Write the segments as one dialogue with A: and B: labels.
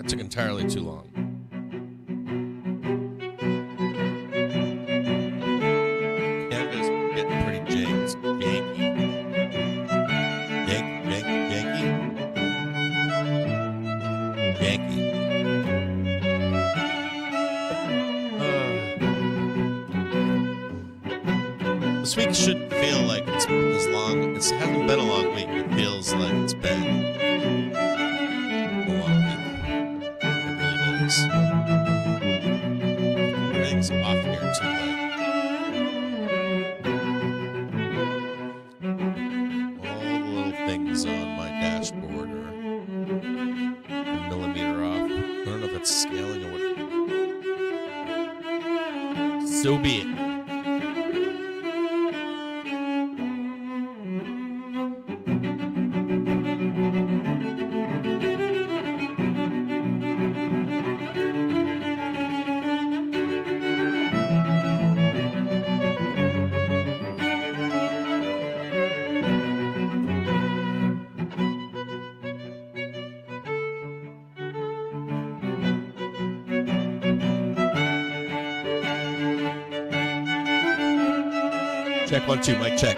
A: It took entirely too long. Canada's getting pretty janky. Yankee. This week shouldn't feel like it's as long. It hasn't been a long week. It feels like it's been a long week. It really does. Everything's off here too late. All the little things on my dashboard are a millimeter off. I don't know if it's scaling or what. So be it. Check 1 2, mic check.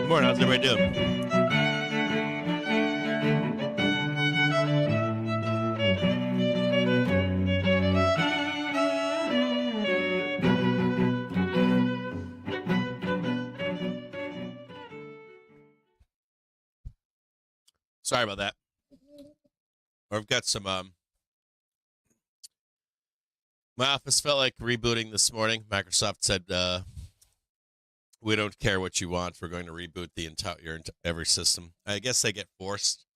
A: Morning, how's everybody doing? Sorry about that. I've got some, my office felt like rebooting this morning. Microsoft said, we don't care what you want. We're going to reboot the entire every system. I guess they get forced,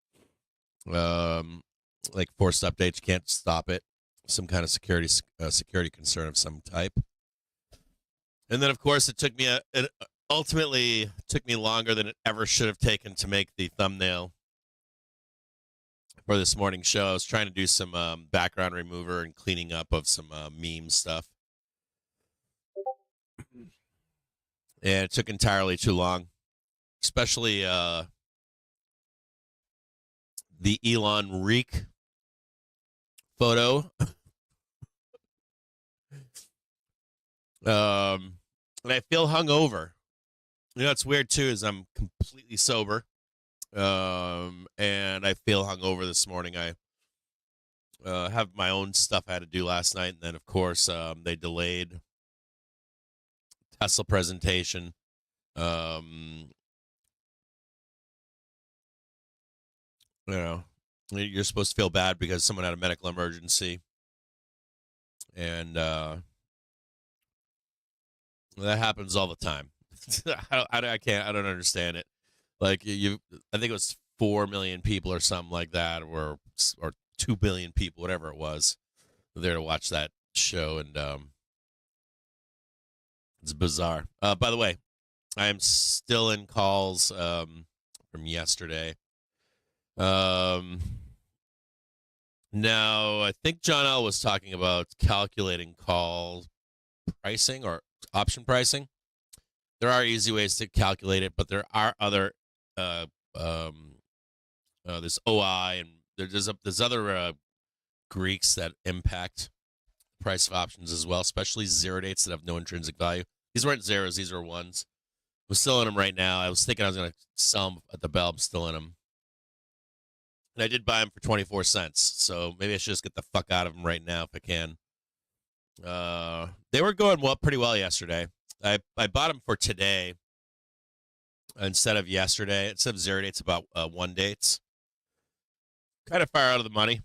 A: like forced updates. You can't stop it. Some kind of security concern of some type. And then, of course, it took me it ultimately took me longer than it ever should have taken to make the thumbnail for this morning's show. I was trying to do some background remover and cleaning up of some meme stuff. And it took entirely too long, especially the Elon Reek photo. And I feel hungover. You know, it's weird too, is I'm completely sober. And I feel hungover this morning. I have my own stuff I had to do last night, and then of course they delayed Tesla presentation. You know, you're supposed to feel bad because someone had a medical emergency, and that happens all the time. I don't understand it. Like I think it was 4 million people or something like that, or 2 billion people, whatever it was, there to watch that show, and it's bizarre. By the way, I am still in calls from yesterday. Now, I think John L. was talking about calculating call pricing or option pricing. There are easy ways to calculate it, but there are other there's OI, and there's other Greeks that impact the price of options as well, especially zero dates that have no intrinsic value. These weren't zeros; these are ones. I'm still in them right now. I was thinking I was going to sell them at the bell. I'm still in them, and I did buy them for 24 cents. So maybe I should just get the fuck out of them right now if I can. They were going pretty well yesterday. I bought them for today instead of yesterday. Instead of zero dates, about 1 dates. kind of far out of the money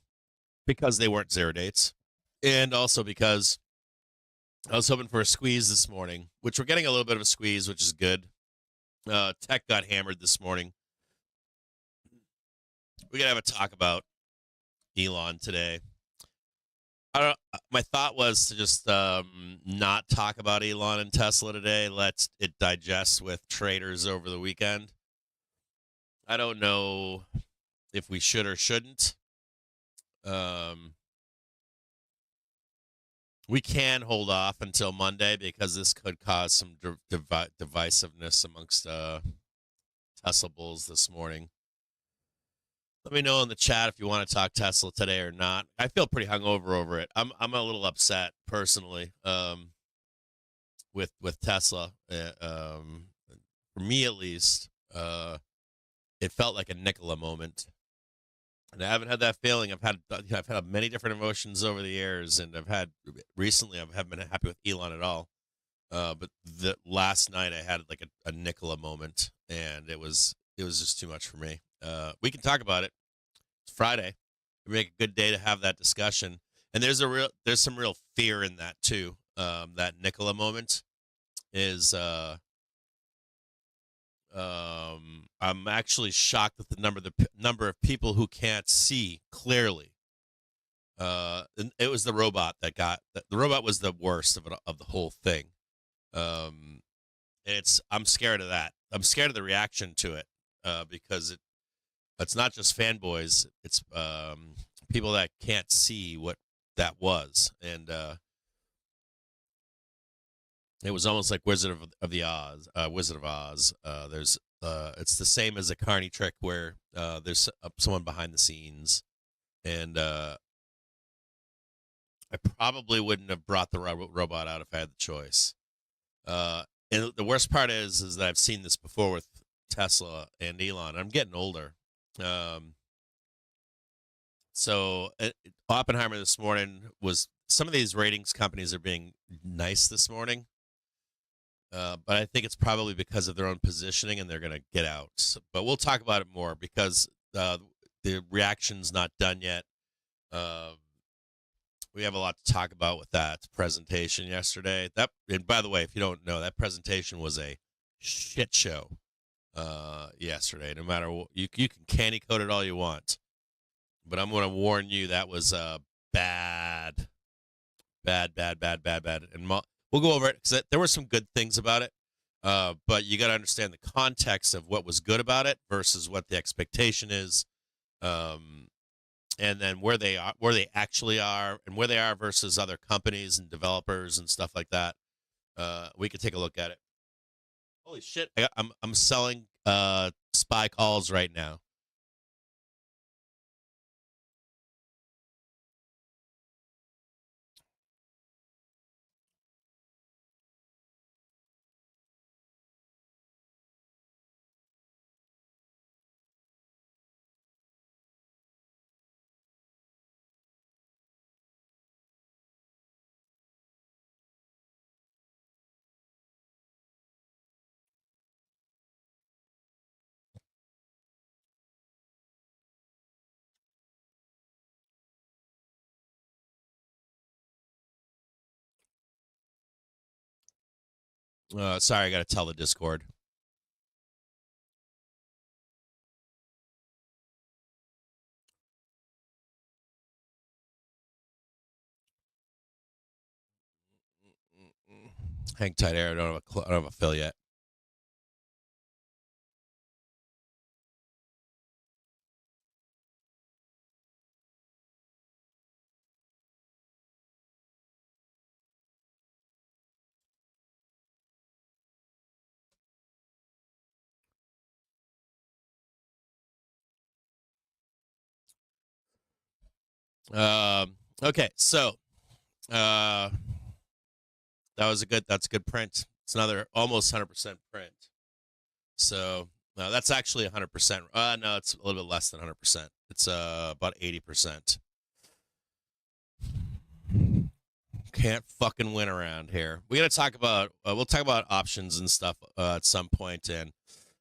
A: because they weren't zero dates, and also because I was hoping for a squeeze this morning, which we're getting a little bit of a squeeze, which is good. Tech got hammered this morning. We're gonna have a talk about Elon today. My thought was to just not talk about Elon and Tesla today. Let it digest with traders over the weekend. I don't know if we should or shouldn't. We can hold off until Monday because this could cause some divisiveness amongst Tesla bulls this morning. Let me know in the chat if you want to talk Tesla today or not. I feel pretty hungover over it. I'm a little upset personally with Tesla. For me at least, it felt like a Nikola moment, and I haven't had that feeling. I've had many different emotions over the years, and recently I haven't been happy with Elon at all. But last night I had like a Nikola moment, and it was just too much for me. We can talk about it. It's Friday. We make a good day to have that discussion. And there's some real fear in that too. That Nikola moment is I'm actually shocked at the number of people who can't see clearly. And it was the robot that got the robot was the worst of the whole thing. I'm scared of that. I'm scared of the reaction to it because it's not just fanboys. It's people that can't see what that was, and it was almost like Wizard of Oz. It's the same as a Carney trick where there's someone behind the scenes, and I probably wouldn't have brought the robot out if I had the choice. And the worst part is that I've seen this before with Tesla and Elon. I'm getting older. So Oppenheimer this morning some of these ratings companies are being nice this morning. But I think it's probably because of their own positioning and they're going to get out. But we'll talk about it more because the reaction's not done yet. We have a lot to talk about with that presentation yesterday. And by the way, if you don't know, that presentation was a shit show yesterday. No matter what, you can candy coat it all you want, but I'm going to warn you that was bad. And we'll go over it because there were some good things about it, but you got to understand the context of what was good about it versus what the expectation is. And then where they actually are, and where they are versus other companies and developers and stuff like that. We could take a look at it. Holy shit! I'm selling SPY calls right now. Sorry, I got to tell the Discord. Hang tight, Air. I don't have a fill yet. Okay, so that's a good print. It's another almost 100% print. So that's actually 100%. No, it's a little bit less than 100%. It's about 80%. Can't fucking win around here. We got to talk about we'll talk about options and stuff at some point, and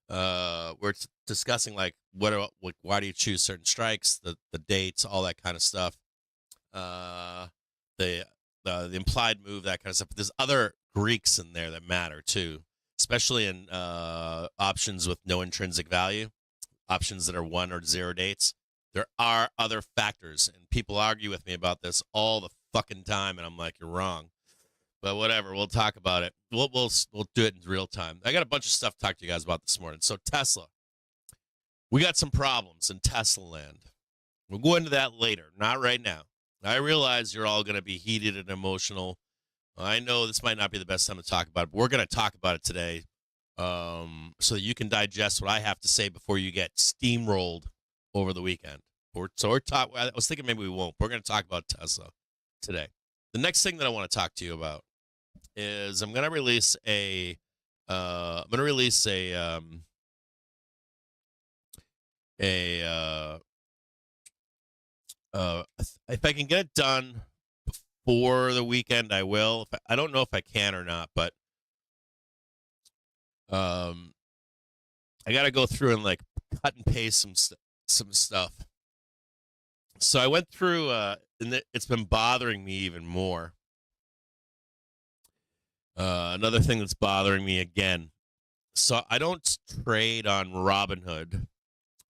A: we're discussing like why do you choose certain strikes, the dates, all that kind of stuff. Uh, the the implied move, that kind of stuff. But there's other Greeks in there that matter too, especially in options with no intrinsic value, options that are 1 or 0 dates. There are other factors, and people argue with me about this all the fucking time, and I'm like, you're wrong. But whatever, we'll talk about it. We'll do it in real time. I got a bunch of stuff to talk to you guys about this morning. So Tesla, we got some problems in Tesla land. We'll go into that later, not right now. I realize you're all going to be heated and emotional. I know this might not be the best time to talk about it, but we're going to talk about it today, so that you can digest what I have to say before you get steamrolled over the weekend. I was thinking maybe we won't. We're going to talk about Tesla today. The next thing that I want to talk to you about is I'm going to release a if I can get it done before the weekend, I will. I don't know if I can or not, but I got to go through and like cut and paste some stuff. So I went through, and it's been bothering me even more. Another thing that's bothering me again. So I don't trade on Robinhood,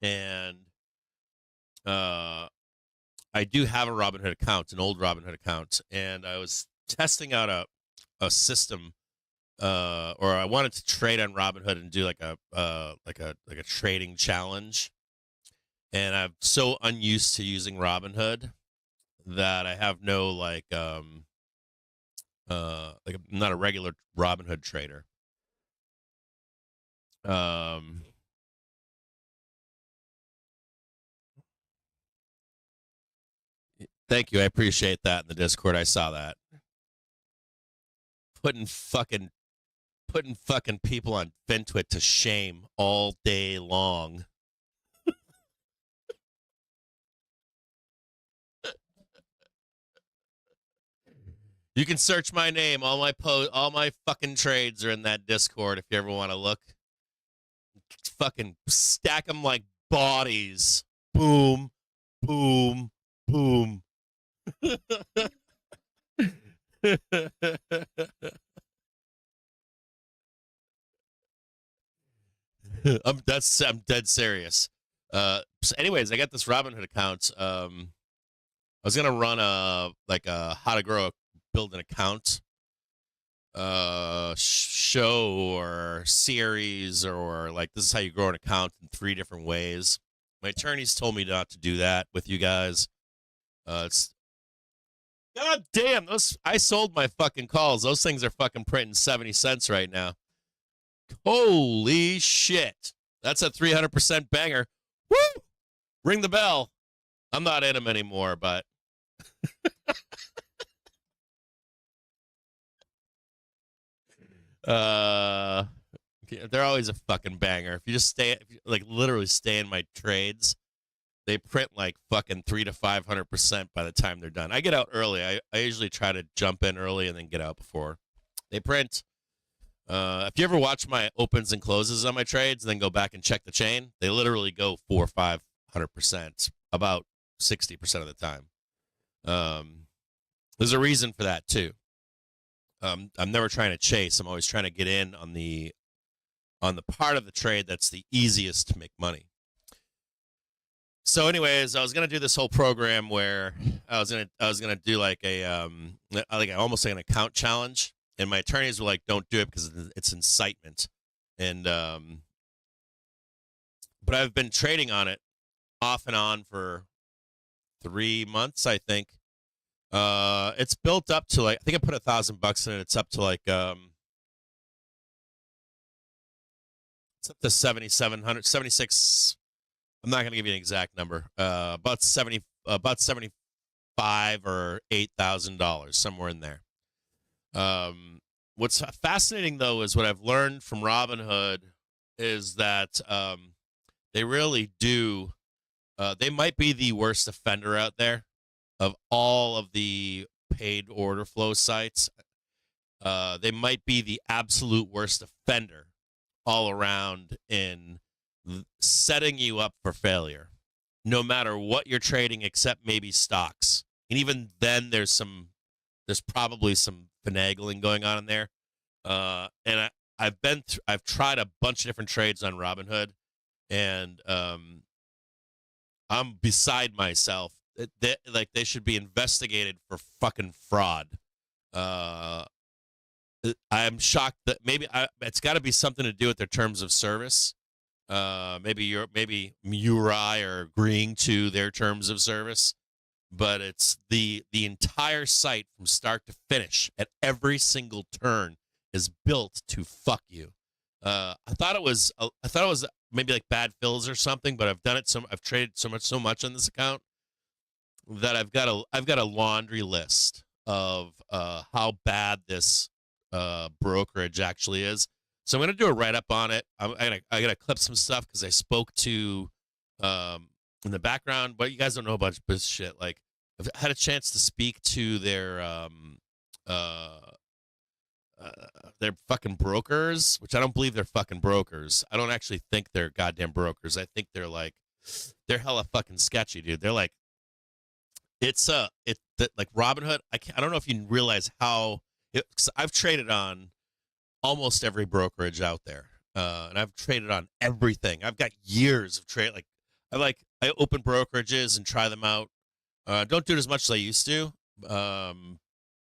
A: and I do have a Robinhood account, an old Robinhood account, and I was testing out a system, or I wanted to trade on Robinhood and do like a trading challenge. And I'm so unused to using Robinhood that I have no like I'm not a regular Robinhood trader. Thank you. I appreciate that in the Discord. I saw that. Putting fucking people on FinTwit to shame all day long. You can search my name. All my fucking trades are in that Discord if you ever want to look. Fucking stack them like bodies. Boom, boom, boom. I'm dead serious. So anyways, I got this Robinhood account. I was gonna run a how to build an account show or series, or like this is how you grow an account in 3 different ways. My attorneys told me not to do that with you guys. It's God damn, I sold my fucking calls. Those things are fucking printing 70 cents right now. Holy shit. That's a 300% banger. Woo! Ring the bell. I'm not in them anymore, but they're always a fucking banger. If you just literally stay in my trades, they print like fucking 300 to 500% by the time they're done. I get out early. I usually try to jump in early and then get out before they print. If you ever watch my opens and closes on my trades and then go back and check the chain, they literally go 400 or 500%, about 60% of the time. There's a reason for that too. I'm never trying to chase. I'm always trying to get in on the part of the trade that's the easiest to make money. So, anyways, I was gonna do this whole program where I was gonna do like almost like an account challenge, and my attorneys were like, "Don't do it because it's incitement." And but I've been trading on it off and on for 3 months, I think. It's built up to like I think I put $1,000 in it. It's up to like it's up to 7,700, 76. I'm not going to give you an exact number. About 75 or $8,000, somewhere in there. What's fascinating though is what I've learned from Robinhood is that they really do. They might be the worst offender out there of all of the paid order flow sites. They might be the absolute worst offender all around in setting you up for failure, no matter what you're trading, except maybe stocks. And even then, there's probably some finagling going on in there. And I've tried a bunch of different trades on Robinhood, and I'm beside myself. They should be investigated for fucking fraud. I'm shocked that it's got to be something to do with their terms of service. Maybe Murai are agreeing to their terms of service, but it's the entire site from start to finish at every single turn is built to fuck you. I thought it was maybe like bad fills or something, but I've traded so much on this account that I've got a laundry list of how bad this brokerage actually is. So I'm gonna do a write up on it. I gotta clip some stuff because I spoke to in the background, but you guys don't know a bunch of this shit. Like I've had a chance to speak to their fucking brokers, which I don't believe they're fucking brokers. I don't actually think they're goddamn brokers. I think they're hella fucking sketchy, dude. They're like, like Robinhood. I don't know if you realize how I've traded on almost every brokerage out there, and I've traded on everything. I've got years of trade. I open brokerages and try them out. Don't do it as much as I used to, but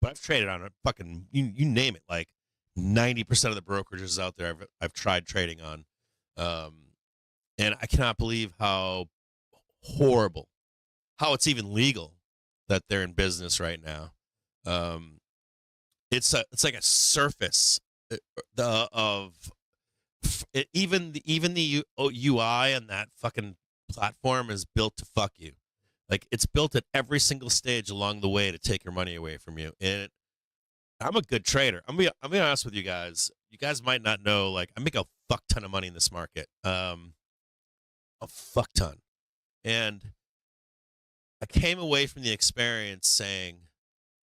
A: I've traded on a fucking you name it. Like 90% of the brokerages out there I've tried trading on, and I cannot believe how horrible, how it's even legal that they're in business right now. It's like a surface even the UI on that fucking platform is built to fuck you. Like it's built at every single stage along the way to take your money away from you. And I'm a good trader. I'm gonna be honest with you guys. You guys might not know. Like I make a fuck ton of money in this market. A fuck ton. And I came away from the experience saying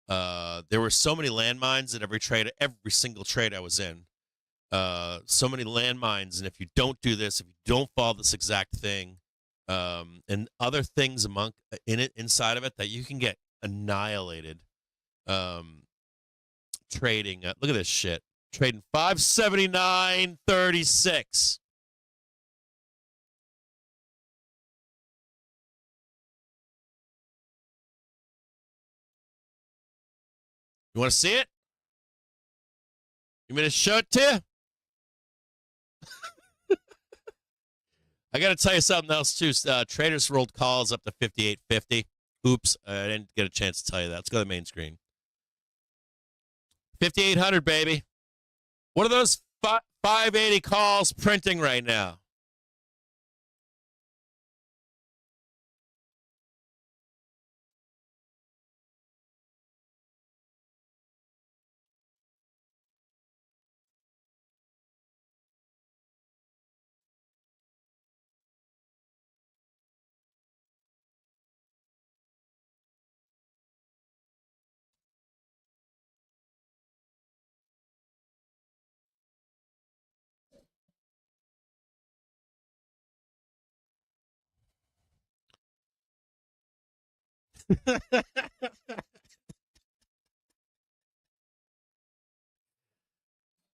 A: there were so many landmines in every single trade I was in. So many landmines, and if you don't do this, if you don't follow this exact thing, and other things inside of it, that you can get annihilated. Trading. Look at this shit. Trading 579.36. You want to see it? You want me to show it to you? I got to tell you something else, too. Traders rolled calls up to 58.50. Oops, I didn't get a chance to tell you that. Let's go to the main screen. 5,800, baby. What are those 580 calls printing right now?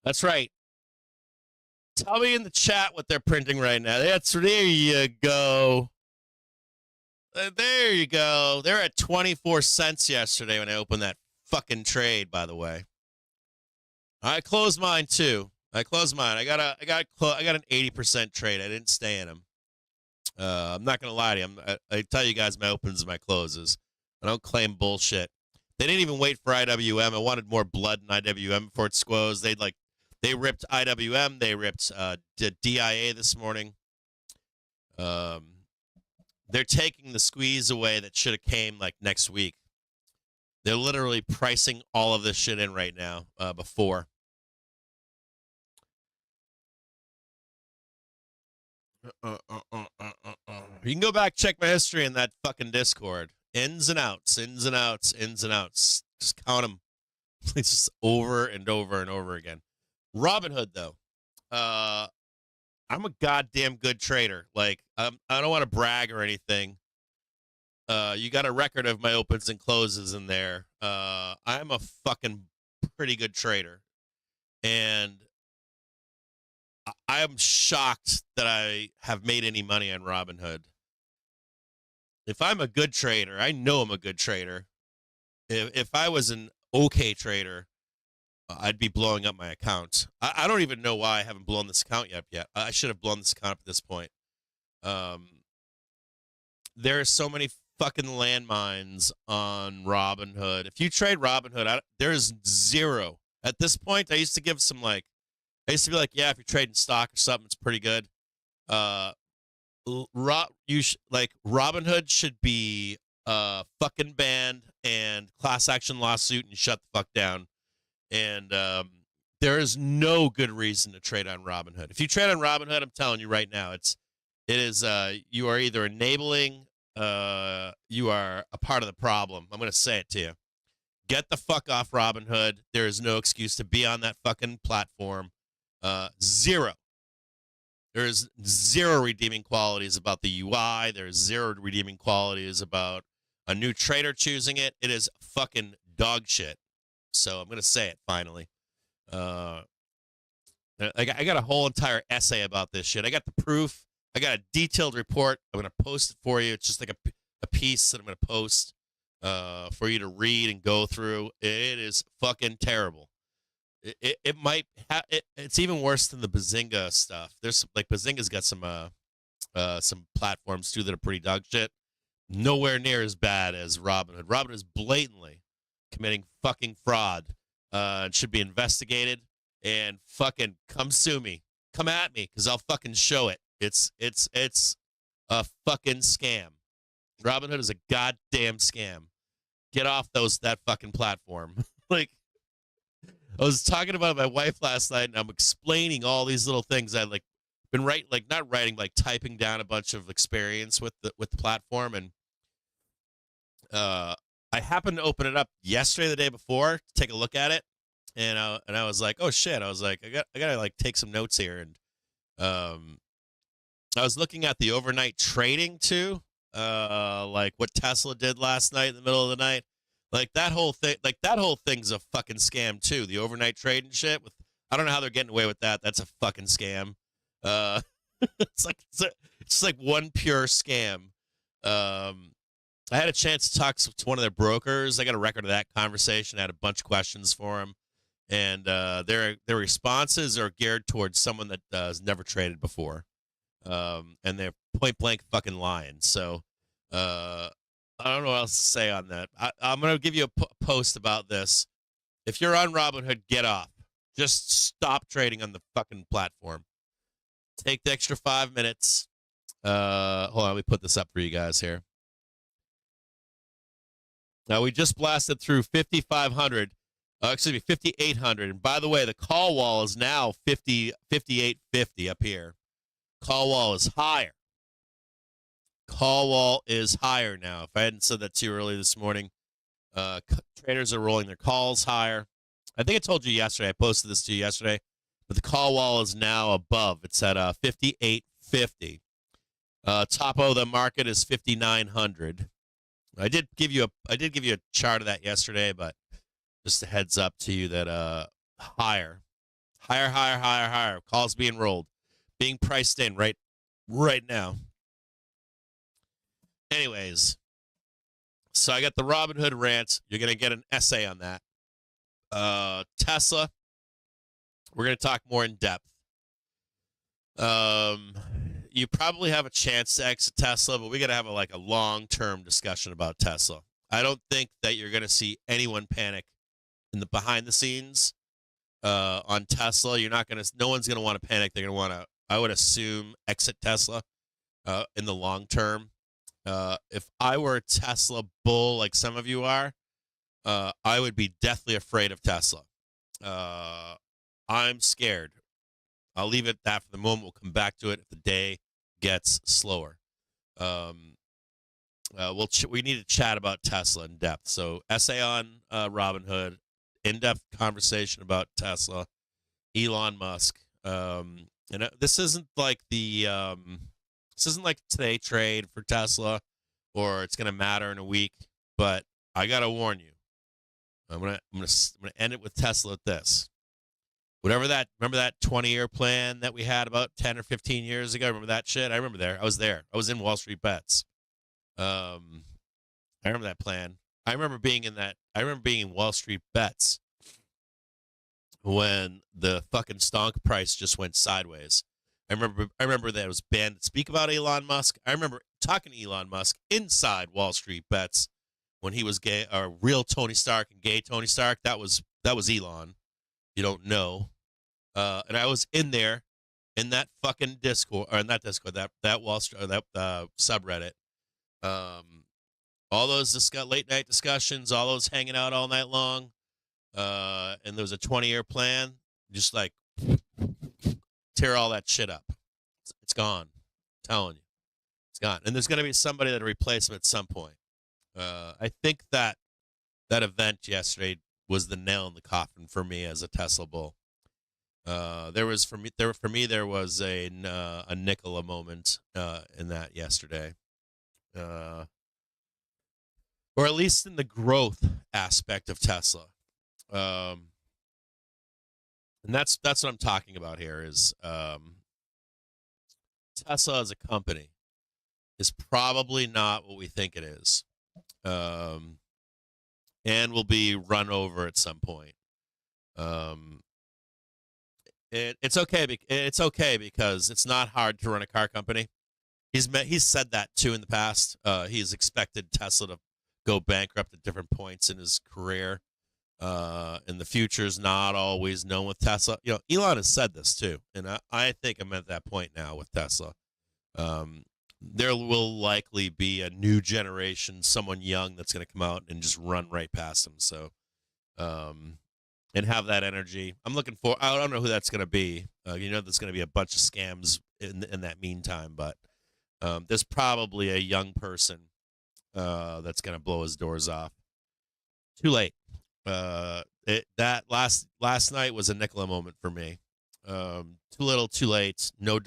A: That's right. Tell me in the chat what they're printing right now. There you go. There you go. They're at 24 cents yesterday when I opened that fucking trade, by the way. I closed mine too. I closed mine. I got an 80% trade. I didn't stay in them. I'm not gonna lie to you. I tell you guys my opens and my closes. I don't claim bullshit. They didn't even wait for IWM. I wanted more blood in IWM before it squoze. They ripped IWM. They ripped DIA this morning. They're taking the squeeze away that should have came like next week. They're literally pricing all of this shit in right now before. You can go back, check my history in that fucking Discord. Ins and outs, ins and outs, ins and outs. Just count them. It's just over and over and over again. Robinhood, though. I'm a goddamn good trader. Like, I don't want to brag or anything. You got a record of my opens and closes in there. I'm a fucking pretty good trader. And I am shocked that I have made any money on Robinhood. If I'm a good trader, I know I'm a good trader. If I was an okay trader, I'd be blowing up my account. I don't even know why I haven't blown this account up yet. I should have blown this account up at this point. There are so many fucking landmines on Robinhood. If you trade Robinhood, there's zero. At this point, I used to give some like, I used to be like, yeah, if you're trading stock or something, it's pretty good. Robinhood should be fucking banned and class action lawsuit and shut the fuck down. And there is no good reason to trade on Robinhood. If you trade on Robinhood, I'm telling you right now, you are either enabling, you are a part of the problem. I'm going to say it to you. Get the fuck off Robinhood. There is no excuse to be on that fucking platform. Zero. There's zero redeeming qualities about the UI. There's zero redeeming qualities about a new trader choosing it. It is fucking dog shit. So I'm going to say it finally. I got a whole entire essay about this shit. I got the proof. I got a detailed report. I'm going to post it for you. It's just like a piece that I'm going to post for you to read and go through. It is fucking terrible. It might it's even worse than the Bazinga stuff. There's like Bazinga's got some platforms too that are pretty dog shit. Nowhere near as bad as Robinhood. Robinhood is blatantly committing fucking fraud. It should be investigated and fucking come sue me. Come at me because I'll fucking show it. It's a fucking scam. Robinhood is a goddamn scam. Get off that fucking platform. Like, I was talking about my wife last night, and I'm explaining all these little things I been not writing, like typing down a bunch of experience with the platform, and I happened to open it up yesterday, the day before, to take a look at it, and I was like, oh shit, I was like, I gotta like take some notes here, and I was looking at the overnight trading too, like what Tesla did last night in the middle of the night. Like that whole thing's a fucking scam too. The overnight trading shit. I don't know how they're getting away with that. That's a fucking scam. It's like one pure scam. I had a chance to talk to one of their brokers. I got a record of that conversation. I had a bunch of questions for them, and their responses are geared towards someone that has never traded before, and they're point blank fucking lying. So. I don't know what else to say on that. I'm going to give you a post about this. If you're on Robinhood, get off. Just stop trading on the fucking platform. Take the extra 5 minutes. Hold on, let me put this up for you guys here. Now, we just blasted through 5,500. 5,800. And by the way, the call wall is now 5850 up here. Call wall is higher. Call wall is higher now. If I hadn't said that to you early this morning, traders are rolling their calls higher. I think I told you yesterday. I posted this to you yesterday, but the call wall is now above. It's at 5850. Top of the market is 5,900. I did give you a chart of that yesterday, but just a heads up to you that higher. Calls being rolled, being priced in right now. Anyways, so I got the Robinhood rant. You're going to get an essay on that. Tesla, we're going to talk more in depth. You probably have a chance to exit Tesla, but we got to have a long-term discussion about Tesla. I don't think that you're going to see anyone panic in the behind the scenes on Tesla. No one's going to want to panic. They're going to want to, I would assume, exit Tesla in the long term. If I were a Tesla bull like some of you are, I would be deathly afraid of Tesla. I'm scared. I'll leave it at that for the moment. We'll come back to it if the day gets slower. We need to chat about Tesla in depth. So essay on Robinhood, in-depth conversation about Tesla, Elon Musk, and And this isn't like this isn't like today trade for Tesla, or it's gonna matter in a week. But I gotta warn you, I'm gonna end it with Tesla at this. Whatever that, remember that 20-year plan that we had about 10 or 15 years ago? Remember that shit? I remember there. I was there. I was in Wall Street Bets. I remember that plan. I remember being in Wall Street Bets when the fucking stonk price just went sideways. I remember that it was banned to speak about Elon Musk. I remember talking to Elon Musk inside Wall Street Bets when he was gay, or real Tony Stark and gay Tony Stark. That was Elon. You don't know. And I was in there in that fucking Discord, or not Discord, that Wall Street, or that subreddit. All those late night discussions, all those hanging out all night long. And there was a 20-year plan. Just like tear all that shit up. It's gone. I'm telling you, it's gone. And there's going to be somebody that'll replace him at some point. I think that event yesterday was the nail in the coffin for me as a Tesla bull. There was a Nikola moment in that yesterday, or at least in the growth aspect of Tesla. And that's what I'm talking about here is Tesla as a company is probably not what we think it is, and will be run over at some point. It's okay. It's okay because it's not hard to run a car company. He's said that too in the past. He's expected Tesla to go bankrupt at different points in his career. And the future is not always known with Tesla. You know, Elon has said this too, and I think I'm at that point now with Tesla. There will likely be a new generation, someone young that's going to come out and just run right past him. So, and have that energy. I'm looking for. I don't know who that's going to be. There's going to be a bunch of scams in that meantime, but there's probably a young person that's going to blow his doors off. Too late. That last night was a Nikola moment for me. Too little, too late. Not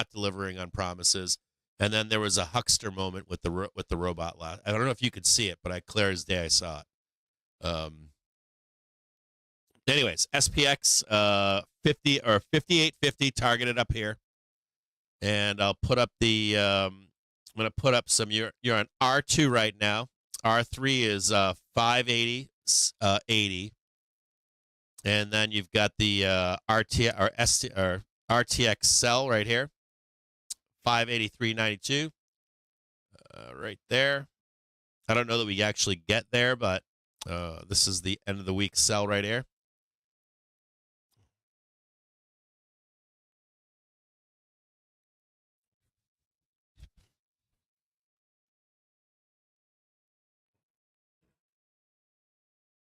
A: delivering on promises. And then there was a huckster moment with the robot. I don't know if you could see it, but clear as day I saw it. Anyways, SPX 50 or 5850 targeted up here, and I'll put up the. I'm going to put up some. You're on R2 right now. R3 is 580. 80, and then you've got the RTX cell right here, 583.92, right there. I don't know that we actually get there, but this is the end of the week sell right here.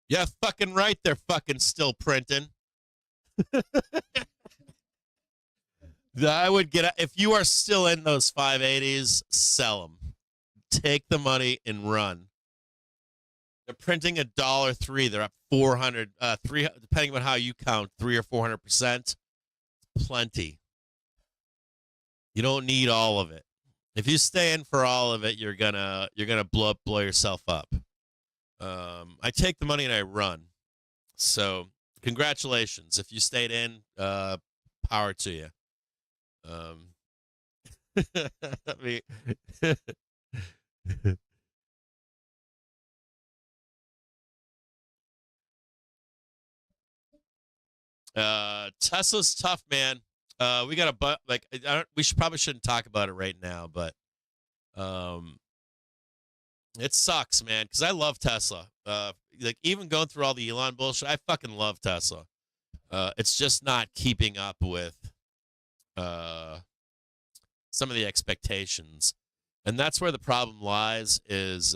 A: Yeah, fucking right. They're fucking still printing. I would if you are still in those 580s, sell them. Take the money and run. They're printing $1.03. They're up 400, 3, depending on how you count, 300 or 400%. Plenty. You don't need all of it. If you stay in for all of it, you're gonna blow yourself up. I take the money and I run. So congratulations. If you stayed in, power to you. Tesla's tough, man. We got we shouldn't talk about it right now, but it sucks, man, because I love Tesla. Even going through all the Elon bullshit, I fucking love Tesla. It's just not keeping up with some of the expectations, and that's where the problem lies. Is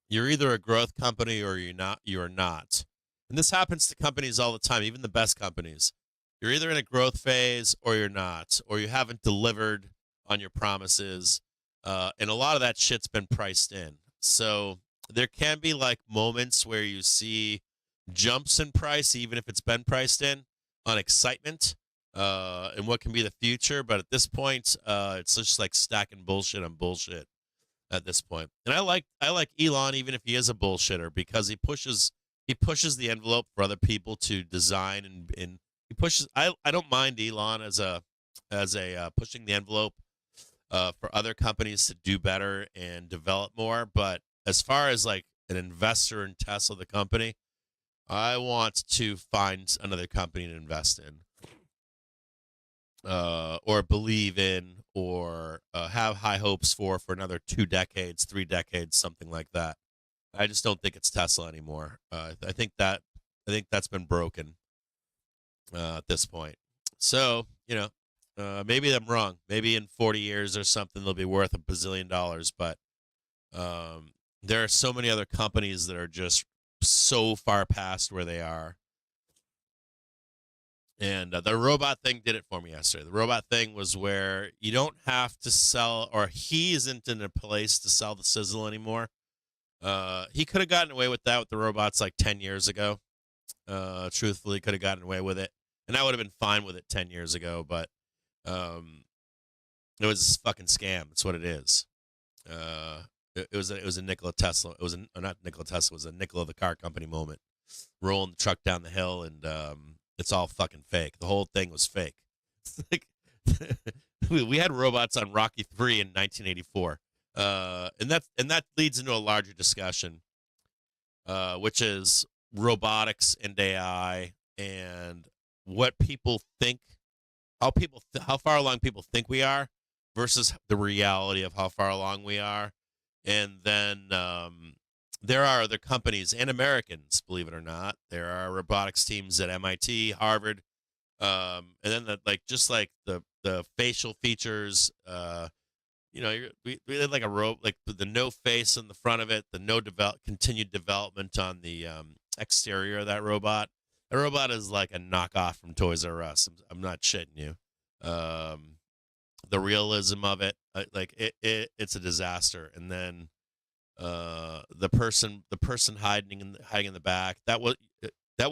A: you're either a growth company or you're not. You're not, and this happens to companies all the time, even the best companies. You're either in a growth phase or you're not, or you haven't delivered on your promises. And a lot of that shit's been priced in. So there can be like moments where you see jumps in price, even if it's been priced in, on excitement. and what can be the future. But at this point, it's just like stacking bullshit on bullshit at this point. And I like Elon, even if he is a bullshitter, because he pushes the envelope for other people to design, and he pushes. I don't mind Elon as a pushing the envelope for other companies to do better and develop more. But as far as like an investor in Tesla, the company, I want to find another company to invest in, or believe in, or have high hopes for another 2 decades, 3 decades, something like that. I just don't think it's Tesla anymore. I think that's been broken at this point. So, maybe I'm wrong. Maybe in 40 years or something, they'll be worth $1 bazillion. But there are so many other companies that are just so far past where they are. And the robot thing did it for me yesterday. The robot thing was where you don't have to sell, or he isn't in a place to sell the sizzle anymore. He could have gotten away with that with the robots like 10 years ago. Truthfully, could have gotten away with it. And I would have been fine with it 10 years ago, but it was a fucking scam. That's what it is. It was a Nikola Tesla. It was not Nikola Tesla. It was a Nikola the car company moment. Rolling the truck down the hill, and it's all fucking fake. The whole thing was fake. Like, we had robots on Rocky 3 in 1984, and that leads into a larger discussion, which is robotics and AI and what people think, how far along people think we are versus the reality of how far along we are. And then there are other companies and Americans, believe it or not. There are robotics teams at MIT, Harvard, and then the facial features. We had like like the no face on the front of it, the no continued development on the exterior of that robot. The robot is like a knockoff from Toys R Us. I'm not shitting you. The realism of it, it's a disaster. And then the person hiding in the back, that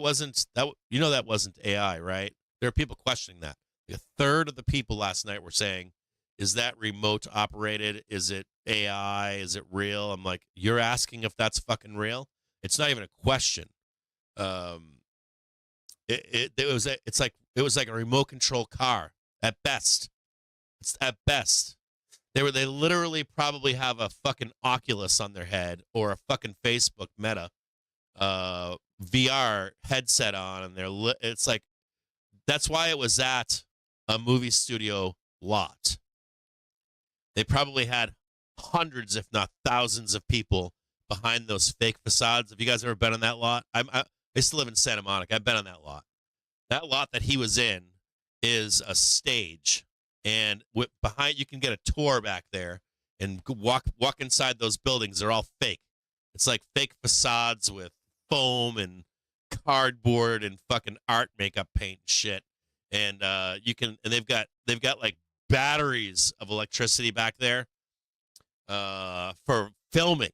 A: wasn't AI, right? There are people questioning that. A third of the people last night were saying, is that remote operated? Is it AI? Is it real? I'm like, you're asking if that's fucking real? It's not even a question. It was like a remote control car at best. It's at best. They literally probably have a fucking Oculus on their head or a fucking Facebook Meta VR headset on, and it's like, that's why it was at a movie studio lot. They probably had hundreds, if not thousands, of people behind those fake facades. Have you guys ever been on that lot? I used to live in Santa Monica. I've been on that lot. That lot that he was in is a stage, and behind you can get a tour back there and walk inside those buildings. They're all fake. It's like fake facades with foam and cardboard and fucking art makeup paint and shit. And they've got like batteries of electricity back there for filming.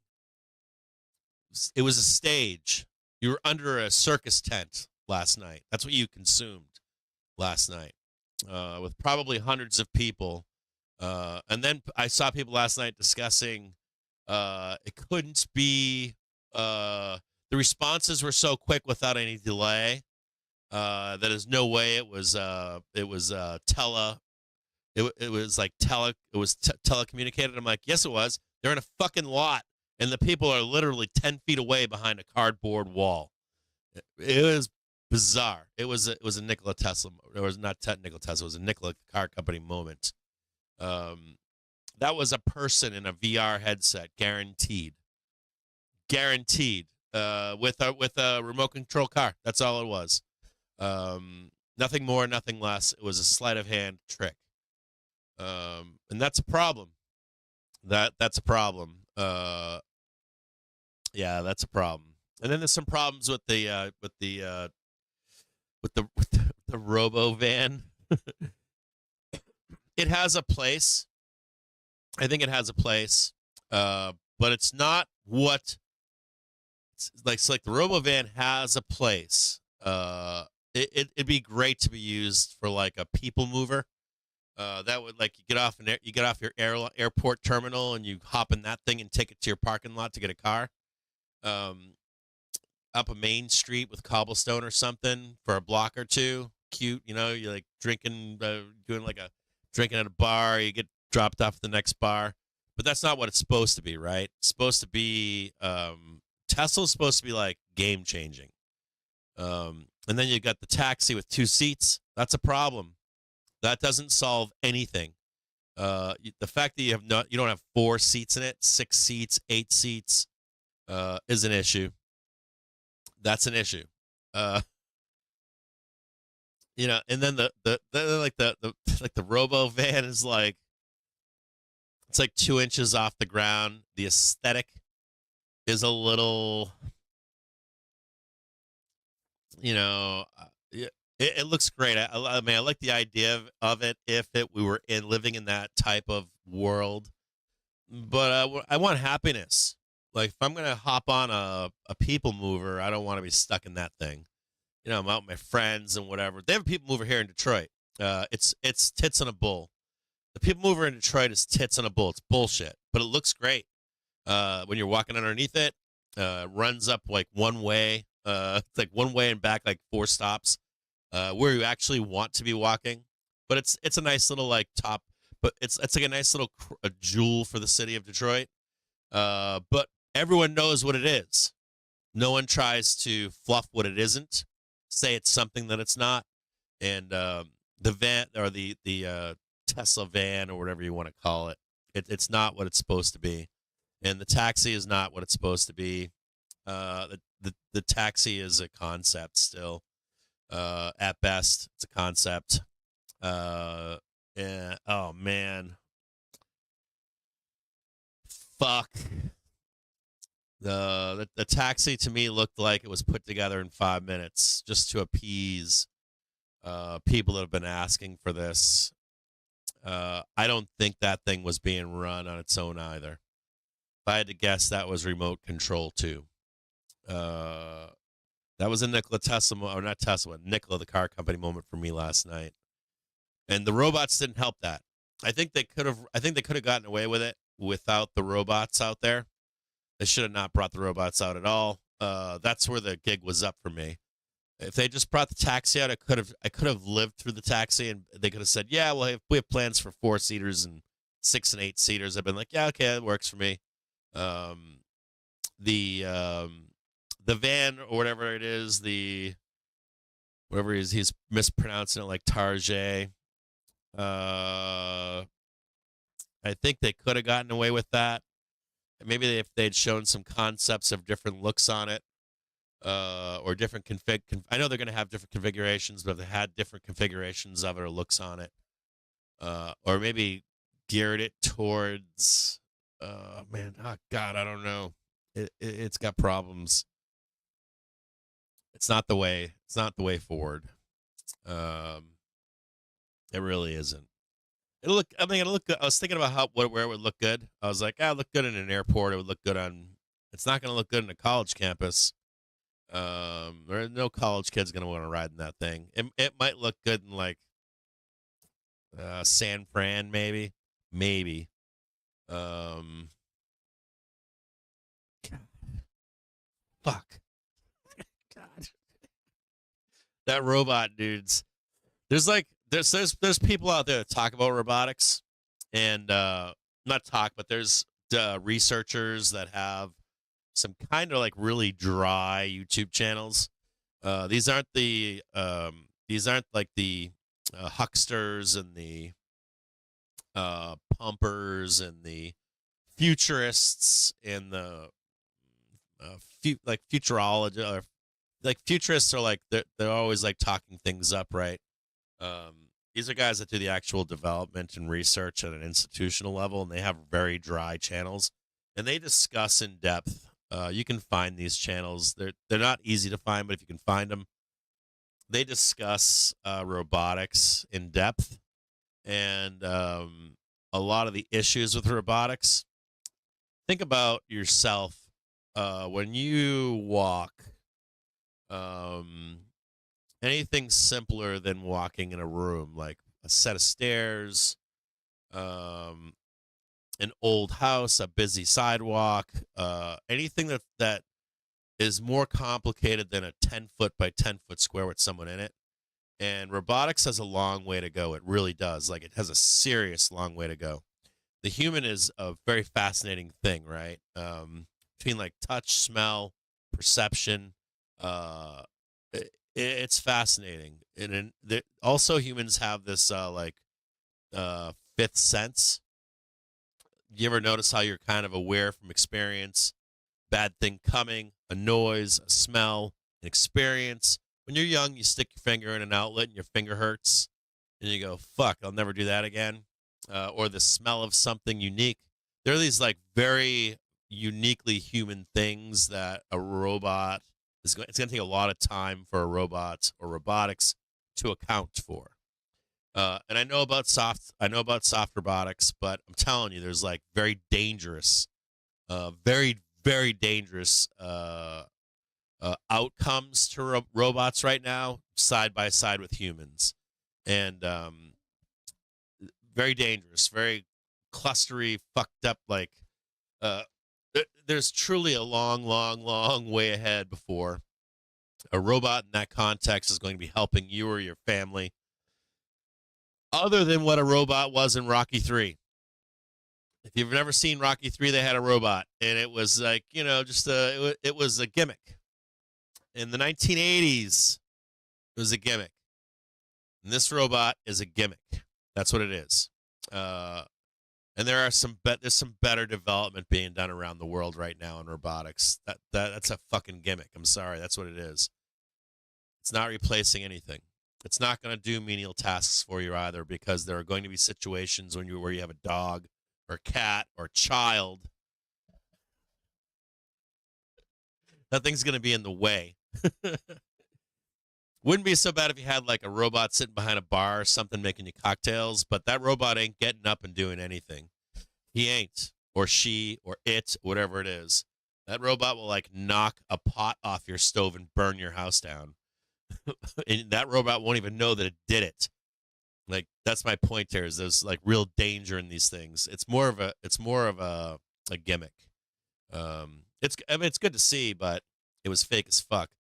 A: It was a stage. You were under a circus tent last night. That's what you consumed last night, with probably hundreds of people. And then I saw people last night discussing it couldn't be. The responses were so quick without any delay that there's no way it was telecommunicated. I'm like, yes, it was. They're in a fucking lot, and the people are literally 10 feet away behind a cardboard wall. It was bizarre. It was a Nikola Tesla. It was not Nikola Tesla. It was a Nikola car company moment. That was a person in a VR headset, guaranteed, with a remote control car. That's all it was. Nothing more, nothing less. It was a sleight of hand trick. And that's a problem. That's a problem. Yeah, that's a problem. And then there's some problems with the robo van. It has a place. I think it has a place. But it's not what it's like the robo van has a place. it'd be great to be used for like a people mover. That would like you get off your airport terminal and you hop in that thing and take it to your parking lot to get a car. Um, Up a main street with cobblestone or something for a block or two. Cute, you're like drinking, doing like a drinking at a bar. You get dropped off at the next bar, but that's not what it's supposed to be, right? It's supposed to be Tesla's supposed to be like game changing. And then you got the taxi with 2 seats. That's a problem. That doesn't solve anything. The fact that you don't have 4 seats in it, 6 seats, 8 seats, is an issue. That's an issue. And then the like the robo van is like, it's like 2 inches off the ground. The aesthetic is a little, it looks great. I mean, I like the idea of it if we were living in that type of world. But I want happiness. Like if I'm gonna hop on a people mover, I don't want to be stuck in that thing. I'm out with my friends and whatever. They have a people mover here in Detroit. It's tits on a bull. The people mover in Detroit is tits on a bull. It's bullshit, but it looks great. When you're walking underneath it, runs up like one way. It's like one way and back like 4 stops, where you actually want to be walking. But it's a nice little like top. But it's like a nice little a jewel for the city of Detroit. But everyone knows what it is. No one tries to fluff what it isn't, say it's something that it's not. And the van or the Tesla van or whatever you want to call it, it's not what it's supposed to be. And the taxi is not what it's supposed to be. The taxi is a concept still. At best, it's a concept. And oh man, fuck. The taxi to me looked like it was put together in 5 minutes just to appease people that have been asking for this. I don't think that thing was being run on its own either. If I had to guess, that was remote control too. That was a Nikola Tesla, or not Tesla, Nikola the car company moment for me last night. And the robots didn't help that. I think they could have gotten away with it without the robots out there. They should have not brought the robots out at all. That's where the gig was up for me. If they just brought the taxi out, I could have lived through the taxi, and they could have said, "Yeah, well, we have plans for 4-seaters and 6 and 8 seaters." I've been like, "Yeah, okay, that works for me." The van or whatever it is, whatever it is, he's mispronouncing it like Tarjay. I think they could have gotten away with that. Maybe if they'd shown some concepts of different looks on it, or different config. I know they're going to have different configurations, but if they had different configurations of it or looks on it, or maybe geared it towards, God, I don't know. It's got problems. It's not the way. It's not the way forward. It really isn't. It'll look. I mean, it'll look good. I was thinking about where it would look good. I was like, it look good in an airport. It would look good on. It's not going to look good in a college campus. There no college kid's going to want to ride in that thing. It might look good in like San Fran, maybe. God. Fuck. God. That robot, dudes. There's people out there that talk about robotics, and not talk, but there's researchers that have some kind of like really dry YouTube channels. These aren't like the hucksters and the pumpers and the futurists and the like futurology, or like futurists are like they're always like talking things up, right? These are guys that do the actual development and research at an institutional level, and they have very dry channels, and they discuss in depth. You can find these channels. They're not easy to find, but if you can find them, they discuss robotics in depth, and a lot of the issues with robotics. Think about yourself when you walk. anything simpler than walking in a room, like a set of stairs, um, an old house, a busy sidewalk, anything that is more complicated than a 10-foot by 10-foot square with someone in it. And robotics has a long way to go. It really does. Like, it has a serious long way to go. The human is a very fascinating thing, right? Between like touch, smell, perception, it's fascinating. And also humans have this fifth sense. You ever notice how you're kind of aware from experience, bad thing coming, a noise, a smell, an experience? When you're young, you stick your finger in an outlet and your finger hurts, and you go, "Fuck, I'll never do that again." Or the smell of something unique. There are these like very uniquely human things that a robot it's going to take a lot of time for a robot or robotics to account for. And I know about soft robotics, but I'm telling you, there's like very dangerous, very dangerous outcomes to robots right now, side by side with humans, and very dangerous, very clustery, fucked up. Like, there's truly a long way ahead before a robot in that context is going to be helping you or your family, other than what a robot was in Rocky 3. If you've never seen Rocky 3, they had a robot, and it was like, it was a gimmick. In the 1980s, it was a gimmick. And this robot is a gimmick. That's what it is. And there's some better development being done around the world right now in robotics. That's a fucking gimmick. I'm sorry, that's what it is. It's not replacing anything. It's not going to do menial tasks for you either, because there are going to be situations where you have a dog or a cat or a child. That thing's going to be in the way. Wouldn't be so bad if you had like a robot sitting behind a bar or something making you cocktails, but that robot ain't getting up and doing anything. He ain't, or she, or it, whatever it is. That robot will like knock a pot off your stove and burn your house down. And that robot won't even know that it did it. Like, that's my point here, is there's like real danger in these things. It's more of a gimmick. It's good to see, but it was fake as fuck.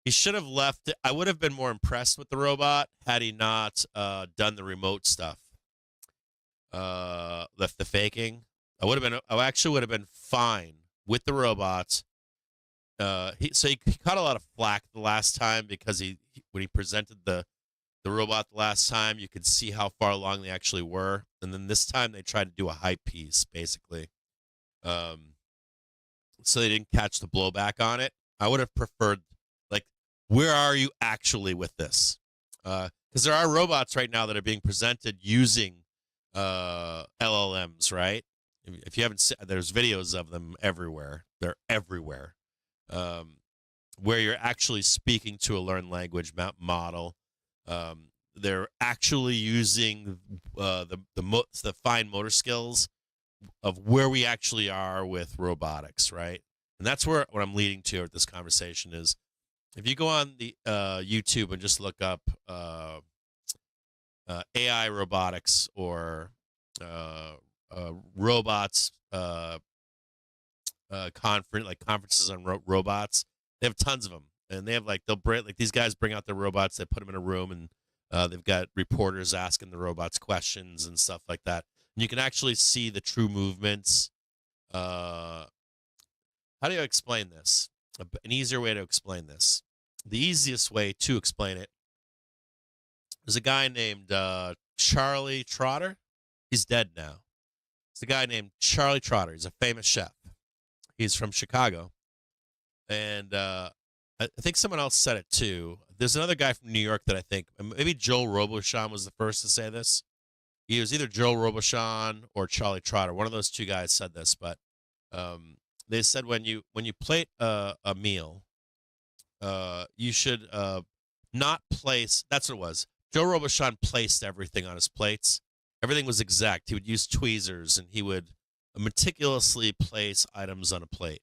A: He should have left it. I would have been more impressed with the robot had he not done the remote stuff. Left the faking. I actually would have been fine with the robot. He caught a lot of flack the last time because when he presented the robot the last time, you could see how far along they actually were, and then this time they tried to do a hype piece basically. So they didn't catch the blowback on it. I would have preferred, like, where are you actually with this? Because there are robots right now that are being presented using LLMs, right? If you haven't seen, there's videos of them everywhere. They're everywhere. Where you're actually speaking to a learned language model. They're actually using the fine motor skills of where we actually are with robotics, right? And that's what I'm leading to with this conversation is, if you go on the YouTube and just look up AI robotics or robots conferences on robots, they have tons of them, and they have these guys bring out their robots, they put them in a room, and they've got reporters asking the robots questions and stuff like that. And you can actually see the true movements. How do you explain this? An easier way to explain this. The easiest way to explain it is a guy named Charlie Trotter. He's dead now. It's a guy named Charlie Trotter. He's a famous chef. He's from Chicago. And I think someone else said it too. There's another guy from New York that I think, maybe Joel Robuchon was the first to say this. He was either Joel Robuchon or Charlie Trotter. One of those two guys said this, but they said when you plate a meal, you should not place. That's what it was. Joe Robuchon placed everything on his plates. Everything was exact. He would use tweezers, and he would meticulously place items on a plate.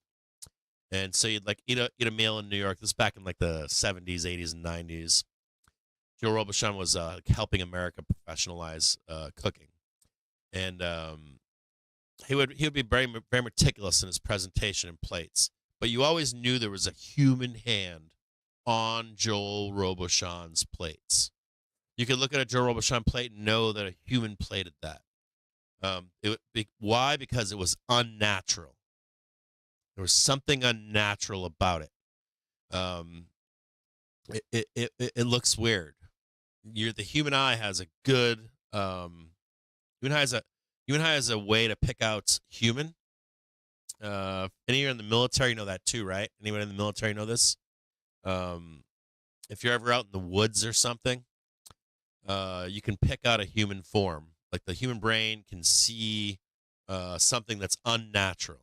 A: And so you'd like eat a meal in New York. This is back in like the 70s, 80s, and 90s. Joe Robuchon was helping America professionalize cooking, and he would be very meticulous in his presentation and plates. But you always knew there was a human hand on Joel Robuchon's plates. You could look at a Joe Robuchon plate and know that a human plated that. Why? Because it was unnatural. There was something unnatural about it. It looks weird. The human eye has a good human eye has a way to pick out human. Any of you in the military know that too, right? Anyone in the military know this? If you're ever out in the woods or something, you can pick out a human form. Like the human brain can see something that's unnatural.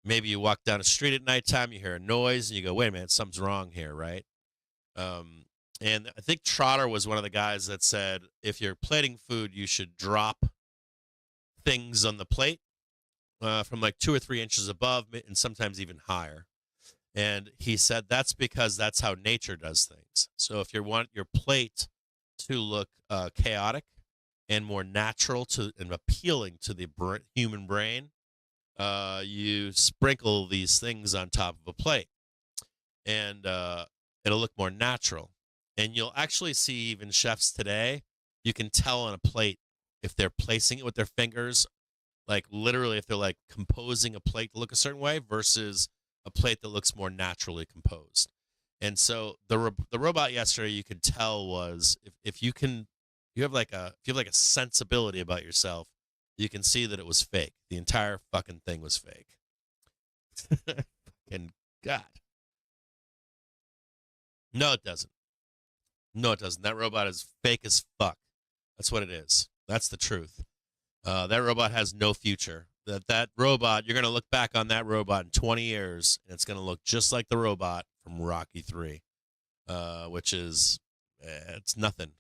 A: Maybe you walk down a street at nighttime, you hear a noise, and you go, wait a minute, something's wrong here, right? And I think Trotter was one of the guys that said, if you're plating food, you should drop things on the plate from like 2 or 3 inches above and sometimes even higher. And he said that's because that's how nature does things. So if you want your plate to look chaotic and more natural and appealing to the human brain, you sprinkle these things on top of a plate, and it'll look more natural. And you'll actually see even chefs today, you can tell on a plate if they're placing it with their fingers, like literally if they're like composing a plate to look a certain way versus a plate that looks more naturally composed. And so the robot yesterday, you could tell was if you have like a sensibility about yourself, you can see that it was fake. The entire fucking thing was fake. Fucking God. No, it doesn't. No, it doesn't. That robot is fake as fuck. That's what it is. That's the truth. That robot has no future. That robot, you're going to look back on that robot in 20 years, and it's going to look just like the robot from Rocky 3, which is, it's nothing.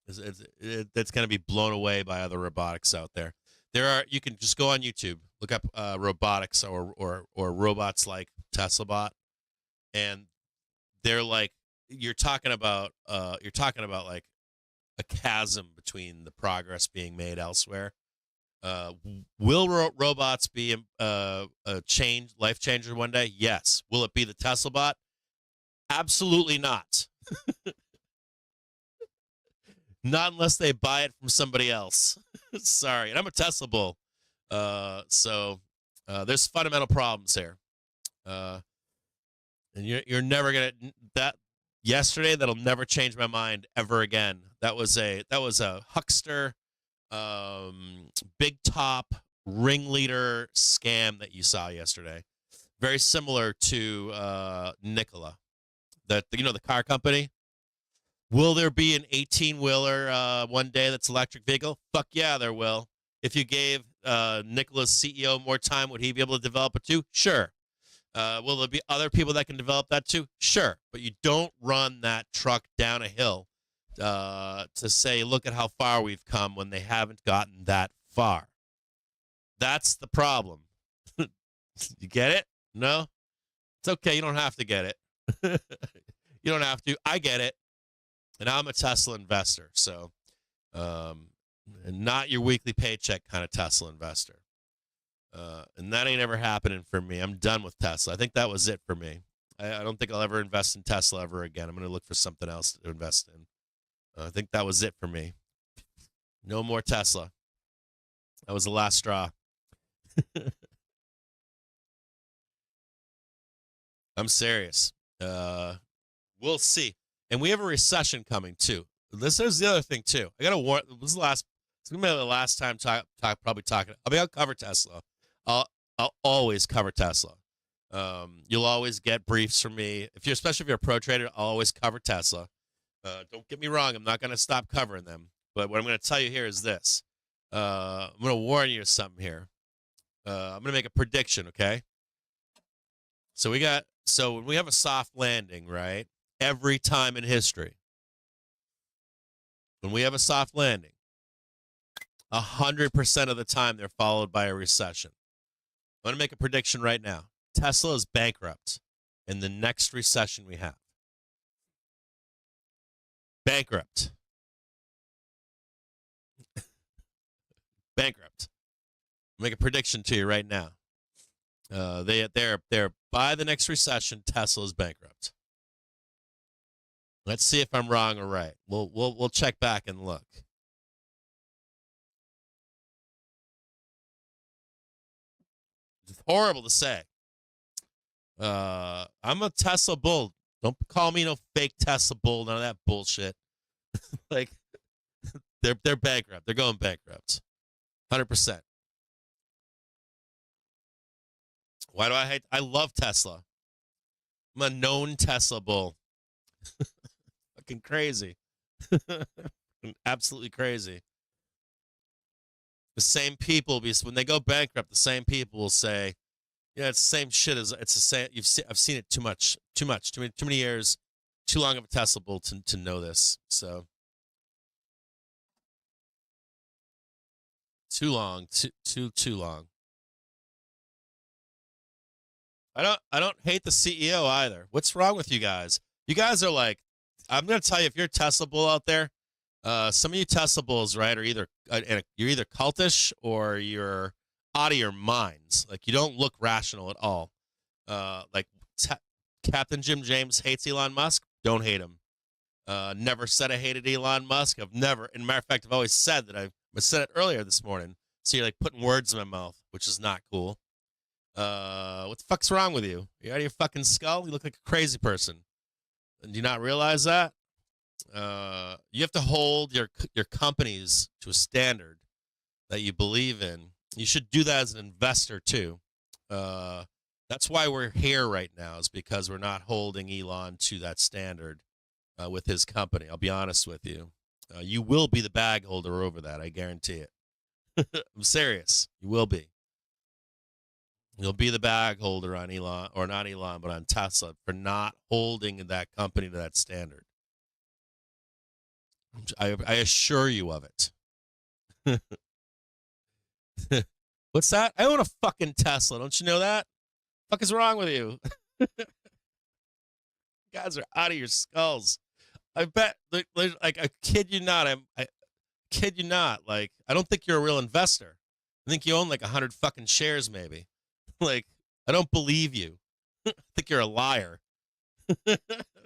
A: It's going to be blown away by other robotics out there. You can just go on YouTube, look up robotics or robots like Tesla bot, and they're like, you're talking about like a chasm between the progress being made elsewhere. Will robots be a life changer one day? Yes. Will it be the Tesla bot? Absolutely not. Not unless they buy it from somebody else. Sorry. And I'm a Tesla bull. So there's fundamental problems here. And you're never going to, yesterday, that'll never change my mind ever again. That was a huckster, big top ringleader scam that you saw yesterday. Very similar to Nikola, the car company. Will there be an 18-wheeler one day that's electric vehicle? Fuck yeah, there will. If you gave Nikola's CEO more time, would he be able to develop it too? Sure. Will there be other people that can develop that too? Sure. But you don't run that truck down a hill to say, look at how far we've come when they haven't gotten that far. That's the problem. You get it? No? It's okay. You don't have to get it. You don't have to. I get it. And I'm a Tesla investor. So, not your weekly paycheck kind of Tesla investor. And that ain't ever happening for me. I'm done with Tesla. I think that was it for me. I don't think I'll ever invest in Tesla ever again. I'm going to look for something else to invest in. I think that was it for me. No more Tesla. That was the last straw. I'm serious. We'll see. And we have a recession coming too. This is the other thing too. I got to warn. This is the last. It's gonna be the last time probably talking. I'll cover Tesla. I'll always cover Tesla. You'll always get briefs from me. Especially if you're a pro trader, I'll always cover Tesla. Don't get me wrong. I'm not going to stop covering them. But what I'm going to tell you here is this. I'm going to warn you of something here. I'm going to make a prediction, okay? So when we have a soft landing, right? Every time in history, when we have a soft landing, 100% of the time they're followed by a recession. I'm going to make a prediction right now. Tesla is bankrupt in the next recession we have. Bankrupt. Bankrupt. I'll make a prediction to you right now. They're by the next recession, Tesla is bankrupt. Let's see if I'm wrong or right. We'll check back and look. It's horrible to say. I'm a Tesla bull. Don't call me no fake Tesla bull. None of that bullshit. Like they're bankrupt. They're going bankrupt. 100%. Why do I hate? I love Tesla. I'm a known Tesla bull. Fucking crazy. Absolutely crazy. The same people, when they go bankrupt, the same people will say, "Yeah, it's the same shit as it's the same." I've seen it too many years, too long of a Tesla bull to know this. So too long, too long. I don't hate the CEO either. What's wrong with you guys? You guys are like, I'm gonna tell you, if you're a Tesla bull out there, some of you Tesla bulls, right, are either you're either cultish or you're out of your minds. Like you don't look rational at all. Like CaptainJimJames hates Elon Musk. Don't hate him. Never said I hated Elon Musk. I've never. In matter of fact, I've always said that I said it earlier this morning. So you're like putting words in my mouth, which is not cool. What the fuck's wrong with you? You out of your fucking skull? You look like a crazy person. And do you not realize that? You have to hold your companies to a standard that you believe in. You should do that as an investor too. That's why we're here right now, is because we're not holding Elon to that standard with his company. I'll be honest with you. You will be the bag holder over that. I guarantee it. I'm serious. You will be. You'll be the bag holder on Elon, or not Elon, but on Tesla, for not holding that company to that standard. I assure you of it. What's that? I own a fucking Tesla. Don't you know that? Fuck is wrong with you? You guys are out of your skulls. I bet, like, I kid you not. I kid you not. Like, I don't think you're a real investor. I think you own like 100 fucking shares, maybe. Like, I don't believe you. I think you're a liar.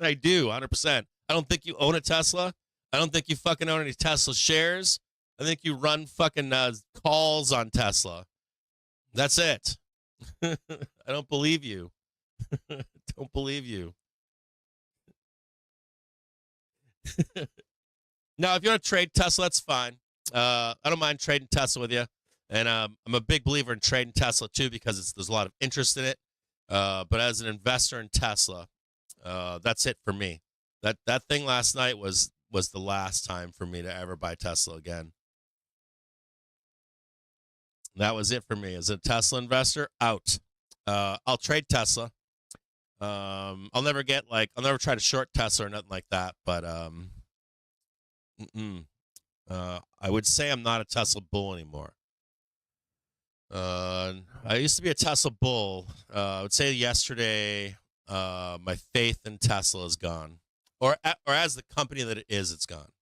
A: I do, 100%. I don't think you own a Tesla. I don't think you fucking own any Tesla shares. I think you run fucking calls on Tesla. That's it. I don't believe you. Don't believe you. Now, if you want to trade Tesla, that's fine. I don't mind trading Tesla with you. And I'm a big believer in trading Tesla, too, because there's a lot of interest in it. But as an investor in Tesla, that's it for me. That thing last night was the last time for me to ever buy Tesla again. That was it for me. As a Tesla investor, out. I'll trade Tesla. I'll never try to short Tesla or nothing like that. But I would say I'm not a Tesla bull anymore. I used to be a Tesla bull. I would say yesterday, my faith in Tesla is gone, or as the company that it is, it's gone.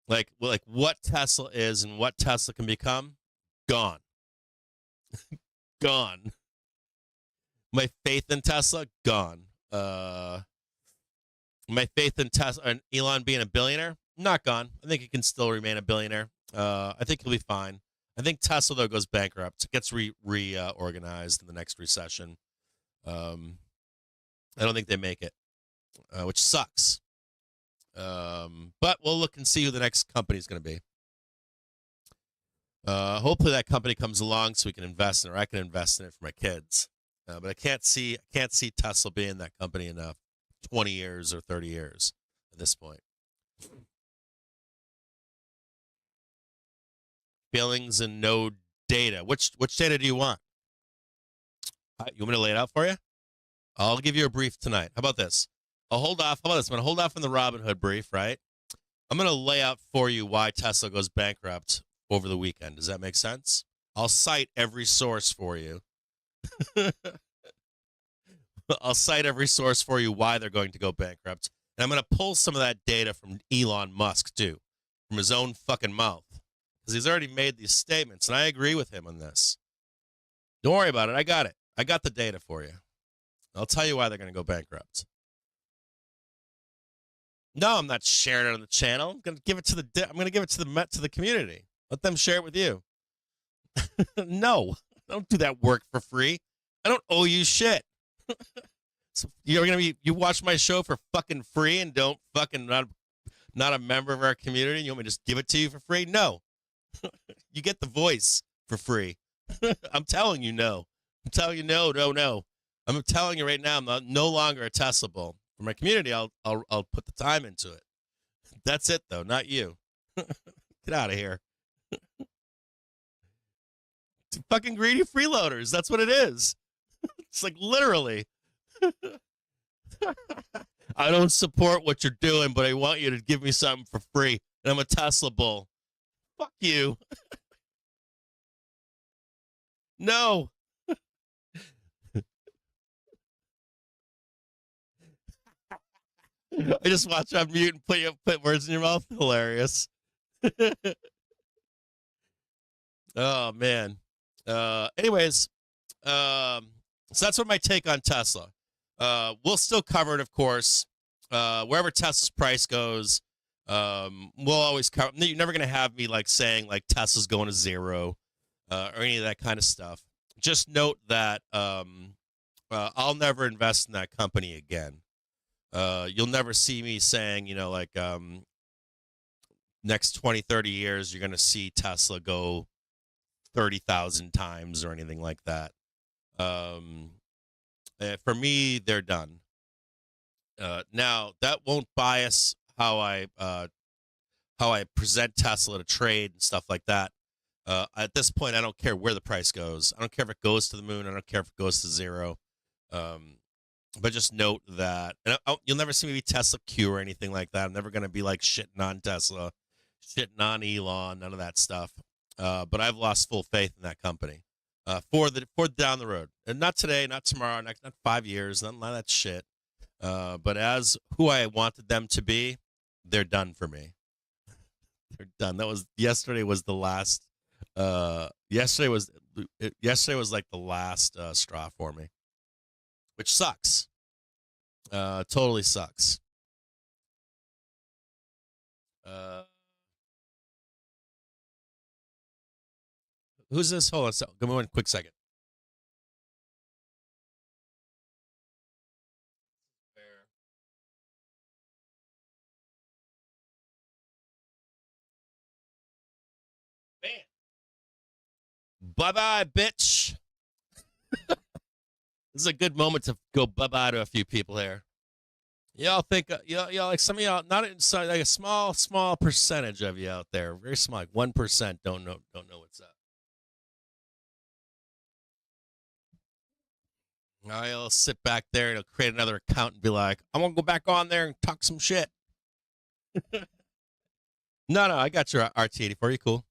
A: Like what Tesla is and what Tesla can become, gone, gone. My faith in Tesla, gone. My faith in Tesla and Elon being a billionaire, not gone. I think he can still remain a billionaire. I think he'll be fine. I think Tesla, though, goes bankrupt, gets reorganized in the next recession. I don't think they make it, which sucks. But we'll look and see who the next company is going to be. Hopefully that company comes along so we can invest in it, or I can invest in it for my kids. But I can't see Tesla being that company in 20 years or 30 years at this point. Feelings and no data. Which data do you want? You want me to lay it out for you? I'll give you a brief tonight. How about this? I'll hold off. How about this? I'm going to hold off on the Robinhood brief, right? I'm going to lay out for you why Tesla goes bankrupt over the weekend. Does that make sense? I'll cite every source for you. I'll cite every source for you why they're going to go bankrupt. And I'm going to pull some of that data from Elon Musk, too, from his own fucking mouth, because he's already made these statements, and I agree with him on this. Don't worry about it. I got it. I got the data for you. I'll tell you why they're going to go bankrupt. No, I'm not sharing it on the channel. I'm going to give it to the community. Let them share it with you. No, don't do that work for free. I don't owe you shit. So you watch my show for fucking free and don't fucking not a member of our community. You want me to just give it to you for free? No. You get the voice for free. I'm telling you no. I'm telling you no. I'm telling you right now, I'm no longer a Tesla bull. For my community, I'll put the time into it. That's it though, not you. Get out of here. Fucking greedy freeloaders. That's what it is. It's like literally. I don't support what you're doing, but I want you to give me something for free. And I'm a Tesla bull. Fuck you. No. I just watch you on mute and put words in your mouth. Hilarious. Oh, man. Anyways, so that's what my take on Tesla. We'll still cover it, of course. Wherever Tesla's price goes, we'll always cover. You're never going to have me like saying like Tesla's going to zero or any of that kind of stuff. Just note that I'll never invest in that company again. You'll never see me saying, like next 20, 30 years, you're going to see Tesla go 30,000 times or anything like that. For me, they're done. Now, that won't bias how I present Tesla to trade and stuff like that. At this point, I don't care where the price goes. I don't care if it goes to the moon. I don't care if it goes to zero. But just note that you'll never see me be Tesla Q or anything like that. I'm never going to be like shitting on Tesla, shitting on Elon, none of that stuff. But I've lost full faith in that company for down the road, and not today, not tomorrow, not 5 years, none of that shit. But as who I wanted them to be, they're done for me. They're done. Yesterday was the last. Yesterday was like the last straw for me, which sucks. Totally sucks. Who's this? Hold on. Give me one quick second. Man. Bye-bye, bitch. This is a good moment to go bye-bye to a few people here. Y'all think, y'all like some of y'all, not inside, like a small percentage of you out there, very small, like 1% don't know what's up. I'll sit back there and I'll create another account and be like, I'm gonna go back on there and talk some shit. No, I got your RT84. You cool?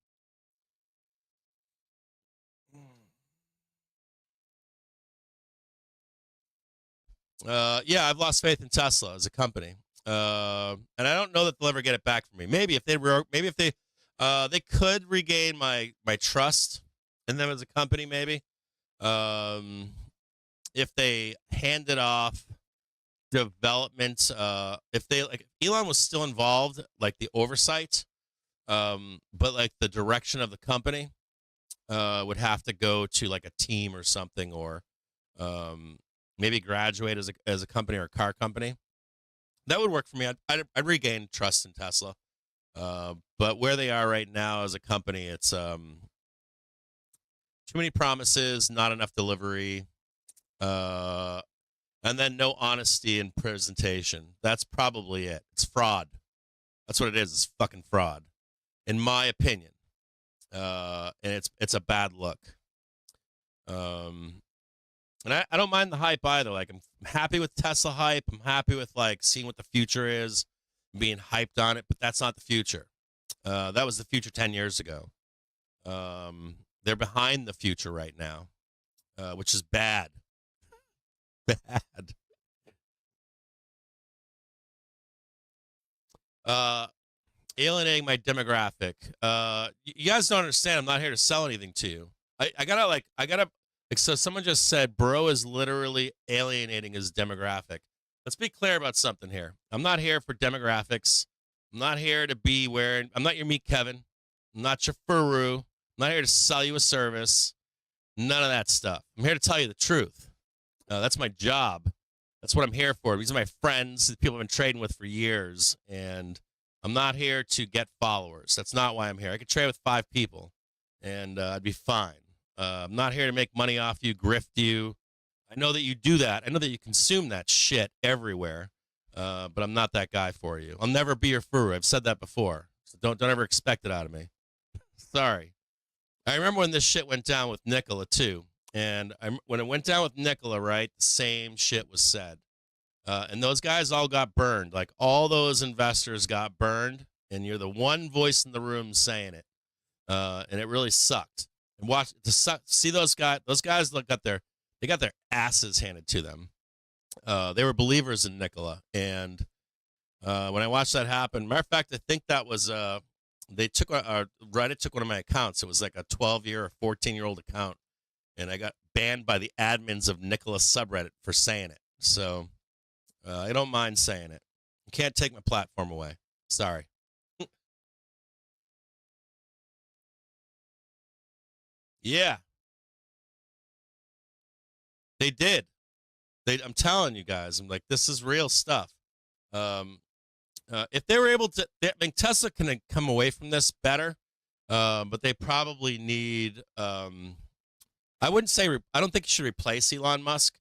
A: Yeah, I've lost faith in Tesla as a company, and I don't know that they'll ever get it back from me. Maybe if they could regain my trust in them as a company. Maybe if they handed off development, if Elon was still involved, like the oversight, but like the direction of the company would have to go to like a team or something, or maybe graduate as a company or a car company. That would work for me. I'd regain trust in Tesla. But where they are right now as a company, it's too many promises, not enough delivery, and then no honesty in presentation. That's probably it. It's fraud. That's what it is. It's fucking fraud, in my opinion. And it's a bad look. And I don't mind the hype either. Like, I'm happy with Tesla hype. I'm happy with like seeing what the future is, being hyped on it. But that's not the future. That was the future 10 years ago. They're behind the future right now, which is bad. Bad. Alienating my demographic. You guys don't understand. I'm not here to sell anything to you. I gotta. So someone just said, bro is literally alienating his demographic. Let's be clear about something here. I'm not here for demographics. I'm not here to be wearing. I'm not your meat Kevin. I'm not your Furu. I'm not here to sell you a service. None of that stuff. I'm here to tell you the truth. That's my job. That's what I'm here for. These are my friends, the people I've been trading with for years, and I'm not here to get followers. That's not why I'm here. I could trade with 5 people, and I'd be fine. I'm not here to make money off you, grift you. I know that you do that. I know that you consume that shit everywhere, but I'm not that guy for you. I'll never be your furu. I've said that before, so don't ever expect it out of me. Sorry. I remember when this shit went down with Nikola, too. And when it went down with Nikola, right, the same shit was said. And those guys all got burned. Like, all those investors got burned, and you're the one voice in the room saying it. And it really sucked. And see those guys. Those guys they got their asses handed to them. They were believers in Nikola, and when I watched that happen, matter of fact, I think that was Reddit took one of my accounts. It was like a 12-year or 14-year-old account, and I got banned by the admins of Nikola subreddit for saying it. So I don't mind saying it. You can't take my platform away. Sorry. Yeah, they did. I'm telling you guys, I'm like, this is real stuff. If they were able to, I mean, Tesla can come away from this better, but they probably need. I wouldn't say. I don't think you should replace Elon Musk,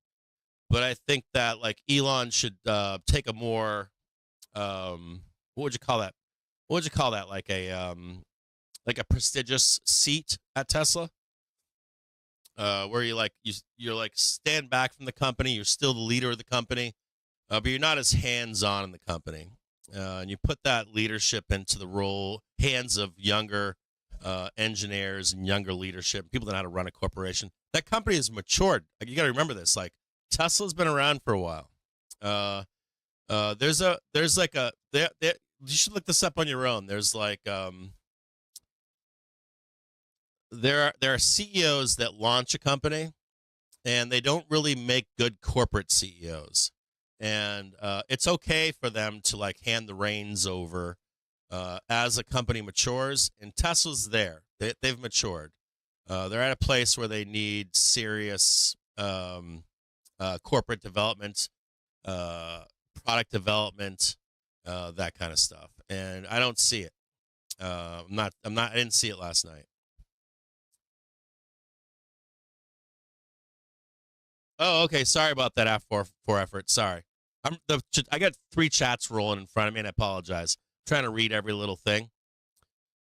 A: but I think that like Elon should take a more. What would you call that? What would you call that? Like a prestigious seat at Tesla. Where you're like stand back from the company. You're still the leader of the company, but you're not as hands-on in the company. And you put that leadership into the hands of younger engineers and younger leadership, people that know how to run a corporation. That company has matured. Like, you got to remember this. Like, Tesla's been around for a while. You should look this up on your own. There's like there are CEOs that launch a company, and they don't really make good corporate CEOs. And it's okay for them to like hand the reins over as a company matures. And Tesla's there; they've matured. They're at a place where they need serious corporate development, product development, that kind of stuff. And I don't see it. I didn't see it last night. Oh, okay. Sorry about that. For effort. Sorry. I got 3 chats rolling in front of me, and I apologize. I'm trying to read every little thing.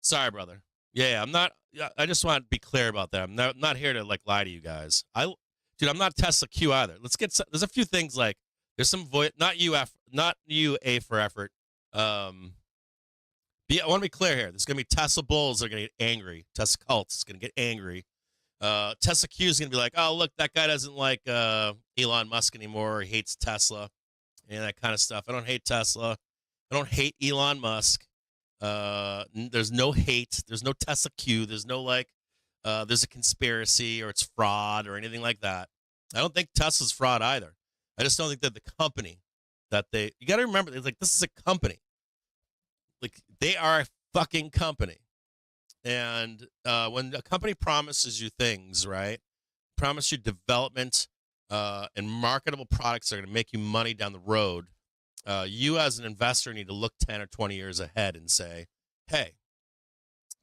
A: Sorry, brother. Yeah, I'm not. I just want to be clear about that. I'm not here to like lie to you guys. Dude, I'm not Tesla Q either. There's a few things like there's some not you A for effort. I want to be clear here. There's gonna be Tesla bulls that are gonna get angry. Tesla cults is gonna get angry. Tesla Q is gonna be like, oh look, that guy doesn't like Elon Musk anymore. He hates Tesla and that kind of stuff. I don't hate Tesla. I don't hate Elon Musk. There's no hate. There's no Tesla Q. There's no like, there's a conspiracy or it's fraud or anything like that. I don't think Tesla's fraud either. I just don't think that the company you got to remember, it's like, this is a company. Like, they are a fucking company. And when a company promises you things, right, promise you development and marketable products that are going to make you money down the road, you as an investor need to look 10 or 20 years ahead and say, hey,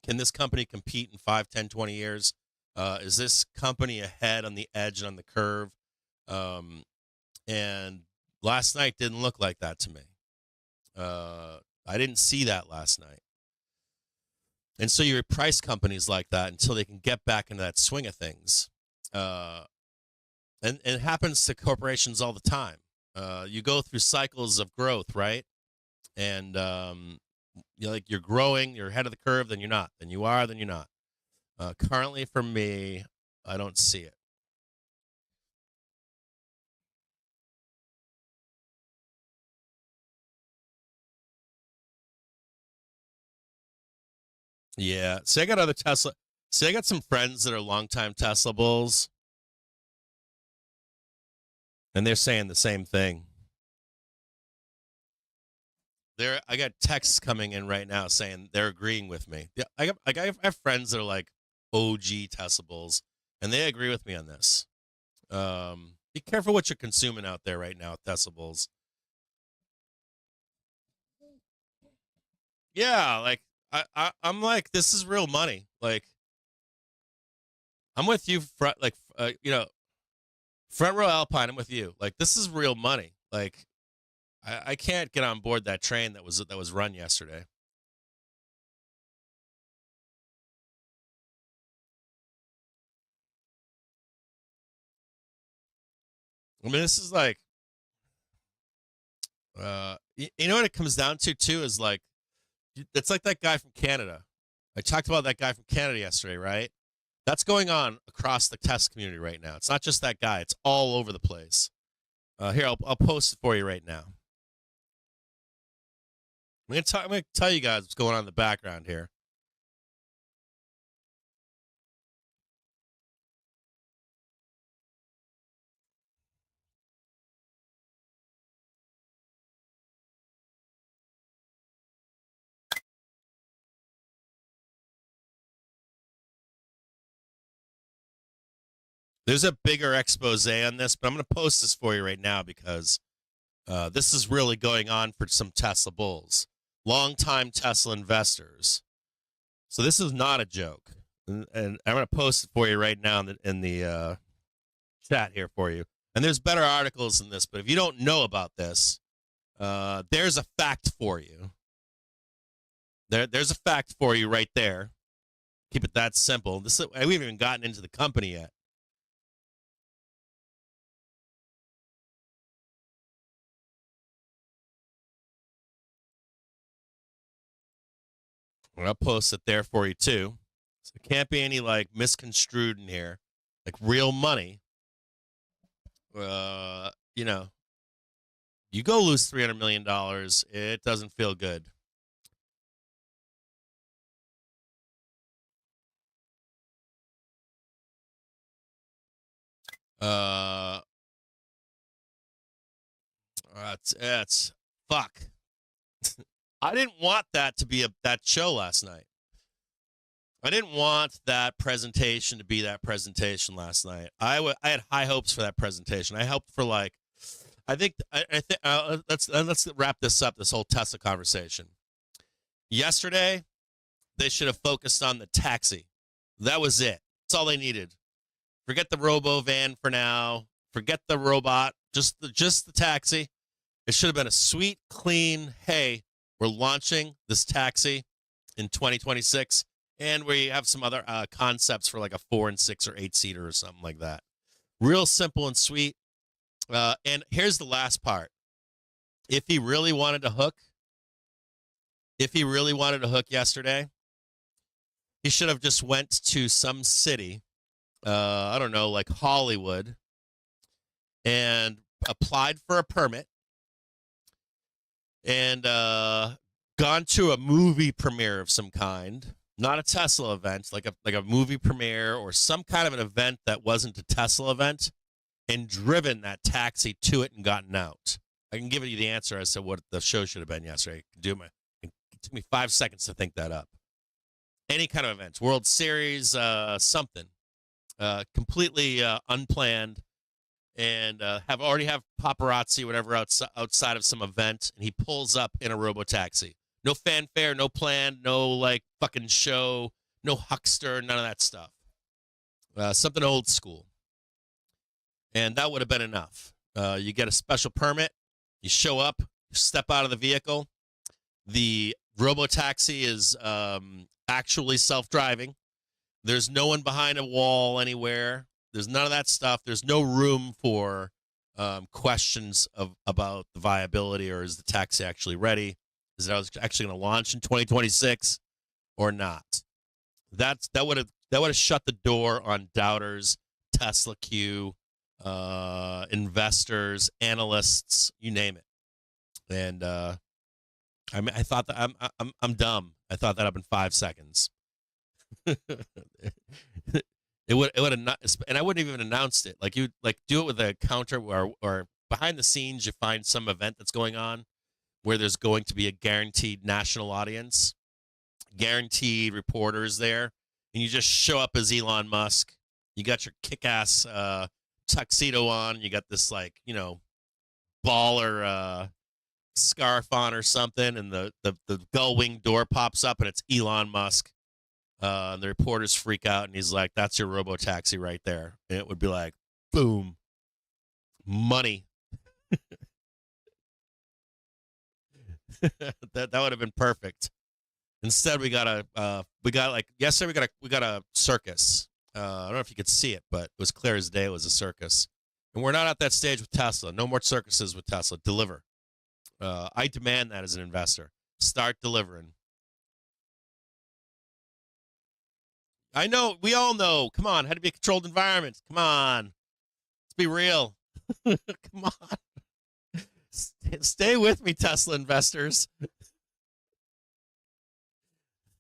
A: can this company compete in 5, 10, 20 years? Is this company ahead on the edge and on the curve? And last night didn't look like that to me. I didn't see that last night. And so you reprice companies like that until they can get back into that swing of things. And it happens to corporations all the time. You go through cycles of growth, right? And you're growing, you're ahead of the curve, then you're not. Then you are, then you're not. Currently, for me, I don't see it. Yeah. See, I got other Tesla. See, I got some friends that are longtime Tesla bulls, and they're saying the same thing. I got texts coming in right now saying they're agreeing with me. Yeah, I have friends that are like OG Tesla bulls, and they agree with me on this. Be careful what you're consuming out there right now with Tesla bulls. Yeah, like I'm like, this is real money. Like, I'm with you, front, like, front row Alpine. I'm with you. Like, this is real money. Like, I can't get on board that train that was run yesterday. I mean, this is like, you know what it comes down to too is like, it's like that guy from Canada. I talked about that guy from Canada yesterday, right? That's going on across the test community right now. It's not just that guy; it's all over the place. Here, I'll post it for you right now. I'm gonna tell you guys what's going on in the background here. There's a bigger expose on this, but I'm going to post this for you right now because this is really going on for some Tesla bulls, longtime Tesla investors. So this is not a joke, and I'm going to post it for you right now in the chat here for you. And there's better articles than this, but if you don't know about this, there's a fact for you. There's a fact for you right there. Keep it that simple. We haven't even gotten into the company yet. I'll post it there for you too. So there can't be any like misconstrued in here, like real money. You know, you go lose $300 million, it doesn't feel good. It's fuck. I didn't want that to be that show last night. I didn't want that presentation to be that presentation last night. I had high hopes for that presentation. I hoped for like, I think let's wrap this up. This whole Tesla conversation. Yesterday, they should have focused on the taxi. That was it. That's all they needed. Forget the robo van for now. Forget the robot. Just the taxi. It should have been a sweet, clean, hey, we're launching this taxi in 2026, and we have some other concepts for like a 4 and 6 or 8 seater or something like that. Real simple and sweet. And here's the last part. If he really wanted to hook yesterday, he should have just went to some city, I don't know, like Hollywood, and applied for a permit and gone to a movie premiere of some kind, not a Tesla event, like a movie premiere or some kind of an event that wasn't a Tesla event, and driven that taxi to it and gotten out. I can give you the answer as to what the show should have been yesterday. It took me 5 seconds to think that up. Any kind of event, World Series, something, completely unplanned, and already have paparazzi, whatever, outside of some event, and he pulls up in a robo-taxi. No fanfare, no plan, no like fucking show, no huckster, none of that stuff. Something old school. And that would have been enough. You get a special permit, you show up, you step out of the vehicle. The robo-taxi is actually self-driving. There's no one behind a wall anywhere. There's none of that stuff. There's no room for questions about the viability, or is the taxi actually ready? Is it actually going to launch in 2026 or not? That would have shut the door on doubters, Tesla Q, investors, analysts, you name it. And I thought that I'm dumb. I thought that up in 5 seconds. It would have not, and I wouldn't even announced it. Like you like do it with a counter or behind the scenes you find some event that's going on where there's going to be a guaranteed national audience, guaranteed reporters there, and you just show up as Elon Musk. You got your kick-ass tuxedo on. You got this like baller scarf on or something, and the gull wing door pops up and it's Elon Musk. And the reporters freak out, and he's like, "That's your robo taxi right there." And it would be like, boom, money. that would have been perfect. Instead, we got like yesterday we got a circus. I don't know if you could see it, but it was clear as day it was a circus. And we're not at that stage with Tesla. No more circuses with Tesla. Deliver. I demand that as an investor. Start delivering. I know. We all know. Come on. Had to be a controlled environment. Come on. Let's be real. Come on. Stay with me, Tesla investors.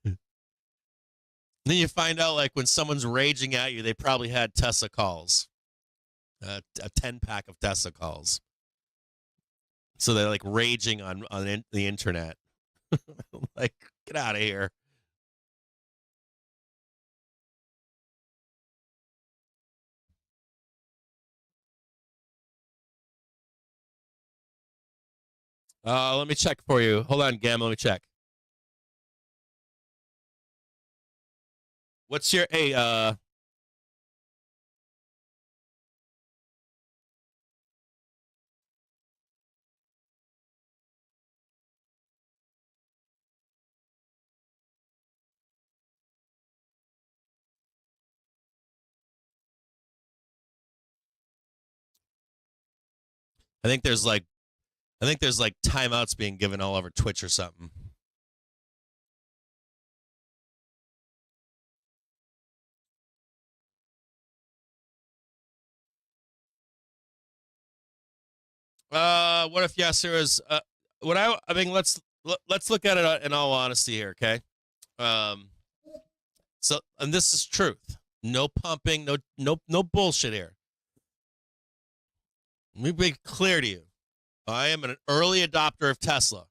A: Then you find out, like, when someone's raging at you, they probably had Tesla calls, a 10-pack of Tesla calls. So they're, like, raging on the internet. Like, get out of here. Let me check for you. Hold on, Gam. Let me check. What's your I think there's like timeouts being given all over Twitch or something. What if yes there is what I mean let's look at it in all honesty here, okay? So and this is truth. No pumping, no bullshit here. Let me be clear to you. I am an early adopter of Tesla.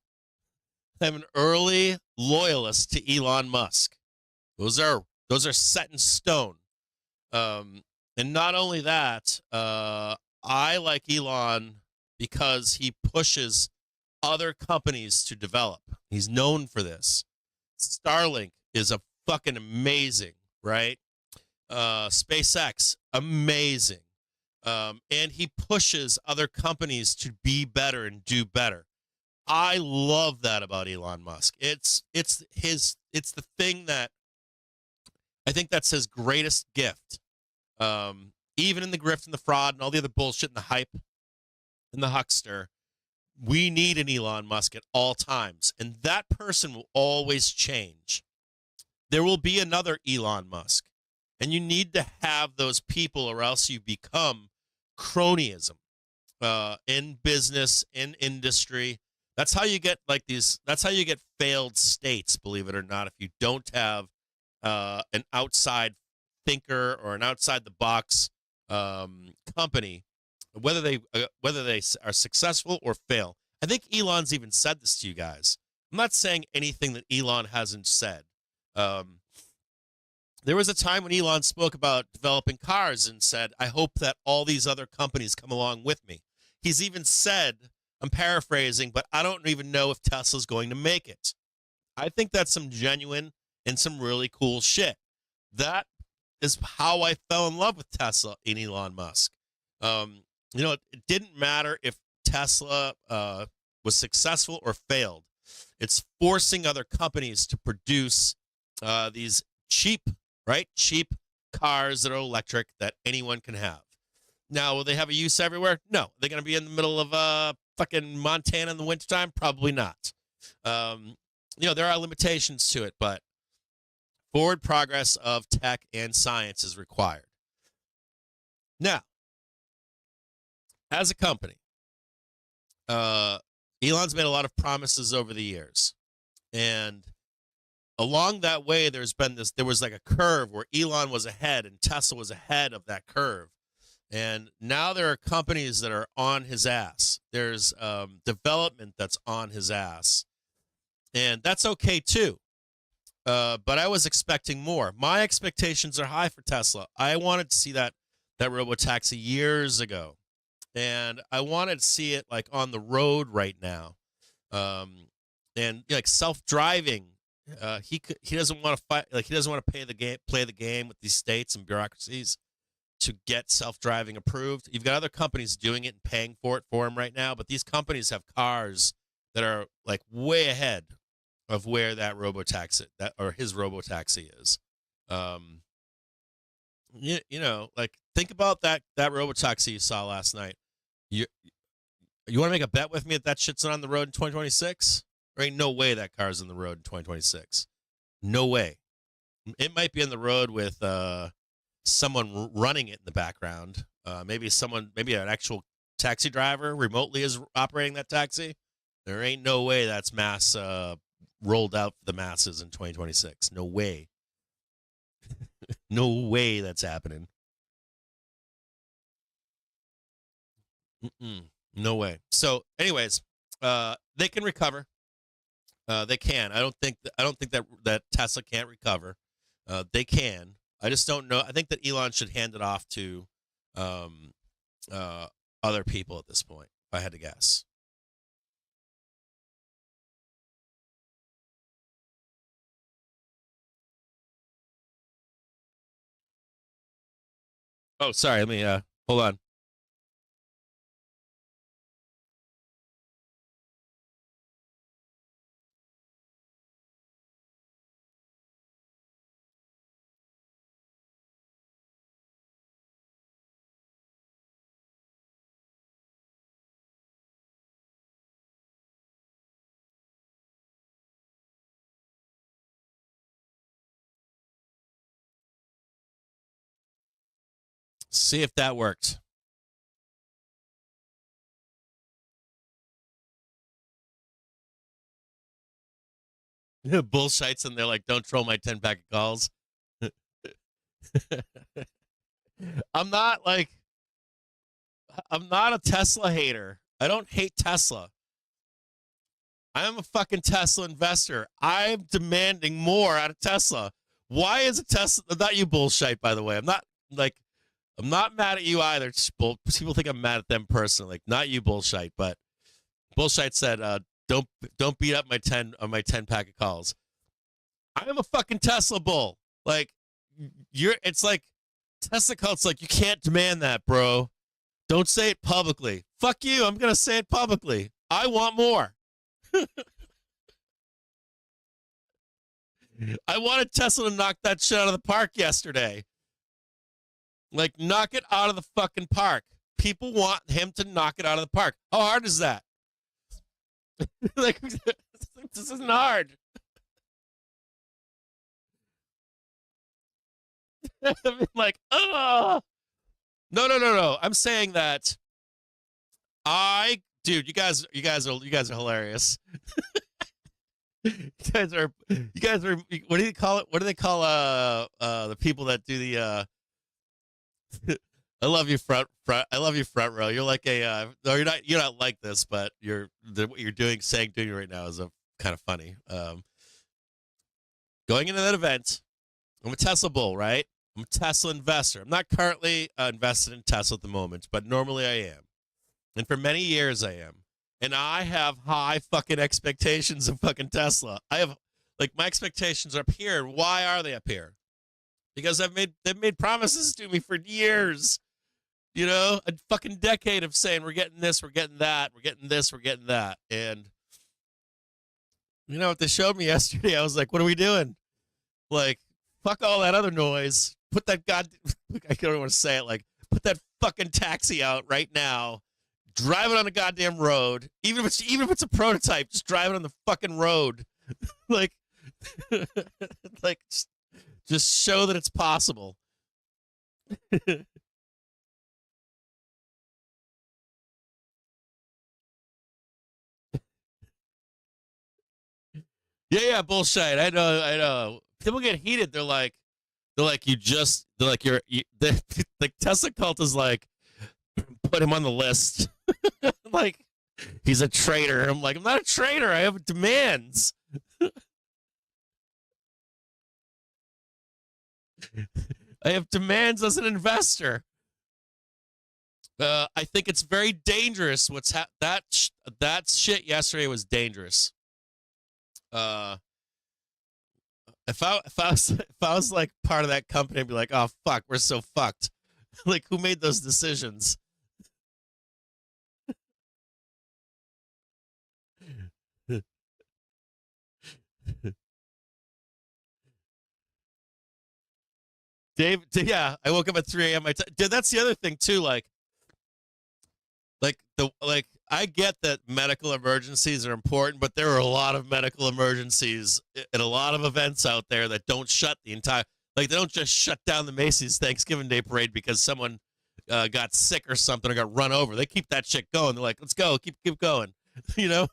A: I'm an early loyalist to Elon Musk. Those are set in stone. And not only that, I like Elon because he pushes other companies to develop. He's known for this. Starlink is a fucking amazing, right? SpaceX, amazing. And he pushes other companies to be better and do better. I love that about Elon Musk. It's the thing that I think that's his greatest gift. Even in the grift and the fraud and all the other bullshit and the hype and the huckster, we need an Elon Musk at all times. And that person will always change. There will be another Elon Musk. And you need to have those people or else you become cronyism in business, in industry. That's how you get like these. That's how you get failed states, believe it or not. If you don't have an outside thinker or an outside the box company, whether they are successful or fail. I think Elon's even said this to you guys. I'm not saying anything that Elon hasn't said. There was a time when Elon spoke about developing cars and said, I hope that all these other companies come along with me. He's even said, I'm paraphrasing, but I don't even know if Tesla's going to make it. I think that's some genuine and some really cool shit. That is how I fell in love with Tesla and Elon Musk. It didn't matter if Tesla was successful or failed. It's forcing other companies to produce these cheap cars that are electric that anyone can have. Now, will they have a use everywhere? No. They're going to be in the middle of fucking Montana in the wintertime? Probably not. There are limitations to it, but forward progress of tech and science is required. Now, as a company, Elon's made a lot of promises over the years. And along that way, there was like a curve where Elon was ahead and Tesla was ahead of that curve. And now there are companies that are on his ass. There's development that's on his ass. And that's okay too. But I was expecting more. My expectations are high for Tesla. I wanted to see that robotaxi years ago. And I wanted to see it like on the road right now. And like self-driving, he doesn't want to fight, like he doesn't want to play the game with these states and bureaucracies to get self-driving approved. You've got other companies doing it and paying for it for him right now, but these companies have cars that are like way ahead of where that robotaxi or his robotaxi is. You know, like think about that robotaxi you saw last night. You want to make a bet with me that shit's not on the road in 2026? There ain't no way that car's on the road in 2026. No way. It might be on the road with someone running it in the background. Maybe an actual taxi driver remotely is operating that taxi. There ain't no way that's mass rolled out for the masses in 2026. No way. No way that's happening. No way. So, anyways, they can recover. They can. I don't think that Tesla can't recover. They can. I just don't know. I think that Elon should hand it off to other people at this point, if I had to guess. Oh, sorry. Let me hold on. See if that worked. Bullshites, and they're like, "Don't troll my 10 pack of calls." I'm not like I'm not a Tesla hater. I don't hate Tesla. I am a fucking Tesla investor. I'm demanding more out of Tesla. Why is a Tesla not you bullshit, by the way? I'm not mad at you either. People think I'm mad at them personally. Like not you bullshit, but bullshit said, don't beat up my 10 pack of calls. I am a fucking Tesla bull. Like it's like Tesla cult's like, you can't demand that, bro. Don't say it publicly. Fuck you. I'm gonna say it publicly. I want more. I wanted Tesla to knock that shit out of the park yesterday. Like, knock it out of the fucking park. People want him to knock it out of the park. How hard is that? Like, this isn't hard. I mean, like, oh. No. I'm saying that dude, you guys are hilarious. You guys are, what do you call it? What do they call the people that do the I love you front I love you front row. You're like a no, you're not like this, but what you're doing right now is a kind of funny. Going into that event, I'm a Tesla bull, right? I'm a Tesla investor. I'm not currently invested in Tesla at the moment, but normally I am. And for many years I am. And I have high fucking expectations of fucking Tesla. I have like my expectations are up here. Why are they up here? Because they've made promises to me for years. You know, a fucking decade of saying we're getting this, we're getting that, we're getting this, we're getting that. And you know what they showed me yesterday? I was like, what are we doing? Like, fuck all that other noise. Put that I don't want to say it, like, put that fucking taxi out right now. Drive it on the goddamn road. Even if it's a prototype, just drive it on the fucking road. Like like just show that it's possible. Yeah, bullshit. I know. People get heated. They're like, the Tesla cult is like, put him on the list. Like, he's a traitor. I'm like, I'm not a traitor. I have demands. I have demands as an investor. I think it's very dangerous. That shit yesterday was dangerous. If I was like part of that company, I'd be like, oh fuck, we're so fucked. Like, who made those decisions? Dave, yeah, I woke up at 3 a.m. Dude, that's the other thing too. Like I get that medical emergencies are important, but there are a lot of medical emergencies and a lot of events out there that don't shut the entire. Like, they don't just shut down the Macy's Thanksgiving Day parade because someone got sick or something or got run over. They keep that shit going. They're like, let's go, keep going. You know.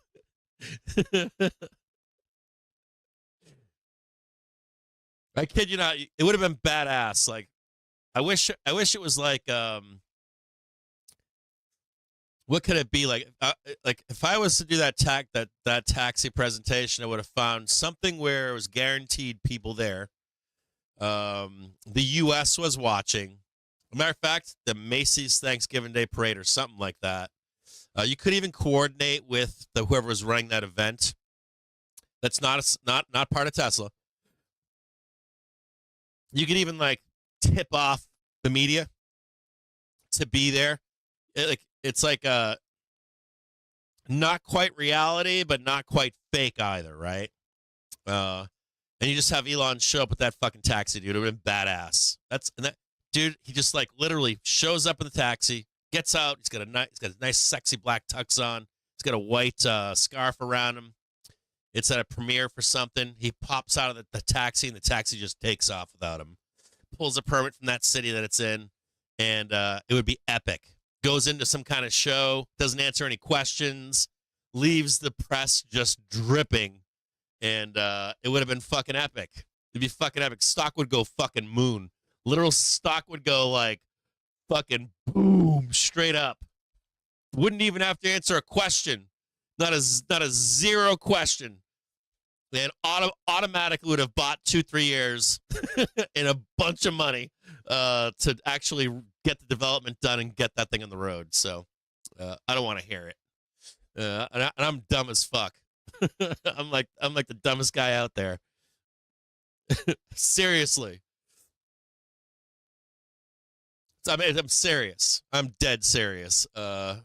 A: I kid you not. It would have been badass. Like, I wish it was like what could it be like if I was to do that taxi presentation, I would have found something where it was guaranteed people there. The U.S. was watching. As a matter of fact, the Macy's Thanksgiving Day Parade or something like that. You could even coordinate with whoever was running that event. That's not part of Tesla. You could even like tip off the media to be there. It's like not quite reality, but not quite fake either, right? And you just have Elon show up with that fucking taxi, dude. It would have been badass. That dude. He just like literally shows up in the taxi, gets out. He's got a nice, sexy black tux on. He's got a white scarf around him. It's at a premiere for something. He pops out of the taxi, and the taxi just takes off without him. Pulls a permit from that city that it's in, and it would be epic. Goes into some kind of show, doesn't answer any questions, leaves the press just dripping, and it would have been fucking epic. It'd be fucking epic. Stock would go fucking moon. Literal stock would go like fucking boom, straight up. Wouldn't even have to answer a question. Not a zero question. And automatically would have bought 2-3 years and a bunch of money to actually get the development done and get that thing on the road. So I don't want to hear it. And I'm dumb as fuck. I'm like the dumbest guy out there. Seriously. I'm serious. I'm dead serious. It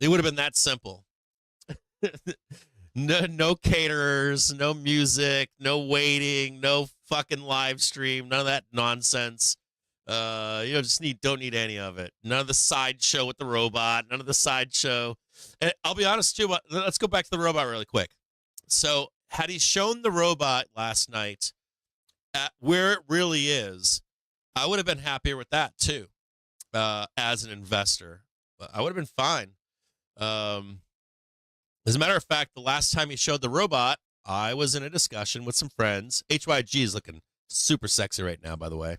A: would have been that simple. No caterers, no music, no waiting, no fucking live stream, none of that nonsense. Don't need any of it. None of the sideshow with the robot, none of the sideshow. And I'll be honest too, let's go back to the robot really quick. So had he shown the robot last night at where it really is, I would have been happier with that too. As an investor, I would have been fine. As a matter of fact, the last time he showed the robot, I was in a discussion with some friends. HYG is looking super sexy right now, by the way.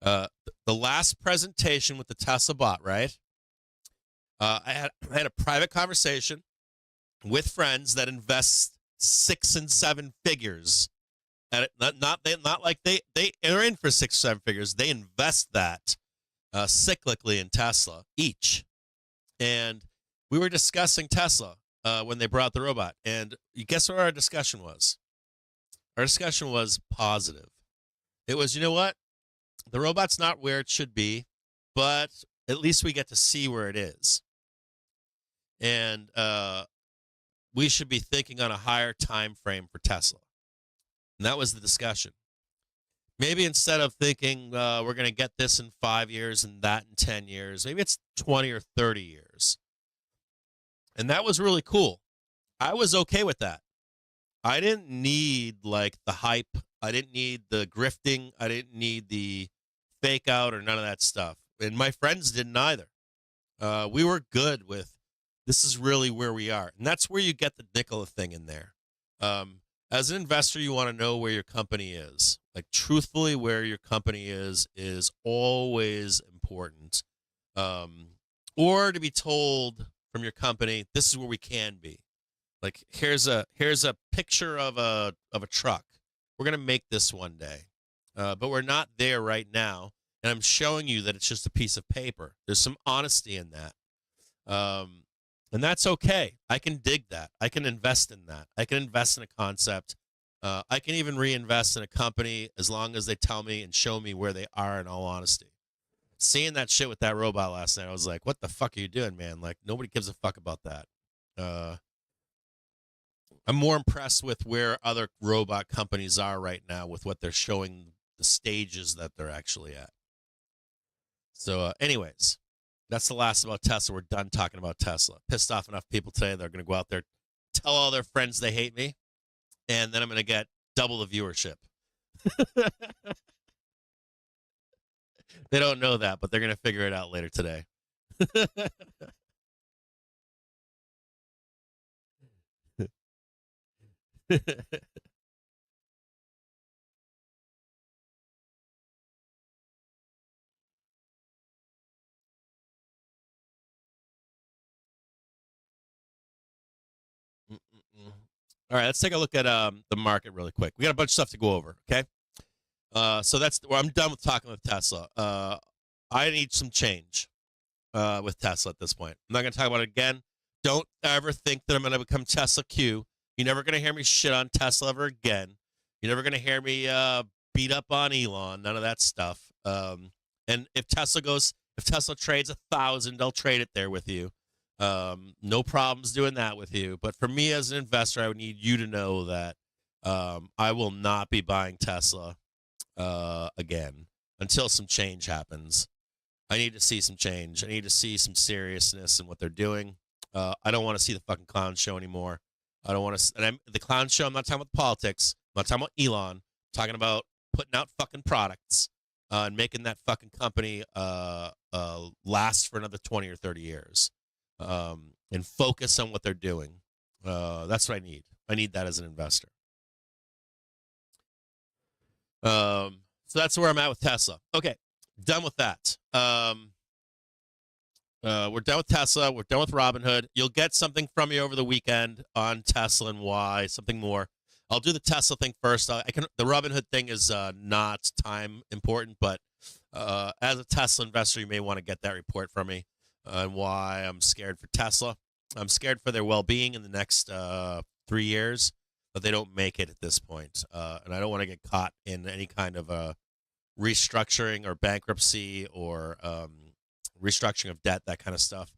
A: The last presentation with the Tesla bot, right? I had a private conversation with friends that invest 6 and 7 figures. And not like they are in for 6 or 7 figures. They invest that cyclically in Tesla each. And we were discussing Tesla when they brought the robot. And you guess what our discussion was? Our discussion was positive. It was, you know what? The robot's not where it should be, but at least we get to see where it is. And we should be thinking on a higher time frame for Tesla. And that was the discussion. Maybe instead of thinking we're going to get this in 5 years and that in 10 years, maybe it's 20 or 30 years. And that was really cool. I was okay with that. I didn't need like the hype. I didn't need the grifting. I didn't need the fake out or none of that stuff. And my friends didn't either. We were good with this is really where we are. And that's where you get the Nikola thing in there. As an investor, you want to know where your company is. Like, truthfully, where your company is always important. Or to be told from your company, this is where we can be. Like, here's a picture of a truck. We're gonna make this one day, but we're not there right now. And I'm showing you that it's just a piece of paper. There's some honesty in that, and that's okay. I can dig that. I can invest in that. I can invest in a concept. I can even reinvest in a company as long as they tell me and show me where they are. In all honesty, seeing that shit with that robot last night, I was like, "What the fuck are you doing, man? Like, nobody gives a fuck about that." I'm more impressed with where other robot companies are right now with what they're showing, the stages that they're actually at. So, anyways, that's the last about Tesla. We're done talking about Tesla. Pissed off enough people today. They're going to go out there, tell all their friends they hate me, and then I'm going to get double the viewership. They don't know that, but they're going to figure it out later today. All right, let's take a look at the market really quick. We got a bunch of stuff to go over, okay? So that's well, I'm done with talking with Tesla. I need some change with Tesla at this point. I'm not going to talk about it again. Don't ever think that I'm going to become Tesla Q. You're never going to hear me shit on Tesla ever again. You're never going to hear me beat up on Elon. None of that stuff. And if Tesla trades 1,000, I'll trade it there with you. No problems doing that with you. But for me as an investor, I would need you to know that I will not be buying Tesla again until some change happens. I need to see some change. I need to see some seriousness in what they're doing. I don't want to see the fucking clown show anymore. I don't want to. And the clown show, I'm not talking about politics. I'm not talking about Elon. I'm talking about putting out fucking products and making that fucking company last for another 20 or 30 years and focus on what they're doing. That's what I need. I need that as an investor. So that's where I'm at with Tesla. Okay, done with that. We're done with Tesla. We're done with Robinhood. You'll get something from me over the weekend on Tesla and why, something more. I'll do the Tesla thing first. The Robinhood thing is not time important, but as a Tesla investor, you may want to get that report from me and why I'm scared for Tesla. I'm scared for their well-being in the next 3 years, but they don't make it at this point. And I don't want to get caught in any kind of restructuring or bankruptcy or restructuring of debt, that kind of stuff.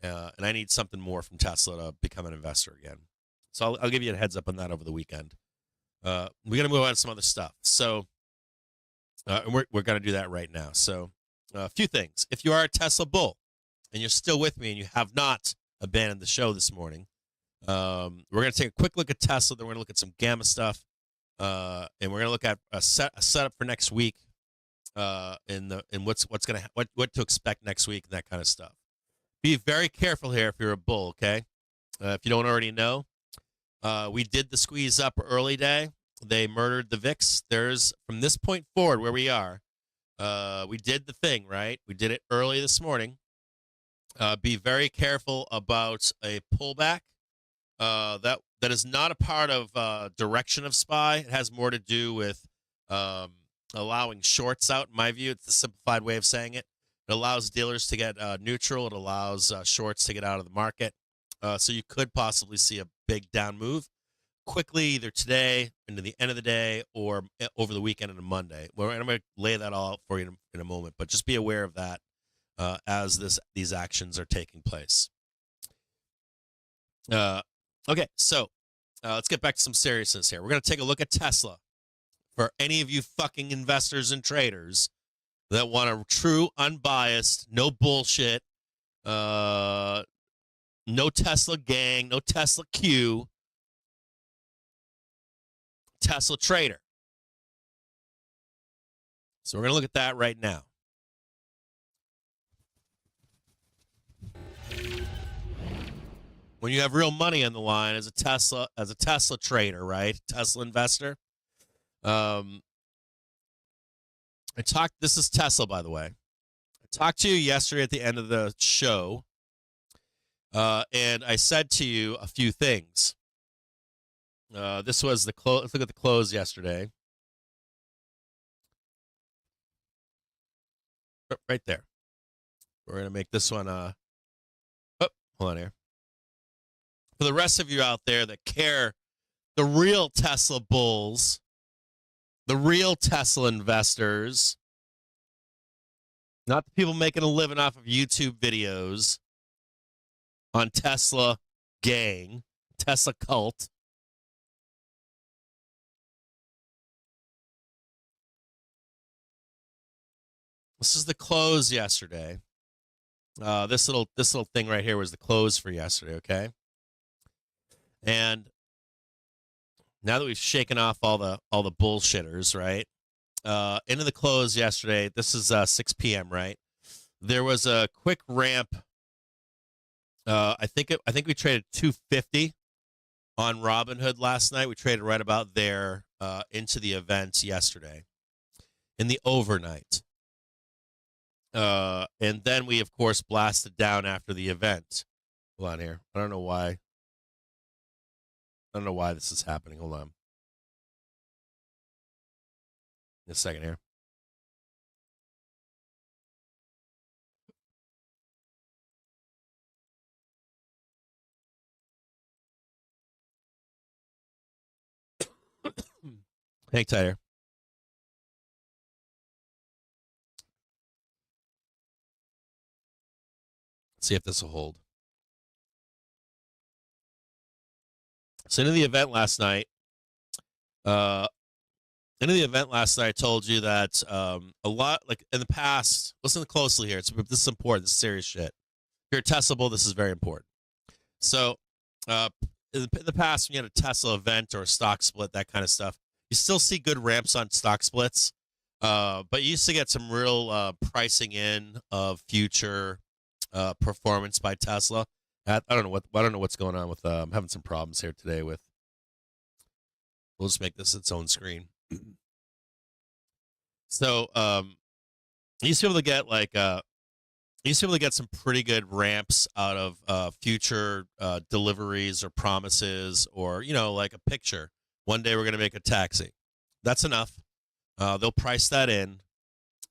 A: And I need something more from Tesla to become an investor again. So I'll give you a heads up on that over the weekend. We're going to move on to some other stuff. So we're going to do that right now. So a few things. If you are a Tesla bull and you're still with me and you have not abandoned the show this morning, we're going to take a quick look at Tesla. Then we're going to look at some Gamma stuff. And we're going to look at a setup for next week. And what to expect next week and that kind of stuff. Be very careful here if you're a bull, okay? If you don't already know, we did the squeeze up early day. They murdered the VIX. There's from this point forward where we are. We did the thing, right? We did it early this morning. Be very careful about a pullback. That is not a part of direction of SPY. It has more to do with allowing shorts out. In my view, it's the simplified way of saying it. It allows dealers to get neutral. It allows shorts to get out of the market. So you could possibly see a big down move quickly, either today into the end of the day or over the weekend and a Monday. Well, I'm going to lay that all out for you in a moment, but just be aware of that as these actions are taking place. Okay, so let's get back to some seriousness here. We're going to take a look at Tesla. For any of you fucking investors and traders that want a true, unbiased, no bullshit, no Tesla gang, no Tesla Q, Tesla trader. So we're going to look at that right now. when you have real money on the line as a Tesla trader, right? Tesla investor. This is Tesla, by the way. I talked to you yesterday at the end of the show, and I said to you a few things. This was the close. Let's look at the close yesterday. Right there. We're going to make this one. Hold on here. For the rest of you out there that care, the real Tesla bulls, the real Tesla investors, not the people making a living off of YouTube videos on Tesla gang, Tesla cult. This is the close yesterday. This little thing right here was the close for yesterday, okay? And now that we've shaken off all the bullshitters, right? Into the close yesterday. This is 6 p.m., right? There was a quick ramp. I think we traded 250 on Robinhood last night. We traded right about there into the event yesterday in the overnight. And then we, of course, blasted down after the event. Hold on here. I don't know why this is happening. Hold on. A second here. Hang tight here. See if this will hold. So into the event last night, I told you that a lot, like in the past, listen closely here. This is important. This is serious shit. If you're testable, this is very important. So in the past, when you had a Tesla event or a stock split, that kind of stuff, you still see good ramps on stock splits, but you used to get some real pricing in of future performance by Tesla. I don't know what's going on with. I'm having some problems here today with. We'll just make this its own screen. So you used to be able to get some pretty good ramps out of future deliveries or promises, or like a picture. One day we're going to make a taxi. That's enough. They'll price that in,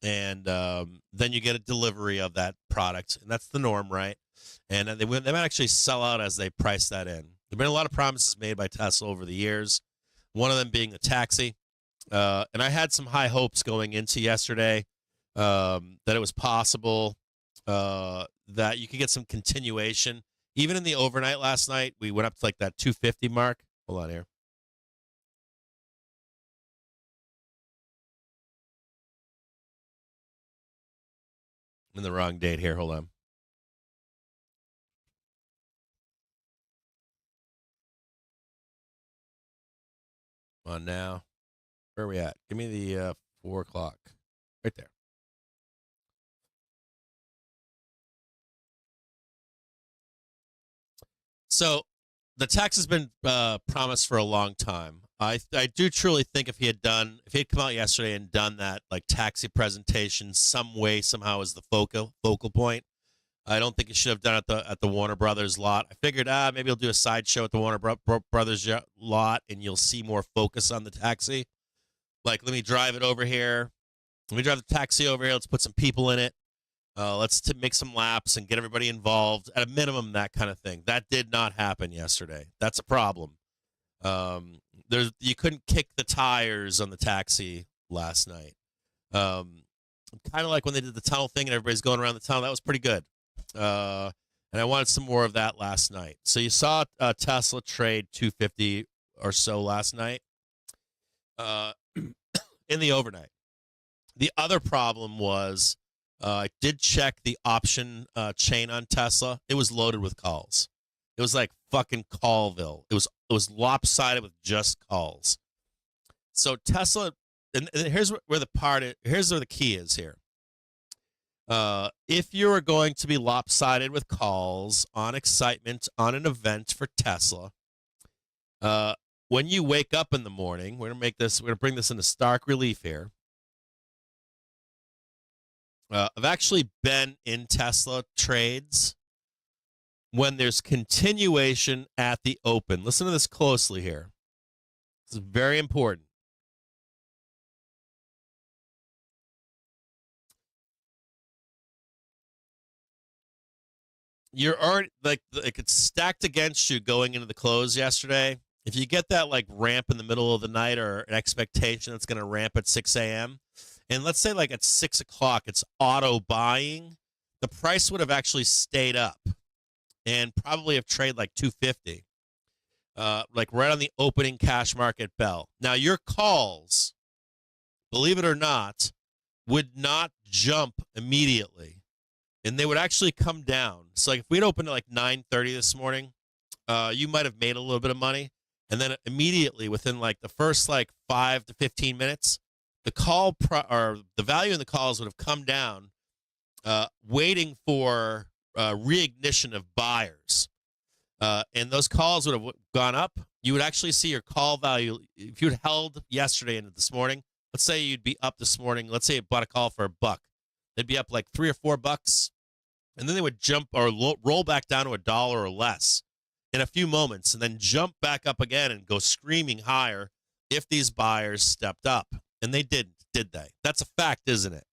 A: and then you get a delivery of that product, and that's the norm, right? And they might actually sell out as they price that in. There've been a lot of promises made by Tesla over the years. One of them being the taxi, and I had some high hopes going into yesterday that it was possible that you could get some continuation. Even in the overnight last night, we went up to like that 250 mark. Hold on here. I'm in the wrong date here. Hold on. On now. Where are we at? Give me the 4 o'clock. Right there. So the tax has been promised for a long time. I do truly think if he had come out yesterday and done that like taxi presentation some way, somehow as the focal point, I don't think he should have done it at the Warner Brothers lot. I figured, maybe he'll do a sideshow at the Warner Brothers lot, and you'll see more focus on the taxi. Like, let me drive it over here. Let me drive the taxi over here. Let's put some people in it. Let's make some laps and get everybody involved. At a minimum, that kind of thing. That did not happen yesterday. That's a problem. You couldn't kick the tires on the taxi last night. Kind of like when they did the tunnel thing and everybody's going around the tunnel. That was pretty good. And I wanted some more of that last night. So you saw Tesla trade 250 or so last night in the overnight. The other problem was I did check the option chain on Tesla. It was loaded with calls. It was like fucking Callville. It was lopsided with just calls. So Tesla, and here's where the key is here. If you are going to be lopsided with calls on excitement on an event for Tesla, when you wake up in the morning, we're gonna bring this into stark relief here. I've actually been in Tesla trades when there's continuation at the open. Listen to this closely here. This is very important. You're already like it's stacked against you going into the close yesterday. If you get that like ramp in the middle of the night or an expectation that's going to ramp at 6 a.m., and let's say like at 6 o'clock, it's auto buying, the price would have actually stayed up and probably have traded like 250, like right on the opening cash market bell. Now, your calls, believe it or not, would not jump immediately, and they would actually come down. So like if we'd opened at like 9:30 this morning, you might have made a little bit of money, and then immediately within like the first like 5 to 15 minutes, the value in the calls would have come down, waiting for reignition of buyers, and those calls would have gone up. You would actually see your call value if you'd held yesterday into this morning. Let's say you'd be up this morning. Let's say you bought a call for $1. They'd be up like $3 or $4, and then they would jump or roll back down to $1 or less in a few moments, and then jump back up again and go screaming higher if these buyers stepped up. And they didn't, did they? That's a fact, isn't it?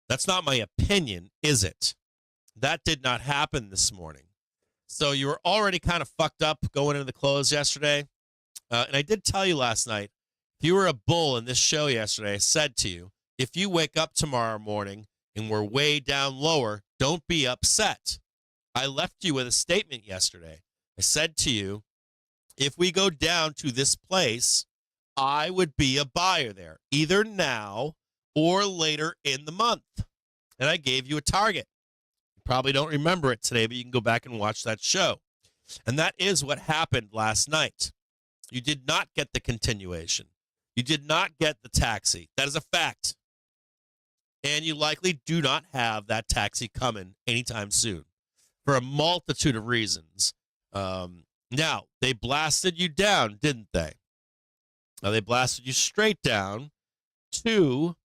A: That's not my opinion, is it? That did not happen this morning. So you were already kind of fucked up going into the close yesterday. And I did tell you last night, if you were a bull in this show yesterday, I said to you, if you wake up tomorrow morning and we're way down lower, don't be upset. I left you with a statement yesterday. I said to you, if we go down to this place, I would be a buyer there, either now or later in the month. And I gave you a target. You probably don't remember it today, but you can go back and watch that show. And that is what happened last night. You did not get the continuation. You did not get the taxi. That is a fact. And you likely do not have that taxi coming anytime soon for a multitude of reasons. Now, they blasted you down, didn't they? Now, they blasted you straight down to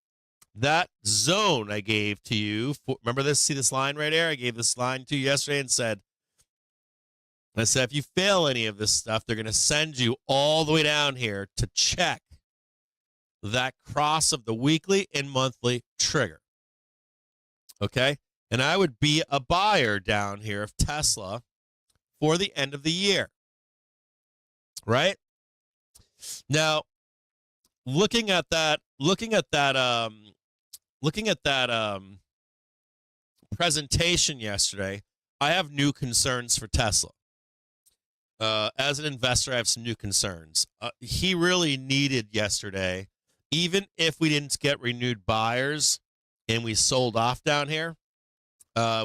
A: that zone I gave to you. Remember this? See this line right here? I gave this line to you yesterday and said, if you fail any of this stuff, they're going to send you all the way down here to check that cross of the weekly and monthly trigger. Okay? And I would be a buyer down here of Tesla for the end of the year. Right? Now, looking at that presentation yesterday, I have new concerns for Tesla. As an investor, I have some new concerns. He really needed yesterday, even if we didn't get renewed buyers and we sold off down here,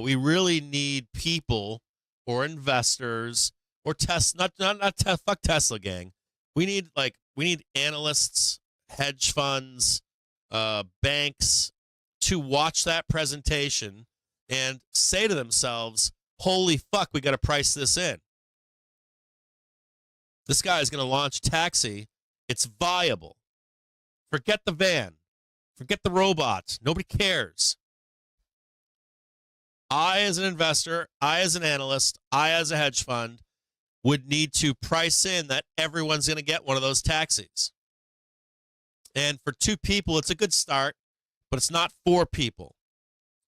A: we really need people or investors or fuck Tesla gang. We need analysts, hedge funds, banks to watch that presentation and say to themselves, holy fuck, we got to price this in. This guy is going to launch taxi. It's viable. Forget the van. Forget the robot. Nobody cares. I, as an investor, I, as an analyst, I, as a hedge fund, would need to price in that everyone's going to get one of those taxis. And for 2 people, it's a good start, but it's not 4 people.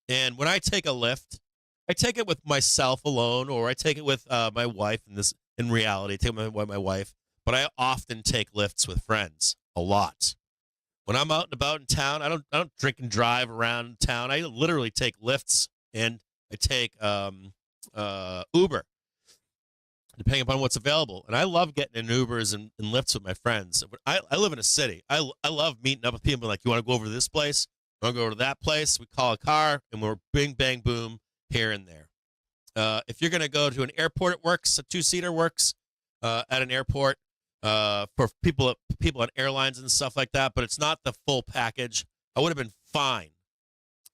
A: And when I take a lift, I take it with myself alone, or I take it with my wife. In reality, I take it with my wife, but I often take lifts with friends a lot. When I'm out and about in town, I don't drink and drive around town. I literally take lifts, and I take Uber, depending upon what's available. And I love getting in Ubers and lifts with my friends. I live in a city. I love meeting up with people like, you want to go over to this place? You want to go over to that place? We call a car, and we're bing, bang, boom, here and there. If you're going to go to an airport, it works. A 2-seater works at an airport for people on airlines and stuff like that, but it's not the full package. I would have been fine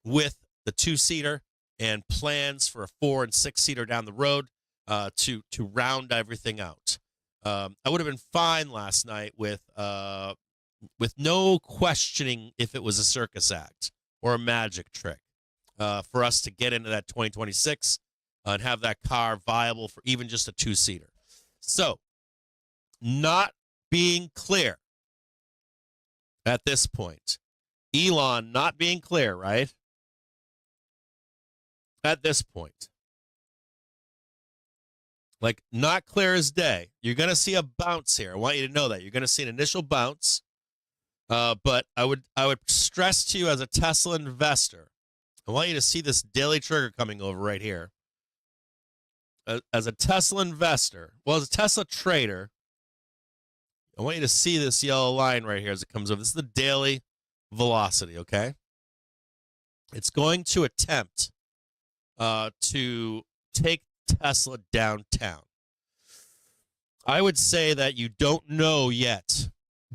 A: with the 2-seater and plans for a 4- and 6-seater down the road to round everything out. I would have been fine last night with no questioning if it was a circus act or a magic trick for us to get into that 2026 and have that car viable for even just a 2-seater. So, not being clear at this point. Elon not being clear, right? At this point. Like, not clear as day. You're going to see a bounce here. I want you to know that. You're going to see an initial bounce. But I would stress to you as a Tesla investor, I want you to see this daily trigger coming over right here. As a Tesla investor, well, as a Tesla trader, I want you to see this yellow line right here as it comes over. This is the daily velocity, okay? It's going to attempt to take Tesla downtown. I would say that you don't know yet,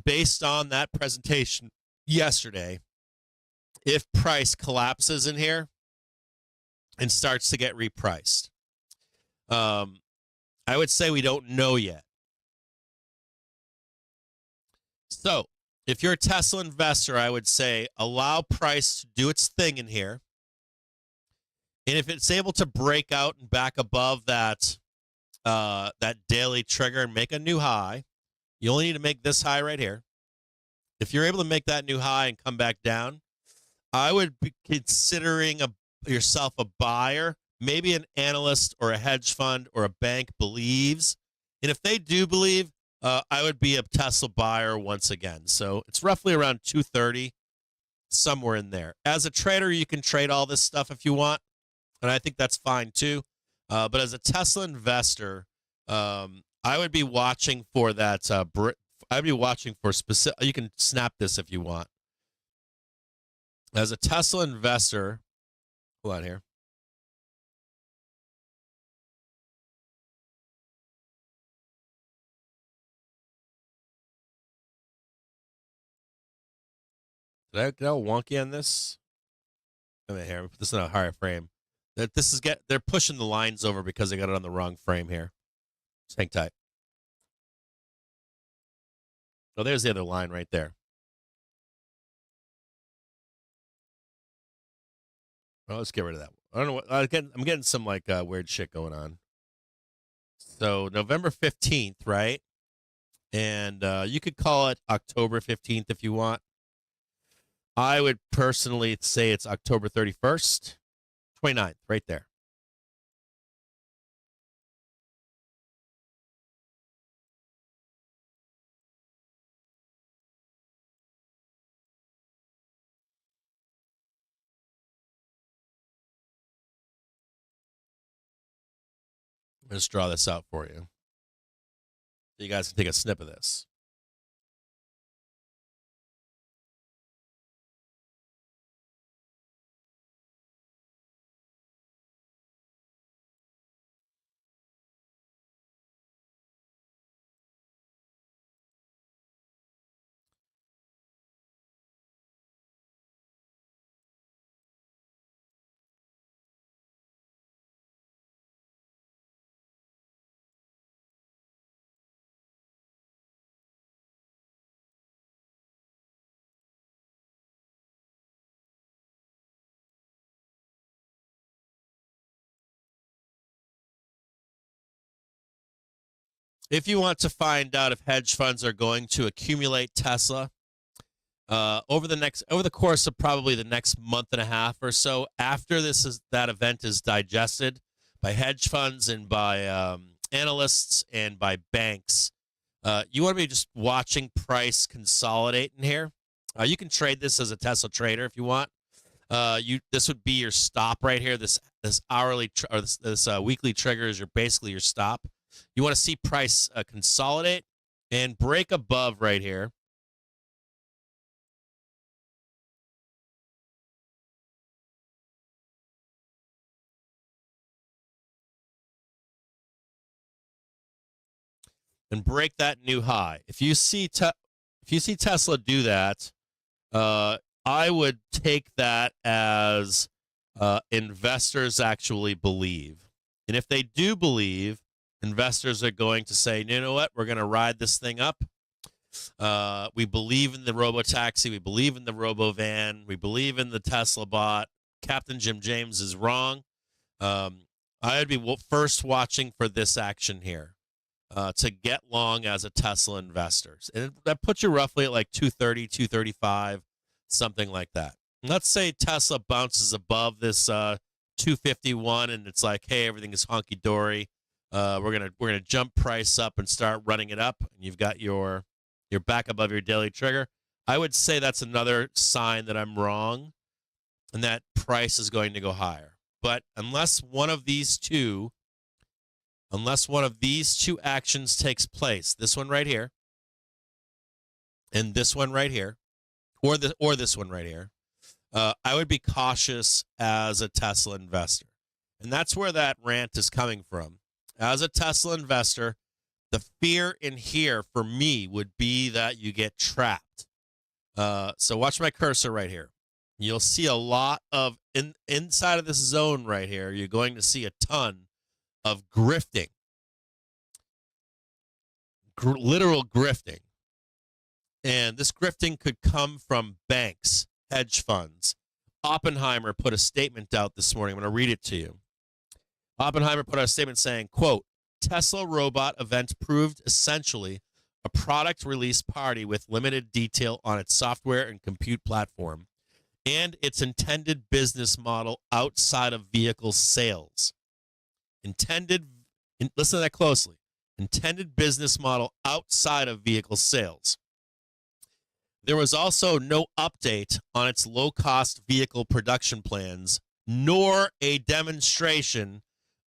A: based on that presentation yesterday, if price collapses in here and starts to get repriced. I would say we don't know yet. So, if you're a Tesla investor, I would say allow price to do its thing in here. And if it's able to break out and back above that daily trigger and make a new high, you only need to make this high right here. If you're able to make that new high and come back down, I would be considering yourself a buyer. Maybe an analyst or a hedge fund or a bank believes. And if they do believe, I would be a Tesla buyer once again. So it's roughly around 230, somewhere in there. As a trader, you can trade all this stuff if you want. And I think that's fine too. But as a Tesla investor, I would be watching for that. I'd be watching for specific. You can snap this if you want. As a Tesla investor, hold on here. Did I get all wonky on this? Come in here. Put this in a higher frame. They're pushing the lines over because they got it on the wrong frame here. Just hang tight. Oh, there's the other line right there. Well, let's get rid of that. I don't know what I'm getting some like weird shit going on. So November 15th, right? And you could call it October 15th if you want. I would personally say it's October 31st, 29th, right there. I'm going to draw this out for you. You guys can take a snip of this. If you want to find out if hedge funds are going to accumulate Tesla over the course of probably the next month and a half or so, after that event is digested by hedge funds and by analysts and by banks, you want to be just watching price consolidate in here. You can trade this as a Tesla trader if you want. This would be your stop right here. This hourly or this weekly trigger is basically your stop. You want to see price consolidate and break above right here. And break that new high. If you see Tesla do that, I would take that as investors actually believe. And if they do believe, investors are going to say, you know what, we're going to ride this thing up. We believe in the robo-taxi. We believe in the robo-van. We believe in the Tesla bot. Captain Jim James is wrong. I would be first watching for this action here to get long as a Tesla investor. And that puts you roughly at like 230, 235, something like that. And let's say Tesla bounces above this 251 and it's like, hey, everything is honky-dory. We're gonna jump price up and start running it up. And you've got you're back above your daily trigger. I would say that's another sign that I'm wrong and that price is going to go higher. But unless one of these two actions takes place, this one right here and this one right here, or this one right here, I would be cautious as a Tesla investor. And that's where that rant is coming from. As a Tesla investor, the fear in here for me would be that you get trapped. So watch my cursor right here. You'll see a lot of, inside of this zone right here, you're going to see a ton of grifting. Literal grifting. And this grifting could come from banks, hedge funds. Oppenheimer put a statement out this morning. I'm going to read it to you. Oppenheimer put out a statement saying, quote, Tesla robot event proved essentially a product release party with limited detail on its software and compute platform and its intended business model outside of vehicle sales. Listen to that closely. Intended business model outside of vehicle sales. There was also no update on its low-cost vehicle production plans, nor a demonstration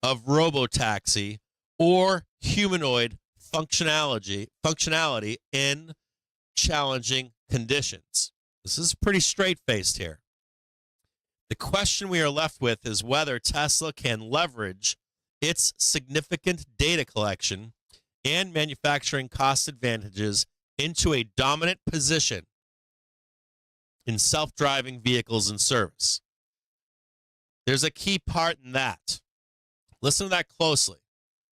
A: of robotaxi or humanoid functionality in challenging conditions. This is pretty straight-faced here. The question we are left with is whether Tesla can leverage its significant data collection and manufacturing cost advantages into a dominant position in self-driving vehicles and service. There's a key part in that. Listen to that closely.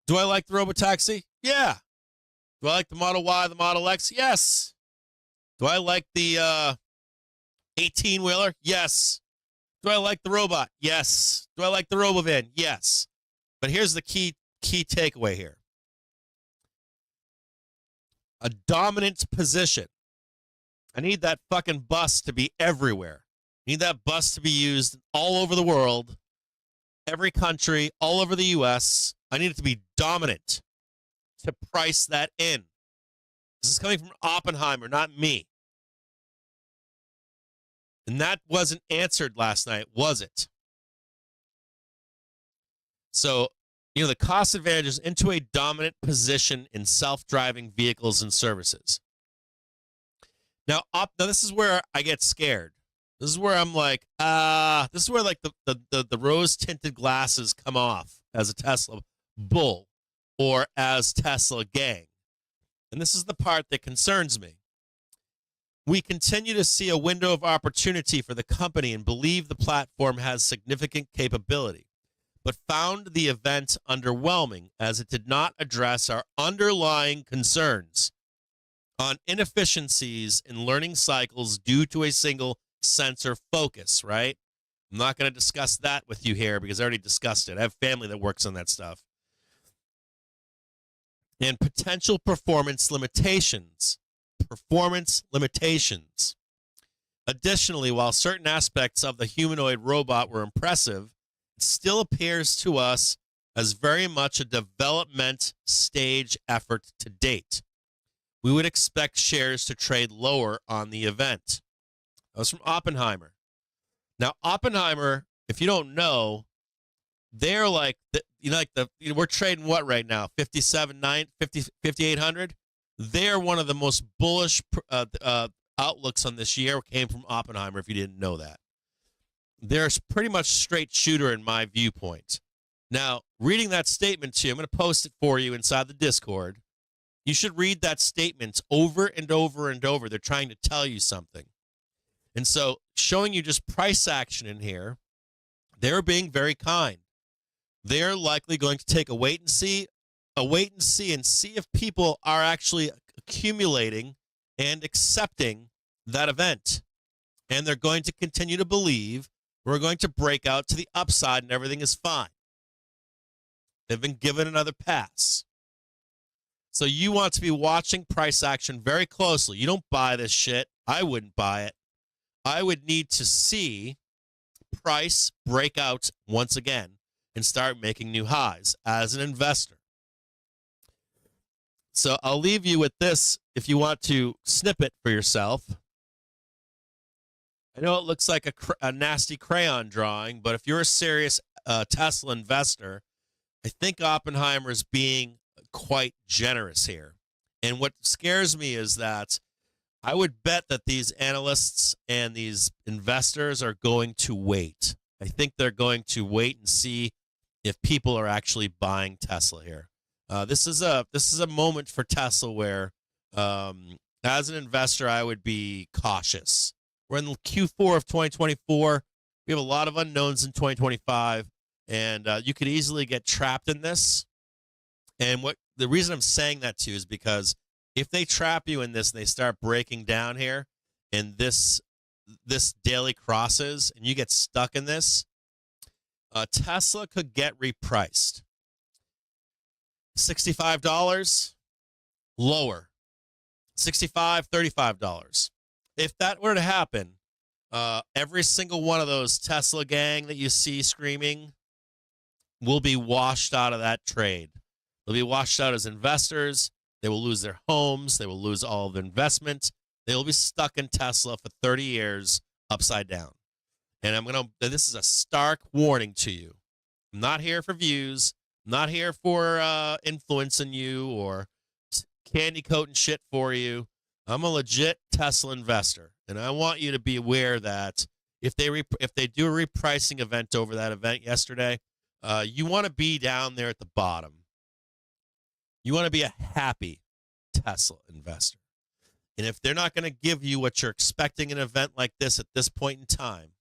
A: Do I like the robotaxi? Yeah. Do I like the Model Y, the Model X? Yes. Do I like the 18-wheeler? Yes. Do I like the robot? Yes. Do I like the robovan? Yes. But here's the key takeaway here. A dominant position. I need that fucking bus to be everywhere. I need that bus to be used all over the world, every country, all over the U.S. I need it to be dominant to price that in. This is coming from Oppenheimer, not me. And that wasn't answered last night, was it? So, the cost advantages into a dominant position in self-driving vehicles and services. Now this is where I get scared. This is where I'm like, this is where like the rose-tinted glasses come off as a Tesla bull or as Tesla gang. And this is the part that concerns me. We continue to see a window of opportunity for the company and believe the platform has significant capability, but found the event underwhelming as it did not address our underlying concerns on inefficiencies in learning cycles due to a single sensor focus, right? I'm not going to discuss that with you here because I already discussed it. I have family that works on that stuff. And potential performance limitations. Additionally, while certain aspects of the humanoid robot were impressive, it still appears to us as very much a development stage effort to date. We would expect shares to trade lower on the event. That was from Oppenheimer. Now, Oppenheimer, if you don't know, they're like, we're trading what right now? 5,800? They're one of the most bullish outlooks on this year came from Oppenheimer, if you didn't know that. They're pretty much straight shooter in my viewpoint. Now, reading that statement to you, I'm going to post it for you inside the Discord. You should read that statement over and over and over. They're trying to tell you something. And so showing you just price action in here, They're being very kind. They're likely going to take a wait and see and see if people are actually accumulating and accepting that event. And they're going to continue to believe we're going to break out to the upside and everything is fine. They've been given another pass. So you want to be watching price action very closely. You don't buy this shit. I wouldn't buy it. I would need to see price break out once again and start making new highs as an investor. So I'll leave you with this if you want to snip it for yourself. I know it looks like a nasty crayon drawing, but if you're a serious Tesla investor, I think Oppenheimer is being quite generous here. And what scares me is that I would bet that these analysts and these investors are going to wait. I think they're going to wait and see if people are actually buying Tesla here. This is a moment for Tesla where, as an investor, I would be cautious. We're in Q4 of 2024. We have a lot of unknowns in 2025, and you could easily get trapped in this. And the reason I'm saying that to you is because if they trap you in this and they start breaking down here, and this daily crosses, and you get stuck in this, Tesla could get repriced. $65 lower. $65, $35. If that were to happen, every single one of those Tesla gang that you see screaming will be washed out of that trade. They'll be washed out as investors. They will lose their homes. They will lose all of their investment. They will be stuck in Tesla for 30 years upside down. And this is a stark warning to you. I'm not here for views. I'm not here for influencing you or candy coating shit for you. I'm a legit Tesla investor, and I want you to be aware that if they do a repricing event over that event yesterday, you want to be down there at the bottom. You want to be a happy Tesla investor. And if they're not going to give you what you're expecting in an event like this at this point in time,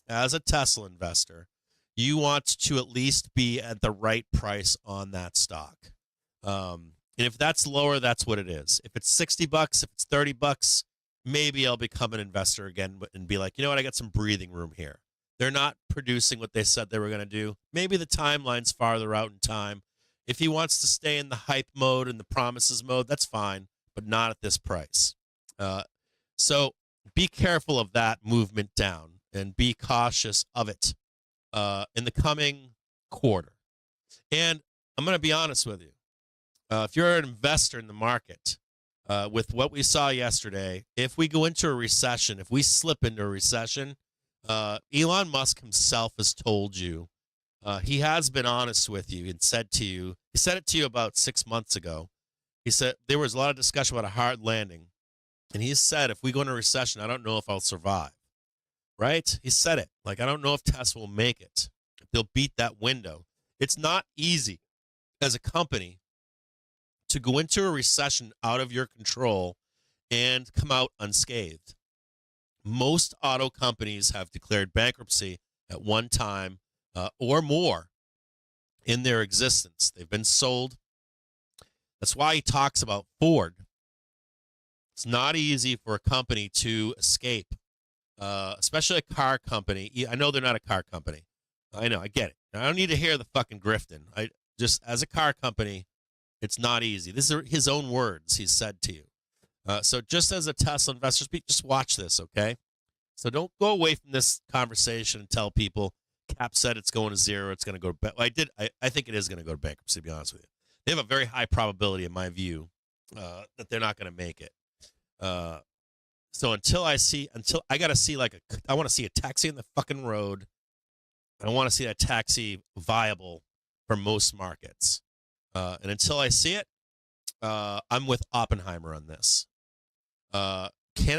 A: as a Tesla investor, you want to at least be at the right price on that stock. And if that's lower, that's what it is. If it's $60, if it's $30, maybe I'll become an investor again and be like, you know what, I got some breathing room here. They're not producing what they said they were going to do. Maybe the timeline's farther out in time. If he wants to stay in the hype mode and the promises mode, that's fine, but not at this price. So be careful of that movement down and be cautious of it in the coming quarter. And I'm going to be honest with you. If you're an investor in the market, with what we saw yesterday, if we go into a recession, if we slip into a recession, Elon Musk himself has told you, he has been honest with you and said it to you about 6 months ago. He said there was a lot of discussion about a hard landing. And he said, if we go into a recession, I don't know if I'll survive. Right? He said it. Like, I don't know if Tesla will make it. If they'll beat that window. It's not easy as a company to go into a recession out of your control and come out unscathed. Most auto companies have declared bankruptcy at one time or more in their existence. They've been sold. That's why he talks about Ford. It's not easy for a company to escape, especially a car company. I know they're not a car company. I know, I get it. I don't need to hear the fucking grifting. I just, as a car company, it's not easy. These are his own words he's said to you. So just as a Tesla investor, just watch this, okay? So don't go away from this conversation and tell people Cap said it's going to zero, it's going to go to I think it is going to go to bankruptcy, to be honest with you. They have a very high probability, in my view, that they're not going to make it. So until I got to see I want to see a taxi on the fucking road. I want to see that taxi viable for most markets. And until I see it, I'm with Oppenheimer on this. Can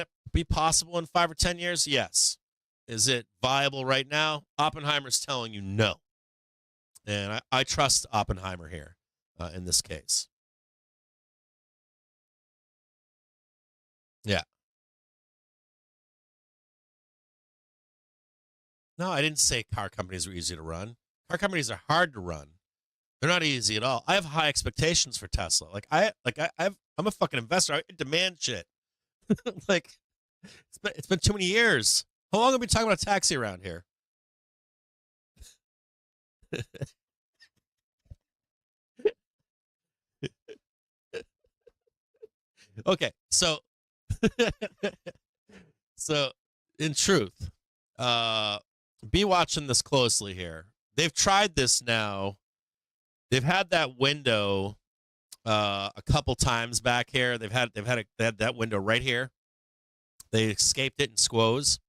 A: it be possible in 5 or 10 years? Yes. Is it viable right now? Oppenheimer's telling you no. And I trust Oppenheimer here in this case. Yeah. No, I didn't say car companies were easy to run. Car companies are hard to run. They're not easy at all. I have high expectations for Tesla. I'm a fucking investor. I demand shit. Like it's been too many years. How long have we been talking about a taxi around here? Okay, so so in truth, uh, be watching this closely here. They've tried this now. They've had that window a couple times back here. They had that window right here. They escaped it in squoze.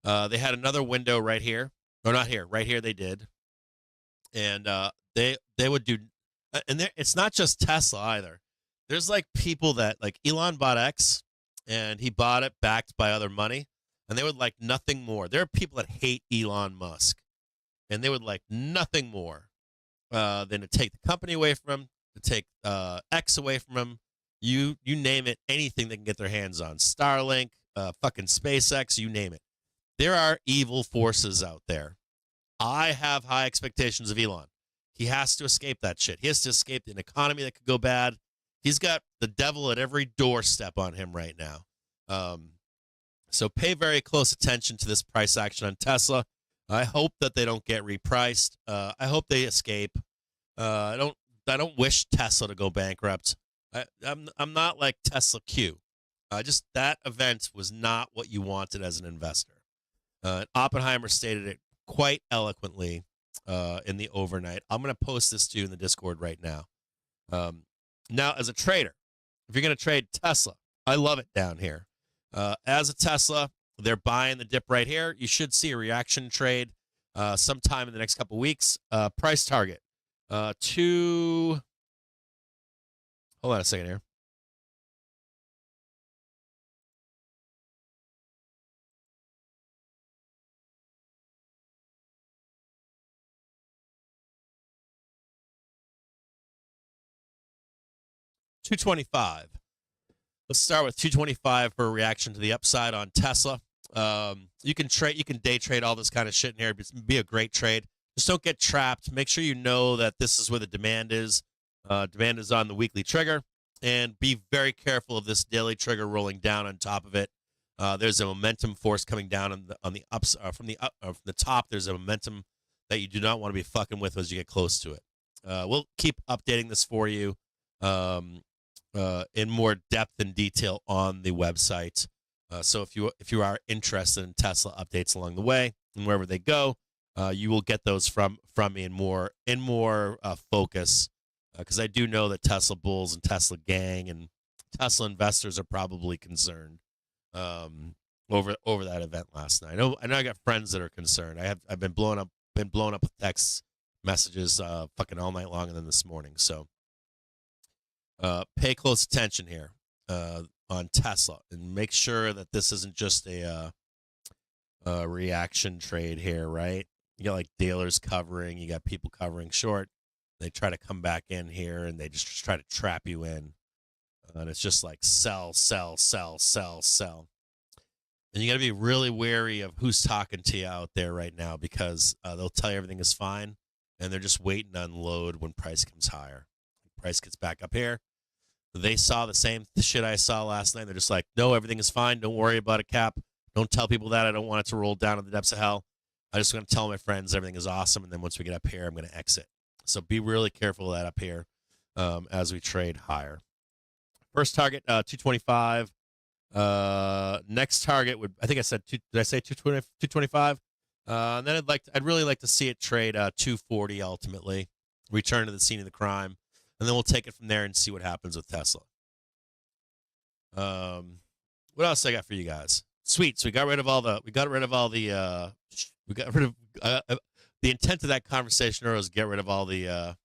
A: They had another window right here. No, not here. Right here they did. And they would do and it's not just Tesla either. There's like people that like Elon bought X and he bought it backed by other money and they would like nothing more. There are people that hate Elon Musk and they would like nothing more than to take the company away from him, to take X away from him. You name it, anything they can get their hands on. Starlink, fucking SpaceX, you name it. There are evil forces out there. I have high expectations of Elon. He has to escape that shit. He has to escape an economy that could go bad. He's got the devil at every doorstep on him right now. So pay very close attention to this price action on Tesla. I hope that they don't get repriced. I hope they escape. I don't wish Tesla to go bankrupt. I'm not like Tesla Q. Just that event was not what you wanted as an investor. Oppenheimer stated it quite eloquently in the overnight. I'm going to post this to you in the Discord right now. Now, as a trader, if you're going to trade Tesla, I love it down here. As a Tesla, they're buying the dip right here. You should see a reaction trade sometime in the next couple weeks. Price target hold on a second here. $225. Let's start with 225 for a reaction to the upside on Tesla. You can day trade all this kind of shit in here. Be a great trade. Just don't get trapped. Make sure you know that this is where the demand is. Demand is on the weekly trigger, and be very careful of this daily trigger rolling down on top of it. There's a momentum force coming down on the ups from the top. There's a momentum that you do not want to be fucking with as you get close to it. We'll keep updating this for you in more depth and detail on the website. So if you are interested in Tesla updates along the way and wherever they go, you will get those from me in more focus, because I do know that Tesla bulls and Tesla gang and Tesla investors are probably concerned over that event last night. I know I got friends that are concerned. I've been blown up with text messages fucking all night long and then this morning. So pay close attention here on Tesla and make sure that this isn't just a reaction trade here, right? You got like dealers covering, you got people covering short. They try to come back in here and they just try to trap you in. And it's just like sell, sell, sell, sell, sell. And you got to be really wary of who's talking to you out there right now, because they'll tell you everything is fine and they're just waiting to unload when price comes higher. Price gets back up here. They saw the same shit I saw last night. They're just like, no, everything is fine. Don't worry about it, Cap. Don't tell people that. I don't want it to roll down in the depths of hell. I just want to tell my friends everything is awesome. And then once we get up here, I'm going to exit. So be really careful of that up here as we trade higher. First target, 225. Next target would, I think I said, did I say 225? And then I'd really like to see it trade 240 ultimately, return to the scene of the crime, and then we'll take it from there and see what happens with Tesla. What else I got for you guys? Sweet. So we got rid of the intent of that conversation was get rid of all the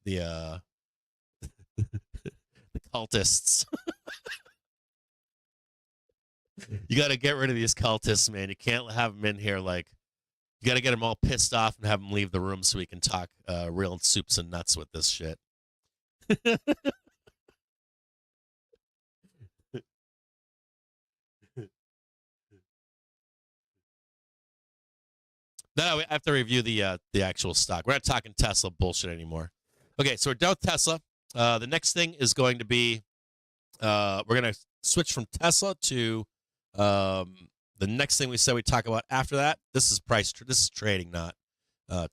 A: the cultists. You got to get rid of these cultists, man. You can't have them in here. Like, you got to get them all pissed off and have them leave the room so we can talk real soups and nuts with this shit. No, I have to review the actual stock. We're not talking Tesla bullshit anymore. Okay, so we're done with Tesla. The next thing is going to be we're going to switch from Tesla to the next thing we said we talk about after that. This is this is trading, not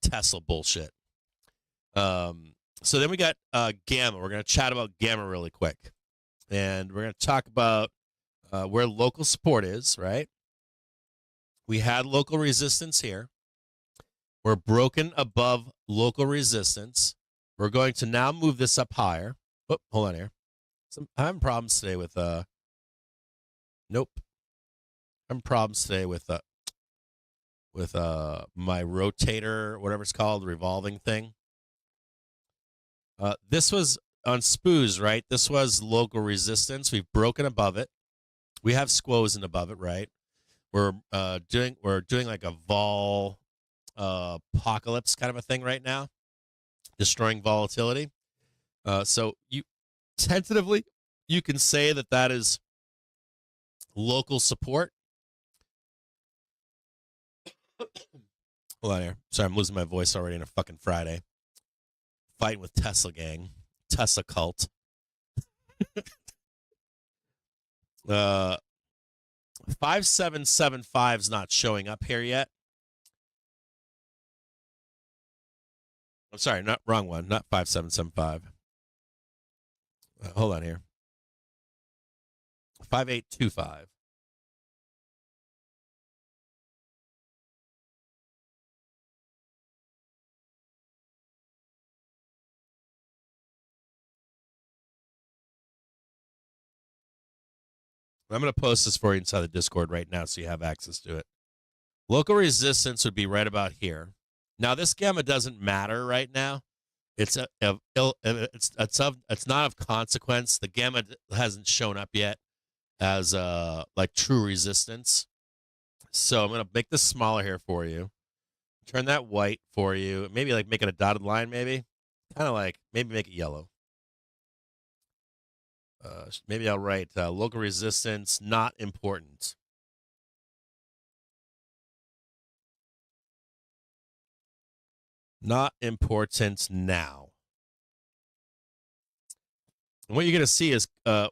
A: Tesla bullshit. So then we got Gamma. We're going to chat about Gamma really quick. And we're going to talk about where local support is, right? We had local resistance here. We're broken above local resistance. We're going to now move this up higher. Oh, hold on here. I'm having problems today with nope. I'm having problems today with my rotator, whatever it's called, revolving thing. This was on SPOOs, right? This was local resistance. We've broken above it. We have squoze in above it, right? We're doing like a vol apocalypse kind of a thing right now, destroying volatility. So you tentatively you can say that is local support. Hold on here. Sorry, I'm losing my voice already on a fucking Friday. Fighting with Tesla gang, Tesla cult. 5775 is not showing up here yet. I'm sorry, not wrong one, not 5775. Hold on here. 5825. I'm going to post this for you inside the Discord right now so you have access to it. Local resistance would be right about here. Now, this gamma doesn't matter right now. It's not of consequence. The gamma hasn't shown up yet as like true resistance. So I'm going to make this smaller here for you. Turn that white for you. Maybe like make it a dotted line, maybe. Kind of like, maybe make it yellow. Maybe I'll write local resistance, not important. Not important now. And what you're going to see is the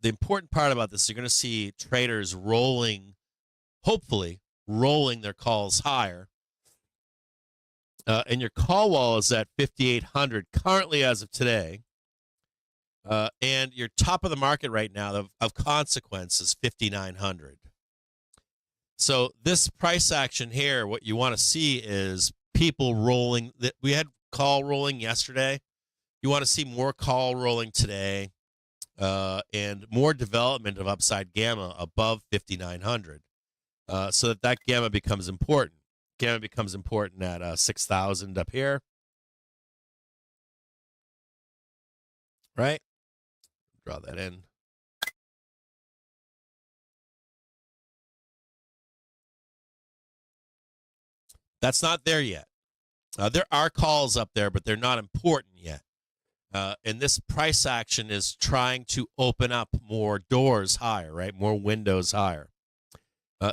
A: important part about this. You're going to see traders hopefully rolling their calls higher. And your call wall is at 5,800 currently as of today. And your top of the market right now of consequence is 5,900. So this price action here, what you want to see is people rolling. We had call rolling yesterday. You want to see more call rolling today and more development of upside gamma above 5,900 so that gamma becomes important. Gamma becomes important at 6,000 up here. Right? Draw that in. That's not there yet. There are calls up there, but they're not important yet. And this price action is trying to open up more doors higher, right? More windows higher.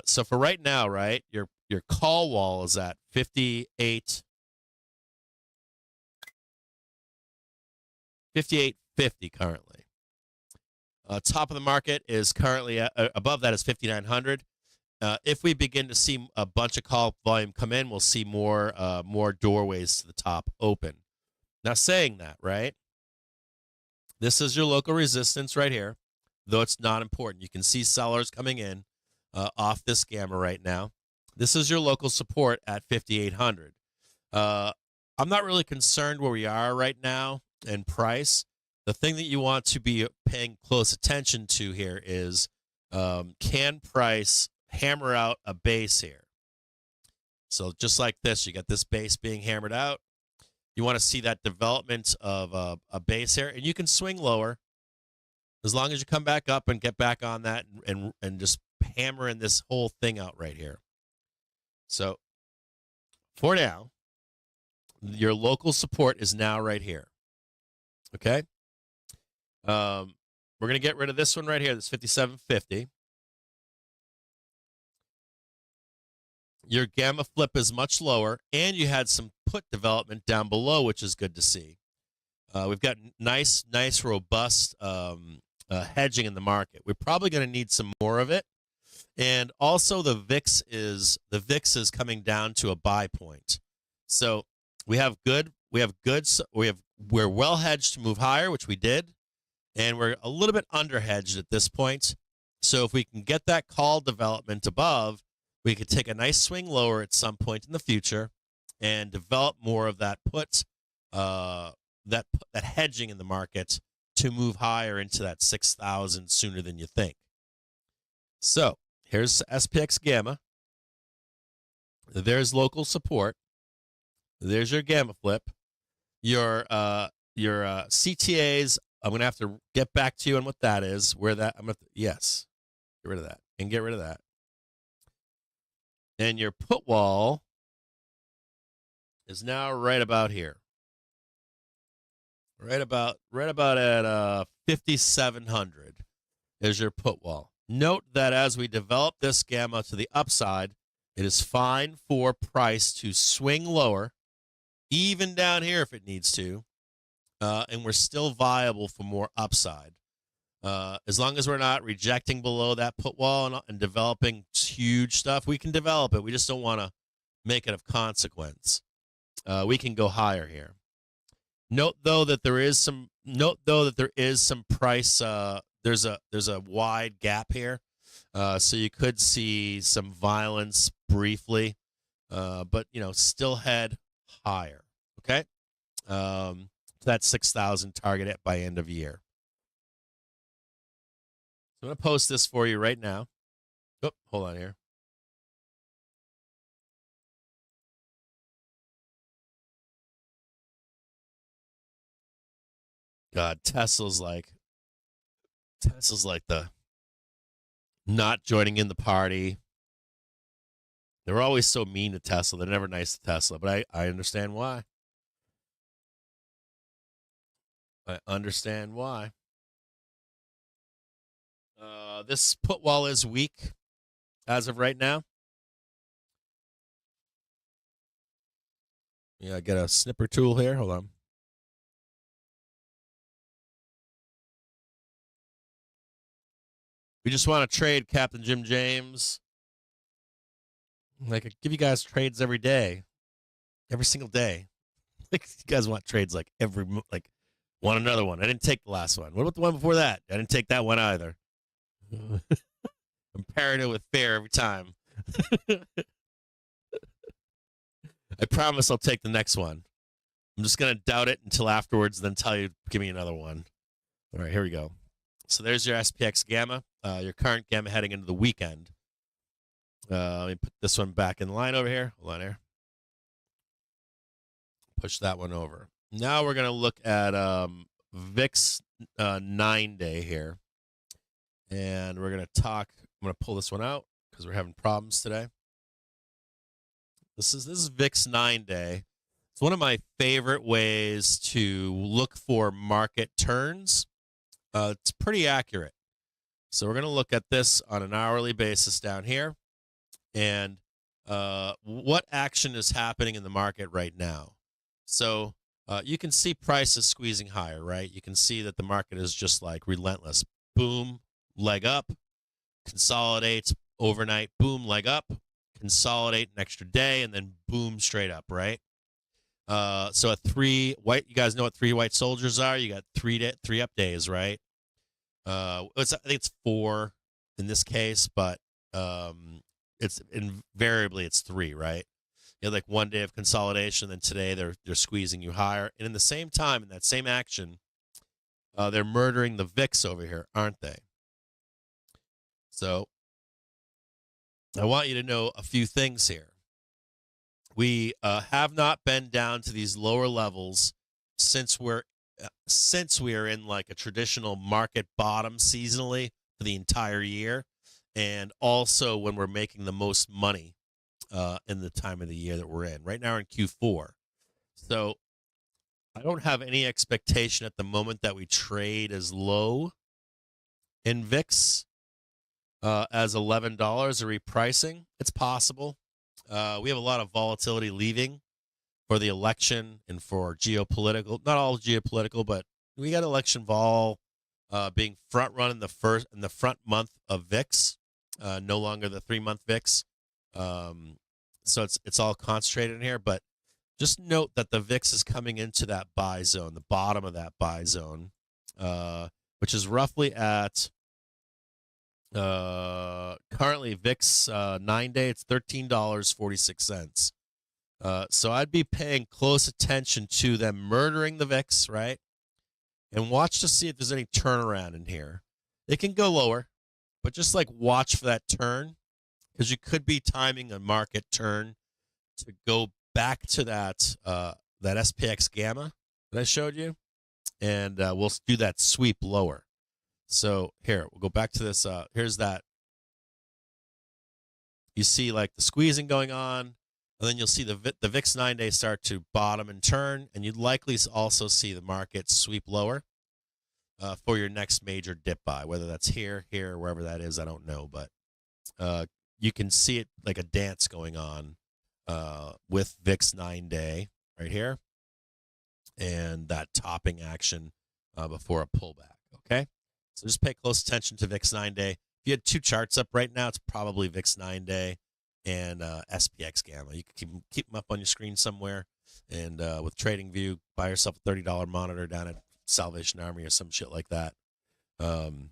A: So for right now, right, your call wall is at 5850 currently. Top of the market is currently above that is 5,900. If we begin to see a bunch of call volume come in, we'll see more doorways to the top open. Now, saying that, right, this is your local resistance right here, though it's not important. You can see sellers coming in off this gamma right now. This is your local support at 5,800. I'm not really concerned where we are right now in price. The thing that you want to be paying close attention to here is can price hammer out a base here? So just like this, you got this base being hammered out. You want to see that development of a base here, and you can swing lower as long as you come back up and get back on that and just hammering this whole thing out right here. So for now, your local support is now right here. Okay. We're going to get rid of this one right here. This 5750. your gamma flip is much lower, and you had some put development down below, which is good to see. We've got nice, robust hedging in the market. We're probably going to need some more of it. And also the VIX is coming down to a buy point. So we're well hedged to move higher, which we did, and we're a little bit under hedged at this point. So if we can get that call development above, we could take a nice swing lower at some point in the future and develop more of that put that hedging in the market to move higher into that 6,000 sooner than you think. So here's SPX gamma. There's local support. There's your gamma flip. Your CTAs. I'm gonna have to get back to you on what that is. Yes, get rid of that and get rid of that. And your put wall is now right about here. Right about at 5,700 is your put wall. Note that as we develop this gamma to the upside, it is fine for price to swing lower, even down here if it needs to, and we're still viable for more upside. As long as we're not rejecting below that put wall and developing huge stuff, we can develop it. We just don't want to make it of consequence. We can go higher here. Note though that there is some price. There's a wide gap here, so you could see some violence briefly, but still head higher. Okay, that 6,000 target by end of year. So I'm gonna post this for you right now. Oh, hold on here. God, Tesla's like the not joining in the party. They're always so mean to Tesla. They're never nice to Tesla, but I understand why. I understand why. This put wall is weak as of right now. Yeah, I got a snipper tool here. Hold on. We just want to trade Captain Jim James. Like, I give you guys trades every day, every single day. Like, you guys want trades like want another one. I didn't take the last one. What about the one before that? I didn't take that one either. I'm pairing it with fair every time. I promise I'll take the next one. I'm just going to doubt it until afterwards, then tell you, give me another one. All right, here we go. So there's your SPX gamma, your current gamma heading into the weekend. Let me put this one back in line over here. Hold on here. Push that one over. Now we're going to look at VIX 9-day here. And we're going to talk. I'm going to pull this one out because we're having problems today. This is VIX 9-day. It's one of my favorite ways to look for market turns. It's pretty accurate. So we're going to look at this on an hourly basis down here. And what action is happening in the market right now. So you can see prices squeezing higher, right? You can see that the market is just like relentless. Boom, leg up, consolidate overnight, boom, leg up, consolidate an extra day, and then boom, straight up, right? So a you guys know what 3 white soldiers are? You got 3 up days, right? I think it's 4 in this case, but it's invariably it's 3, right? You have like 1 day of consolidation, then today they're squeezing you higher, and in the same time, in that same action, they're murdering the VIX over here, aren't they? So I want you to know a few things here. We have not been down to these lower levels since we are in like a traditional market bottom seasonally for the entire year, and also when we're making the most money in the time of the year that we're in. Right now we're in Q4. So I don't have any expectation at the moment that we trade as low in VIX as $11 a repricing. It's possible. We have a lot of volatility leaving for the election and for geopolitical, not all geopolitical, but we got election vol being front run in the front month of VIX, no longer the 3-month VIX. So it's all concentrated in here, but just note that the VIX is coming into that buy zone, the bottom of that buy zone, which is roughly at currently VIX 9-day, it's $13.46. So I'd be paying close attention to them murdering the VIX, right? And watch to see if there's any turnaround in here. It can go lower, but just like watch for that turn, because you could be timing a market turn to go back to that that SPX gamma that I showed you, and we'll do that sweep lower. So here, we'll go back to this. Here's that. You see like the squeezing going on, and then you'll see the VIX 9-day start to bottom and turn, and you'd likely also see the market sweep lower for your next major dip buy, whether that's here, wherever that is, I don't know, but you can see it like a dance going on with VIX 9-day right here, and that topping action before a pullback, okay? So just pay close attention to VIX 9-day. If you had two charts up right now, it's probably VIX 9-day and SPX gamma. You can keep them up on your screen somewhere, and with TradingView, buy yourself a $30 monitor down at Salvation Army or some shit like that. And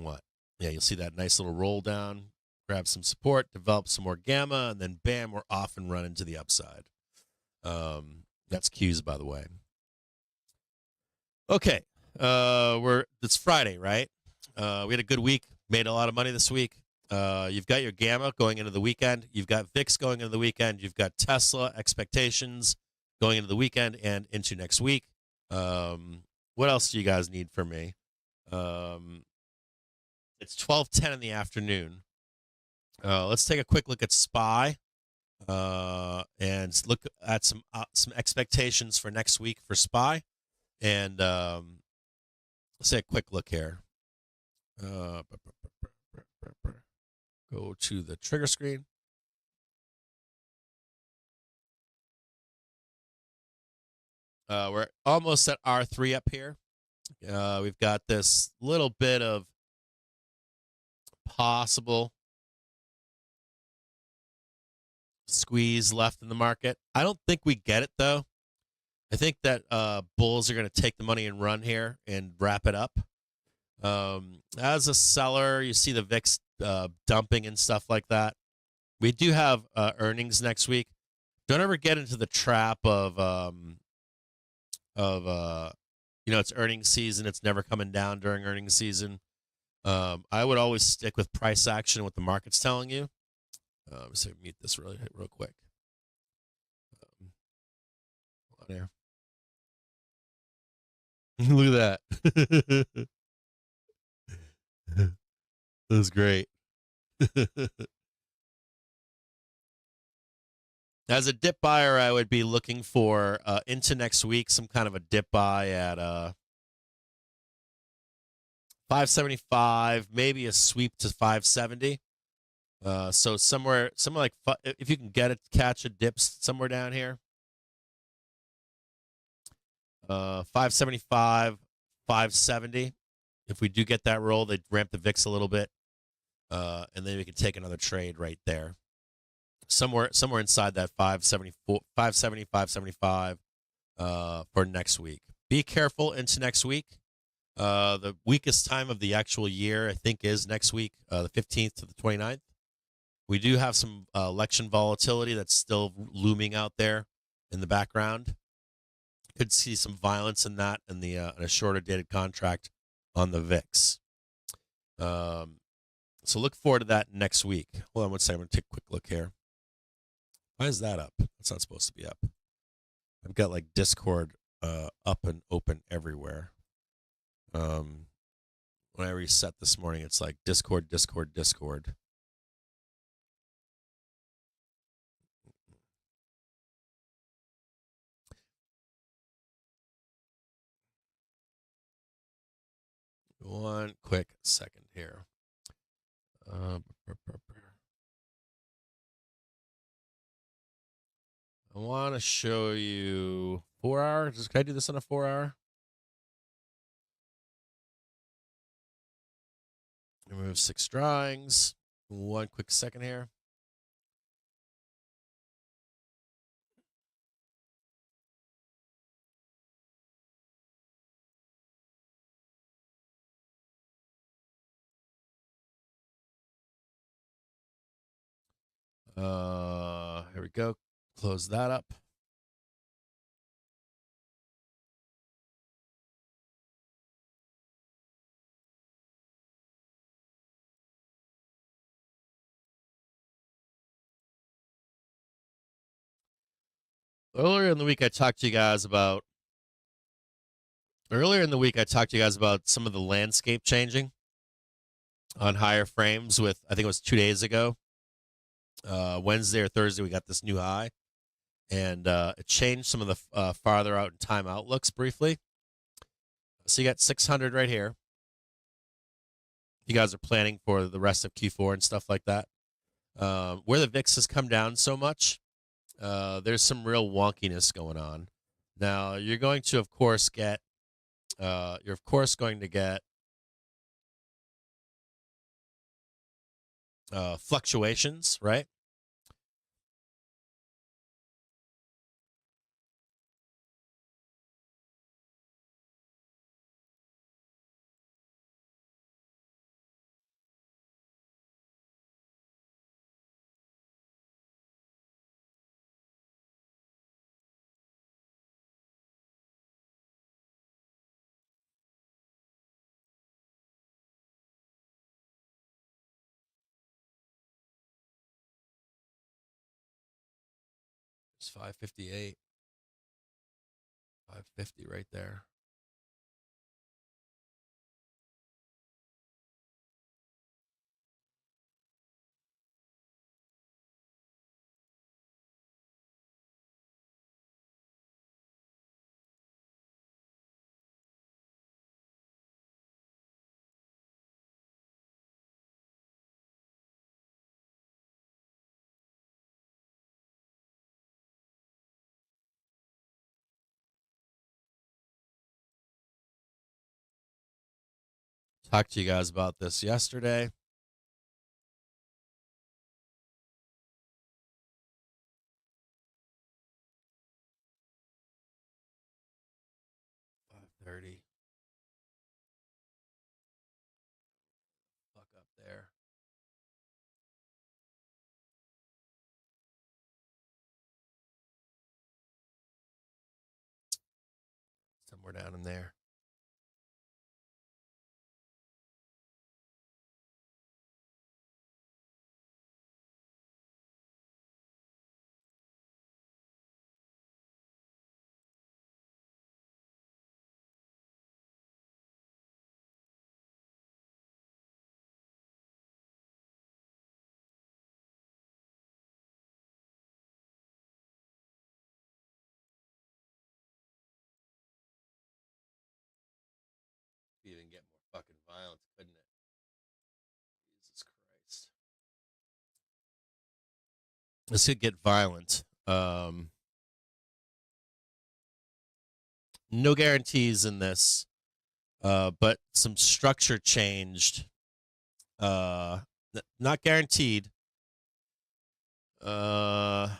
A: what? Yeah, you'll see that nice little roll down, grab some support, develop some more gamma, and then bam, we're off and running to the upside. That's Q's, by the way. Okay, it's Friday, right? We had a good week, made a lot of money this week. You've got your gamma going into the weekend. You've got VIX going into the weekend. You've got Tesla expectations going into the weekend and into next week. What else do you guys need from me? It's 12:10 in the afternoon. Let's take a quick look at SPY and look at some expectations for next week for SPY. And let's take a quick look here. Go to the trigger screen. We're almost at R3 up here. We've got this little bit of possible squeeze left in the market. I don't think we get it, though. I think that bulls are going to take the money and run here and wrap it up. As a seller, you see the VIX dumping and stuff like that. We do have earnings next week. Don't ever get into the trap of it's earnings season. It's never coming down during earnings season. I would always stick with price action, what the market's telling you. So mute this real quick. Hold on here. Look at that. That was great. As a dip buyer, I would be looking for into next week some kind of a dip buy at 575, maybe a sweep to 570. So somewhere like if you can catch a dip somewhere down here. 575, 570. If we do get that roll, they'd ramp the VIX a little bit, and then we can take another trade right there. Somewhere inside that 574, 570, 575 for next week. Be careful into next week. The weakest time of the actual year, I think, is next week, the 15th to the 29th. We do have some election volatility that's still looming out there in the background. Could see some violence in that in a shorter dated contract on the VIX. So look forward to that next week. Hold on one second. I'm going to take a quick look here. Why is that up? That's not supposed to be up. I've got like Discord up and open everywhere. When I reset this morning, it's like Discord. One quick second here. I want to show you 4 hour. Can I do this on a 4 hour? Remove 6 drawings. 1 quick second here. Here we go. Close that up. Earlier in the week, I talked to you guys about some of the landscape changing on higher frames with, I think it was 2 days ago. Wednesday or Thursday, we got this new high, and it changed some of the farther out in time outlooks briefly. So you got 600 right here. You guys are planning for the rest of Q4 and stuff like that. Where the VIX has come down so much, there's some real wonkiness going on. Now, you're going to, of course, get fluctuations, right? It's 558, 550 right there. Talked to you guys about this yesterday. $530. Fuck up there. Somewhere down in there. Even get more fucking violent, couldn't it? Jesus Christ. This could get violent. No guarantees in this, but some structure changed. Not guaranteed. But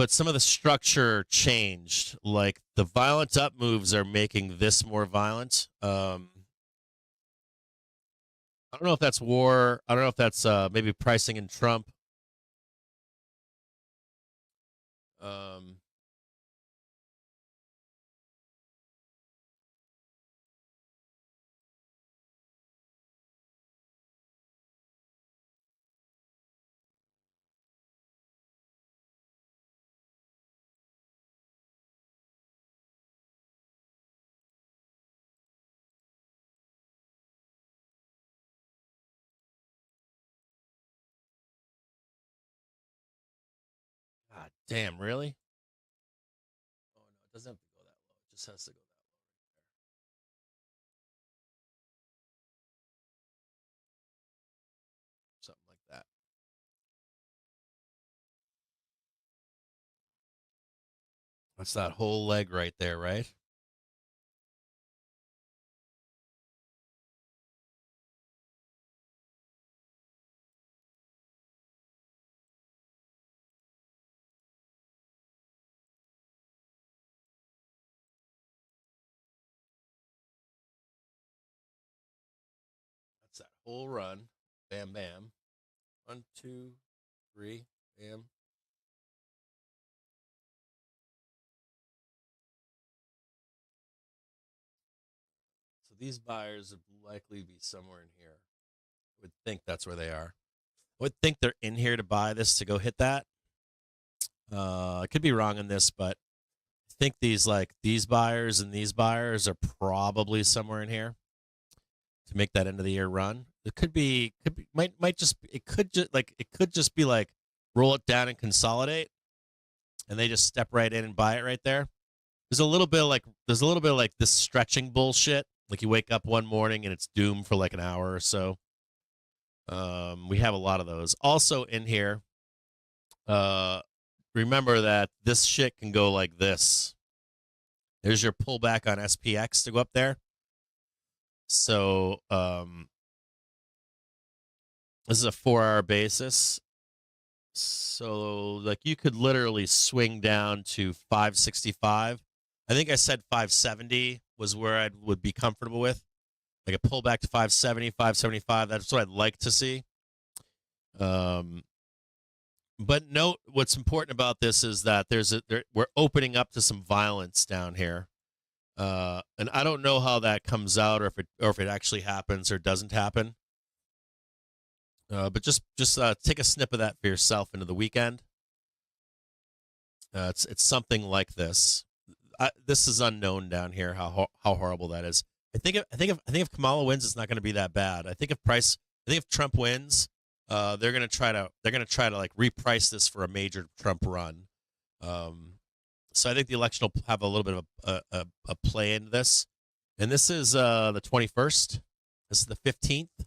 A: some of the structure changed. Like the violent up moves are making this more violent. I don't know if that's war. I don't know if that's maybe pricing in Trump. Um, God damn, really? Oh no, it doesn't have to go that low. It just has to go that low. Something like that. That's that whole leg right there, right? That's that whole run. Bam, bam. 1, 2, 3, bam. So these buyers would likely be somewhere in here. I would think that's where they are. I would think they're in here to buy this to go hit that. I could be wrong on this, but I think these buyers and these buyers are probably somewhere in here to make that end of the year run. It could be might just it could just be like roll it down and consolidate, and they just step right in and buy it right there. There's a little bit of like this stretching bullshit. Like you wake up one morning and it's doomed for like an hour or so. We have a lot of those. Also in here, remember that this shit can go like this. There's your pullback on SPX to go up there. So this is a 4-hour basis. So like you could literally swing down to 565. I think I said 570 was where I would be comfortable with. Like a pullback to 570, 575. That's what I'd like to see. But note what's important about this is that we're opening up to some violence down here. And I don't know how that comes out or if it actually happens or doesn't happen. But just take a snip of that for yourself into the weekend. It's something like this. This is unknown down here. How horrible that is. I think if Kamala wins, it's not going to be that bad. I think if Trump wins, they're going to try to like reprice this for a major Trump run. So I think the election will have a little bit of a play into this. And this is the 21st. This is the 15th.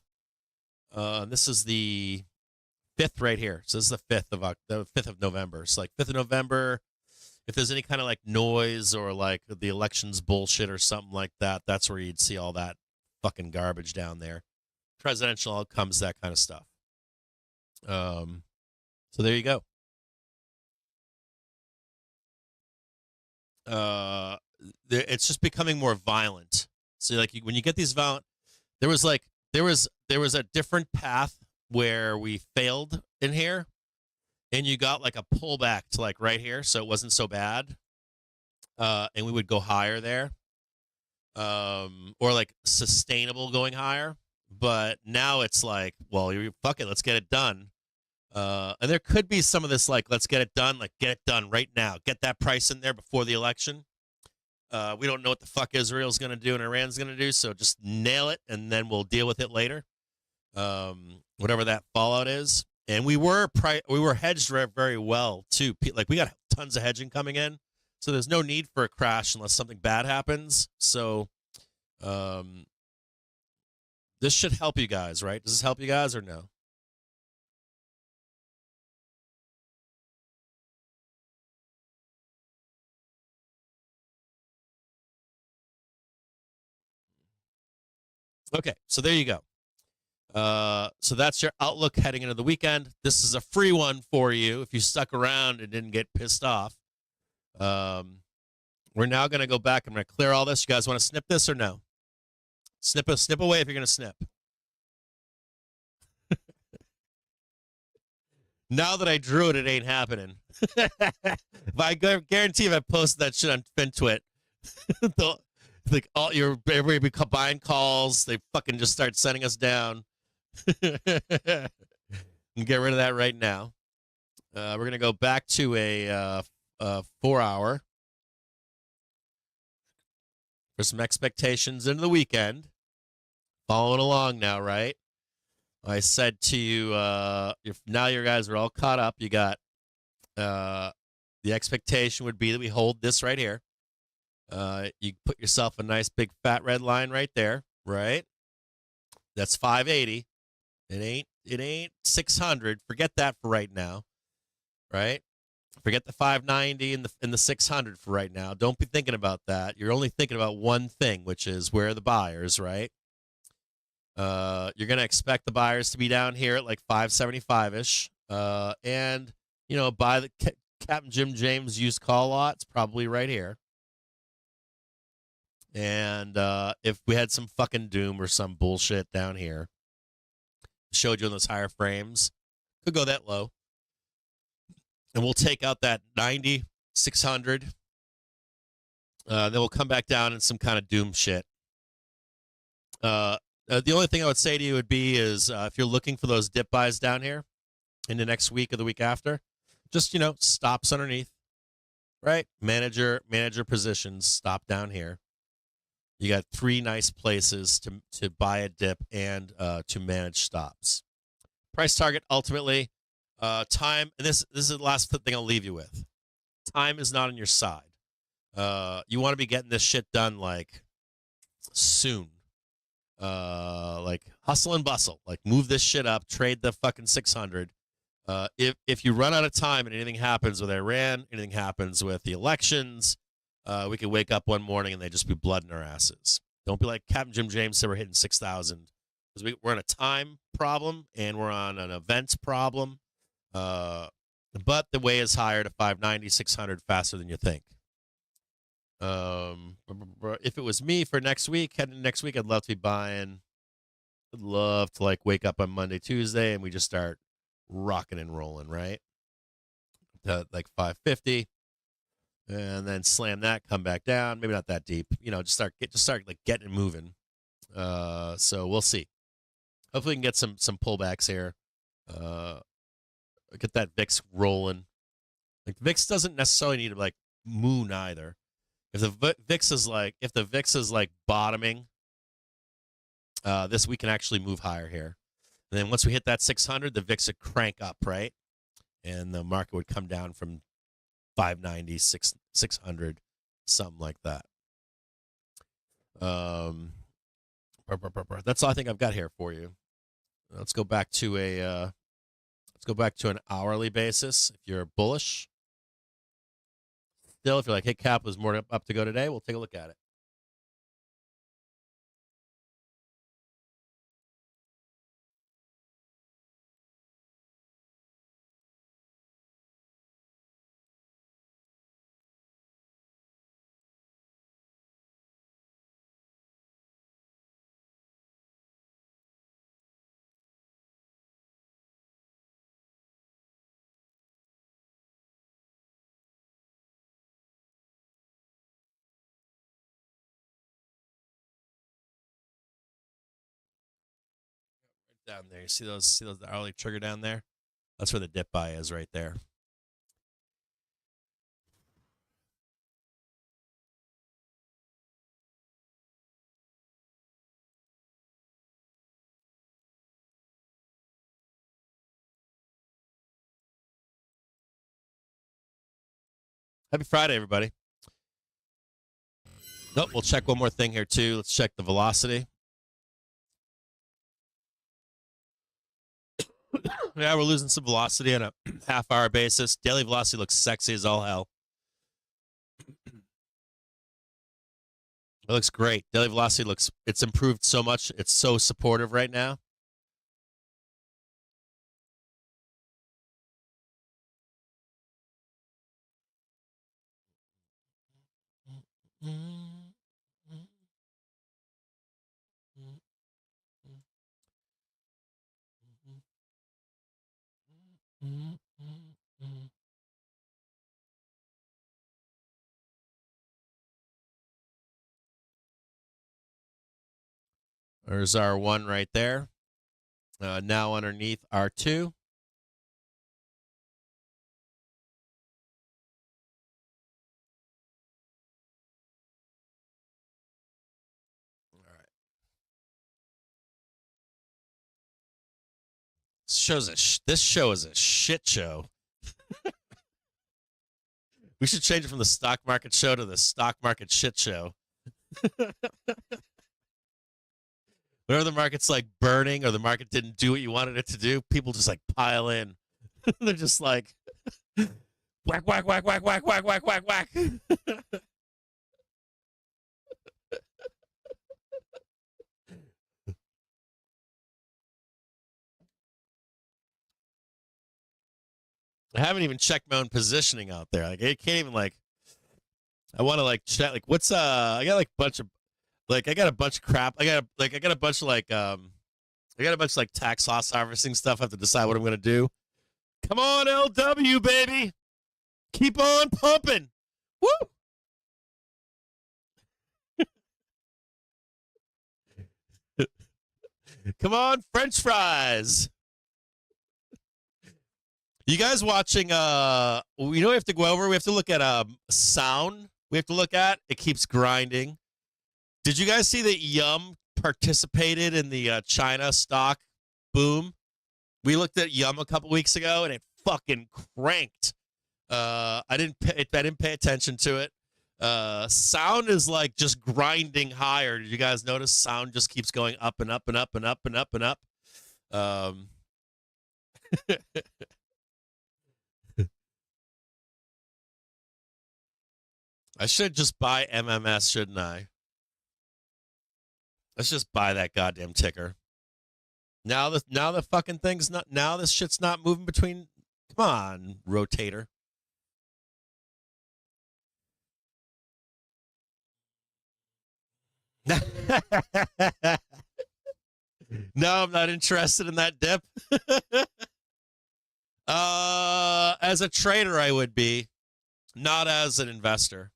A: This is the 5th right here. So this is the 5th of November. So like 5th of November. If there's any kind of like noise or like the election's bullshit or something like that, that's where you'd see all that fucking garbage down there. Presidential outcomes, that kind of stuff. So there you go. It's just becoming more violent. So like when you get these violent, there was a different path where we failed in here. And you got like a pullback to like right here, so it wasn't so bad. And we would go higher there. Or like sustainable going higher. But now it's like, well, fuck it, let's get it done. And there could be some of this like, let's get it done, like get it done right now. Get that price in there before the election. We don't know what the fuck Israel's going to do and Iran's going to do, so just nail it, and then we'll deal with it later. Whatever that fallout is. And we were hedged very well too. Like we got tons of hedging coming in, so there's no need for a crash unless something bad happens. So, this should help you guys, right? Does this help you guys or no? Okay, so there you go. So that's your outlook heading into the weekend. This is a free one for you if you stuck around and didn't get pissed off. We're now going to go back. I'm going to clear all this. You guys want to snip this or no? Snip away if you're going to snip. Now that I drew it, it ain't happening. But I guarantee if I posted that shit on FinTwit, like everybody be buying calls. They fucking just start sending us down. And get rid of that right now. We're going to go back to a 4-hour for some expectations into the weekend. Following along now, right? I said to you, if now your guys are all caught up, you got the expectation would be that we hold this right here. You put yourself a nice big fat red line right there, right? That's 580. It ain't 600. Forget that for right now, right? Forget the 590 and the 600 for right now. Don't be thinking about that. You're only thinking about one thing, which is where are the buyers, right? You're going to expect the buyers to be down here at like 575-ish. And, buy the CaptainJimJames used call lot. It's probably right here. And if we had some fucking doom or some bullshit down here, showed you on those higher frames, could go that low. And we'll take out that 90, 600. Then we'll come back down in some kind of doom shit. The only thing I would say to you would be is if you're looking for those dip buys down here in the next week or the week after, just, stops underneath, right? Manager positions, stop down here. You got 3 nice places to buy a dip and to manage stops. Price target, ultimately, time, and this is the last thing I'll leave you with. Time is not on your side. You want to be getting this shit done, like, soon. Like, hustle and bustle. Like, move this shit up, trade the fucking 600. If you run out of time and anything happens with Iran, anything happens with the elections, we could wake up one morning and they just be blood in our asses. Don't be like CaptainJimJames said we're hitting 6,000. Because we're on a time problem and we're on an events problem. But the way is higher to 590, 600 faster than you think. If it was me for next week, heading next week, I'd love to be buying. I'd love to like wake up on Monday, Tuesday, and we just start rocking and rolling, right? Like 550, and then slam that, come back down. Maybe not that deep, just start like getting it moving. So we'll see. Hopefully, we can get some pullbacks here. Get that VIX rolling. Like VIX doesn't necessarily need to like moon either. If the VIX is like bottoming, this we can actually move higher here. And then once we hit that 600, the VIX would crank up, right? And the market would come down from 590, 600, something like that. That's all I think I've got here for you. Let's go back to an hourly basis. If you're bullish, still, if you're like, hey, Cap was more up to go today, we'll take a look at it. Down there, you see those hourly trigger down there? That's where the dip buy is, right there. Happy Friday, everybody. Nope, we'll check one more thing here, too. Let's check the velocity. Yeah, we're losing some velocity on a half-hour basis. Daily velocity looks sexy as all hell. It looks great. Daily velocity it's improved so much. It's so supportive right now. There's R1 right there. Now underneath R2. All right. This show is a shit show. We should change it from the stock market show to the stock market shit show. Whenever the market's like burning or the market didn't do what you wanted it to do, people just like pile in. They're just like, Whack, whack, whack, whack, whack, whack, whack, whack, whack. I haven't even checked my own positioning out there. Like I can't even like. I want to like check like what's I got like a bunch of like I got a bunch of crap. I got a bunch of like I got a bunch of like tax loss harvesting stuff. I have to decide what I'm gonna do. Come on, LW baby, keep on pumping. Woo! Come on, French fries. You guys watching we know we have to go over, we have to look at sound. We have to look at it keeps grinding. Did you guys see that Yum participated in the China stock boom? We looked at Yum a couple weeks ago and it fucking cranked. I didn't pay attention to it. Sound is like just grinding higher. Did you guys notice sound just keeps going up and up and up and up and up and up? I should just buy MMS, shouldn't I? Let's just buy that goddamn ticker. Now the fucking thing's not. Now this shit's not moving between. Come on, rotator. No, I'm not interested in that dip. As a trader, I would be, not as an investor.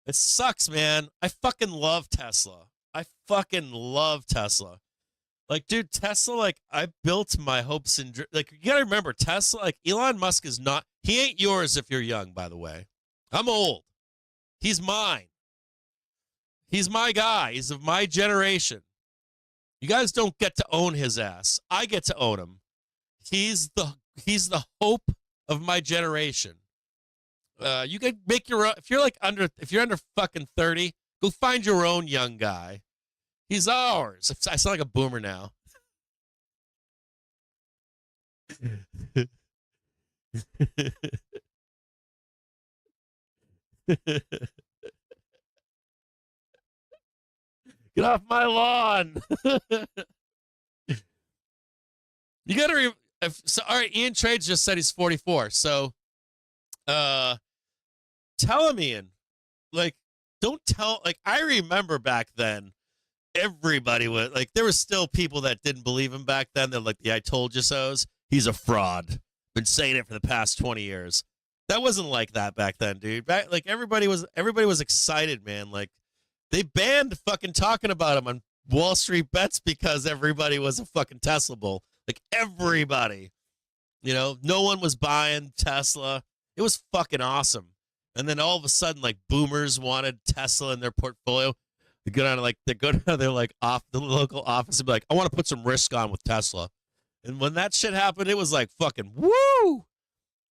A: It sucks, man. I fucking love Tesla. I fucking love Tesla. Like, dude, Tesla, like, I built my hopes and like, you gotta remember, Tesla, like, Elon Musk is not, he ain't yours if you're young, by the way. I'm old. He's mine. He's my guy. He's of my generation. You guys don't get to own his ass. I get to own him. He's the hope of my generation. You can make your own, if you're under fucking 30, go find your own young guy. He's ours. I sound like a boomer now. Get off my lawn. You gotta all right, Ian Trades just said he's 44. So tell him, Ian. Like, don't tell, like, I remember back then, everybody was, like, there was still people that didn't believe him back then. They're like, the I told you so's. He's a fraud. Been saying it for the past 20 years. That wasn't like that back then, dude. Back, like, everybody was excited, man. Like, they banned fucking talking about him on Wall Street Bets because everybody was a fucking Tesla bull. Like, everybody. You know, no one was buying Tesla. It was fucking awesome. And then all of a sudden, like, boomers wanted Tesla in their portfolio. They go down to, like, their like off the local office and be like, I want to put some risk on with Tesla. And when that shit happened, it was like fucking woo.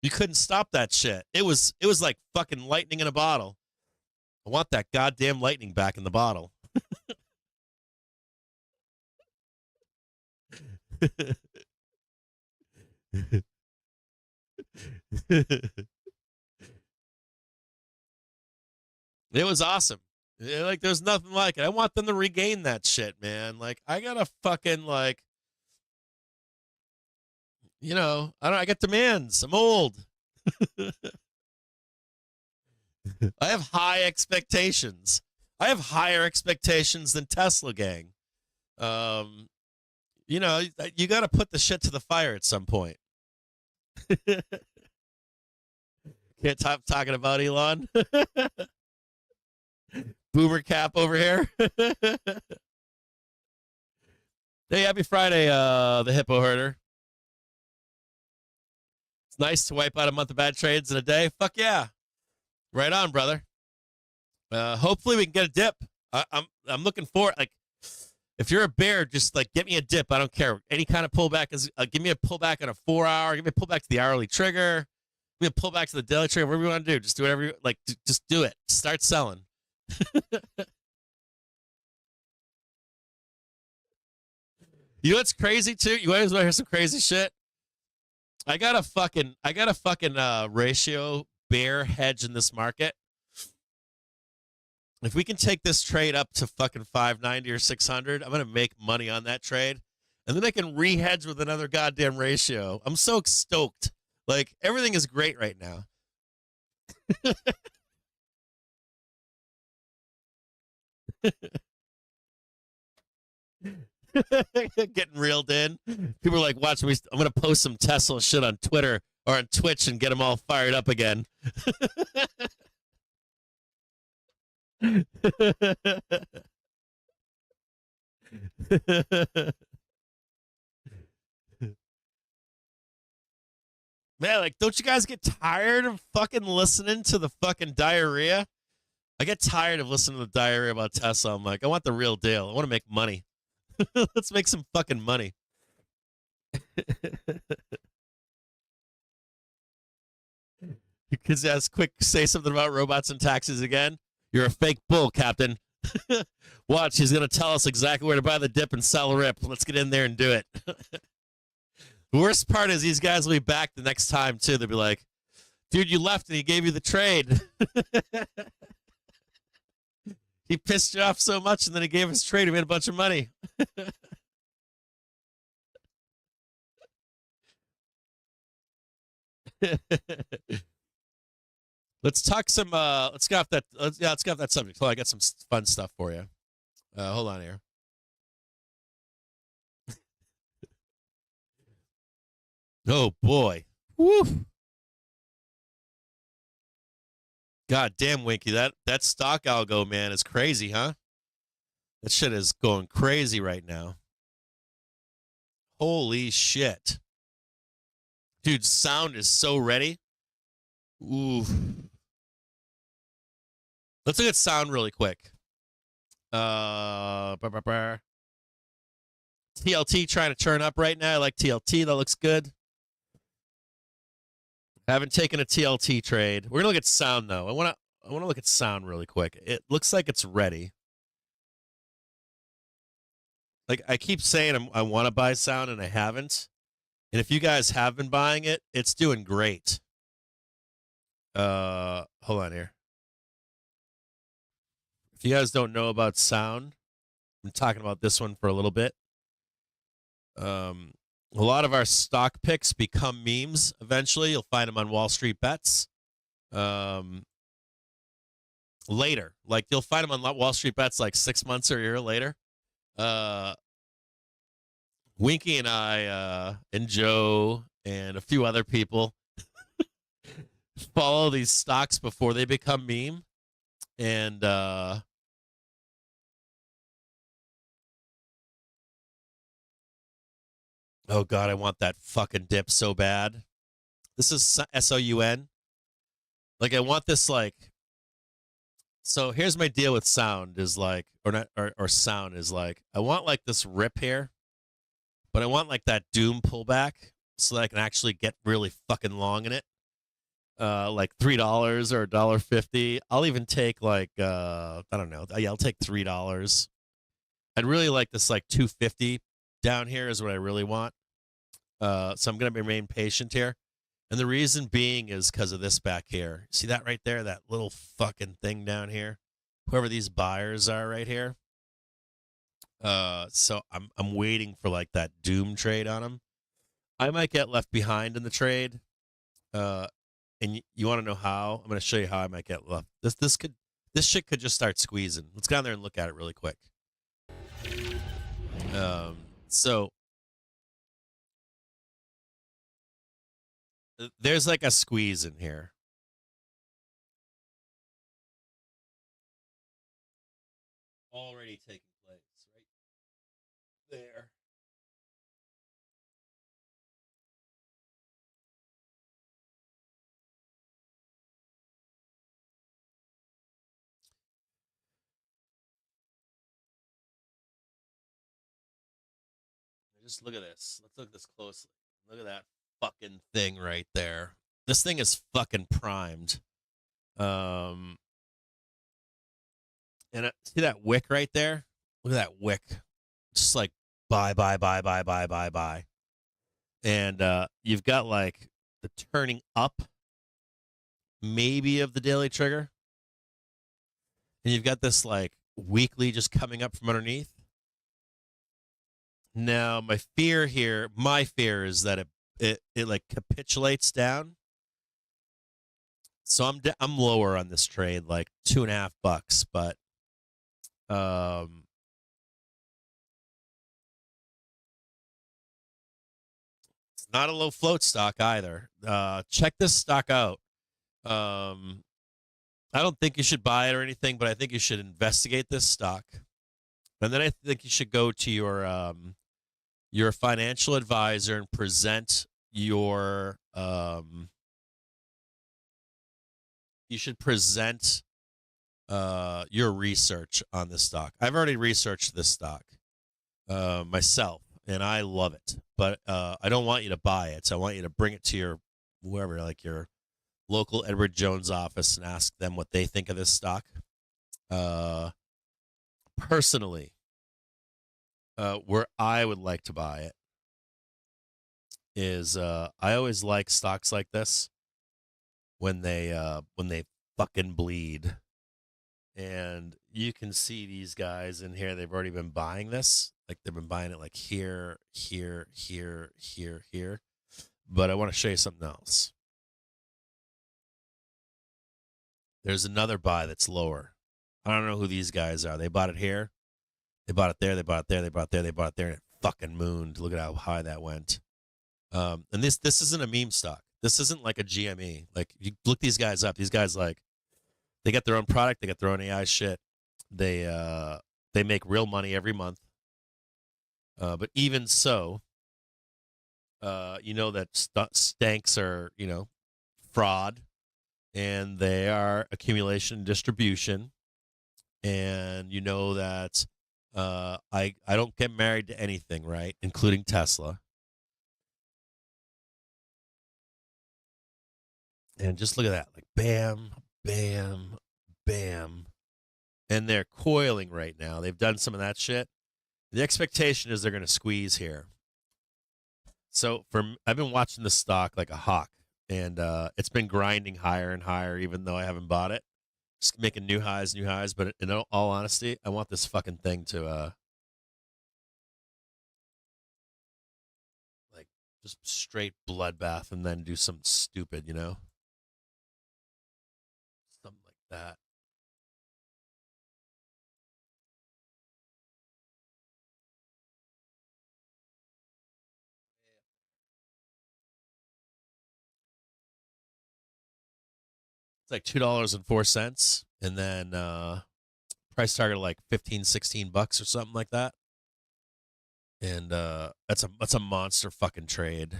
A: You couldn't stop that shit. It was like fucking lightning in a bottle. I want that goddamn lightning back in the bottle. It was awesome. Like, there's nothing like it. I want them to regain that shit, man. Like, I gotta fucking, like, you know, I got demands. I'm old. I have high expectations. I have higher expectations than Tesla gang. You know, you got to put the shit to the fire at some point. Can't stop talking about Elon. Boomer cap over here. Hey, happy Friday, the hippo herder. It's nice to wipe out a month of bad trades in a day. Fuck yeah. Right on, brother. Hopefully we can get a dip. I'm looking for, like, if you're a bear, just like get me a dip. I don't care. Any kind of pullback is give me a pullback on a 4 hour. Give me a pullback to the hourly trigger. Give me a pullback to the daily trigger. Whatever you want to do, just do whatever you like. Just do it. Start selling. You know what's crazy too? You guys want to hear some crazy shit? I got a fucking ratio bear hedge in this market. If we can take this trade up to fucking 590 or 600, I'm going to make money on that trade. And then I can re-hedge with another goddamn ratio. I'm so stoked. Like, everything is great right now. Getting reeled in. People are like, watch me. I'm going to post some Tesla shit on Twitter or on Twitch and get them all fired up again. Man, like, don't you guys get tired of fucking listening to the fucking diarrhea? I get tired of listening to the diarrhea about Tesla. I'm like, I want the real deal. I want to make money. Let's make some fucking money. Kids ask quick, say something about robots and taxis again. You're a fake bull, Captain. Watch, he's going to tell us exactly where to buy the dip and sell a rip. Let's get in there and do it. The worst part is these guys will be back the next time, too. They'll be like, dude, you left and he gave you the trade. He pissed you off so much and then he gave us trade. He made a bunch of money. Let's talk some. Let's get off that. Let's get off that subject. Hold on, I got some fun stuff for you. Hold on here. Oh boy, woo! God damn, Winky, that stock algo, man, is crazy, huh? That shit is going crazy right now. Holy shit, dude! Sound is so ready. Ooh. Let's look at sound really quick. TLT trying to turn up right now. I like TLT. That looks good. I haven't taken a TLT trade. We're gonna look at sound though. I wanna look at sound really quick. It looks like it's ready. Like I keep saying I want to buy sound and I haven't. And if you guys have been buying it, it's doing great. Hold on here. If you guys don't know about sound, I'm talking about this one for a little bit. A lot of our stock picks become memes eventually. You'll find them on Wall Street Bets. Later. Like, you'll find them on Wall Street Bets like 6 months or a year later. Winky and I and Joe and a few other people follow these stocks before they become meme. And oh, God, I want that fucking dip so bad. This is SOUN. Like, I want this, like... So here's my deal with sound is like... Or sound is like... I want, like, this rip here. But I want, like, that doom pullback so that I can actually get really fucking long in it. Like $3 or $1.50. I'll even take, like, I don't know. Yeah, I'll take $3. I'd really like this, like, $2.50 down here is what I really want. So I'm going to remain patient here. And the reason being is because of this back here. See that right there? That little fucking thing down here? Whoever these buyers are right here. So I'm waiting for like that doom trade on them. I might get left behind in the trade. And you want to know how? I'm going to show you how I might get left. This shit could just start squeezing. Let's go down there and look at it really quick. So there's like a squeeze in here. Already taking place right there. Just look at this. Let's look at this closely. Look at that fucking thing right there. This thing is fucking primed. And see that wick right there? Look at that wick. Just like buy. And you've got like the turning up maybe of the daily trigger. And you've got this like weekly just coming up from underneath. Now, my fear is that it like capitulates down. So I'm lower on this trade, like $2.50, but it's not a low float stock either. Check this stock out. I don't think you should buy it or anything, but I think you should investigate this stock. And then I think you should go to your financial advisor and present your you should present your research on this stock. I've already researched this stock myself, and I love it. But I don't want you to buy it. So I want you to bring it to your whoever, like your local Edward Jones office, and ask them what they think of this stock. Personally, where I would like to buy it is I always like stocks like this when they fucking bleed. And you can see these guys in here, they've already been buying this. Like they've been buying it like here, here, here, here, here. But I want to show you something else. There's another buy that's lower. I don't know who these guys are. They bought it here. They bought it there. They bought it there. They bought it there. They bought it there. And it fucking mooned. Look at how high that went. And this isn't a meme stock. This isn't like a GME. Like, you look these guys up. These guys, like, they got their own product. They got their own AI shit. They make real money every month. But even so, you know that stanks are, fraud, and they are accumulation and distribution. And you know that I don't get married to anything, right? Including Tesla. And just look at that. Like, bam, bam, bam. And they're coiling right now. They've done some of that shit. The expectation is they're going to squeeze here. So I've been watching this stock like a hawk, and it's been grinding higher and higher, even though I haven't bought it. Just making new highs. But in all honesty, I want this fucking thing to like just straight bloodbath and then do something stupid, something like that. It's like $2.04, and then price target like $15-$16 or something like that. And that's a monster fucking trade.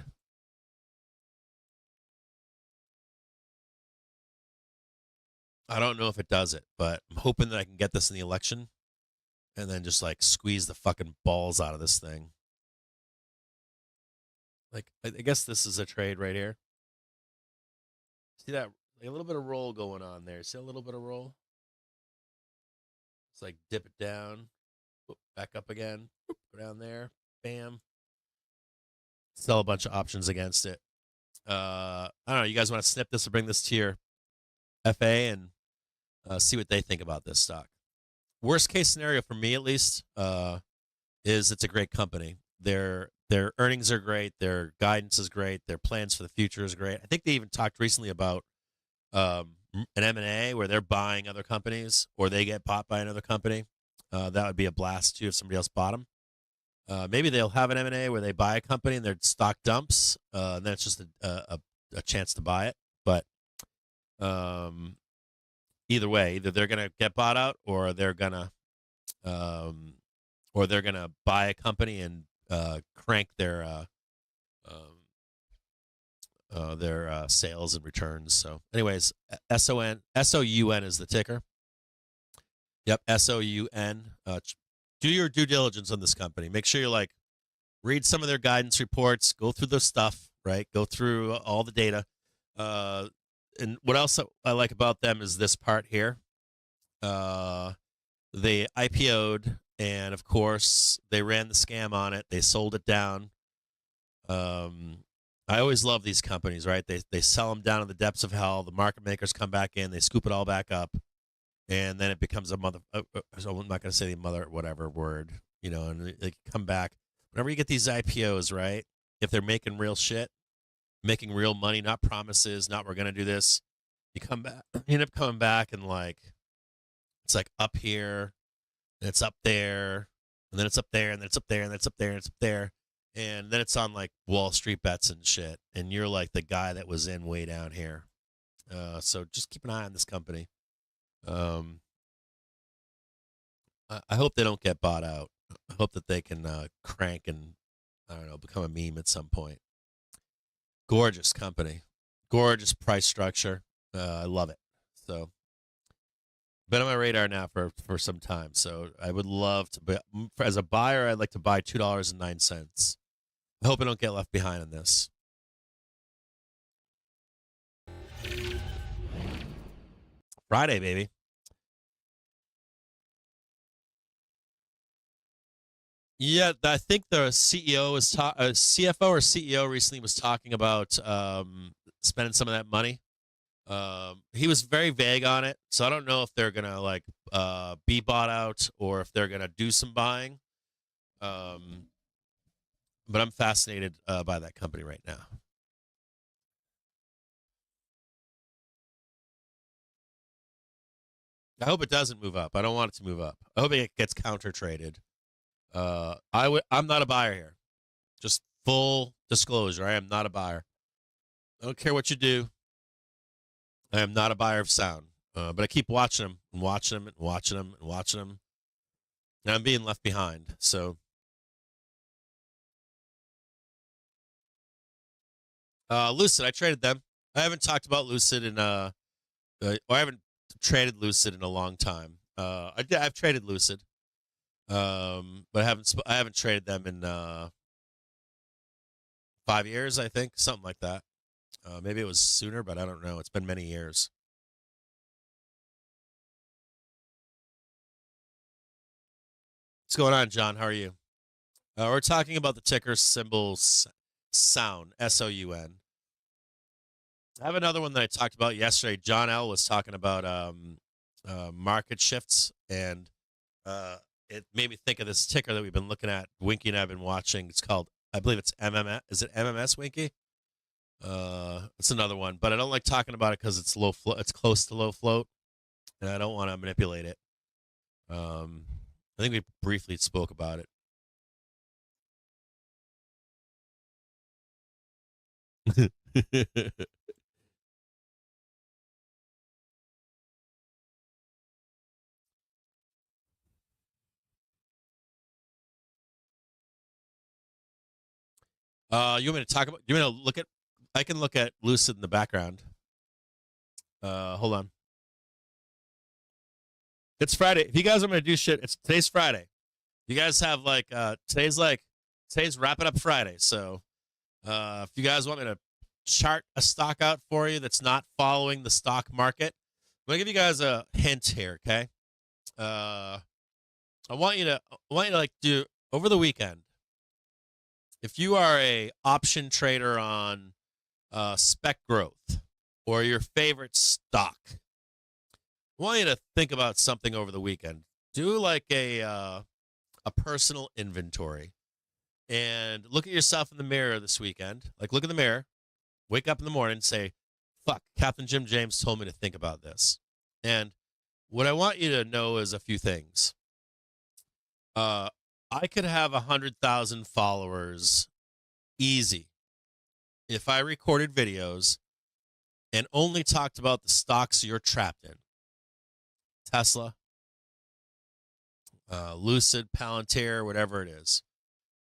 A: I don't know if it does it, but I'm hoping that I can get this in the election and then just like squeeze the fucking balls out of this thing. Like, I guess this is a trade right here. See that? Like a little bit of roll going on there. See a little bit of roll? It's like dip it down, back up again, go down there, bam. Sell a bunch of options against it. I don't know. You guys want to snip this or bring this to your FA and see what they think about this stock? Worst case scenario for me, at least, is it's a great company. Their earnings are great. Their guidance is great. Their plans for the future is great. I think they even talked recently about an M&A where they're buying other companies or they get bought by another company. That would be a blast too if somebody else bought them. Maybe they'll have an M&A where they buy a company and their stock dumps, and then it's just a chance to buy it. But either way, either they're gonna get bought out or they're gonna buy a company and crank their sales and returns. So, anyways, SOUN is the ticker. Yep, SOUN. Do your due diligence on this company. Make sure you read some of their guidance reports, go through their stuff, right? Go through all the data. And what else I like about them is this part here. They IPO'd, and of course, they ran the scam on it. They sold it down. I always love these companies, right? They sell them down in the depths of hell. The market makers come back in, they scoop it all back up, and then it becomes a mother. So I'm not going to say the mother whatever word, and they come back. Whenever you get these IPOs, right? If they're making real shit, making real money, not promises, not we're going to do this, you come back, you end up coming back and it's like up here, and it's up there, and then it's up there, and then it's up there, and then it's up there, and it's up there. And then it's on like Wall Street bets and shit. And you're like the guy that was in way down here. So just keep an eye on this company. I hope they don't get bought out. I hope that they can crank and, I don't know, become a meme at some point. Gorgeous company. Gorgeous price structure. I love it. So, been on my radar now for some time. So I would love to, as a buyer, I'd like to buy $2.09. I hope I don't get left behind on this. Friday, baby. Yeah, I think the CEO was CFO or CEO recently was talking about spending some of that money. He was very vague on it, so I don't know if they're gonna be bought out or if they're gonna do some buying. But I'm fascinated by that company right now. I hope it doesn't move up. I don't want it to move up. I hope it gets counter traded. I'm not a buyer here. Just full disclosure. I am not a buyer. I don't care what you do. I am not a buyer of sound. But I keep watching them and watching them and watching them and watching them. And I'm being left behind. So, Lucid, I traded them. I haven't talked about Lucid I haven't traded Lucid in a long time. I've traded Lucid, but I haven't traded them in 5 years. I think something like that. Maybe it was sooner, but I don't know. It's been many years. What's going on, John? How are you? We're talking about the ticker symbols sound, SOUN. I have another one that I talked about yesterday. John L. was talking about market shifts, and it made me think of this ticker that we've been looking at. Winky and I've been watching. It's called, I believe it's MMS. Is it MMS, Winky? It's another one, but I don't like talking about it because it's low float. It's close to low float, and I don't want to manipulate it. I think we briefly spoke about it. You want me to talk about? You want me to look at? I can look at Lucid in the background. Hold on. It's Friday. If you guys are going to do shit, today's Friday. You guys have today's wrapping up Friday. So, if you guys want me to chart a stock out for you that's not following the stock market, I'm going to give you guys a hint here. Okay. I want you to do over the weekend. If you are a option trader on spec growth or your favorite stock, I want you to think about something over the weekend. Do like a personal inventory and look at yourself in the mirror this weekend. Like, look in the mirror, wake up in the morning and say, fuck, Captain Jim James told me to think about this. And what I want you to know is a few things. I could have 100,000 followers easy if I recorded videos and only talked about the stocks you're trapped in. Tesla, Lucid, Palantir, whatever it is.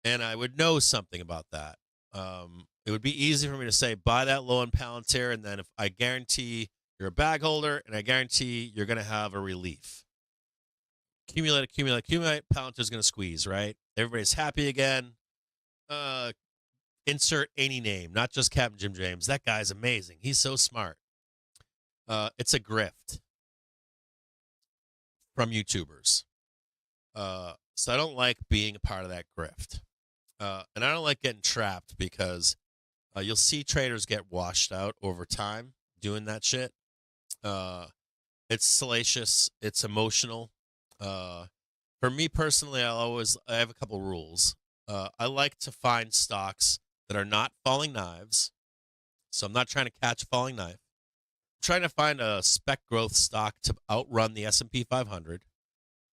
A: And I would know something about that. It would be easy for me to say, buy that low in Palantir, and then if I guarantee you're a bag holder, and I guarantee you're going to have a relief. Accumulate, Palantir's going to squeeze, right? Everybody's happy again. Insert any name, not just Captain Jim James. That guy's amazing. He's so smart. It's a grift from YouTubers. So I don't like being a part of that grift. And I don't like getting trapped because you'll see traders get washed out over time doing that shit. It's salacious. It's emotional. Uh, for me personally, I have a couple rules. I like to find stocks that are not falling knives. So I'm not trying to catch a falling knife. I'm trying to find a spec growth stock to outrun the S&P 500.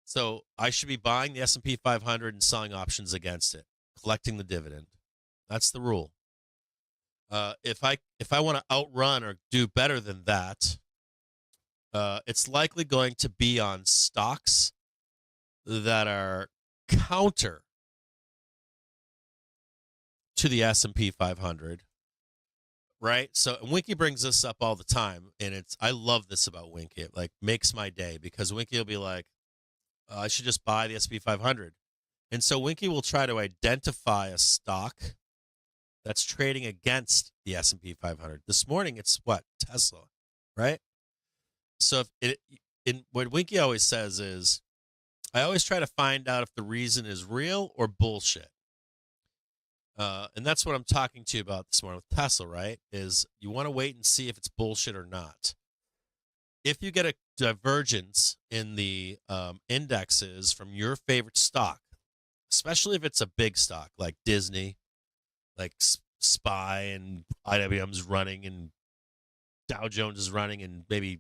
A: So I should be buying the S&P 500 and selling options against it, collecting the dividend. That's the rule. If I want to outrun or do better than that, it's likely going to be on stocks that are counter to the S&P 500, right? So Winky brings this up all the time, and I love this about Winky. It like makes my day because Winky will be like, I should just buy the S&P 500. And so Winky will try to identify a stock that's trading against the S&P 500. This morning, it's what? Tesla, right? So what Winky always says is, I always try to find out if the reason is real or bullshit. And that's what I'm talking to you about this morning with Tesla, right? Is you want to wait and see if it's bullshit or not. If you get a divergence in the indexes from your favorite stock, especially if it's a big stock like Disney, like SPY and IWM's running and Dow Jones is running and maybe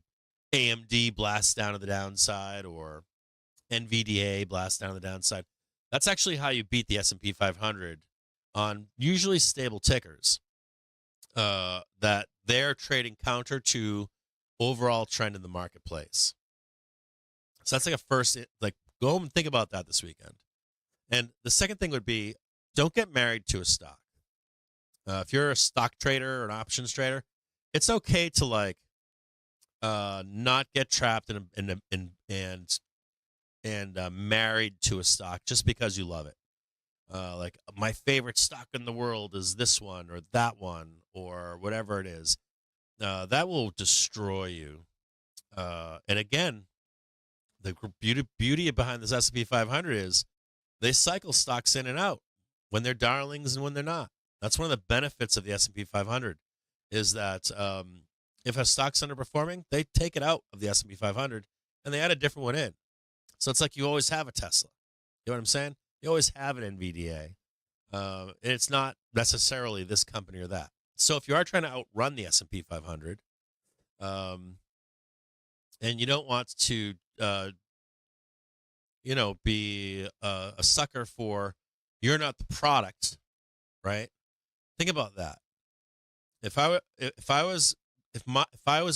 A: AMD blasts down to the downside or NVDA blasts down to the downside. That's actually how you beat the S&P 500 on usually stable tickers that they're trading counter to overall trend in the marketplace. So that's like a first, like go home and think about that this weekend. And the second thing would be don't get married to a stock. If you're a stock trader or an options trader, it's okay to like not get trapped and married to a stock just because you love it. Like my favorite stock in the world is this one or that one or whatever it is. That will destroy you. And again, the beauty behind this S&P 500 is they cycle stocks in and out when they're darlings and when they're not. That's one of the benefits of the S&P 500 is that if a stock's underperforming, they take it out of the S&P 500 and they add a different one in. So it's like you always have a Tesla. You know what I'm saying? You always have an NVDA. And it's not necessarily this company or that. So if you are trying to outrun the S&P 500, and you don't want to, be a sucker for you're not the product, right? Think about that. If I was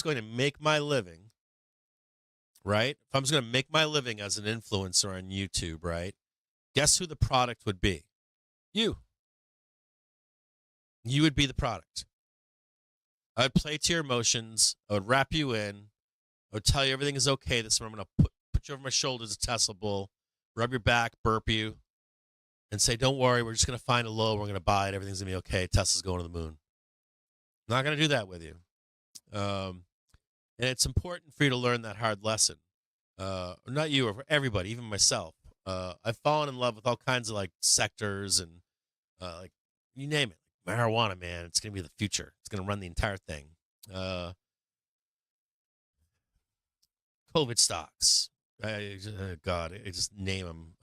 A: going to make my living, right? If I was going to make my living as an influencer on YouTube, right? Guess who the product would be? You. You would be the product. I would play to your emotions. I would wrap you in. I would tell you everything is okay. This time I'm going to put you over my shoulders, a Tesla bull, rub your back, burp you, and say, don't worry, we're just going to find a low. We're going to buy it. Everything's going to be okay. Tesla's going to the moon. I'm not going to do that with you. And it's important for you to learn that hard lesson. Not you, or for everybody, even myself. I've fallen in love with all kinds of like sectors and like you name it. Marijuana, man, it's going to be the future. It's going to run the entire thing. COVID stocks. God, I just name them.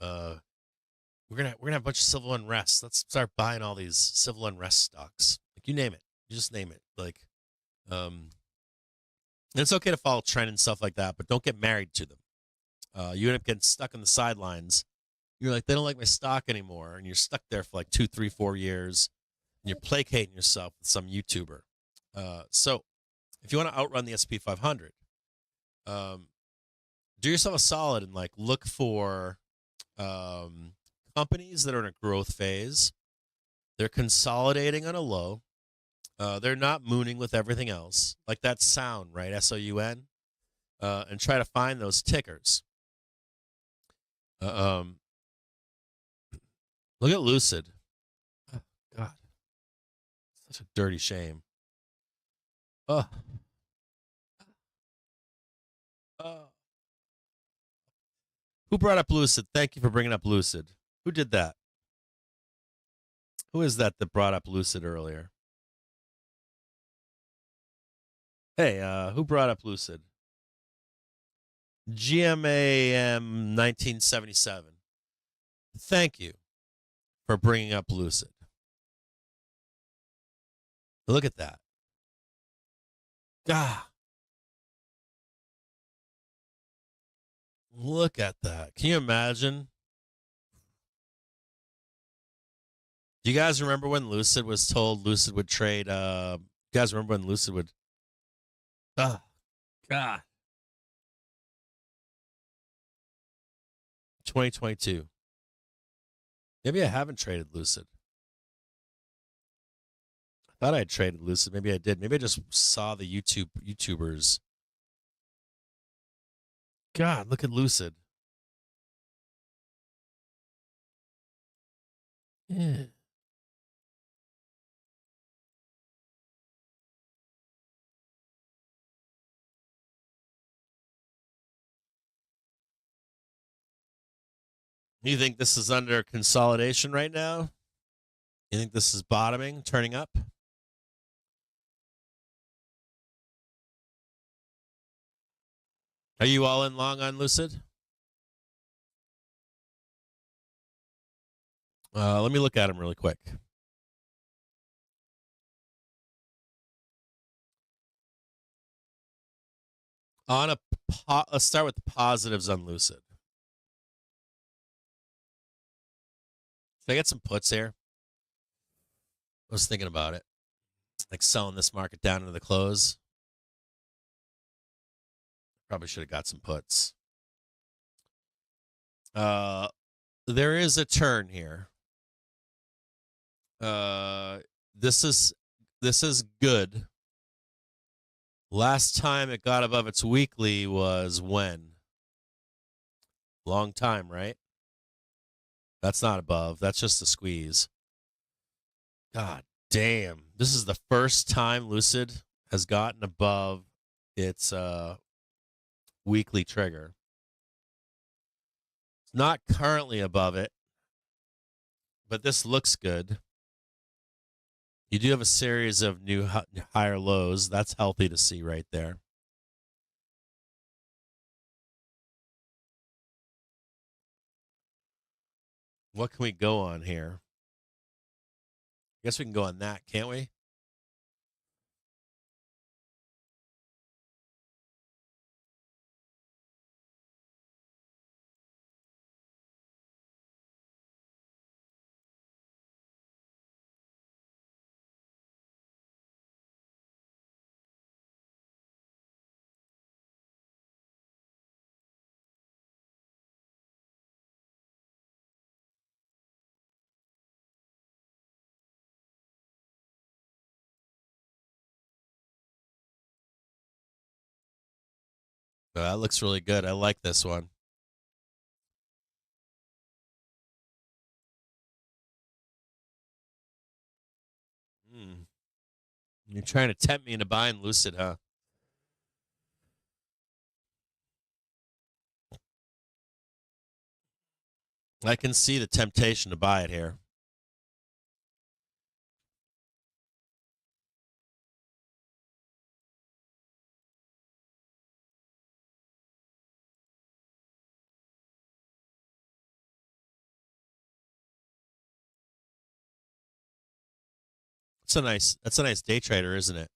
A: We're gonna have a bunch of civil unrest. Let's start buying all these civil unrest stocks. Like you name it, you just name it. Like, and it's okay to follow trend and stuff like that, but don't get married to them. You end up getting stuck on the sidelines. You're like, they don't like my stock anymore, and you're stuck there for like 2, 3, 4 years. And you're placating yourself with some YouTuber. So, if you want to outrun the S&P 500, do yourself a solid and like look for companies that are in a growth phase. They're consolidating on a low. They're not mooning with everything else, like that sound, right? SOUN, and try to find those tickers. Look at Lucid. Oh, God, such a dirty shame. Oh. Who brought up Lucid? Thank you for bringing up Lucid. Who did that? Who is that brought up Lucid earlier? Hey, who brought up Lucid? GMAM 1977. Thank you for bringing up Lucid. Look at that. Ah. Look at that. Can you imagine? Do you guys remember when Lucid was told Lucid would trade? You guys remember when Lucid would? Oh, God. 2022. Maybe I haven't traded Lucid. I thought I had traded Lucid. Maybe I did. Maybe I just saw the YouTubers. God, look at Lucid. Yeah. You think this is under consolidation right now? You think this is bottoming, turning up? Are you all in long on Lucid? Let me look at him really quick. Let's start with the positives on Lucid. Can I get some puts here? I was thinking about it, like selling this market down into the close. Probably should have got some puts. There is a turn here. This is good. Last time it got above its weekly was when? Long time, right? That's not above. That's just a squeeze. God damn. This is the first time Lucid has gotten above its weekly trigger. It's not currently above it, but this looks good. You do have a series of new higher lows. That's healthy to see right there. What can we go on here? I guess we can go on that, can't we? That looks really good. I like this one. You're trying to tempt me into buying Lucid, huh? I can see the temptation to buy it here. That's a nice day trader, isn't it?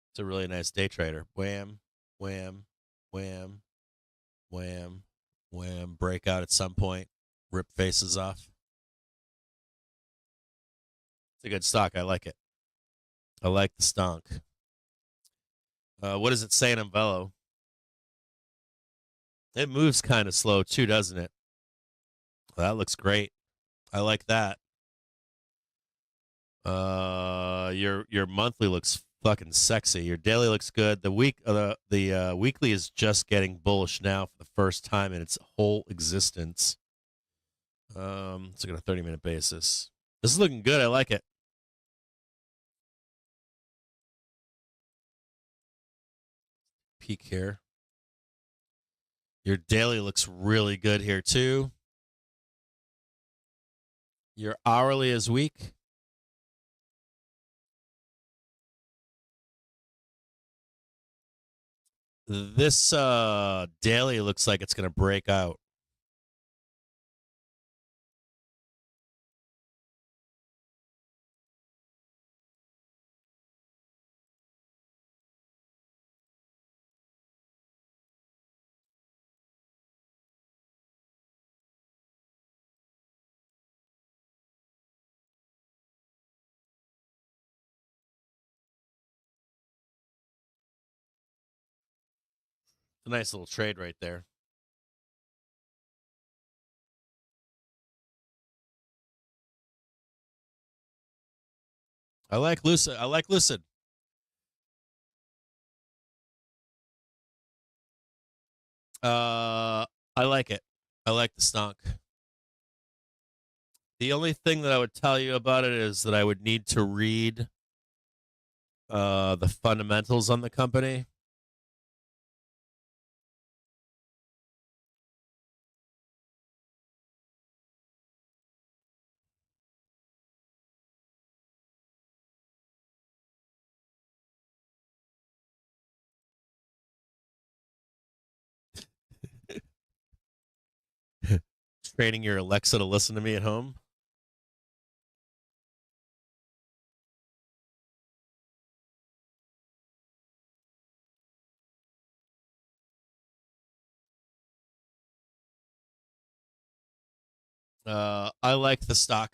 A: It's a really nice day trader. Wham, wham, wham, wham, wham. Breakout at some point. Rip faces off. It's a good stock. I like it. I like the stonk. What does it say in Umvello? It moves kind of slow too, doesn't it? Well, that looks great. I like that. Your monthly looks fucking sexy. Your daily looks good. The weekly is just getting bullish now for the first time in its whole existence. Let's look at a 30-minute basis. This is looking good. I like it. Peek here. Your daily looks really good here too. Your hourly is weak. This daily looks like it's going to break out. It's a nice little trade right there. I like Lucid. I like Lucid. I like it. I like the stock. The only thing that I would tell you about it is that I would need to read the fundamentals on the company. Training your Alexa to listen to me at home. I like the stock.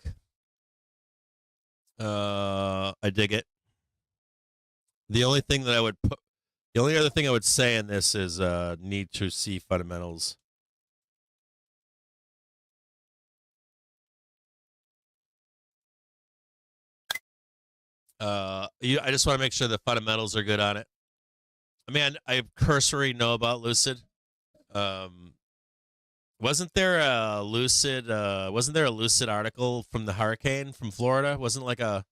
A: I dig it. The only thing that I would put, the only other thing I would say in this is need to see fundamentals. I just want to make sure the fundamentals are good on it. I mean, I cursory know about Lucid. Um, wasn't there a Lucid? Wasn't there a Lucid article from the hurricane from Florida? Wasn't like an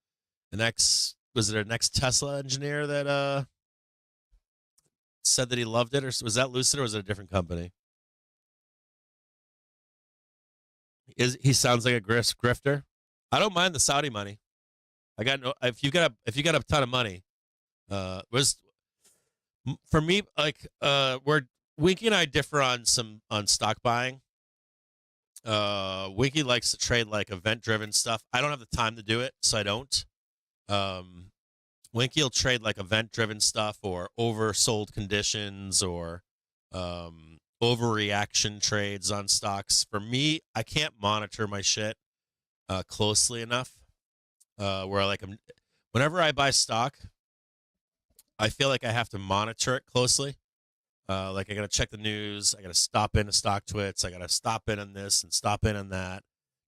A: ex? Was it an ex Tesla engineer that said that he loved it, or was that Lucid, or was it a different company? He sounds like a grifter? I don't mind the Saudi money. I got no. If you got a ton of money, was for me like we're Winky and I differ on stock buying. Winky likes to trade like event driven stuff. I don't have the time to do it, so I don't. Um, Winky will trade like event driven stuff or oversold conditions or overreaction trades on stocks. For me, I can't monitor my shit closely enough. Where like whenever I buy stock, I feel like I have to monitor it closely. Like I got to check the news. I got to stop into stock twits. I got to stop in on this and stop in on that.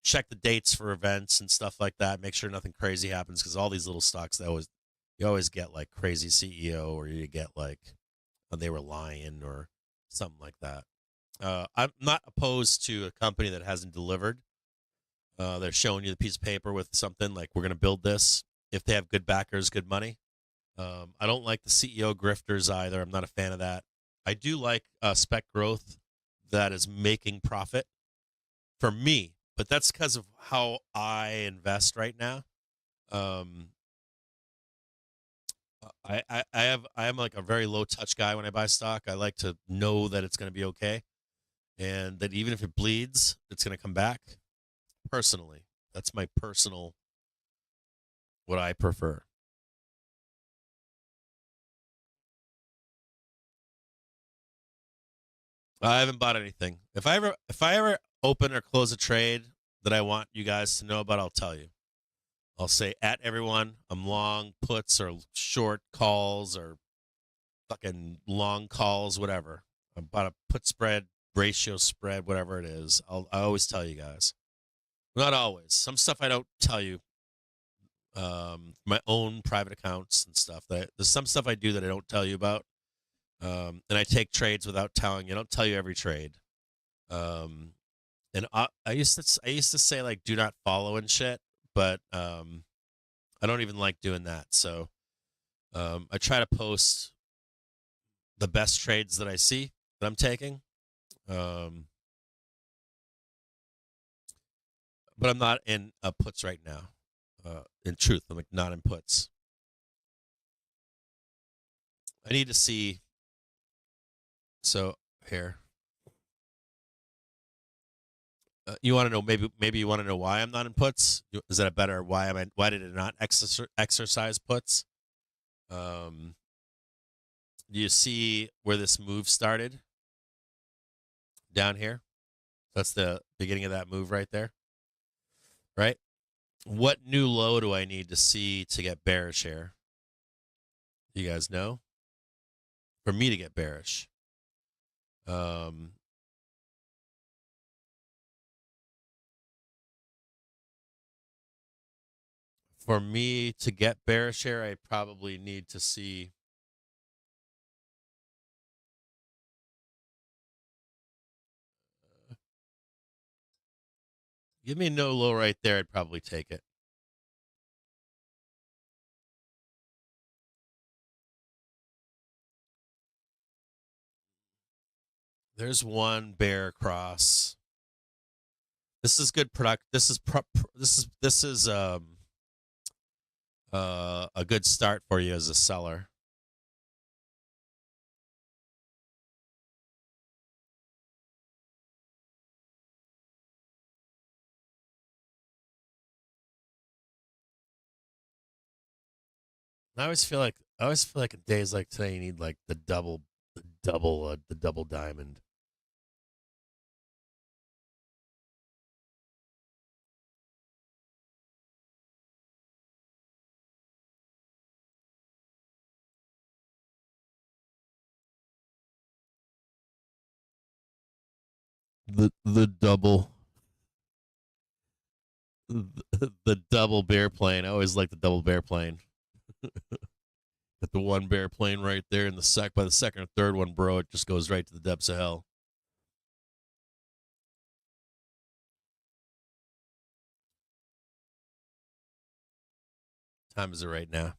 A: Check the dates for events and stuff like that. Make sure nothing crazy happens because all these little stocks, you always get like crazy CEO or you get like they were lying or something like that. I'm not opposed to a company that hasn't delivered. They're showing you the piece of paper with something like we're going to build this. If they have good backers, good money. I don't like the CEO grifters either. I'm not a fan of that. I do like spec growth that is making profit for me, but that's because of how I invest right now. I am like a very low touch guy when I buy stock. I like to know that it's going to be okay, and that even if it bleeds, it's going to come back. Personally, that's my personal what I prefer. I haven't bought anything. If I ever open or close a trade that I want you guys to know about, I'll tell you. I'll say at everyone, I'm long puts or short calls or fucking long calls, whatever. I'm about a put spread, ratio spread, whatever it is. I always tell you guys. Not always. Some stuff I don't tell you. My own private accounts and stuff. There's some stuff I do that I don't tell you about. And I take trades without telling you. I don't tell you every trade. And I used to say like do not follow and shit, but I don't even like doing that. So I try to post the best trades that I see that I'm taking. but I'm not in puts right now. In truth, I'm like not in puts. I need to see. So here, you want to know maybe you want to know why I'm not in puts? Is that a better why why did it not exercise puts? Do you see where this move started? Down here. That's the beginning of that move right there. Right? What new low do I need to see to get bearish here? You guys know? For me to get bearish. For me to get bearish here, I probably need to see give me no low right there. I'd probably take it. There's one bear cross. This is good product. This is a good start for you as a seller. I always feel like in days like today you need like the double diamond. The double the double bear plane. I always like the double bear plane. Got the one bear plane right there in the by the second or third one, bro, it just goes right to the depths of hell. Time is it right now?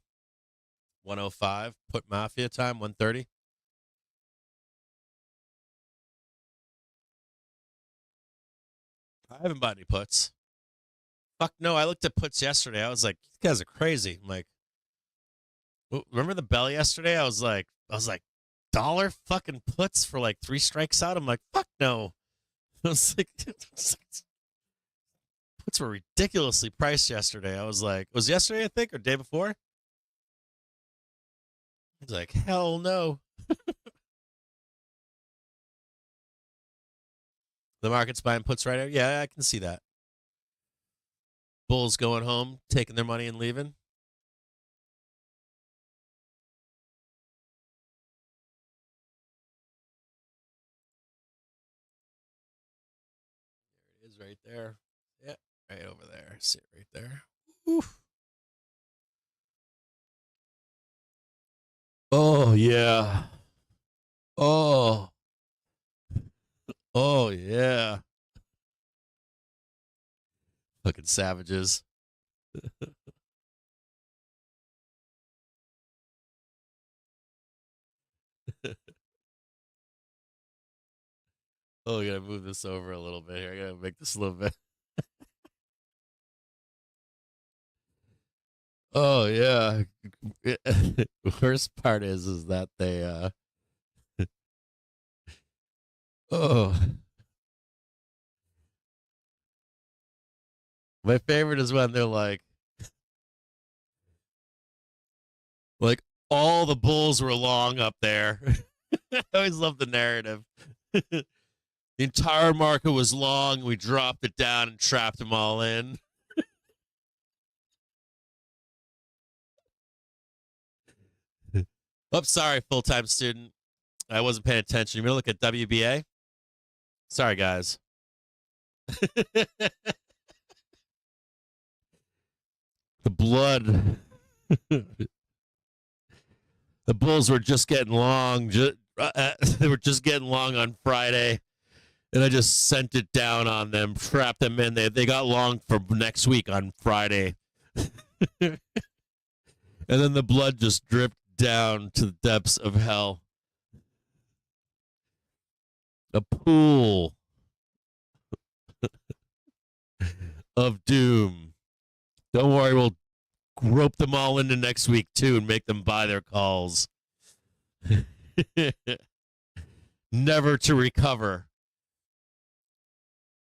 A: 105. Put Mafia time, 130. I haven't bought any puts. Fuck no, I looked at puts yesterday. I was like, these guys are crazy. I'm like, remember the bell yesterday? I was like, dollar fucking puts for like 3 strikes out. I'm like, fuck no. I was like, puts were ridiculously priced yesterday. I was like, was yesterday, I think, or day before? I was like, hell no. The market's buying puts right now. Yeah, I can see that. Bulls going home, taking their money and leaving. There it is right there. Yeah, right over there. See it right there. Oof. Oh, yeah. Oh. Oh, yeah. Fucking savages. Oh, I gotta move this over a little bit here. I gotta make this a little bit. Oh yeah. Worst part is that they oh, my favorite is when they're like all the bulls were long up there. I always love the narrative. The entire market was long. We dropped it down and trapped them all in. Oh, sorry, full-time student. I wasn't paying attention. You mean to look at WBA? Sorry, guys. The blood. The bulls were just getting long. They were just getting long on Friday, and I just sent it down on them, trapped them in. They got long for next week on Friday, and then the blood just dripped down to the depths of hell. A pool. of doom. Don't worry, we'll rope them all into next week too and make them buy their calls. Never to recover.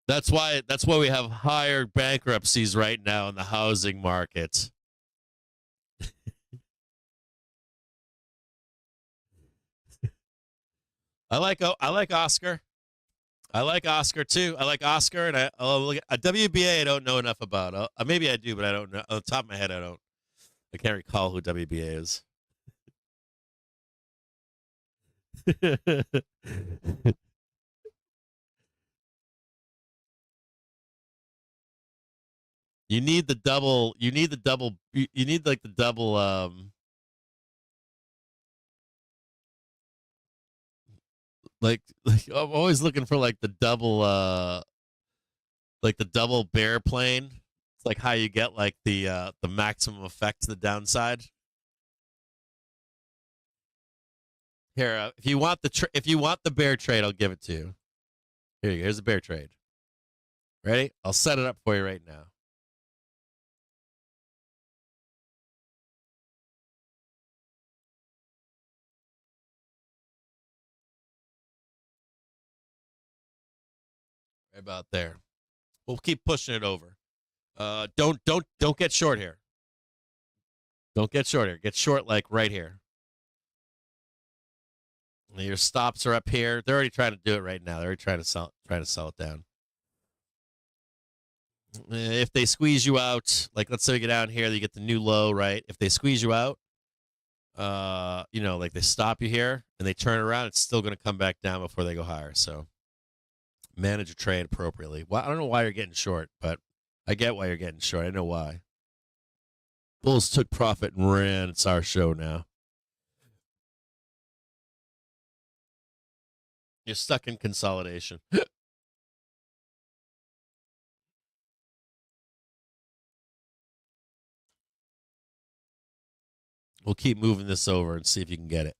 A: That's why we have higher bankruptcies right now in the housing market. I like Oscar. I like Oscar too. I like Oscar, and a WBA I don't know enough about. Maybe I do, but I don't know. On the top of my head, I don't. I can't recall who WBA is. You need the double. You need the double. You need like the double. Like I'm always looking for like the double. Like the double bear plane. It's like how you get like the maximum effect to the downside. Here, if you want the bear trade, I'll give it to you. Here you go. Here's the bear trade. Ready? I'll set it up for you right now. Right about there. We'll keep pushing it over. Don't get short here. Don't get short here. Get short like right here. Your stops are up here. They're already trying to do it right now. They're already trying to sell it down. If they squeeze you out, like let's say we get down here, you get the new low, right? If they squeeze you out, like they stop you here and they turn around, it's still going to come back down before they go higher. So manage your trade appropriately. Well, I don't know why you're getting short, but I get why you're getting short. I know why. Bulls took profit and ran. It's our show now. You're stuck in consolidation. We'll keep moving this over and see if you can get it.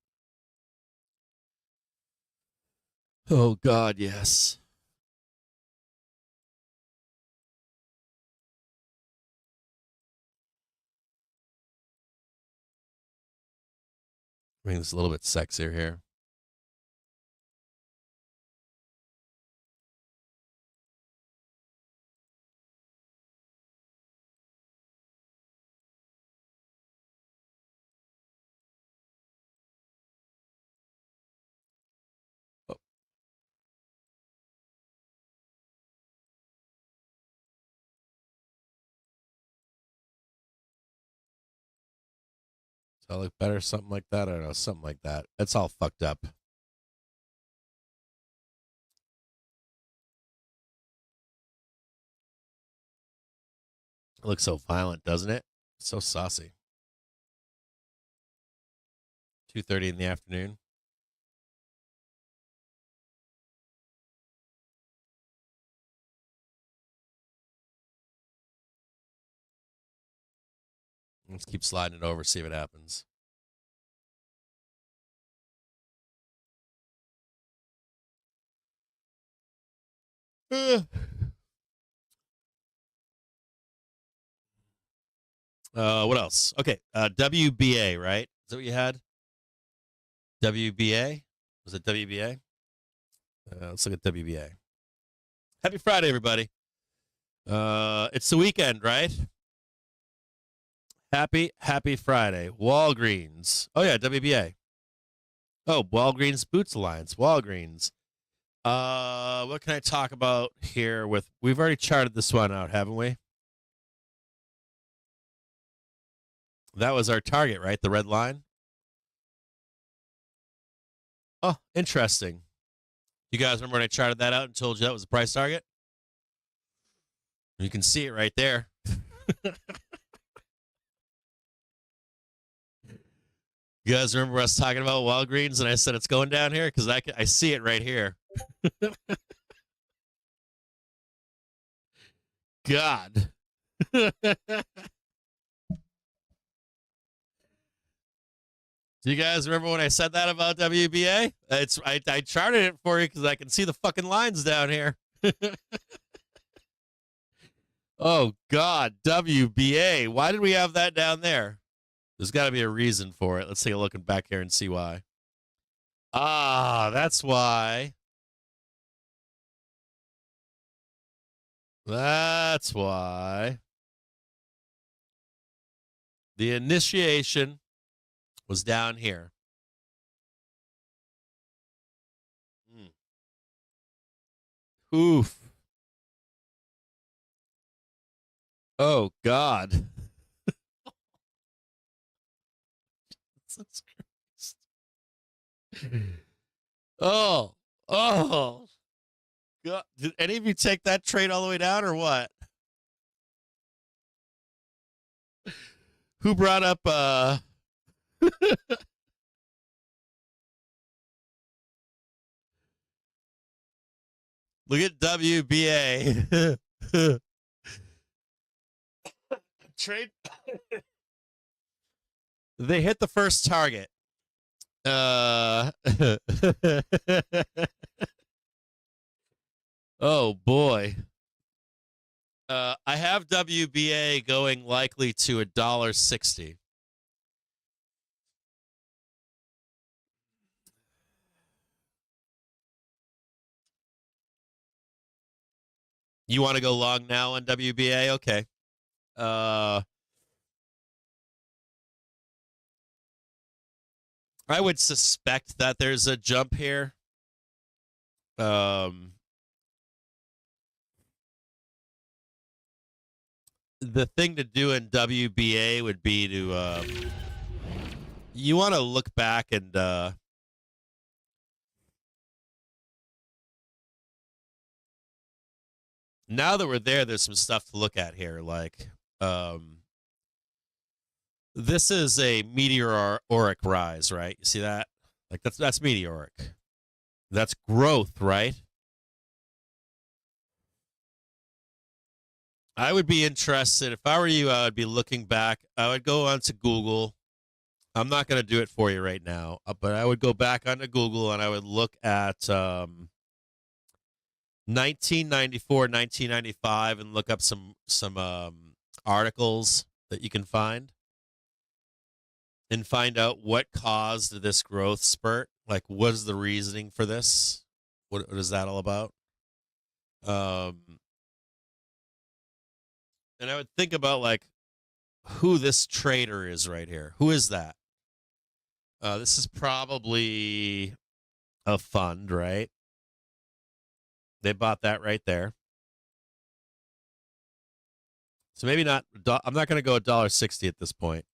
A: Oh, God, yes. Bring this a little bit sexier here. Does that look better? Something like that? I don't know. Something like that. It's all fucked up. It looks so violent, doesn't it? So saucy. 2:30 in the afternoon. Let's keep sliding it over, see what happens. What else? Okay, WBA, right? Is that what you had? WBA? Was it WBA? Let's look at WBA. Happy Friday, everybody. It's the weekend, right? Happy Friday. Walgreens. Oh, yeah, WBA. Oh, Walgreens Boots Alliance. Walgreens. What can I talk about here with... We've already charted this one out, haven't we? That was our target, right? The red line? Oh, interesting. You guys remember when I charted that out and told you that was the price target? You can see it right there. You guys remember us talking about Walgreens and I said it's going down here? Because I see it right here. God. Do you guys remember when I said that about WBA? I charted it for you because I can see the fucking lines down here. Oh, God. WBA. Why did we have that down there? There's got to be a reason for it. Let's take a look back here and see why. Ah, that's why. That's why. The initiation was down here. Oof. Oh, God. Oh, oh, God. Did any of you take that trade all the way down or what? Who brought up, look at WBA. Trade. They hit the first target. Oh boy. I have WBA going likely to $1.60. You want to go long now on WBA? Okay. I would suspect that there's a jump here. The thing to do in WBA would be to you want to look back and now that we're there, there's some stuff to look at here. Like this is a meteoric rise, right? You see that? Like that's meteoric. That's growth, right? I would be interested. If I were you, I would be looking back. I would go onto Google. I'm not going to do it for you right now, but I would go back onto Google and I would look at 1994, 1995, and look up some articles that you can find, and find out what caused this growth spurt. Like, what is the reasoning for this? What is that all about? And I would think about like who this trader is right here. Who is that? This is probably a fund, right? They bought that right there. So maybe not. I'm not going to go $1.60 at this point.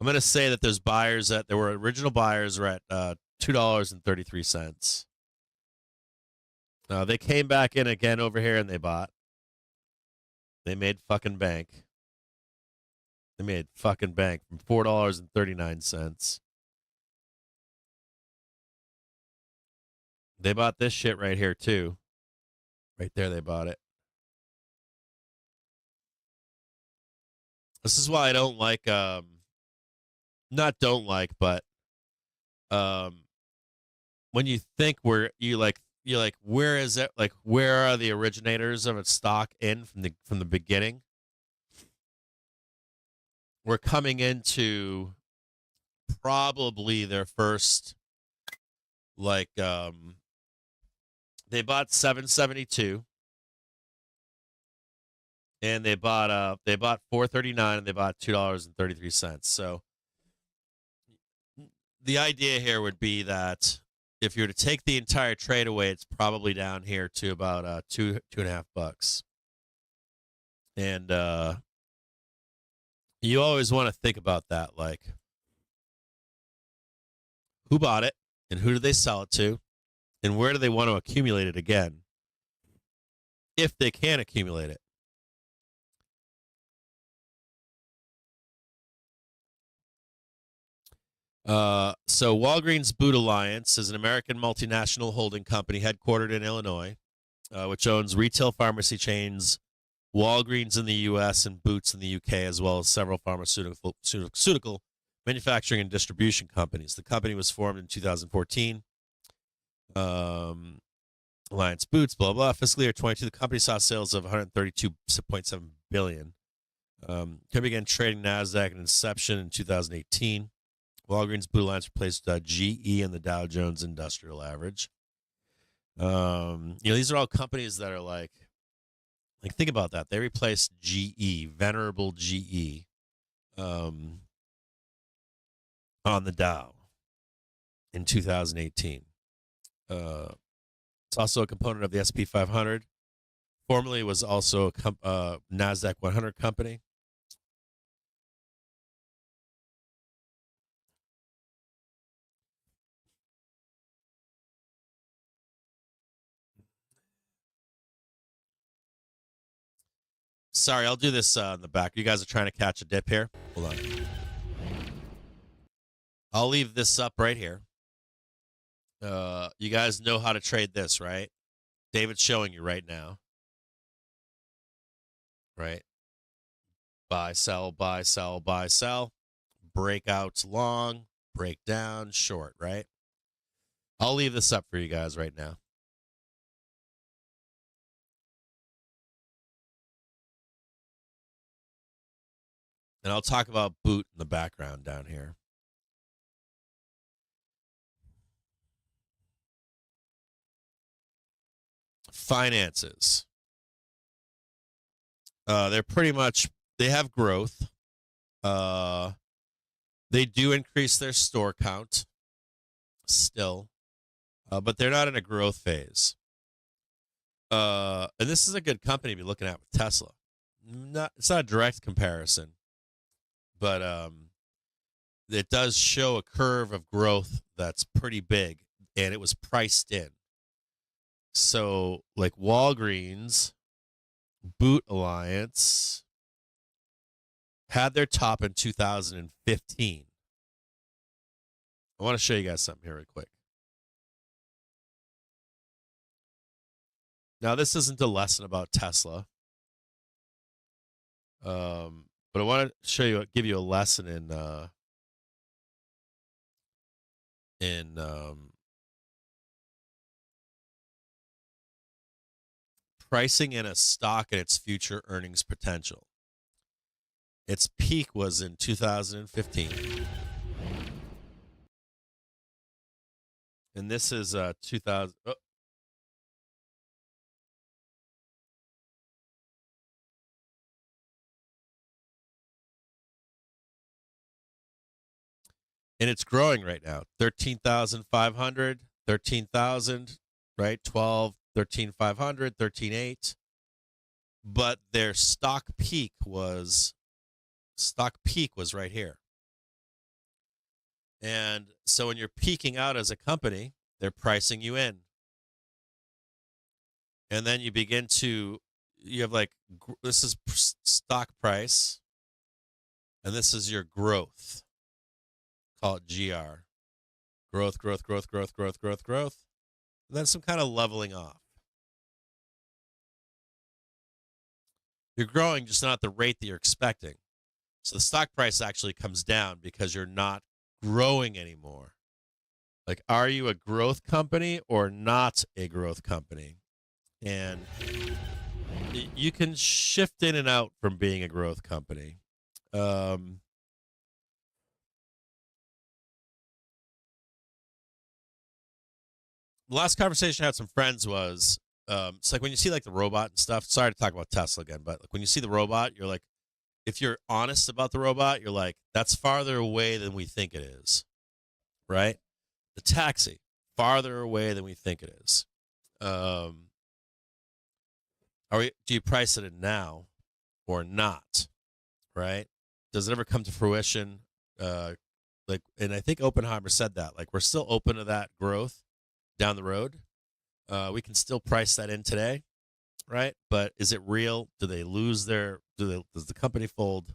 A: I'm going to say that there's buyers that there were original buyers were at $2.33. They came back in again over here and they bought. They made fucking bank. They made fucking bank from $4.39. They bought this shit right here too. Right there, they bought it. This is why I don't like, not don't like, but when you think you're like, where is it? Like, where are the originators of a stock in from the beginning? We're coming into probably their first, like, they bought 772, and they bought 439, and they bought $2.33. So the idea here would be that if you were to take the entire trade away, it's probably down here to about $2.50. And you always want to think about that, like who bought it and who did they sell it to, and where do they want to accumulate it again, if they can accumulate it. So Walgreens Boot Alliance is an American multinational holding company headquartered in Illinois, which owns retail pharmacy chains Walgreens in the U.S. and Boots in the U.K., as well as several pharmaceutical manufacturing and distribution companies. The company was formed in 2014. Alliance Boots, blah, blah. Fiscal year 22, the company saw sales of $132.7 billion. Company began trading NASDAQ at inception in 2018. Walgreens Blue Alliance replaced GE and the Dow Jones Industrial Average. These are all companies that are like think about that. They replaced GE, venerable GE, on the Dow in 2018. It's also a component of the SP 500. Formerly was also a NASDAQ 100 company. Sorry, I'll do this in the back. You guys are trying to catch a dip here. Hold on. I'll leave this up right here. You guys know how to trade this, right? David's showing you right now. Right? Buy, sell, buy, sell, buy, sell. Breakouts long, breakdown short, right? I'll leave this up for you guys right now. And I'll talk about boot in the background down here. Finances. They're pretty much, they have growth. They do increase their store count still, but they're not in a growth phase. And this is a good company to be looking at with Tesla. It's not a direct comparison, but it does show a curve of growth that's pretty big, and it was priced in. So, like Walgreens, Boot Alliance had their top in 2015. I want to show you guys something here real quick. Now, this isn't a lesson about Tesla, but I want to show you, give you a lesson in pricing in a stock and its future earnings potential. Its peak was in 2015. And this is 2000. Oh. And it's growing right now. 13,500, 13,000, right? 12, 13,500, 13,800. But their stock peak was right here. And so when you're peaking out as a company, they're pricing you in. And then you have like, this is stock price, and this is your growth. Call it GR. Growth, growth, growth, growth, growth, growth, growth. And then some kind of leveling off. You're growing, just not at the rate that you're expecting. So the stock price actually comes down because you're not growing anymore. Like, are you a growth company or not a growth company? And you can shift in and out from being a growth company. The last conversation I had with some friends was, it's like when you see like the robot and stuff. Sorry to talk about Tesla again, but like when you see the robot, you're like, if you're honest about the robot, you're like, that's farther away than we think it is, right? The taxi, farther away than we think it is. Do you price it in now or not, right? Does it ever come to fruition? And I think Oppenheimer said that, like, we're still open to that growth down the road. We can still price that in today, right? But is it real? Do they lose does the company fold?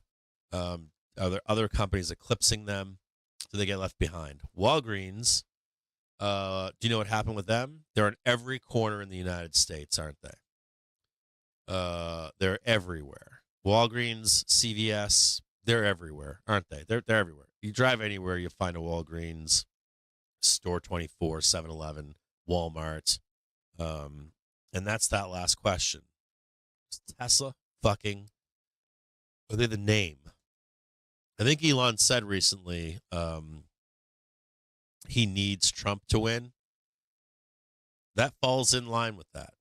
A: Are there other companies eclipsing them? Do they get left behind? Walgreens, do you know what happened with them? They're in every corner in the United States, aren't they? They're everywhere. Walgreens, CVS, they're everywhere, aren't they? They're everywhere. You drive anywhere, you find a Walgreens, Store 24, 7-Eleven, Walmart. And that's that last question. Is Tesla fucking, are they the name? I think Elon said recently he needs Trump to win. That falls in line with that.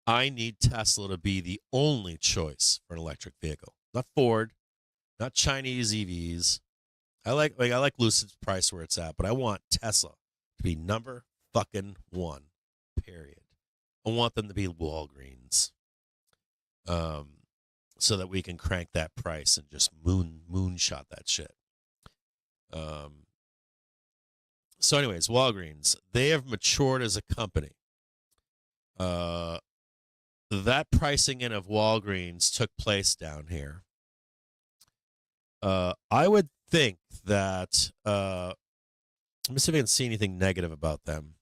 A: I need Tesla to be the only choice for an electric vehicle. Not Ford, not Chinese EVs. I like Lucid's price where it's at, but I want Tesla to be number fucking one. Period. I want them to be Walgreens. So that we can crank that price and just moonshot that shit. So anyways, Walgreens, they have matured as a company. That pricing in of Walgreens took place down here. I would think that let me see if I can see anything negative about them.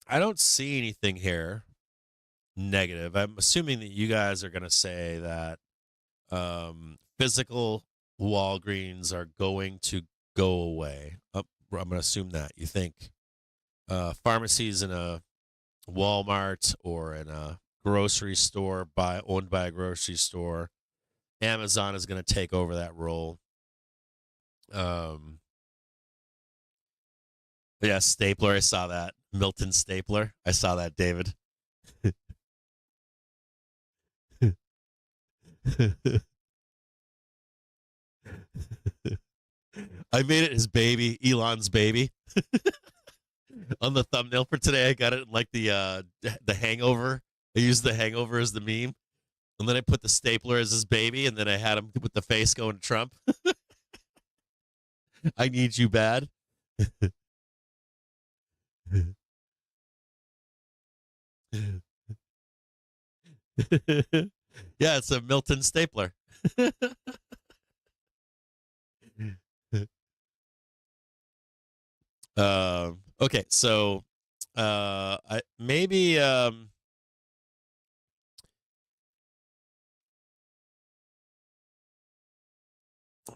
A: I don't see anything here negative. I'm assuming that you guys are going to say that physical Walgreens are going to go away. I'm going to assume that. You think pharmacies in a Walmart or in a grocery store owned by a grocery store, Amazon is going to take over that role. Yeah, Stapler. I saw that. Milton Stapler. I saw that, David. I made it his baby, Elon's baby. On the thumbnail for today, I got it like the Hangover. I used the Hangover as the meme, and then I put the stapler as his baby, and then I had him with the face going to Trump. I need you bad. Yeah, it's a Milton Stapler. Okay, so I maybe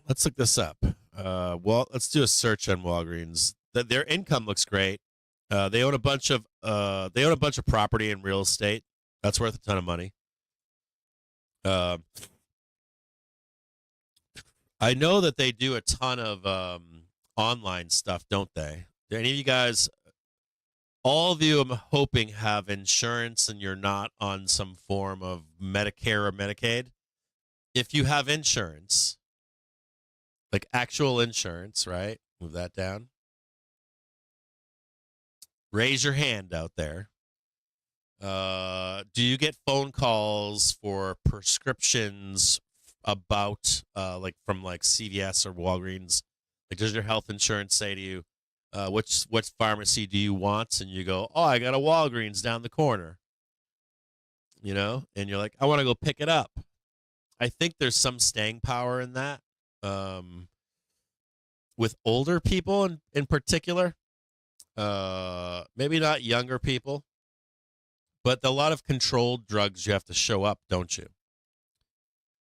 A: let's look this up. Well, let's do a search on Walgreens. Their income looks great. They own a bunch of property and real estate. That's worth a ton of money. I know that they do a ton of online stuff, don't they? Do any of you guys, all of you, I'm hoping, have insurance and you're not on some form of Medicare or Medicaid? If you have insurance, like actual insurance, right? Move that down. Raise your hand out there. Do you get phone calls for prescriptions about like from like CVS or Walgreens? Like, does your health insurance say to you, which pharmacy do you want? And you go, oh, I got a Walgreens down the corner. You know, and you're like, I want to go pick it up. I think there's some staying power in that. With older people in particular, maybe not younger people, but a lot of controlled drugs you have to show up, don't you?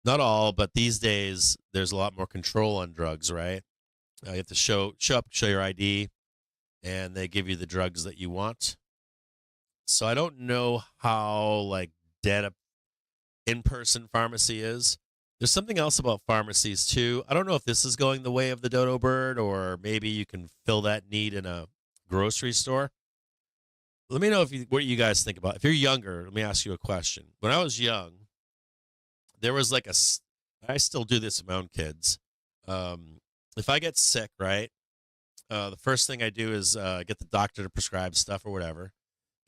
A: Not all, but these days there's a lot more control on drugs, right? You have to show up, show your ID, and they give you the drugs that you want. So I don't know how like dead a in-person pharmacy is. There's something else about pharmacies too. I don't know if this is going the way of the dodo bird, or maybe you can fill that need in a grocery store. Let me know what you guys think about. If you're younger, let me ask you a question. When I was young, there was like I still do this with my own kids. If I get sick, right, the first thing I do is get the doctor to prescribe stuff or whatever,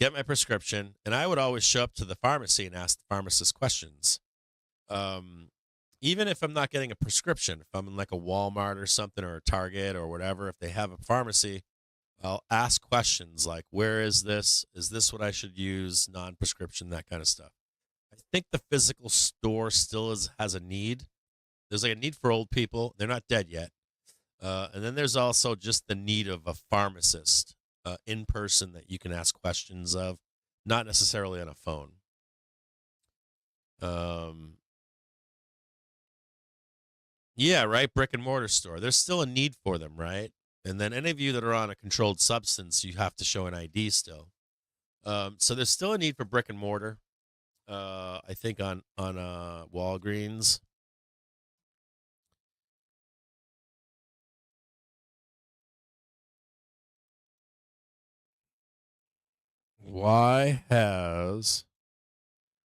A: get my prescription, and I would always show up to the pharmacy and ask the pharmacist questions. Even if I'm not getting a prescription, if I'm in like a Walmart or something or a Target or whatever, if they have a pharmacy, I'll ask questions like, where is this? Is this what I should use? Non-prescription, that kind of stuff. I think the physical store still has a need. There's like a need for old people. They're not dead yet. And then there's also just the need of a pharmacist in person that you can ask questions of, not necessarily on a phone. Yeah, right. Brick and mortar store. There's still a need for them, right? And then any of you that are on a controlled substance, you have to show an ID still. So there's still a need for brick and mortar. I think on Walgreens. Why has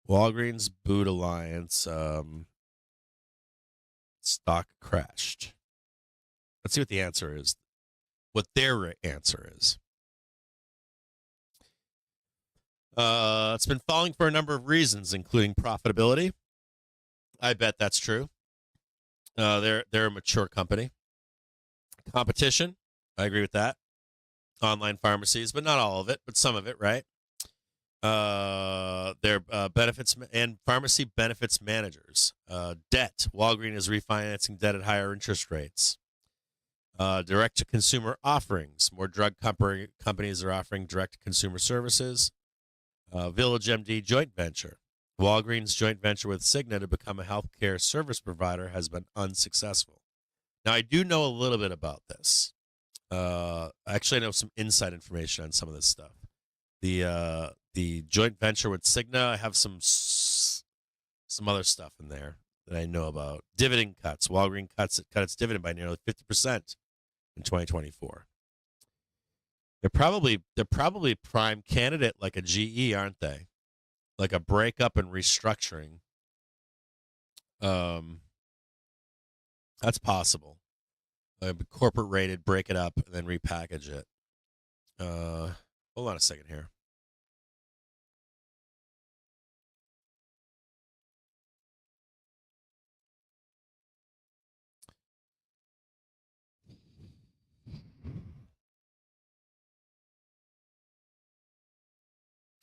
A: Walgreens Boot Alliance stock crashed? Let's see what the answer is. What their answer is. It's been falling for a number of reasons, including profitability. I bet that's true. They're a mature company. Competition, I agree with that. Online pharmacies, but not all of it, but some of it, right? Their benefits and pharmacy benefits managers. Debt. Walgreens is refinancing debt at higher interest rates. Direct-to-consumer offerings. More drug companies are offering direct-to-consumer services. Village MD joint venture. Walgreens joint venture with Cigna to become a healthcare service provider has been unsuccessful. Now, I do know a little bit about this. Actually, I know some inside information on some of this stuff. The joint venture with Cigna, I have some other stuff in there that I know about. Dividend cuts. Walgreens cut its dividend by nearly 50% in 2024. They're probably prime candidate like a GE, aren't they? Like a breakup and restructuring. That's possible. Corporate rated, break it up, and then repackage it. Hold on a second here.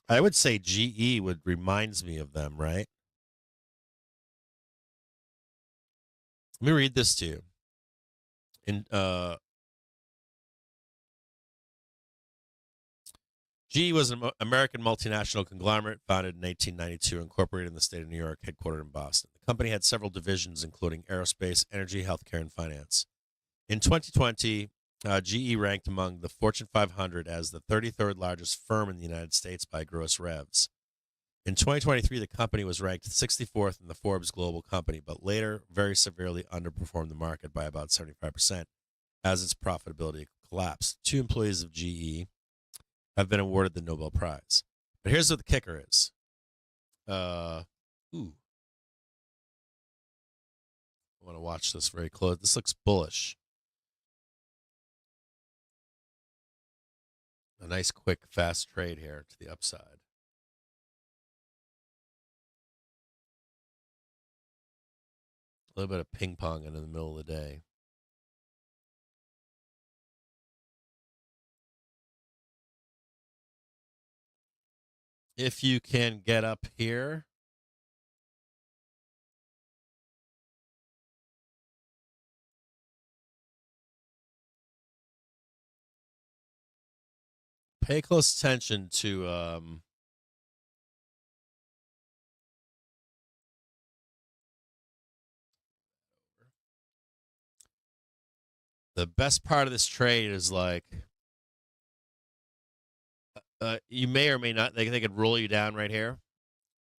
A: I would say GE reminds me of them, right? Let me read this to you. GE was an American multinational conglomerate founded in 1892, incorporated in the state of New York, headquartered in Boston. The company had several divisions, including aerospace, energy, healthcare, and finance. In 2020, GE ranked among the Fortune 500 as the 33rd largest firm in the United States by gross revs. In 2023, the company was ranked 64th in the Forbes Global Company, but later very severely underperformed the market by about 75% as its profitability collapsed. 2 employees of GE have been awarded the Nobel Prize. But here's what the kicker is. I want to watch this very close. This looks bullish. A nice, quick, fast trade here to the upside. A little bit of ping pong in the middle of the day. If you can get up here. Pay close attention to the best part of this trade is like you may or may not. They could roll you down right here.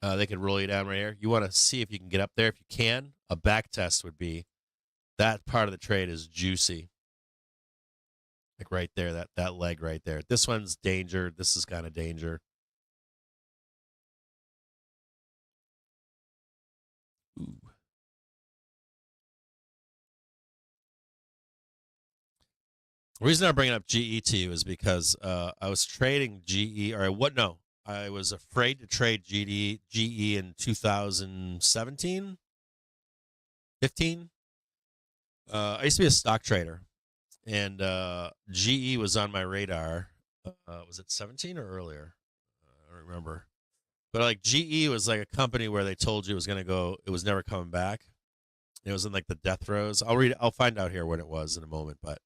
A: They could roll you down right here. You want to see if you can get up there. If you can, a back test would be that part of the trade is juicy. Like right there, that leg right there. This one's danger. This is kind of danger. Ooh. The reason I'm bringing up GE to you is because I was trading GE, or what? No, I was afraid to trade GE in 2017, 15. I used to be a stock trader, and GE was on my radar. Was it 17 or earlier? I don't remember. But like GE was like a company where they told you it was going to go, it was never coming back. It was in like the death throes. I'll find out here when it was in a moment, but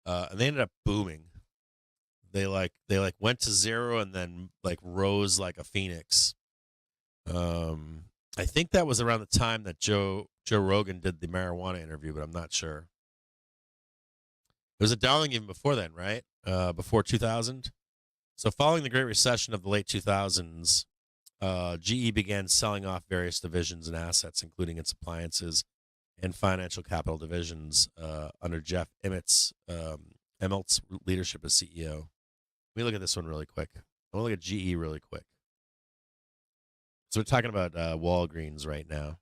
A: and they ended up booming. They went to zero and then like rose like a phoenix. I think that was around the time that Joe Rogan did the marijuana interview, but I'm not sure. It was a darling even before then, right? Before 2000. So following the Great Recession of the late 2000s, GE began selling off various divisions and assets, including its appliances and financial capital divisions under Jeff Emmett's leadership as CEO. Let me look at this one really quick. I want to look at GE really quick. So we're talking about Walgreens right now.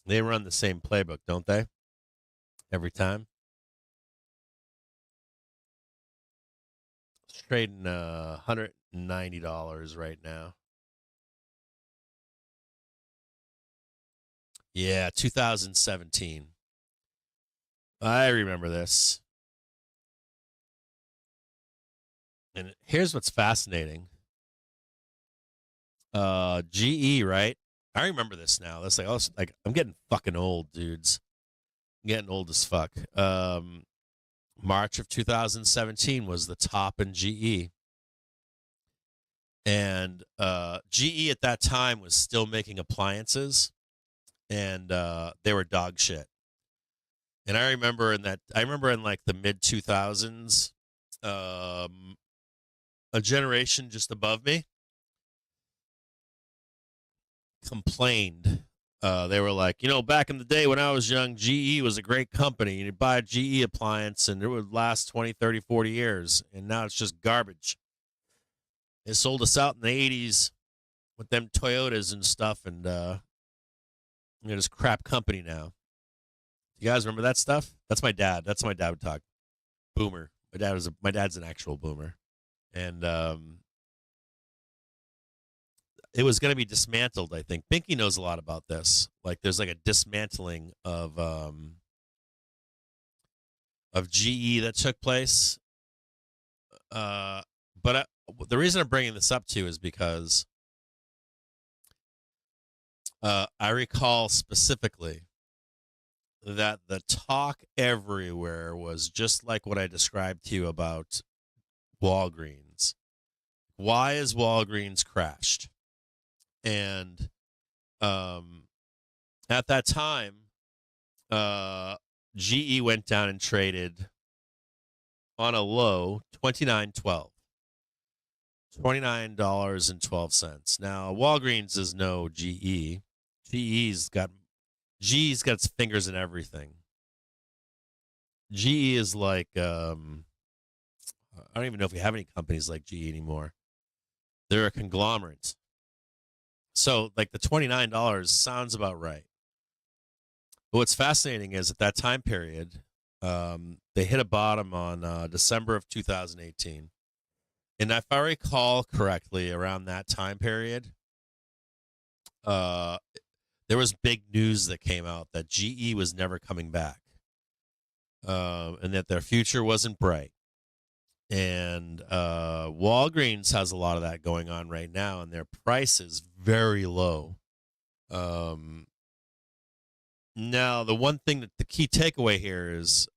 A: They run the same playbook, don't they? Every time. It's trading $190 right now. Yeah, 2017. I remember this. And here's what's fascinating. GE, right? I remember this now. That's like I'm getting fucking old, dudes. I'm getting old as fuck. March of 2017 was the top in GE. And GE at that time was still making appliances, and they were dog shit. And I remember in like the mid 2000s, a generation just above me complained. They were like, back in the day when I was young, GE was a great company. You'd buy a GE appliance and it would last 20, 30, 40 years. And now it's just garbage. They sold us out in the 80s with them Toyotas and stuff. And, this crap company now. You guys remember that stuff? That's my dad. That's how my dad would talk. Boomer. My dad's an actual boomer. And, it was going to be dismantled, I think. Binky knows a lot about this. Like, there's like a dismantling of GE that took place. But the reason I'm bringing this up too is because I recall specifically that the talk everywhere was just like what I described to you about Walgreens. Why is Walgreens crashed? And at that time, GE went down and traded on a low $29.12. $29.12. Now, Walgreens is no GE. GE's got its fingers in everything. GE is like I don't even know if we have any companies like GE anymore. They're a conglomerate. So, like, the $29 sounds about right. But what's fascinating is at that time period, they hit a bottom on December of 2018. And if I recall correctly, around that time period, there was big news that came out that GE was never coming back, and that their future wasn't bright. And Walgreens has a lot of that going on right now, and their price is very low. Now, the one thing that the key takeaway here is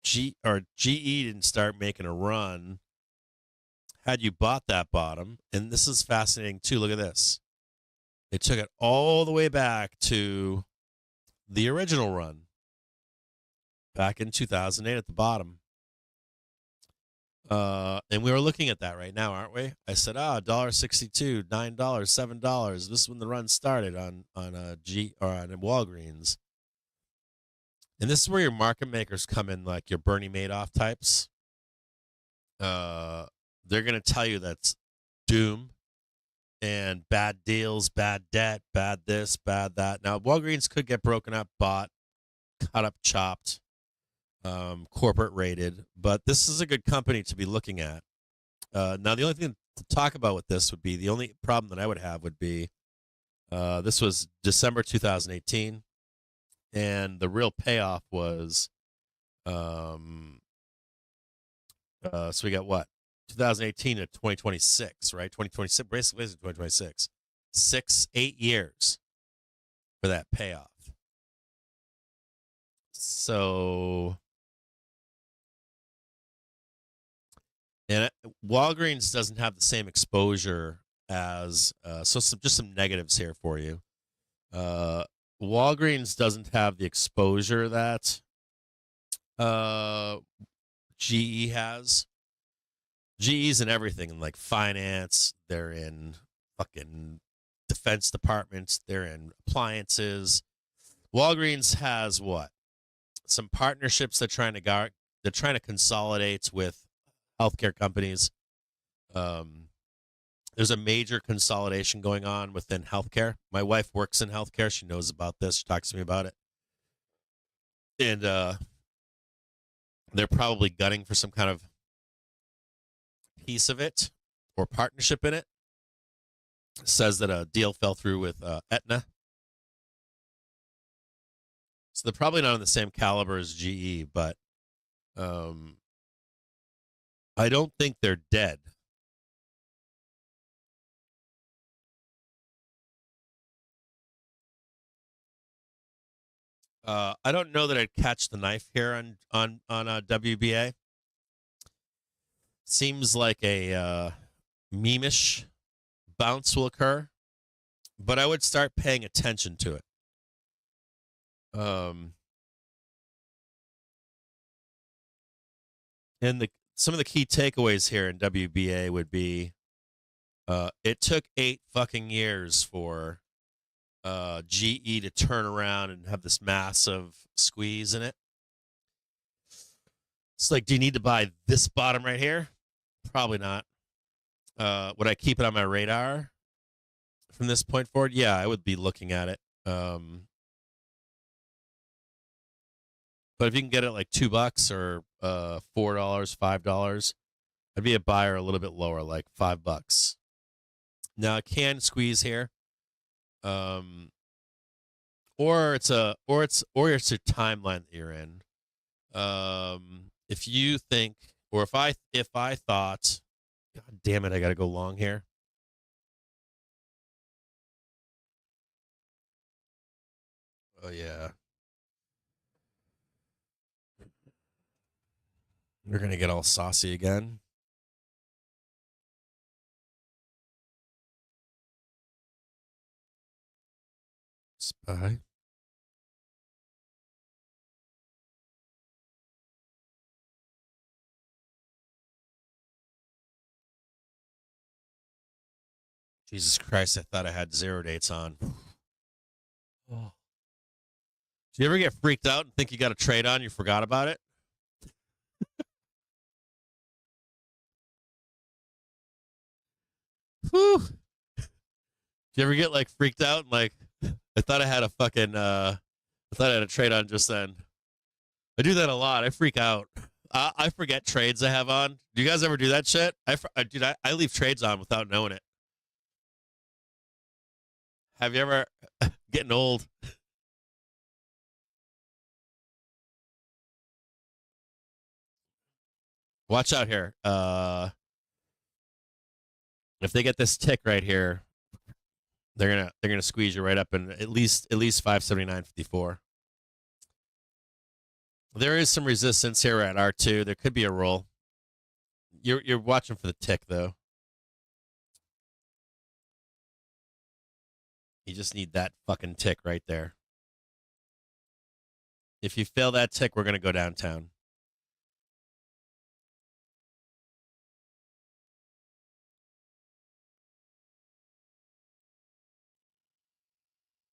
A: GE didn't start making a run had you bought that bottom. And this is fascinating too. Look at this. It took it all the way back to the original run back in 2008 at the bottom. And we were looking at that right now, aren't we? I said, $1.62, $9, $7. This is when the run started on Walgreens. And this is where your market makers come in, like your Bernie Madoff types. They're going to tell you that's doom and bad deals, bad debt, bad this, bad that. Now, Walgreens could get broken up, bought, cut up, chopped. Corporate rated, but this is a good company to be looking at. Now, the only thing to talk about with this would be the only problem that I would have would be this was December 2018, and the real payoff was so we got what 2018 to 2026, right? 2026, basically 2026, 8 years for that payoff. So. And Walgreens doesn't have the same exposure as just some negatives here for you. Walgreens doesn't have the exposure that GE has. GE's in everything, in like finance. They're in fucking defense departments. They're in appliances. Walgreens has what? Some partnerships they're trying to consolidate with healthcare companies. There's a major consolidation going on within healthcare. My wife works in healthcare. She knows about this. She talks to me about it. And they're probably gunning for some kind of piece of it or partnership in it. It says that a deal fell through with Aetna. So they're probably not on the same caliber as GE, but I don't think they're dead. I don't know that I'd catch the knife here on WBA. Seems like a meme-ish bounce will occur, but I would start paying attention to it. And some of the key takeaways here in WBA would be it took 8 fucking years for GE to turn around and have this massive squeeze in it. It's like, do you need to buy this bottom right here? Probably not. Would I keep it on my radar from this point forward? Yeah, I would be looking at it. But if you can get it like $2 or $4, $5, I'd be a buyer a little bit lower, like $5. Now it can squeeze here. Or it's a timeline that you're in. If you think, or if I thought, God damn it, I got to go long here. Oh yeah. We're going to get all saucy again. Spy. Jesus Christ, I thought I had 0 dates on. Oh. Do you ever get freaked out and think you got a trade on, you forgot about it? Whew. Do you ever get like freaked out and like, I thought I had a fucking, I thought I had a trade on just then. I do that a lot. I freak out. I forget trades I have on. Do you guys ever do that shit? I leave trades on without knowing it. Have you ever, getting old? Watch out here. If they get this tick right here, they're gonna squeeze you right up in at least 579.54. There is some resistance here at R2. There could be a roll. You're watching for the tick though. You just need that fucking tick right there. If you fail that tick, we're gonna go downtown.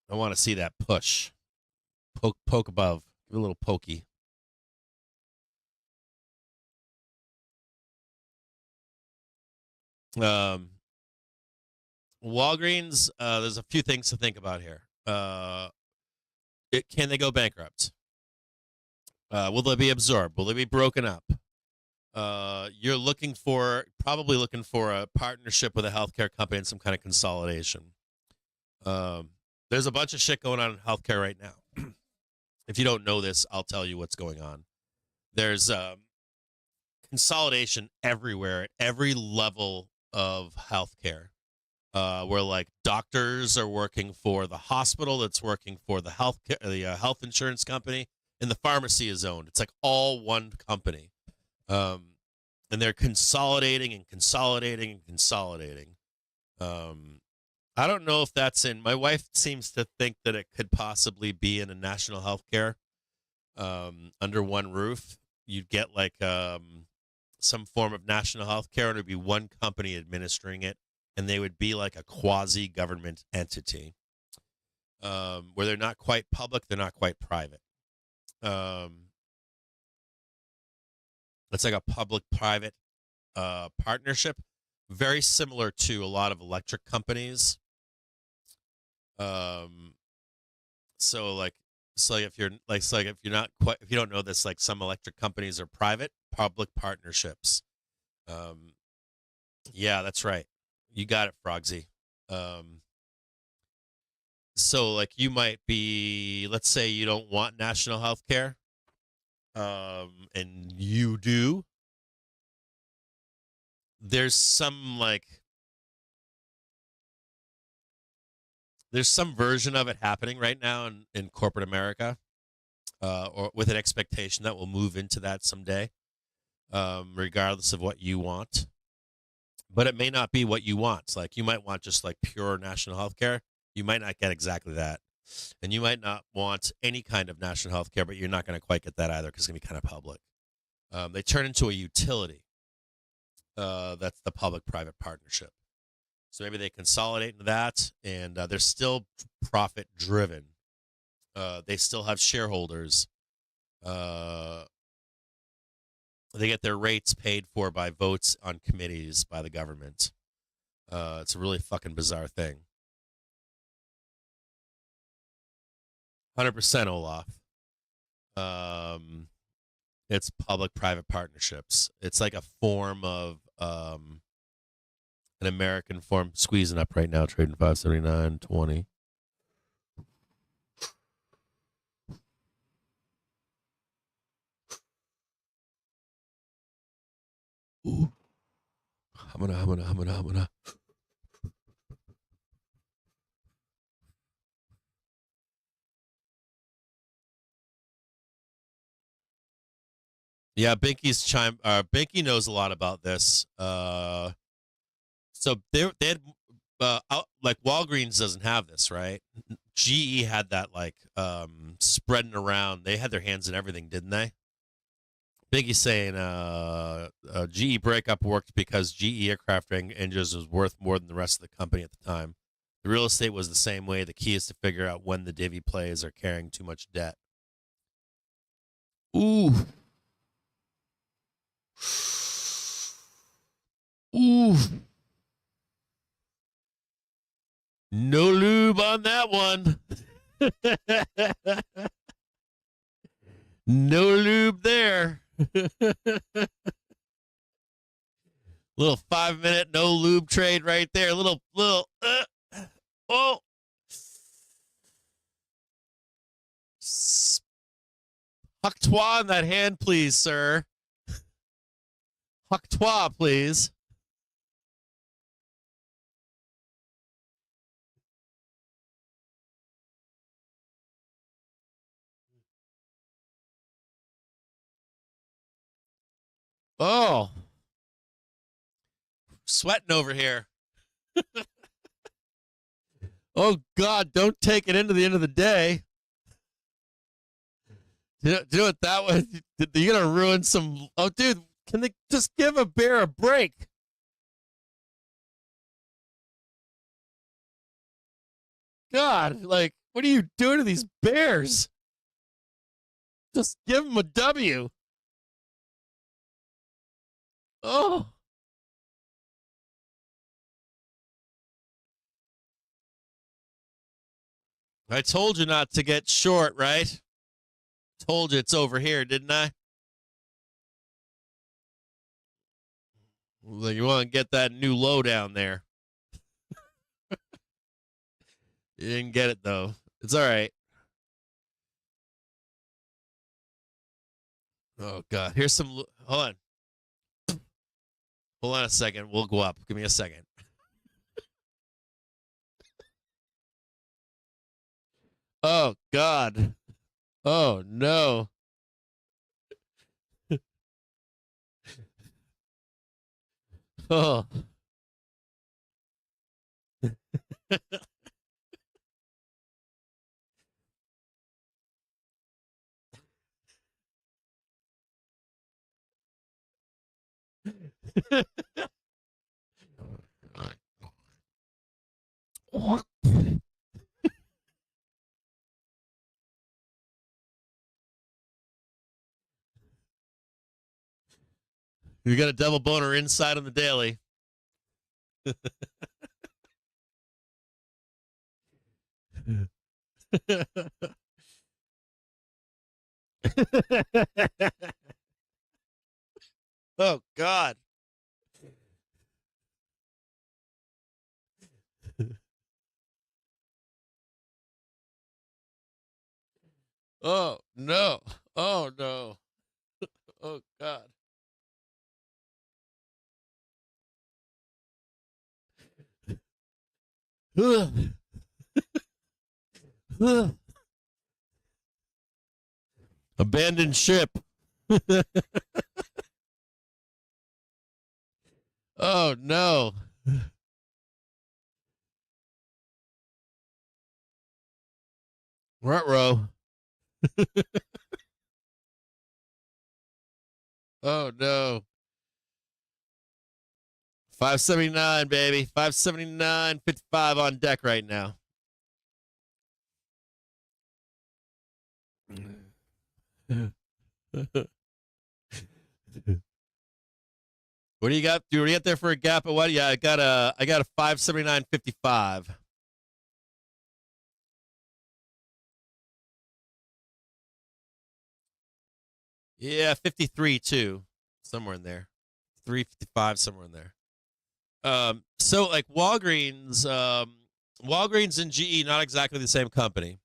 A: I want to see that push. Poke above. Give it a little pokey. Walgreens, there's a few things to think about here. Can they go bankrupt? Will they be absorbed? Will they be broken up? You're probably looking for a partnership with a healthcare company and some kind of consolidation. There's a bunch of shit going on in healthcare right now. If you don't know this, I'll tell you what's going on. There's consolidation everywhere at every level of healthcare. Where like doctors are working for the hospital that's working for the health insurance company, and the pharmacy is owned. It's like all one company. And they're consolidating and consolidating and consolidating. I don't know if that's in. My wife seems to think that it could possibly be in a national health care under one roof. You'd get like some form of national health care, and it'd be one company administering it, and they would be like a quasi government entity where they're not quite public, they're not quite private. It's like a public-private partnership, very similar to a lot of electric companies. So if you're if you're not quite, if you don't know this, like some electric companies are private public partnerships. Yeah, that's right. You got it, Frogsy. So like you might be, let's say you don't want national health care, and you do. There's some version of it happening right now in corporate America, or with an expectation that we'll move into that someday, regardless of what you want. But it may not be what you want. Like you might want just like pure national health care. You might not get exactly that. And you might not want any kind of national health care, but you're not going to quite get that either because it's going to be kind of public. They turn into a utility. That's the public-private partnership. So maybe they consolidate into that, and they're still profit-driven. They still have shareholders. They get their rates paid for by votes on committees by the government. It's a really fucking bizarre thing. 100% Olaf. It's public-private partnerships. It's like a form of an American form. Squeezing up right now, trading 579.20. Ooh. I'm gonna. Yeah, Binky knows a lot about this. So they had like Walgreens doesn't have this, right? GE had that like spreading around. They had their hands in everything, didn't they? Binky's saying GE breakup worked because GE aircraft engines was worth more than the rest of the company at the time. The real estate was the same way. The key is to figure out when the divvy plays are carrying too much debt. Ooh. Ooh. No lube on that one. No lube there. Little 5-minute no lube trade right there. Little oh. Huck toi on that hand, please, sir. Huck toi, please. Oh. Sweating over here. Oh, God, don't take it into the end of the day. Do it that way. You're going to ruin some. Oh, dude, can they just give a bear a break? God, like, what are you doing to these bears? Just give them a W. Oh. I told you not to get short, right? Told you it's over here, didn't I? Well, you want to get that new low down there. You didn't get it, though. It's all right. Oh, God. Here's some. Hold on. Hold on a second. We'll go up. Give me a second. Oh, God. Oh, no. Oh. You got a double boner inside on the daily. Oh God. Oh no. Oh no. Oh God. Abandoned ship. Oh no. Ruh-roh. Oh no. 579, baby. 579.55 on deck right now. What do you got? Do you get there for a gap of what? Yeah, I got a 579.55. Yeah, 53 too. Somewhere in there. 355, somewhere in there. So like Walgreens and GE, not exactly the same company.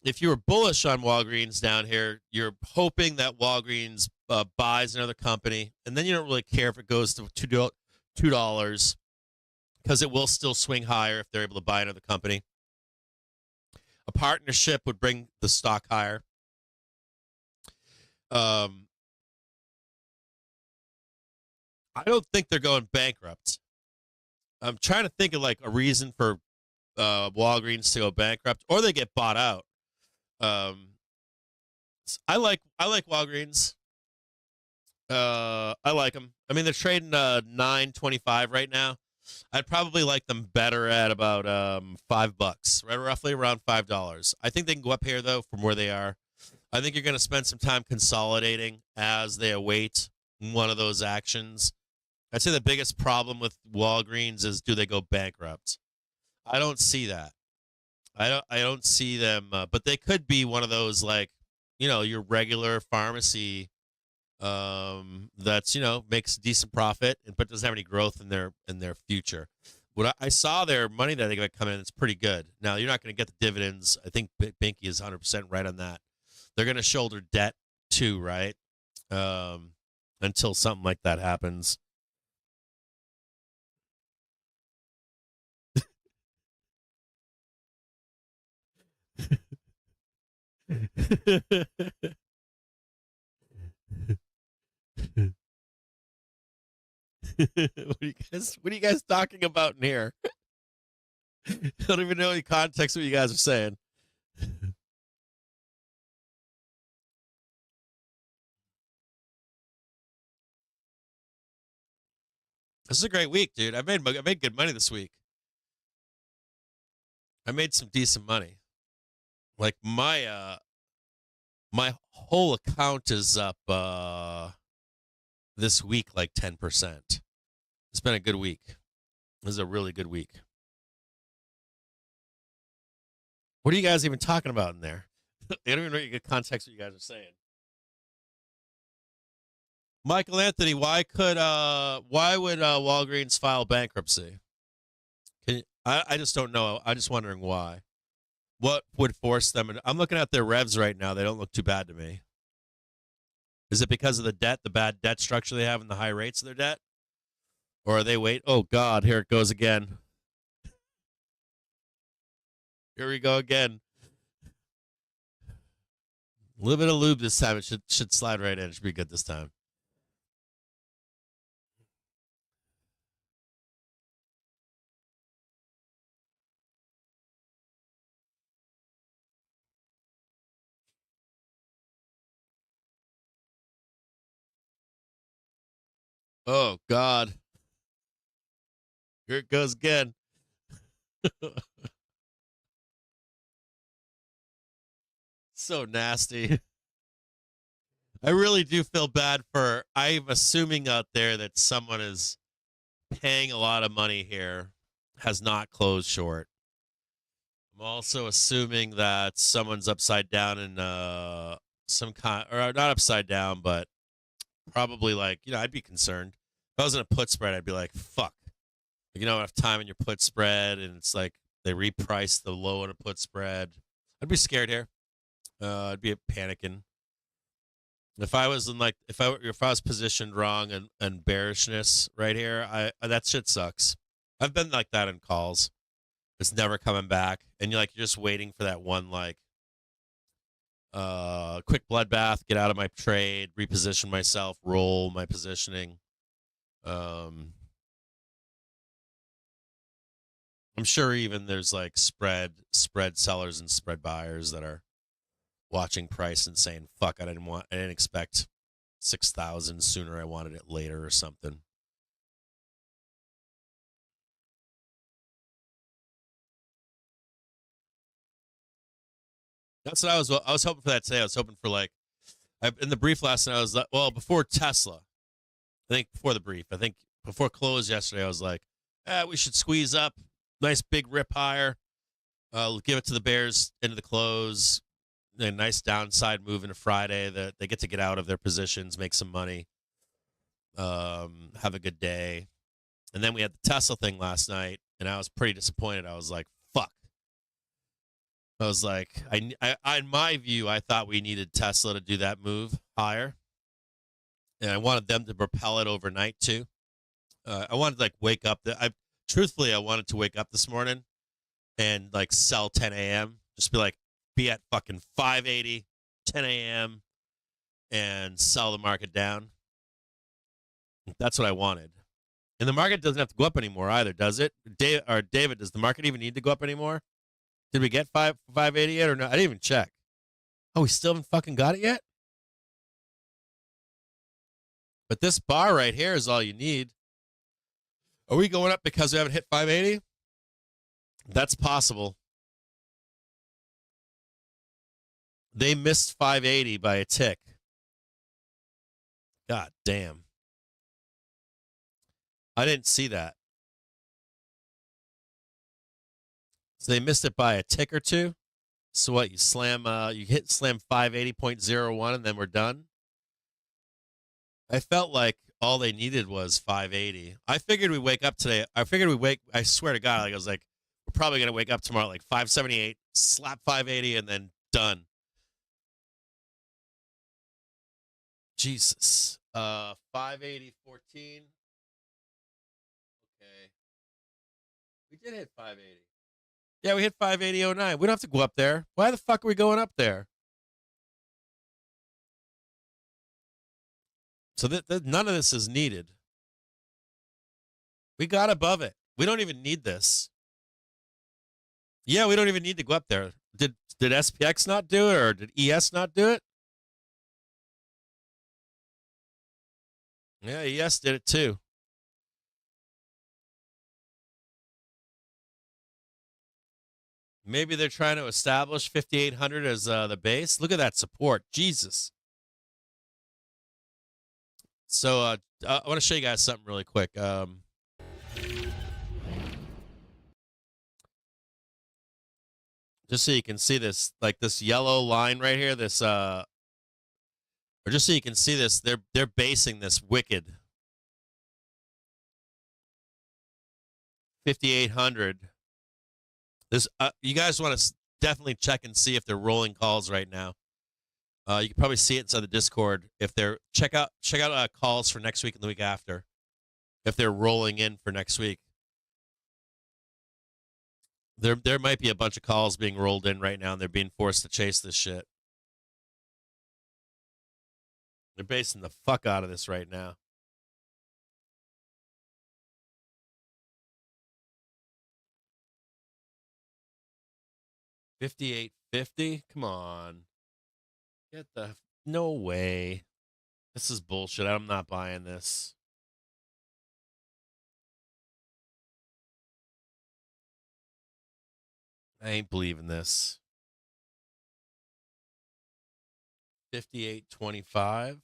A: If you were bullish on Walgreens down here, you're hoping that Walgreens buys another company, and then you don't really care if it goes to $2 because it will still swing higher if they're able to buy another company. A partnership would bring the stock higher. I don't think they're going bankrupt. I'm trying to think of like a reason for Walgreens to go bankrupt, or they get bought out. I like Walgreens. I like them. I mean, they're trading $9.25 right now. I'd probably like them better at about $5, right, roughly around $5. I think they can go up here though from where they are. I think you're going to spend some time consolidating as they await one of those actions. I'd say the biggest problem with Walgreens is, do they go bankrupt? I don't see that. I don't see them, but they could be one of those, like, your regular pharmacy that's makes decent profit but doesn't have any growth in their future. What I saw their money that they got come in, it's pretty good. Now you're not going to get the dividends. I think Binky is 100% right on that. They're going to shoulder debt too, right? Until something like that happens. What are you guys talking about in here? I don't even know any context what you guys are saying. This is a great week, dude. I made good money this week. I made some decent money. Like my whole account is up this week like 10%. It's been a good week. This is a really good week. What are you guys even talking about in there? I don't even know you get context what you guys are saying. Michael Anthony, why would Walgreens file bankruptcy? I just don't know. I'm just wondering why. What would force them? I'm looking at their revs right now. They don't look too bad to me. Is it because of the debt, the bad debt structure they have, and the high rates of their debt? Or are they wait? Oh God, here it goes again. Here we go again. A little bit of lube this time. It should slide right in. It should be good this time. Oh God, here it goes again. So nasty. I really do feel bad for. I'm assuming out there that someone is paying a lot of money here, has not closed short. I'm also assuming that someone's upside down in some kind, or not upside down, but probably like, I'd be concerned. If I was in a put spread, I'd be like, fuck. You don't have time in your put spread, and it's like they reprice the low in a put spread. I'd be scared here. I'd be panicking. If I was in like if I was positioned wrong and bearishness right here, I that shit sucks. I've been like that in calls. It's never coming back, and you're just waiting for that one like quick bloodbath, get out of my trade, reposition myself, roll my positioning. I'm sure even there's like spread sellers and spread buyers that are watching price and saying, "Fuck, I didn't expect 6,000 sooner. I wanted it later or something." That's what I was hoping for that today. I was hoping for like in the brief last night. I was like, well, before Tesla, I think before the brief, I think before close yesterday, I was like, we should squeeze up, nice big rip higher, give it to the Bears into the close, a nice downside move into Friday that they get out of their positions, make some money, have a good day. And then we had the Tesla thing last night, and I was pretty disappointed. I was like, fuck. I was like, in my view, I thought we needed Tesla to do that move higher. And I wanted them to propel it overnight too. I wanted to like wake up. Truthfully, I wanted to wake up this morning and like sell 10 a.m. Just be at fucking 580, 10 a.m. and sell the market down. That's what I wanted. And the market doesn't have to go up anymore either, does it? David, does the market even need to go up anymore? Did we get 580 yet or no? I didn't even check. Oh, we still haven't fucking got it yet? But this bar right here is all you need. Are we going up because we haven't hit 580? That's possible. They missed 580 by a tick. God damn. I didn't see that. So they missed it by a tick or two. So what, you slam 580.01 and then we're done? I felt like all they needed was 580. I figured we wake up today. I swear to God, like I was like, we're probably going to wake up tomorrow like 578, slap 580 and then done. Jesus. 580.14. Okay. We did hit 580. Yeah, we hit 580.09. We don't have to go up there. Why the fuck are we going up there? So none of this is needed. We got above it. We don't even need this. Yeah, we don't even need to go up there. Did SPX not do it, or did ES not do it? Yeah, ES did it too. Maybe they're trying to establish 5,800 as the base. Look at that support. Jesus. So I want to show you guys something really quick. Just so you can see this, like this yellow line right here, this or just so you can see this, they're basing this wicked 5,800. This you guys want to definitely check and see if they're rolling calls right now. You can probably see it inside the Discord if they're check out calls for next week and the week after if they're rolling in for next week. There might be a bunch of calls being rolled in right now, and they're being forced to chase this shit. They're basing the fuck out of this right now. $58.50? Come on. Get the no way. This is bullshit. I'm not buying this. I ain't believing this. 58.25.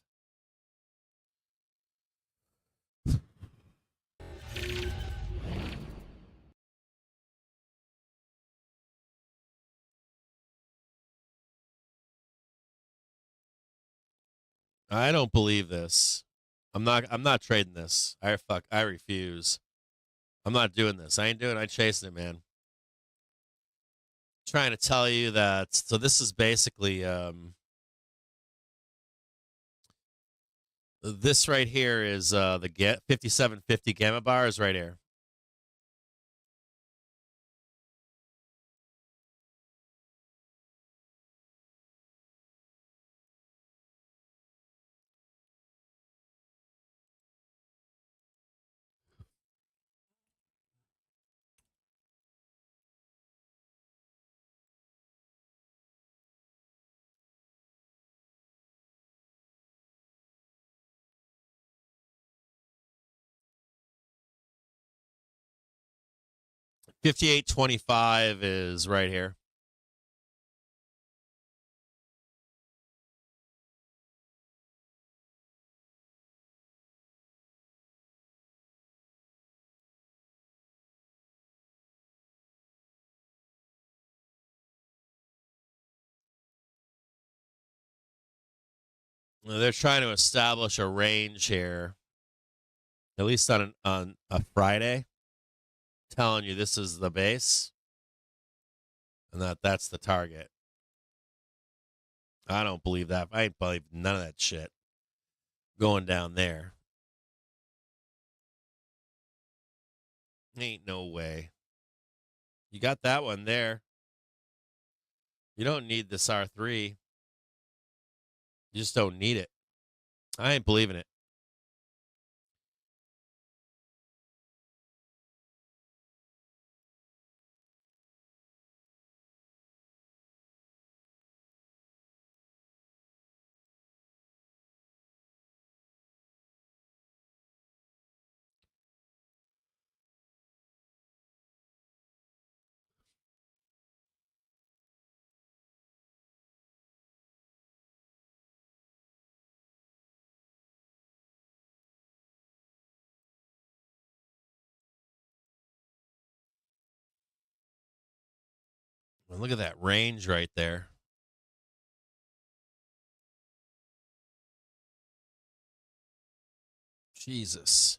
A: I don't believe this. I'm not trading this. I refuse. I'm not doing this. I ain't doing it. I'm chasing it, man. Trying to tell you that. So this is basically this right here is the 5750 gamma bar is right here. $58.25 is right here. They're trying to establish a range here, at least on a Friday, telling you this is the base and that's the target. I don't believe that. I ain't believe none of that shit going down there. Ain't no way. You got that one there. You don't need this R3. You just don't need it. I ain't believing it. Well, look at that range right there. Jesus.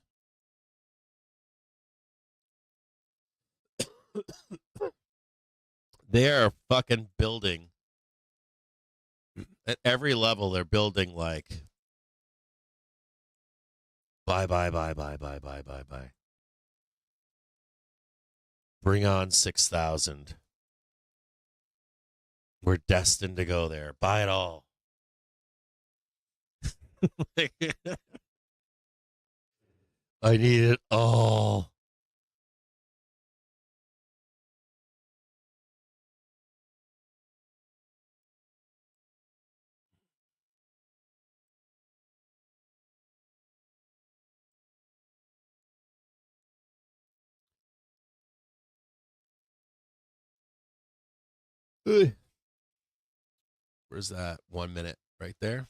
A: They are fucking building. At every level, they're building like buy. Bring on 6,000. We're destined to go there. Buy it all. I need it all. Where's that 1 minute right there?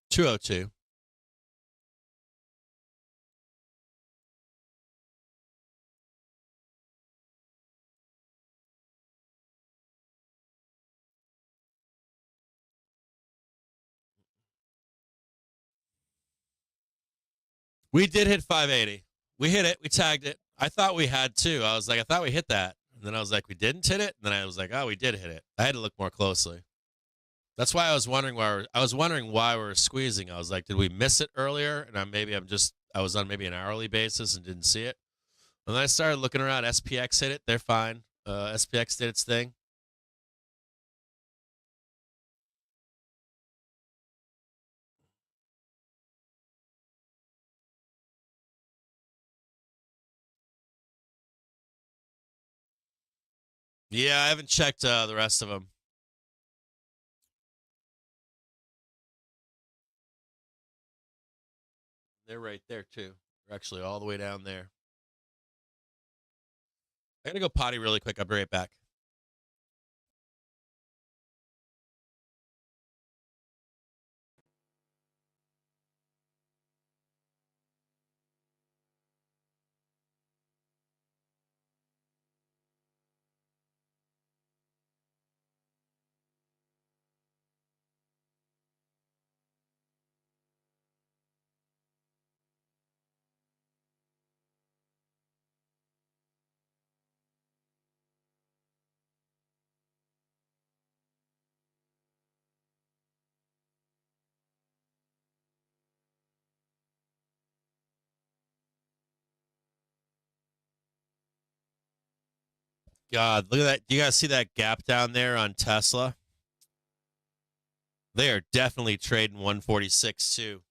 A: $202. We did hit 580. We hit it. We tagged it. I thought we had too. I was like, I thought we hit that. And then I was like, we didn't hit it. And then I was like, oh, we did hit it. I had to look more closely. That's why I was wondering why we were squeezing. I was like, did we miss it earlier? And I was on maybe an hourly basis and didn't see it. And then I started looking around. SPX hit it. They're fine. SPX did its thing. Yeah, I haven't checked the rest of them. They're right there too. They're actually all the way down there. I'm gonna go potty really quick. I'll be right back. God, look at that. Do you guys see that gap down there on Tesla? They are definitely trading 146 too.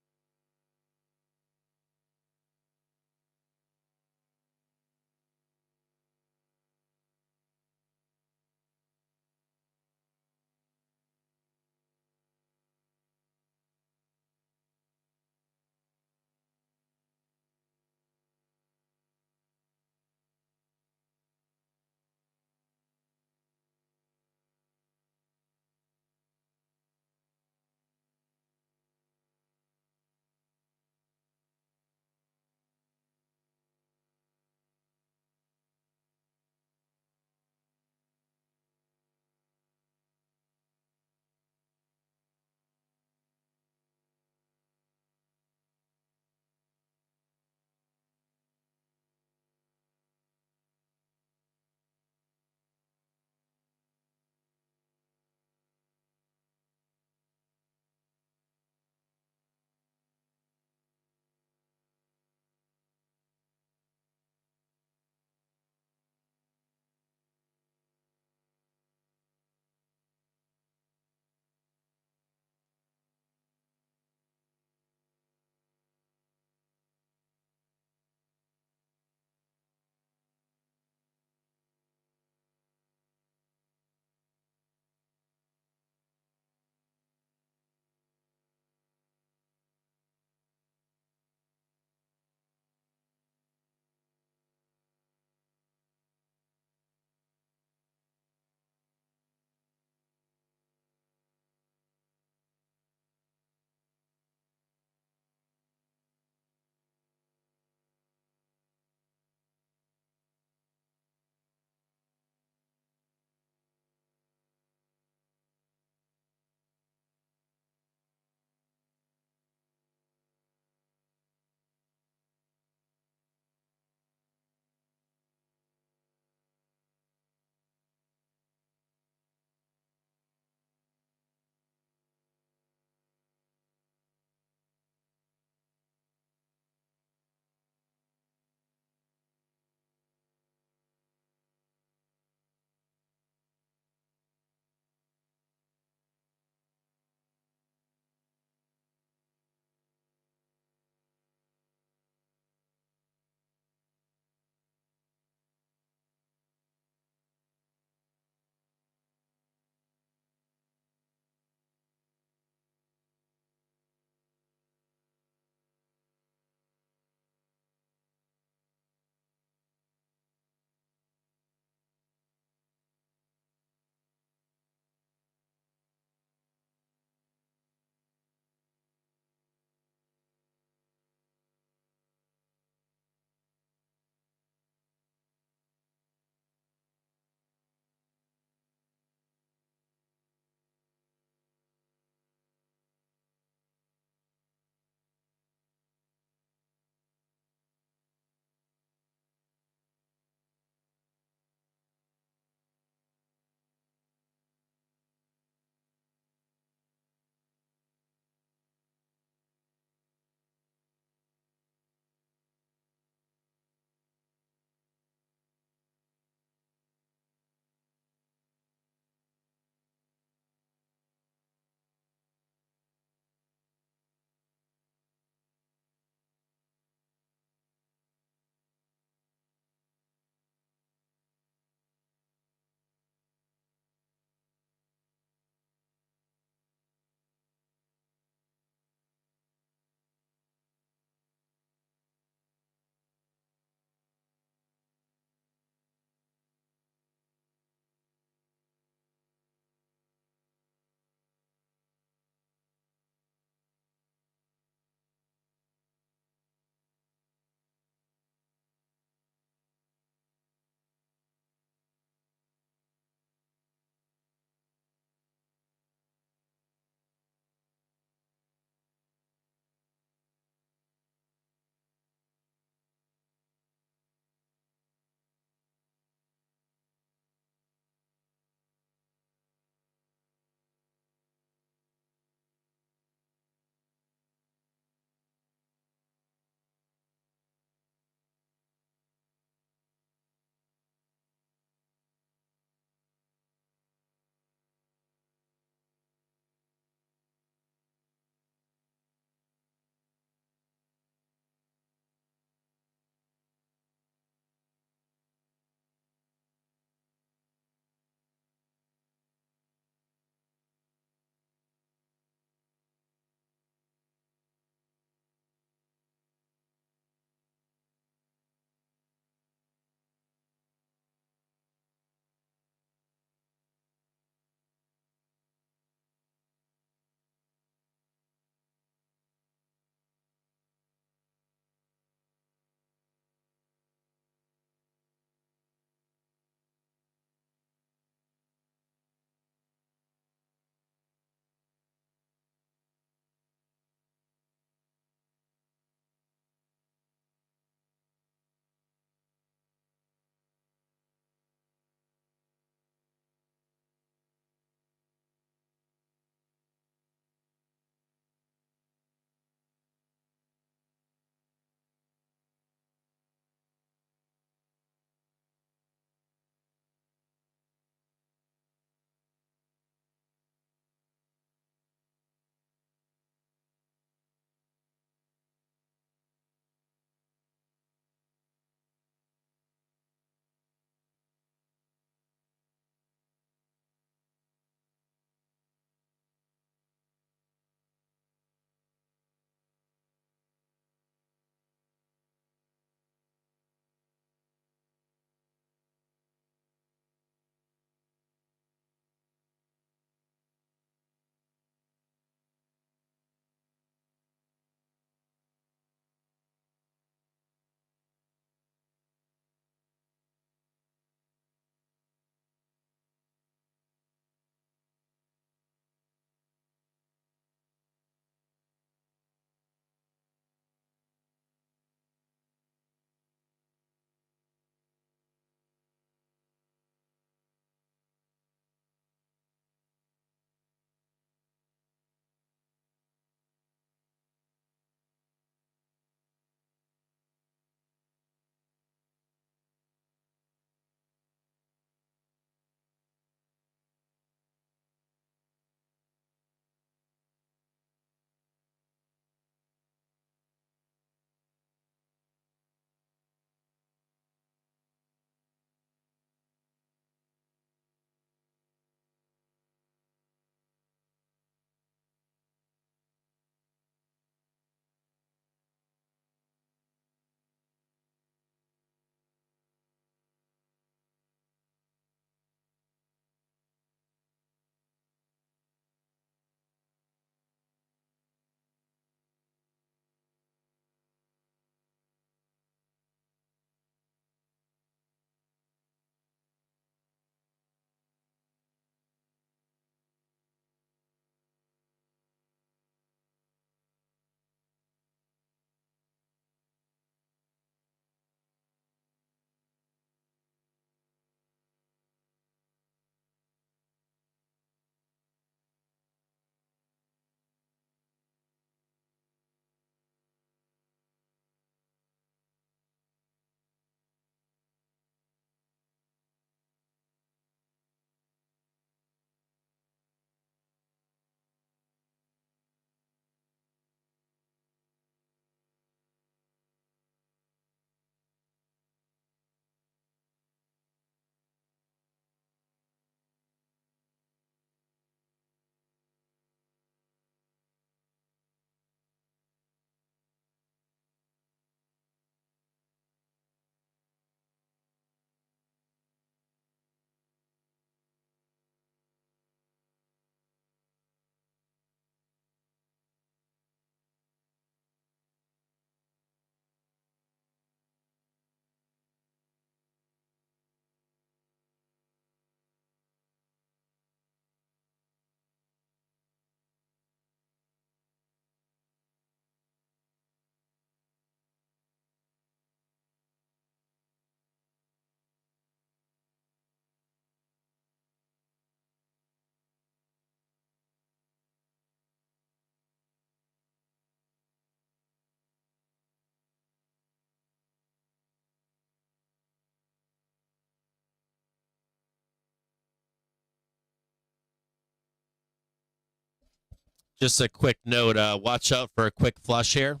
A: Just a quick note. Watch out for a quick flush here.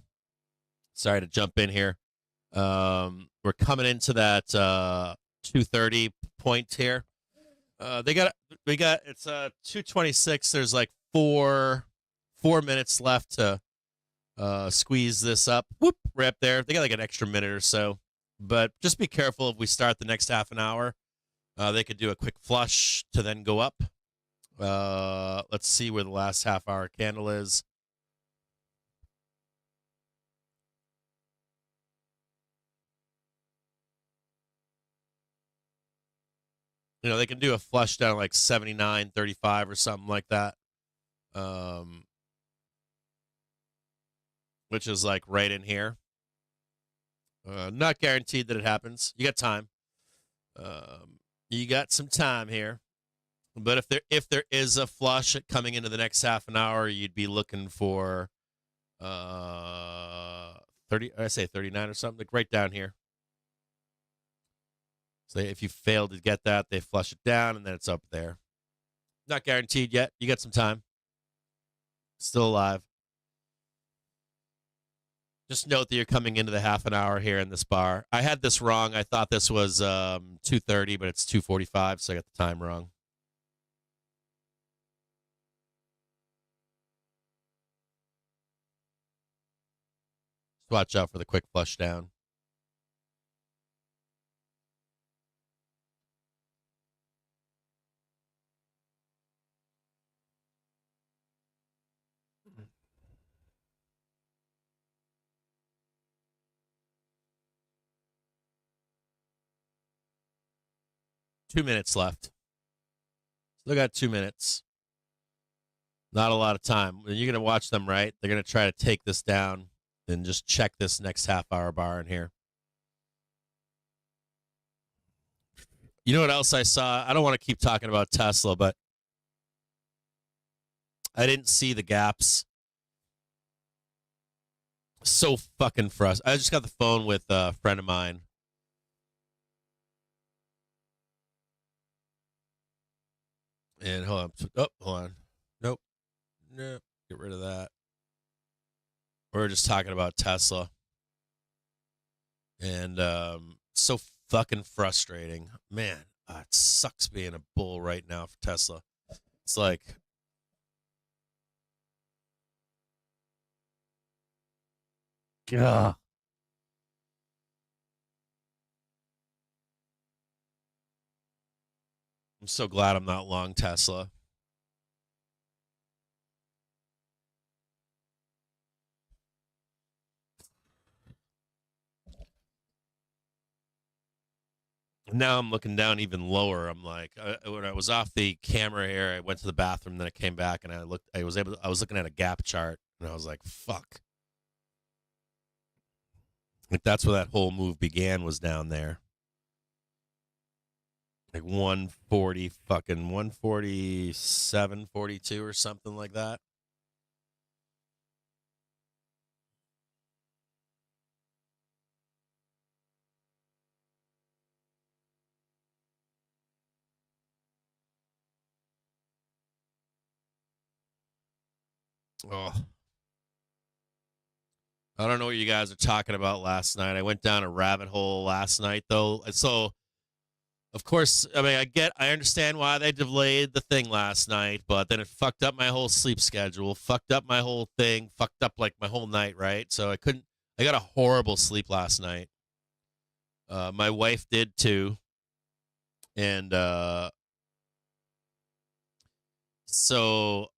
A: Sorry to jump in here. We're coming into that 230 point here. We got it's 226. There's like four minutes left to squeeze this up. Whoop, right up there. They got like an extra minute or so. But just be careful if we start the next half an hour. They could do a quick flush to then go up. Let's see where the last half hour candle is. You know, they can do a flush down like 79.35 or something like that. Which is like right in here. Not guaranteed that it happens. You got time. You got some time here. But if there is a flush coming into the next half an hour, you'd be looking for 30. I say 39 or something, like right down here. So if you fail to get that, they flush it down, and then it's up there. Not guaranteed yet. You got some time. Still alive. Just note that you're coming into the half an hour here in this bar. I had this wrong. I thought this was 2:30, but it's 2:45, so I got the time wrong. Just watch out for the quick flush down. Two minutes left. Still got 2 minutes. Not a lot of time. You're going to watch them, right? They're going to try to take this down and just check this next half hour bar in here. You know what else I saw? I don't want to keep talking about Tesla, but I didn't see the gaps. So fucking frustrating. I just got the phone with a friend of mine. And hold on. Oh, hold on. Nope. Get rid of that. We're just talking about Tesla. And so fucking frustrating. Man, it sucks being a bull right now for Tesla. It's like, God. I'm so glad I'm not long Tesla. Now I'm looking down even lower. I'm like, when I was off the camera here, I went to the bathroom, then I came back and I was looking at a gap chart, and I was like, fuck. Like, that's where that whole move began, was down there. Like 140, fucking 147, 42 or something like that. Oh. I don't know what you guys are talking about last night. I went down a rabbit hole last night, though. So, of course, I mean, I understand why they delayed the thing last night, but then it fucked up my whole sleep schedule, fucked up my whole thing, fucked up like my whole night, right? So I got a horrible sleep last night. My wife did too. And so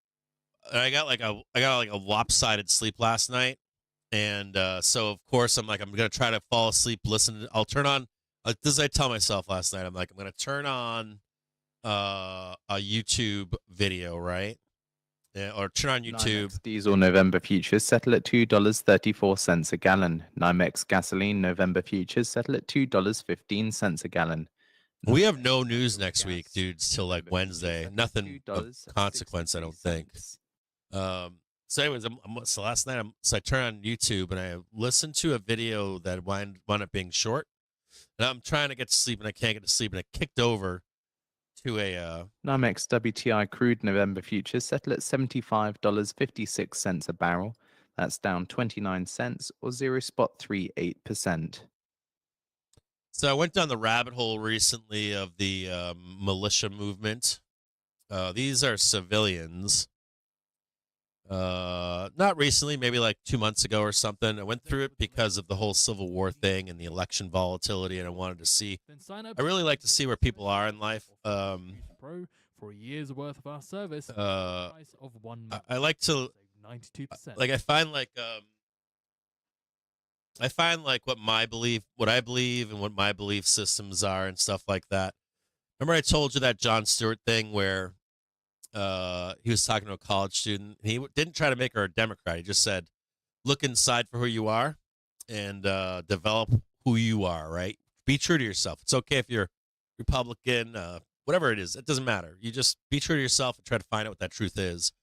A: I got like a lopsided sleep last night. And so of course I'm gonna try to fall asleep, I'll turn on this. I tell myself last night, I'm gonna turn on a YouTube video, right? Yeah, or turn on YouTube.
B: NYMEX diesel November futures settle at $2.34 a gallon. NYMEX gasoline November futures settle at $2.15 a gallon.
A: We have no news next week, dudes, till like Wednesday. Nothing of consequence, I don't think. So anyways, so last night, I turned on YouTube and I listened to a video that wound up being short. And I'm trying to get to sleep and I can't get to sleep. And I kicked over to a
B: NYMEX WTI crude November futures settle at $75.56 a barrel. That's down 29 cents or 0.38%.
A: So I went down the rabbit hole recently of the militia movement. These are civilians. Not recently, maybe like 2 months ago or something. I went through it because of the whole Civil War thing and the election volatility, and I wanted to see. I really like to see where people are in life.
C: Pro for a year's worth of our service. Price of
A: I like to
C: 92%.
A: like. I find like what I believe, and what my belief systems are, and stuff like that. Remember, I told you that Jon Stewart thing where he was talking to a college student. And he didn't try to make her a Democrat. He just said, "Look inside for who you are, and develop who you are. Right? Be true to yourself. It's okay if you're Republican, whatever it is. It doesn't matter. You just be true to yourself and try to find out what that truth is.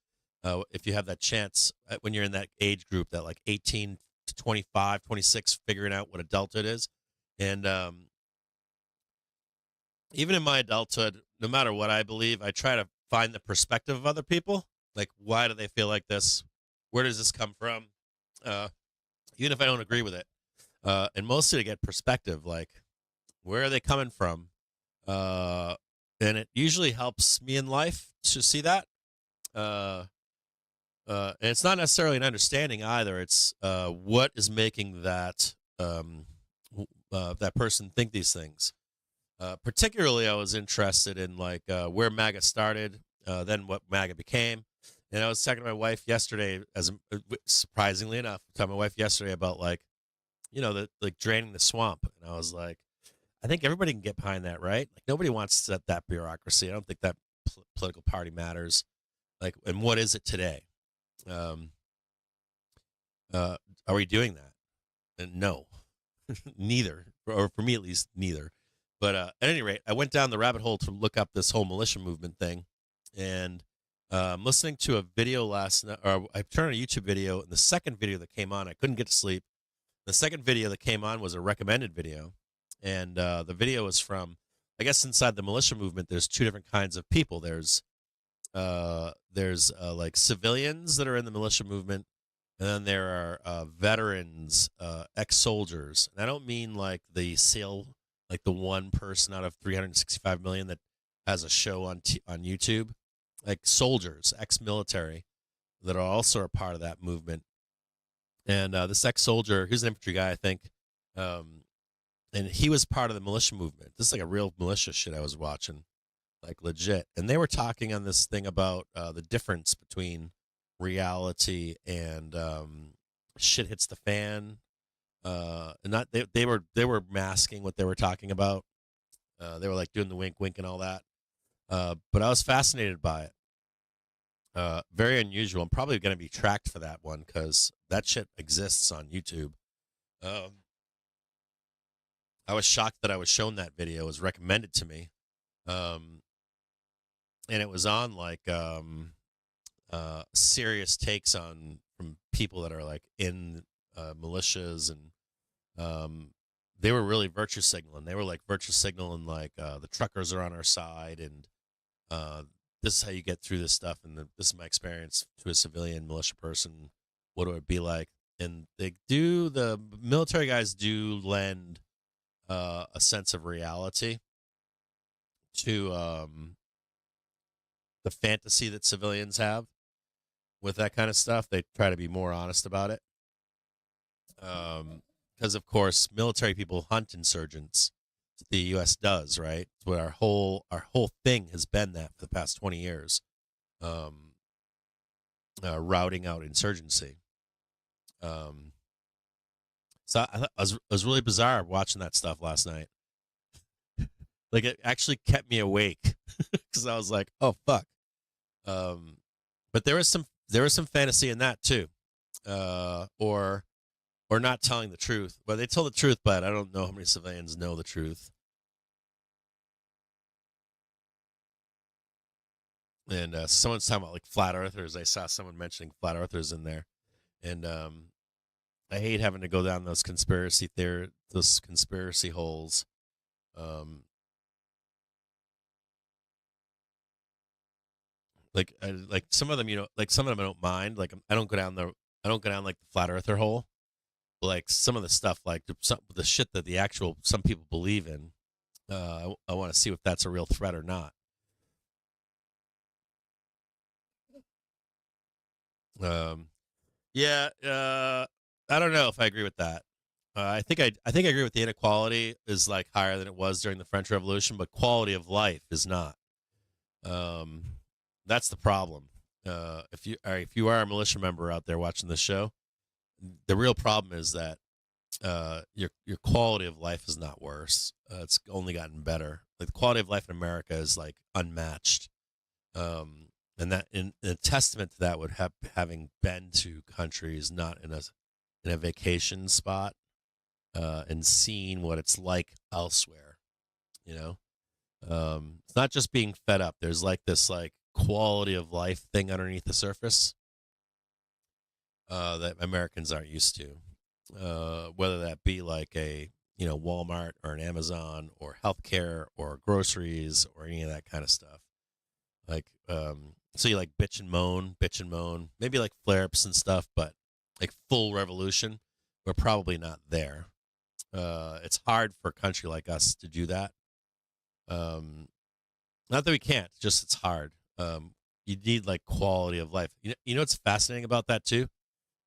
A: If you have that chance when you're in that age group, that like 18 to 25, 26, figuring out what adulthood is, and even in my adulthood, no matter what I believe, I try to find the perspective of other people. Like, why do they feel like this? Where does this come from? Even if I don't agree with it. And mostly to get perspective, like, where are they coming from? And it usually helps me in life to see that. And it's not necessarily an understanding either. It's what is making that that person think these things. Particularly, I was interested in like where MAGA started, then what MAGA became. And I was talking to my wife yesterday, surprisingly enough, talking to my wife yesterday about like, like draining the swamp. And I was like, I think everybody can get behind that, right? Like nobody wants that bureaucracy. I don't think that political party matters. Like, and what is it today? Are we doing that? And no, neither, or for me at least, neither. But at any rate, I went down the rabbit hole to look up this whole militia movement thing, and I'm listening to a video last night, or I turned on a YouTube video, and the second video that came on, I couldn't get to sleep. The second video that came on was a recommended video, and the video was from, I guess inside the militia movement, there's two different kinds of people. There's like civilians that are in the militia movement, and then there are veterans, ex-soldiers. And I don't mean like the SEAL, like the one person out of 365 million that has a show on YouTube, like soldiers, ex-military, that are also a part of that movement. And this ex-soldier, he's an infantry guy, I think, and he was part of the militia movement. This is like a real militia shit I was watching, like legit. And they were talking on this thing about the difference between reality and shit hits the fan. And not they were masking what they were talking about. They were like doing the wink and all that. But I was fascinated by it. Very unusual. I'm probably going to be tracked for that one because that shit exists on YouTube. I was shocked that I was shown that video. It was recommended to me. And it was on like serious takes on from people that are like in militias, and they were really virtue signaling. They were like virtue signaling like the truckers are on our side, and this is how you get through this stuff, and this is my experience to a civilian militia person. What would it be like? And the military guys do lend a sense of reality to the fantasy that civilians have with that kind of stuff. They try to be more honest about it. Because of course, military people hunt insurgents. The U.S. does, right? It's what our whole thing has been that for the past 20 years, routing out insurgency. So it was really bizarre watching that stuff last night. Like it actually kept me awake because I was like, "Oh fuck!" But there was some fantasy in that too, or not telling the truth. Well, they tell the truth, but I don't know how many civilians know the truth. And someone's talking about like flat earthers. I saw someone mentioning flat earthers in there, and I hate having to go down those conspiracy holes. Like some of them, like some of them I don't mind. Like I don't go down like the flat earther hole. But like some of the stuff, like the shit that some people believe in, I want to see if that's a real threat or not. Yeah, I don't know if I agree with that. I think I agree with the inequality is like higher than it was during the French Revolution, but quality of life is not. Um, that's the problem. If you are a militia member out there watching this show, the real problem is that your quality of life is not worse. It's only gotten better. Like the quality of life in America is like unmatched. And that in a testament to that would have having been to countries not in a vacation spot and seen what it's like elsewhere. You know, it's not just being fed up. There's like this like quality of life thing underneath the surface that Americans aren't used to. Whether that be like a Walmart or an Amazon or healthcare or groceries or any of that kind of stuff. Like so you like bitch and moan, maybe like flare-ups and stuff, but like full revolution, we're probably not there. It's hard for a country like us to do that. Not that we can't, just it's hard. You need like quality of life. You know what's fascinating about that too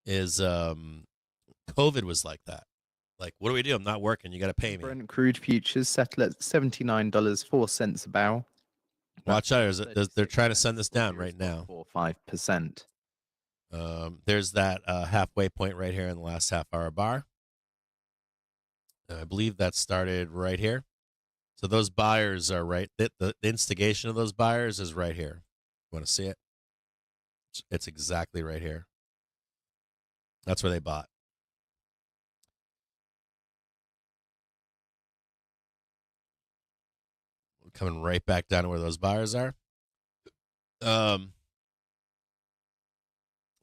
A: is COVID was like that. Like, what do we do? I'm not working. You got to pay me.
B: Brent crude futures settle at $79.04 a barrel.
A: Watch out! They're trying to send this down right now.
B: 5%.
A: There's that halfway point right here in the last half-hour bar. I believe that started right here. So those buyers are right. The instigation of those buyers is right here. You want to see it? It's exactly right here. That's where they bought. Coming right back down to where those buyers are.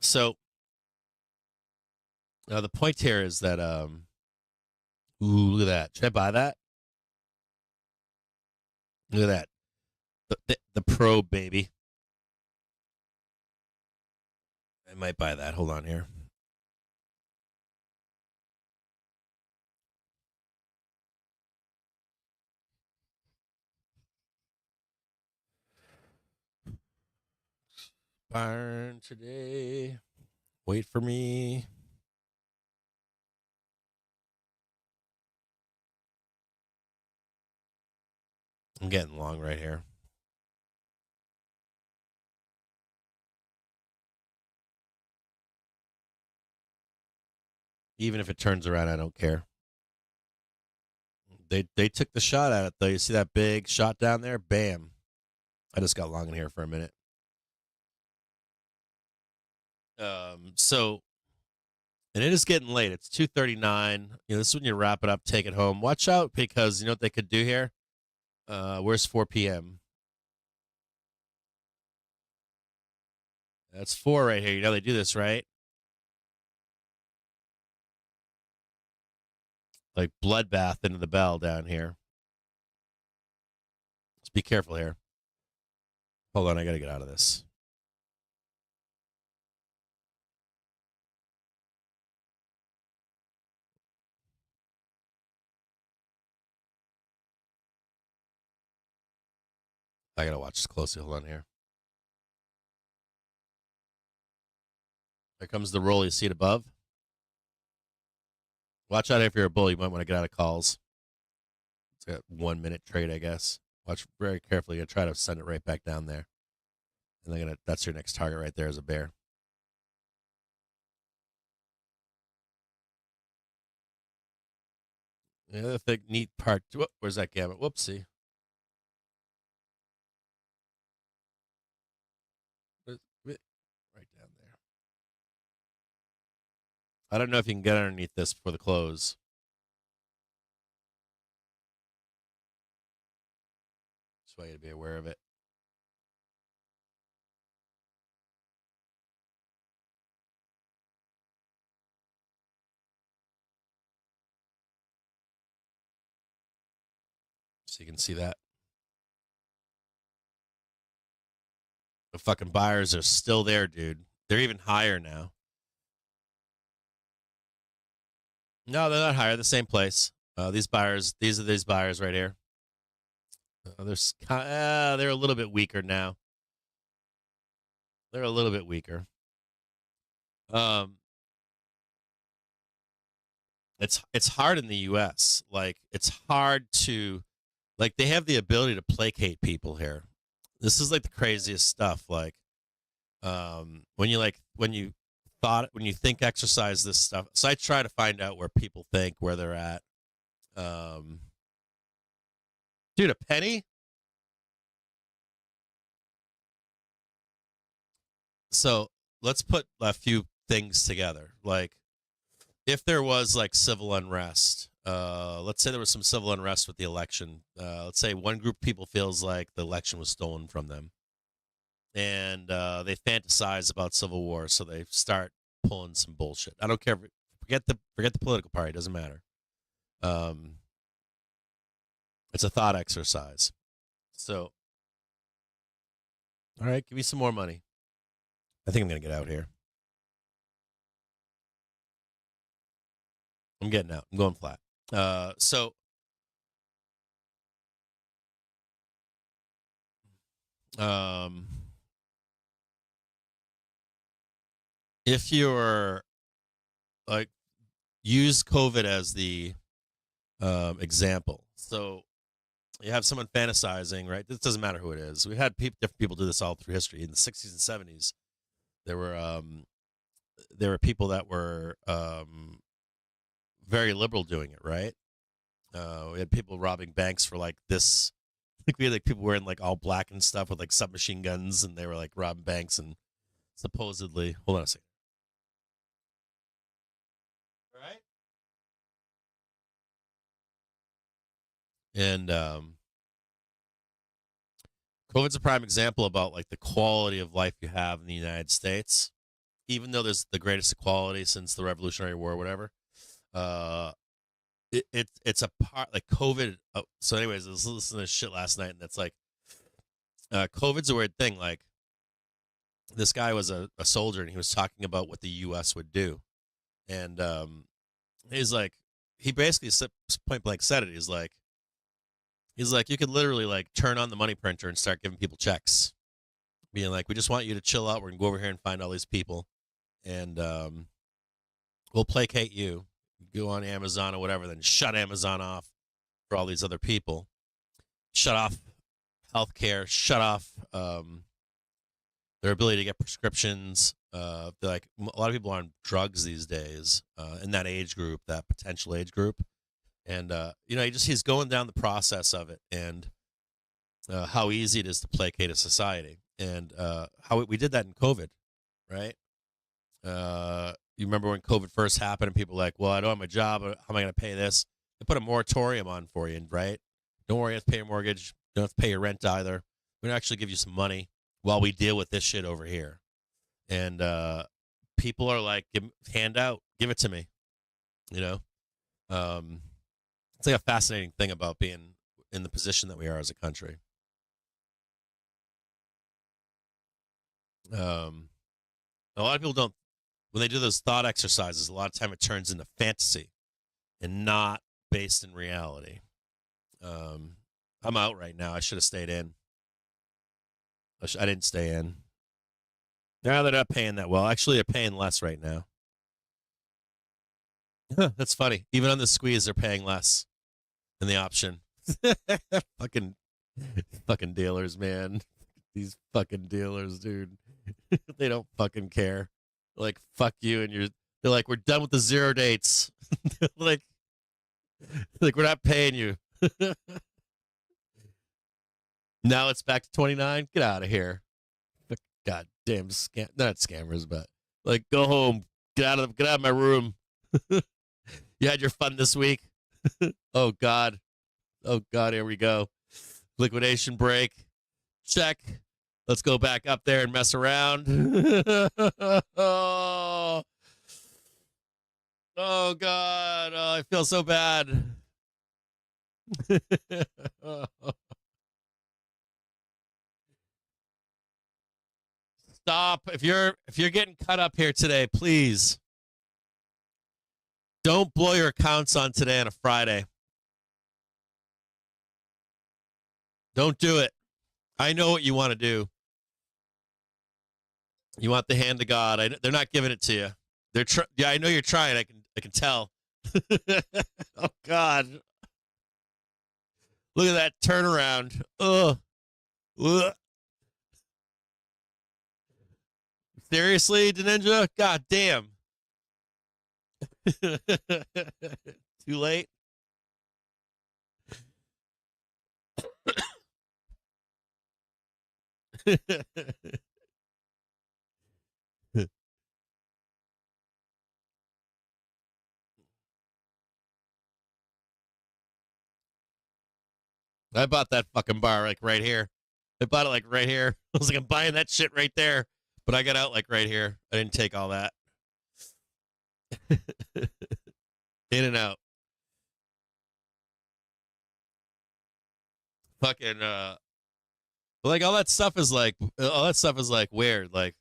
A: So the point here is that ooh, look at that. Should I buy that? Look at that. The probe, baby. I might buy that. Hold on here. Burn today. Wait for me. I'm getting long right here. Even if it turns around, I don't care. They took the shot at it though. You see that big shot down there? Bam. I just got long in here for a minute. So and it is getting late. It's 2:39. This is when you wrap it up, take it home. Watch out because you know what they could do here? Where's 4 p.m.? That's 4 right here. You know they do this, right? Like bloodbath into the bell down here. Let's be careful here. Hold on, I gotta get out of this. I gotta watch this closely. Hold on here. Here comes the roll. You see it above? Watch out if you're a bull. You might want to get out of calls. It's a 1 minute trade, I guess. Watch very carefully. You're gonna try to send it right back down there. And that's your next target right there is a bear. The other thing, neat part. Where's that gamut? Whoopsie. Right down there. I don't know if you can get underneath this before the close. That's why you to be aware of it. So you can see that. The fucking buyers are still there, dude. They're even higher now. No, they're not higher. The same place. These buyers right here. They're a little bit weaker now. They're a little bit weaker. It's hard in the U.S. Like, it's hard to, like, they have the ability to placate people here. This is like the craziest stuff. Like, when you think exercise this stuff. So I try to find out where people think, where they're at. Dude, a penny? So let's put a few things together. Like, if there was like civil unrest, let's say there was some civil unrest with the election. Let's say one group of people feels like the election was stolen from them, and they fantasize about civil war, so they start pulling some bullshit. I don't care. Forget the political party. It doesn't matter. It's a thought exercise. So, all right, give me some more money. I think I'm gonna get out here. I'm getting out. I'm going flat. So if you're like, use COVID as the example. So you have someone fantasizing, right? This doesn't matter who it is. We've had different people do this all through history. In the 60s and 70s, there were people that were very liberal doing it, right? We had people robbing banks for like this. I think we had like people wearing like all black and stuff with like submachine guns, and they were like robbing banks and supposedly. Hold on a second. All right. And COVID's a prime example about like the quality of life you have in the United States, even though there's the greatest equality since the Revolutionary War or whatever. It's a part like COVID. So anyways, I was listening to shit last night, and that's like, COVID's a weird thing. Like, this guy was a soldier, and he was talking about what the U.S. would do. And he's like, he basically point blank said it. He's like, you could literally like turn on the money printer and start giving people checks, being like, we just want you to chill out. We're gonna go over here and find all these people, and we'll placate you. Go on Amazon or whatever, then shut Amazon off for all these other people. Shut off healthcare. Shut off their ability to get prescriptions. Like, a lot of people are on drugs these days in that age group, that potential age group. And, he's going down the process of it, and how easy it is to placate a society, and how we did that in COVID, right? You remember when COVID first happened and people were like, well, I don't have my job. How am I going to pay this? They put a moratorium on for you, right? Don't worry, you have to pay your mortgage. You don't have to pay your rent either. We're going to actually give you some money while we deal with this shit over here. And people are like, hand out, give it to me. You know? It's like a fascinating thing about being in the position that we are as a country. A lot of people don't, when they do those thought exercises, a lot of time it turns into fantasy and not based in reality. I'm out right now. I should have stayed in. I didn't stay in. Now they're not paying that well. Actually, they're paying less right now. That's funny. Even on the squeeze, they're paying less than the option. fucking dealers, man. These fucking dealers, dude. They don't fucking care. Like, fuck you, and they're like, we're done with the zero dates. like we're not paying you. Now it's back to 29. Get out of here. Goddamn not scammers, but like, go home. Get out of my room. You had your fun this week. Oh God, here we go. Liquidation break. Check. Let's go back up there and mess around. Oh God. Oh, I feel so bad. Stop. If you're getting cut up here today, please don't blow your accounts on today on a Friday. Don't do it. I know what you want to do. You want the hand of God. They're not giving it to you. Yeah, I know you're trying. I can tell. Oh God. Look at that turnaround. Ugh. Ugh. Seriously, Ninja? God damn. Too late. I bought that fucking bar like right here. I bought it like right here. I was like, I'm buying that shit right there. But I got out like right here. I didn't take all that. In and out. Fucking like all that stuff is like weird. Like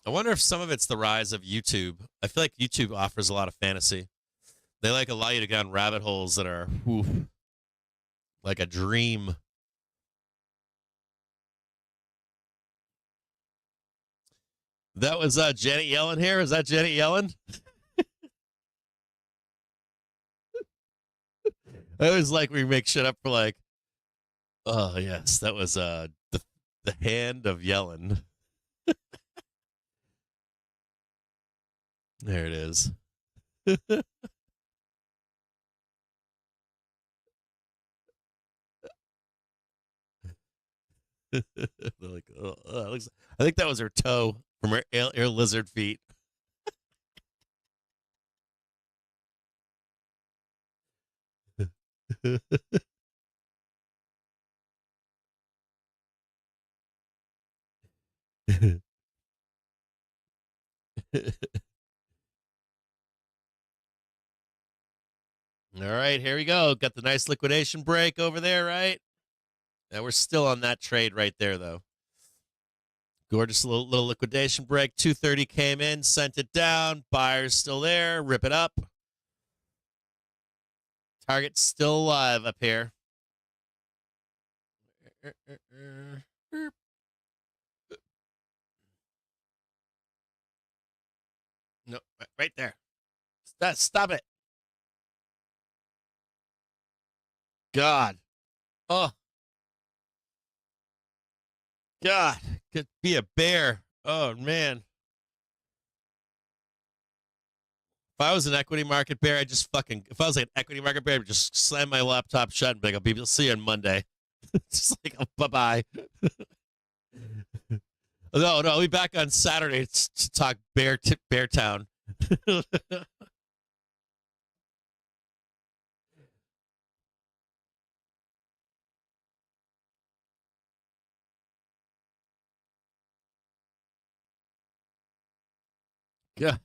A: I wonder if some of it's the rise of YouTube. I feel like YouTube offers a lot of fantasy. They like allow you to go down rabbit holes that are like a dream. That was Janet Yellen here. Is that Janet Yellen? I always like we make shit up for like, oh yes, that was the hand of Yellen. There it is. Like, I think that was her toe from her air lizard feet. All right, here we go. Got the nice liquidation break over there, right? Now we're still on that trade right there, though. Gorgeous little liquidation break. 230 came in, sent it down. Buyers still there. Rip it up. Target's still alive up here. No, right there. Stop it. God. Oh. God. Could be a bear. Oh, man. If I was an equity market bear, if I was like an equity market bear, I'd just slam my laptop shut and be like, I'll see you on Monday. Just like, oh, bye-bye. No, I'll be back on Saturday to talk Bear Town. Yeah.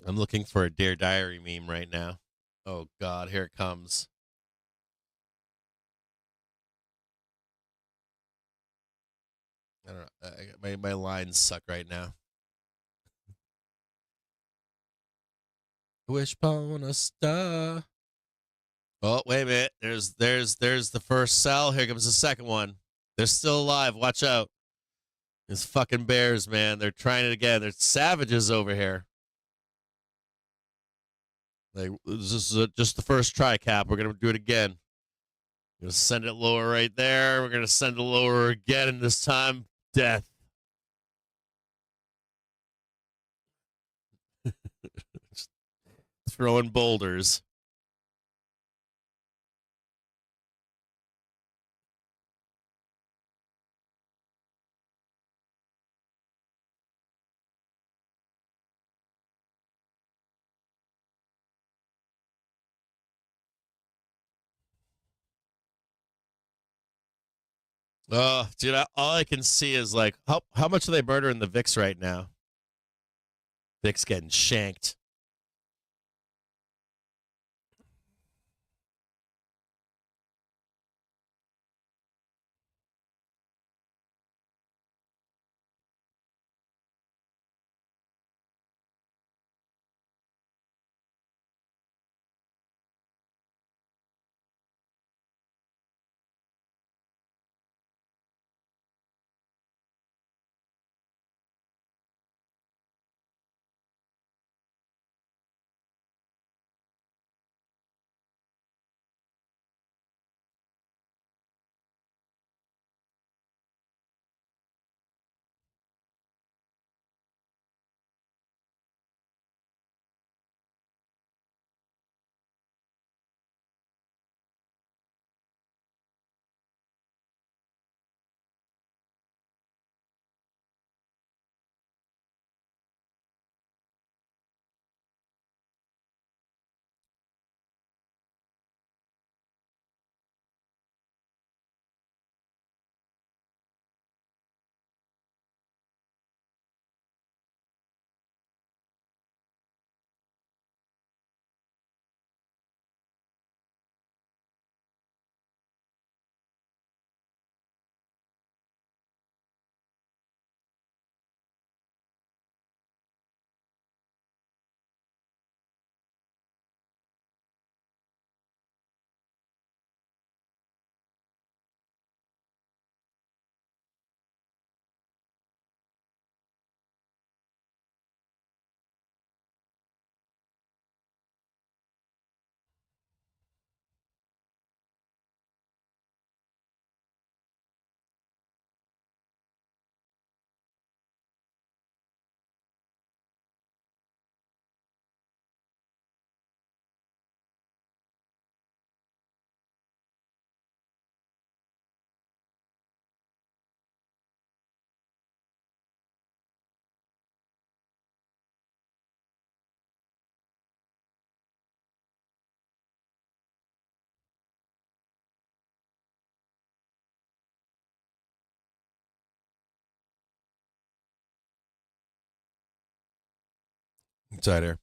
A: I'm looking for a Dear Diary meme right now. Oh, God, here it comes. I don't know. My lines suck right now. Wishbone a star. Oh, wait a minute. There's the first cell. Here comes the second one. They're still alive. Watch out. These fucking bears, man. They're trying it again. They're savages over here. Like, this is just the first try, Cap. We're going to do it again. We're going to send it lower right there. We're going to send it lower again, and this time, death. Throwing boulders. Oh, dude, all I can see is like, how much are they murdering the VIX right now? VIX getting shanked. Tighter.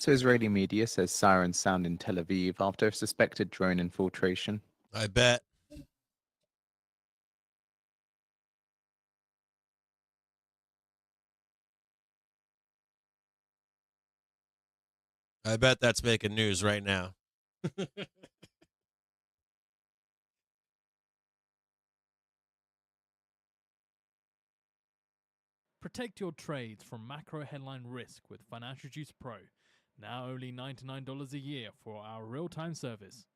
B: So Israeli media says sirens sound in Tel Aviv after a suspected drone infiltration.
A: I bet. I bet that's making news right now.
C: Protect your trades from macro headline risk with Financial Juice Pro. Now only $99 a year for our real-time service.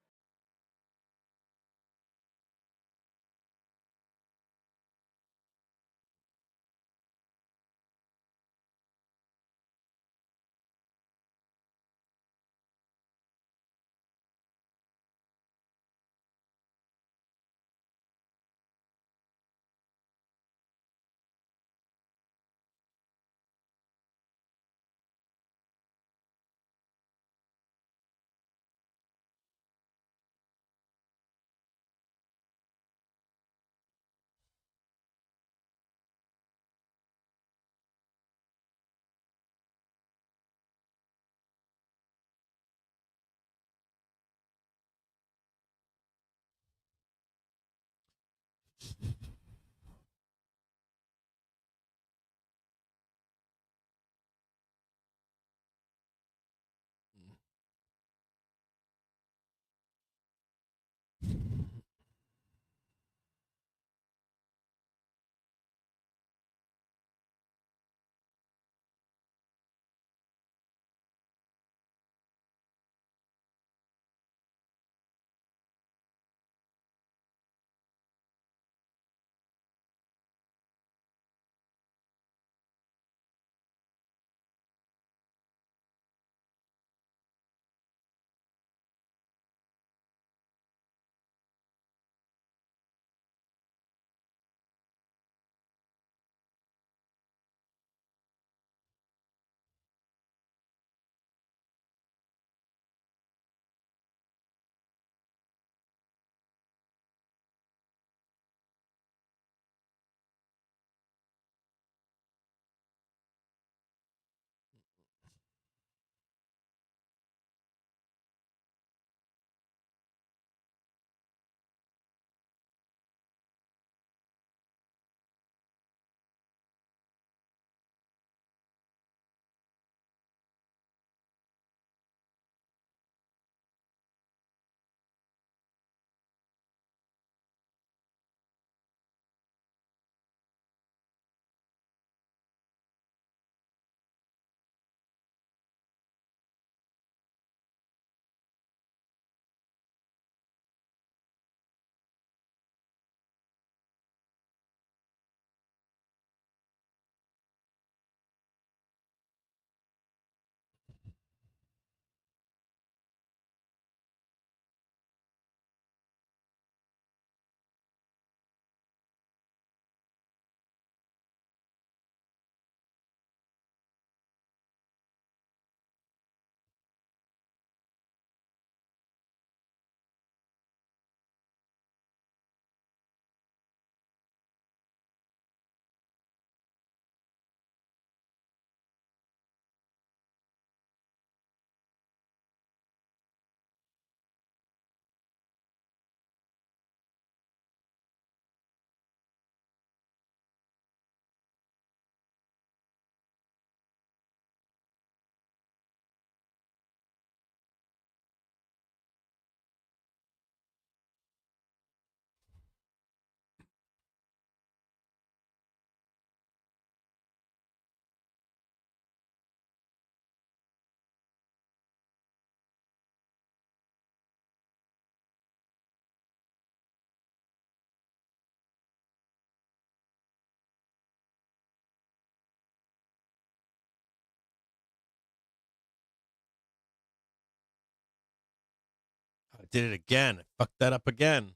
A: I did it again. I fucked that up again.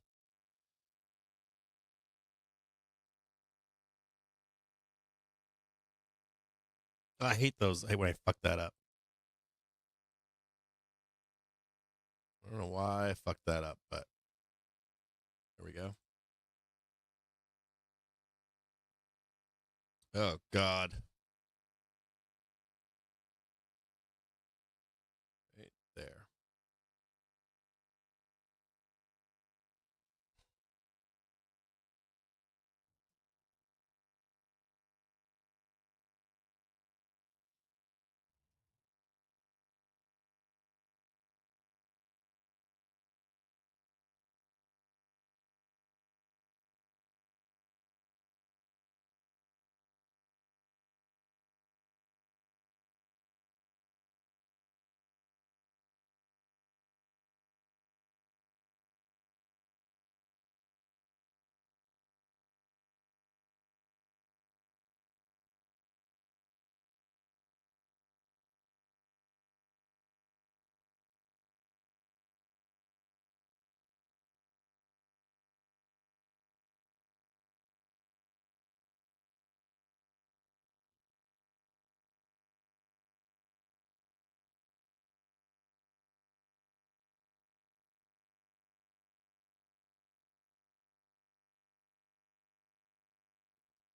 A: I hate those. I hate when I fuck that up. I don't know why I fucked that up, but there we go. Oh, God.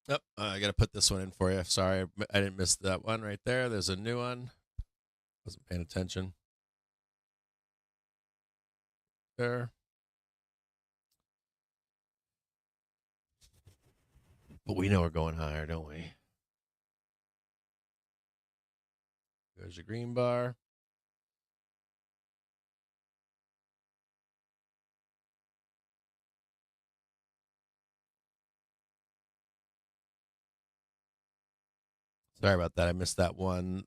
A: Oh, I got to put this one in for you. Sorry, I didn't miss that one right there. There's a new one. Wasn't paying attention. There. But we know we're going higher, don't we? There's your green bar. Sorry about that. I missed that one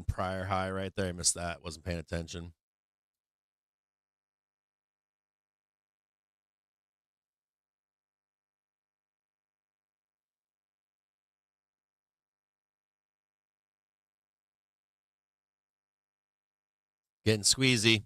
A: prior high right there. I missed that. Wasn't paying attention. Getting squeezy.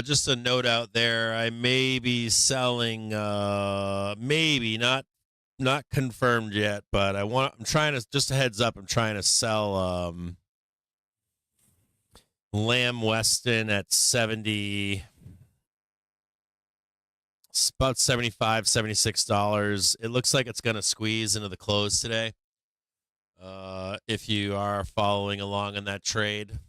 A: Just a note out there. I may be selling. Maybe not confirmed yet, but I'm trying to, just a heads up. I'm trying to sell Lamb Weston at 70. It's about $75, $76. It looks like it's going to squeeze into the close today. If you are following along in that trade.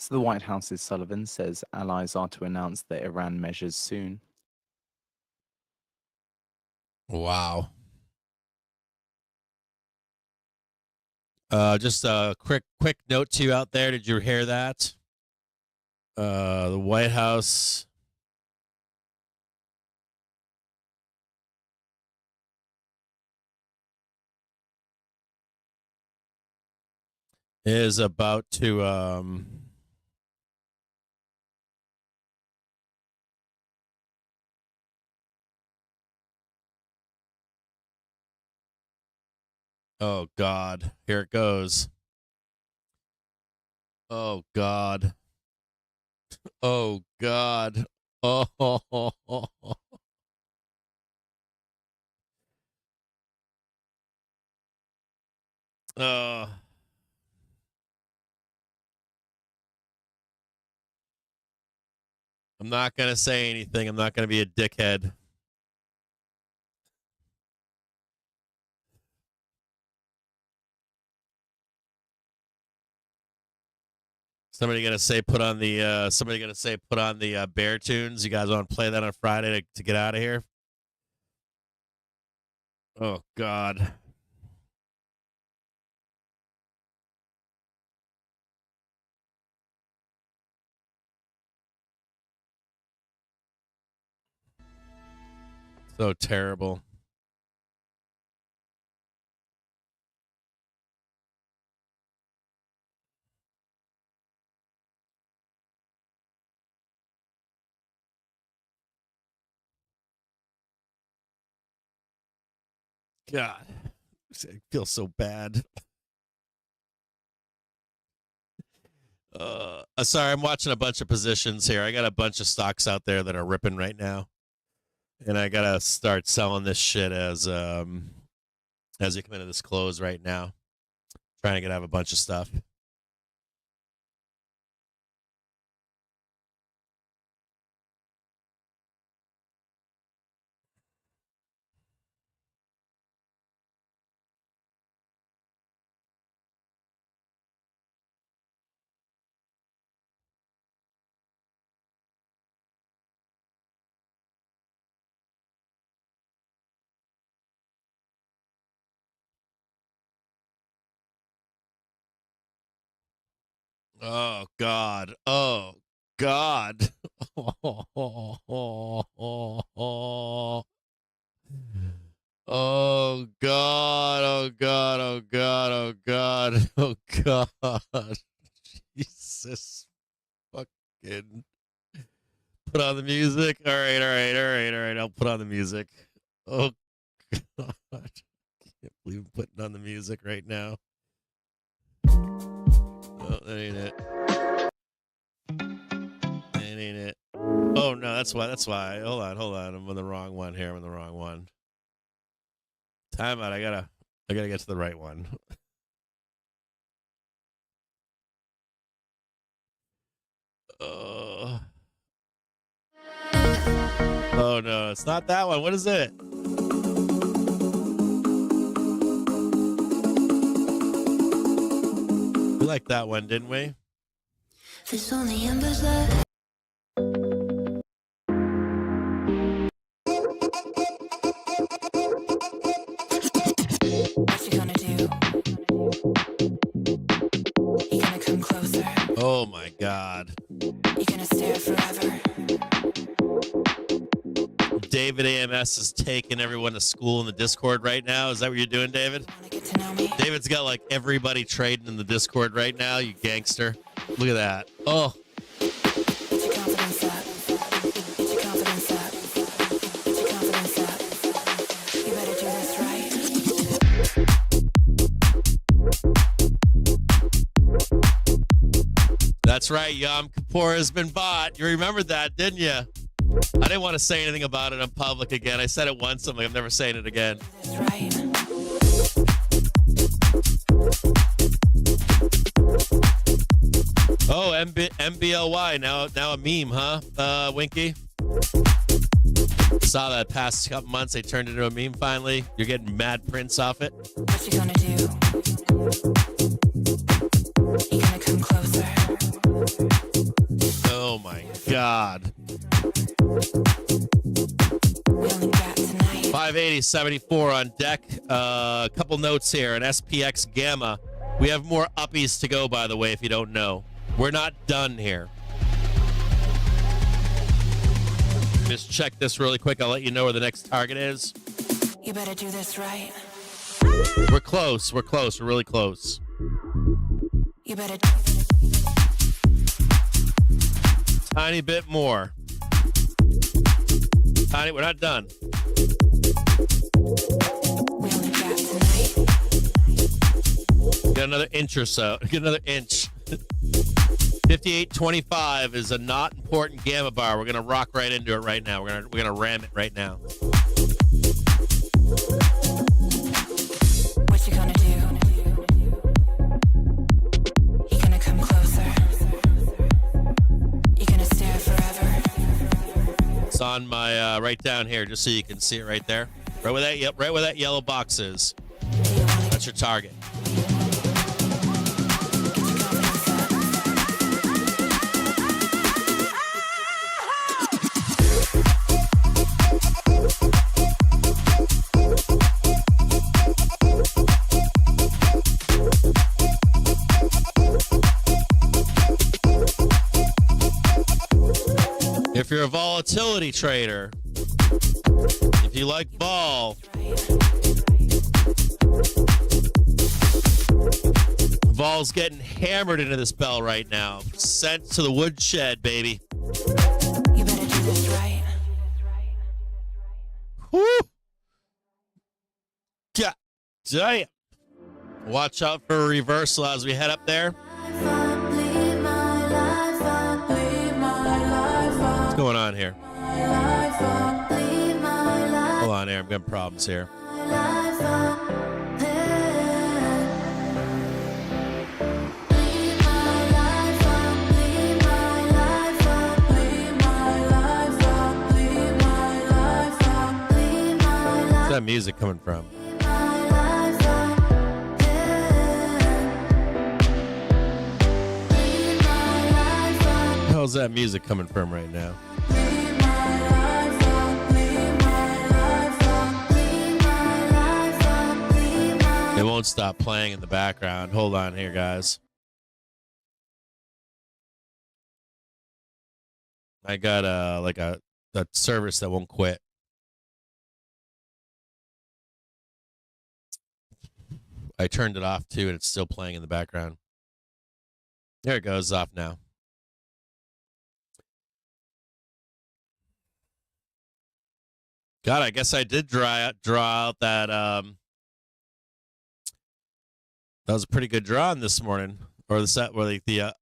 B: So the White House's Sullivan says allies are to announce the Iran measures soon.
A: Wow. Just a quick note to you out there. Did you hear that? The White House is about to oh God, here it goes. Oh God. Oh God. Oh, I'm not going to say anything. I'm not going to be a dickhead. Somebody gonna say put on the Bear tunes. You guys want to play that on Friday to get out of here? Oh God. So terrible. God, I feel so bad. Sorry, I'm watching a bunch of positions here. I got a bunch of stocks out there that are ripping right now, and I gotta start selling this shit as we come into this close right now. Trying to get out of a bunch of stuff. Oh God. Oh God. Oh God. Oh God. Oh God. Oh God. Oh God. Jesus. Fucking. Put on the music. All right. I'll put on the music. Oh God. I can't believe I'm putting on the music right now. Oh, that ain't it. That ain't it. Oh no, that's why. Hold on. I'm on the wrong one here. I'm on the wrong one. Time out. I gotta get to the right one. Oh no, it's not that one. What is it? We liked that one, didn't we?
D: There's only embers left. What you gonna do? You gonna come closer?
A: Oh my God.
D: You gonna stare forever?
A: David AMS is taking everyone to school in the Discord right now. Is that what you're doing, David?
D: Wanna get to know me?
A: David's got like everybody trading in the Discord right now, you gangster. Look at that. Oh.
D: Get your confidence up. Get your confidence up. Get your confidence up. You better do this right.
A: That's right. Yom Kippur has been bought. You remembered that, didn't you? I didn't want to say anything about it in public again. I said it once. I'm like, I'm never saying it again.
D: Do this right.
A: Oh, MBLY. Now a meme, huh? Winky? Saw that past couple months. They turned it into a meme finally. You're getting mad prints off it.
D: What you gonna do? You gonna come closer?
A: Oh my God.
D: We only got tonight.
A: 580.74 on deck. A couple notes here. An SPX Gamma. We have more uppies to go, by the way, if you don't know. We're not done here. Just check this really quick. I'll let you know where the next target is.
D: You better do this right.
A: We're close. We're really close.
D: You better.
A: Tiny bit more. Tiny, we're not done.
D: We only got tonight.
A: Get another inch or so. Get another inch. 58.25 is a not important gamma bar. We're gonna rock right into it right now. We're gonna ram it right now.
D: What you gonna do?
A: It's on my right down here, just so you can see it right there. Right where that right where that yellow box is. That's your target. If you're a volatility trader, if you like vol, vol's getting hammered into this bell right now. Sent to the woodshed, baby.
D: You better do this right.
A: Whoo! God damn. Watch out for a reversal as we head up there. What's going on here? Hold on here. I'm getting problems here. Where's that music coming from? How's that music coming from right now? It won't stop playing in the background. Hold on here, guys. I got a service that won't quit. I turned it off too, and it's still playing in the background. There it goes, off now. God, I guess I did draw out that that was a pretty good draw on this morning, or the set, or the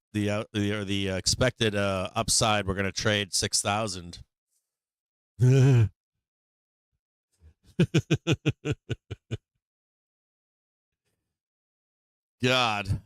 A: expected upside. We're gonna trade 6,000. God.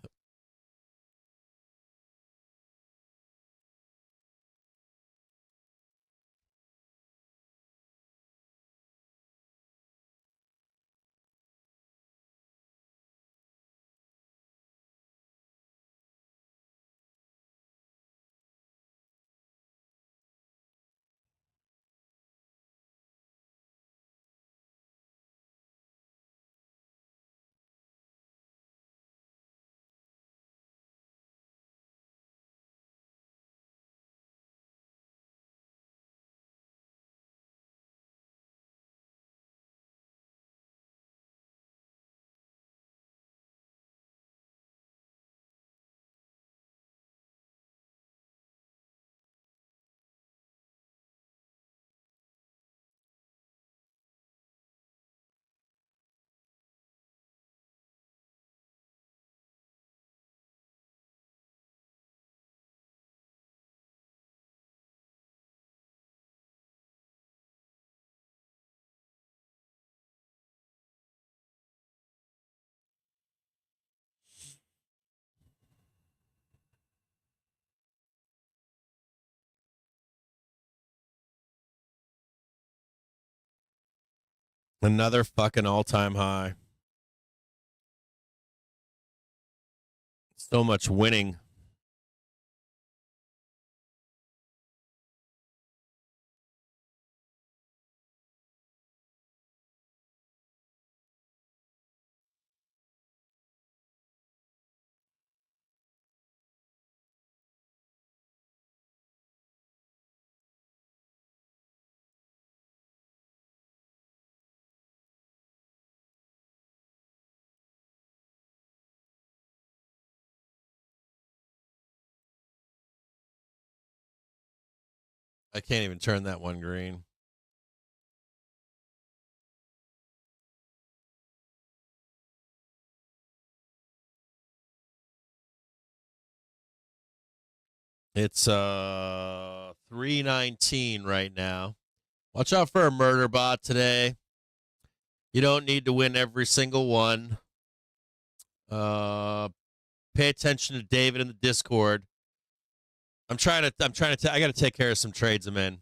A: Another fucking all-time high. So much winning. I can't even turn that one green. It's 319 right now. Watch out for a murder bot today. You don't need to win every single one. Pay attention to David in the Discord. I got to take care of some trades I'm in.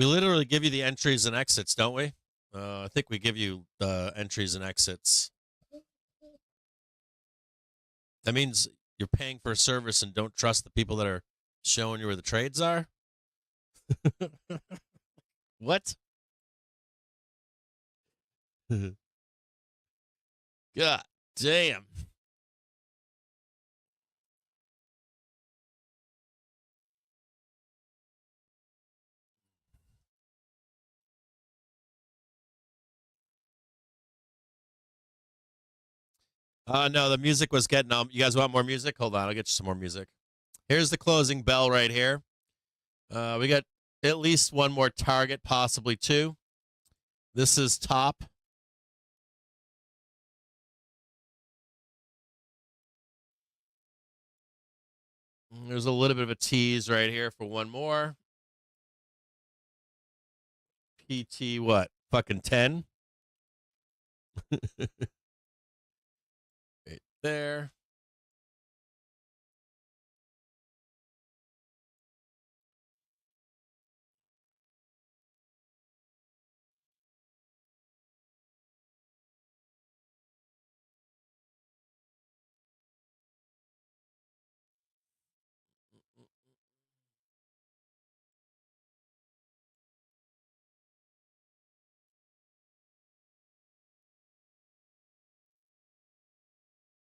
A: We literally give you the entries and exits, don't we? I think we give you the entries and exits. That means you're paying for a service and don't trust the people that are showing you where the trades are? What? God damn. No, the music was getting you guys want more music? Hold on, I'll get you some more music. Here's the closing bell right here. We got at least one more target, possibly two. This is top. There's a little bit of a tease right here for one more. PT what? Fucking 10? Right there.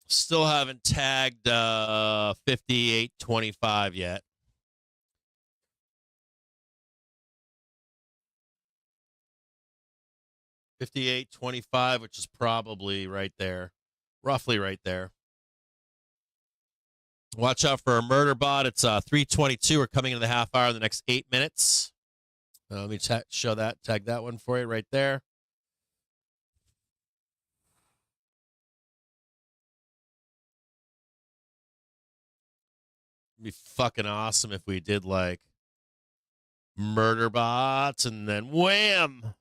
A: Still haven't tagged 58.25 yet. $58.25, which is probably right there, roughly right there. Watch out for a murder bot. It's 3:22. We're coming into the half hour in the next 8 minutes. Let me tag that one for you right there. It'd be fucking awesome if we did like murder bots and then wham.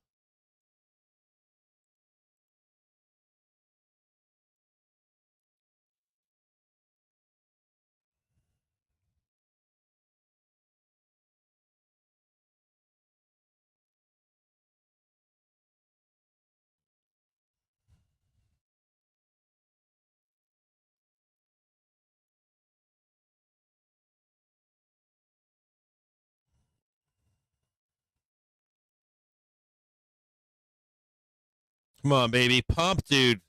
A: Come on, baby. Pump, dude.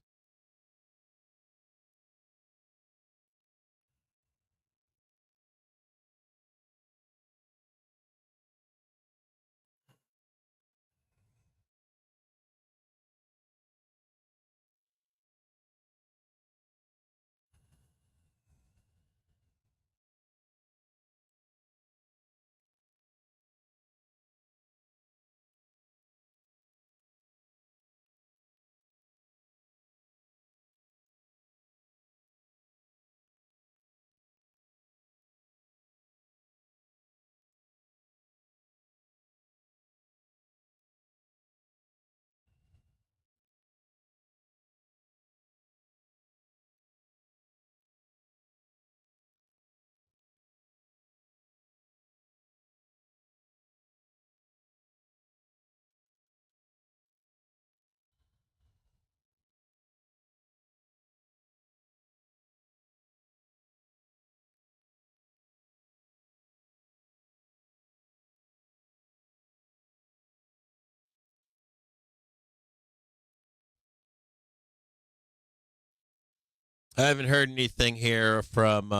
A: I haven't heard anything here from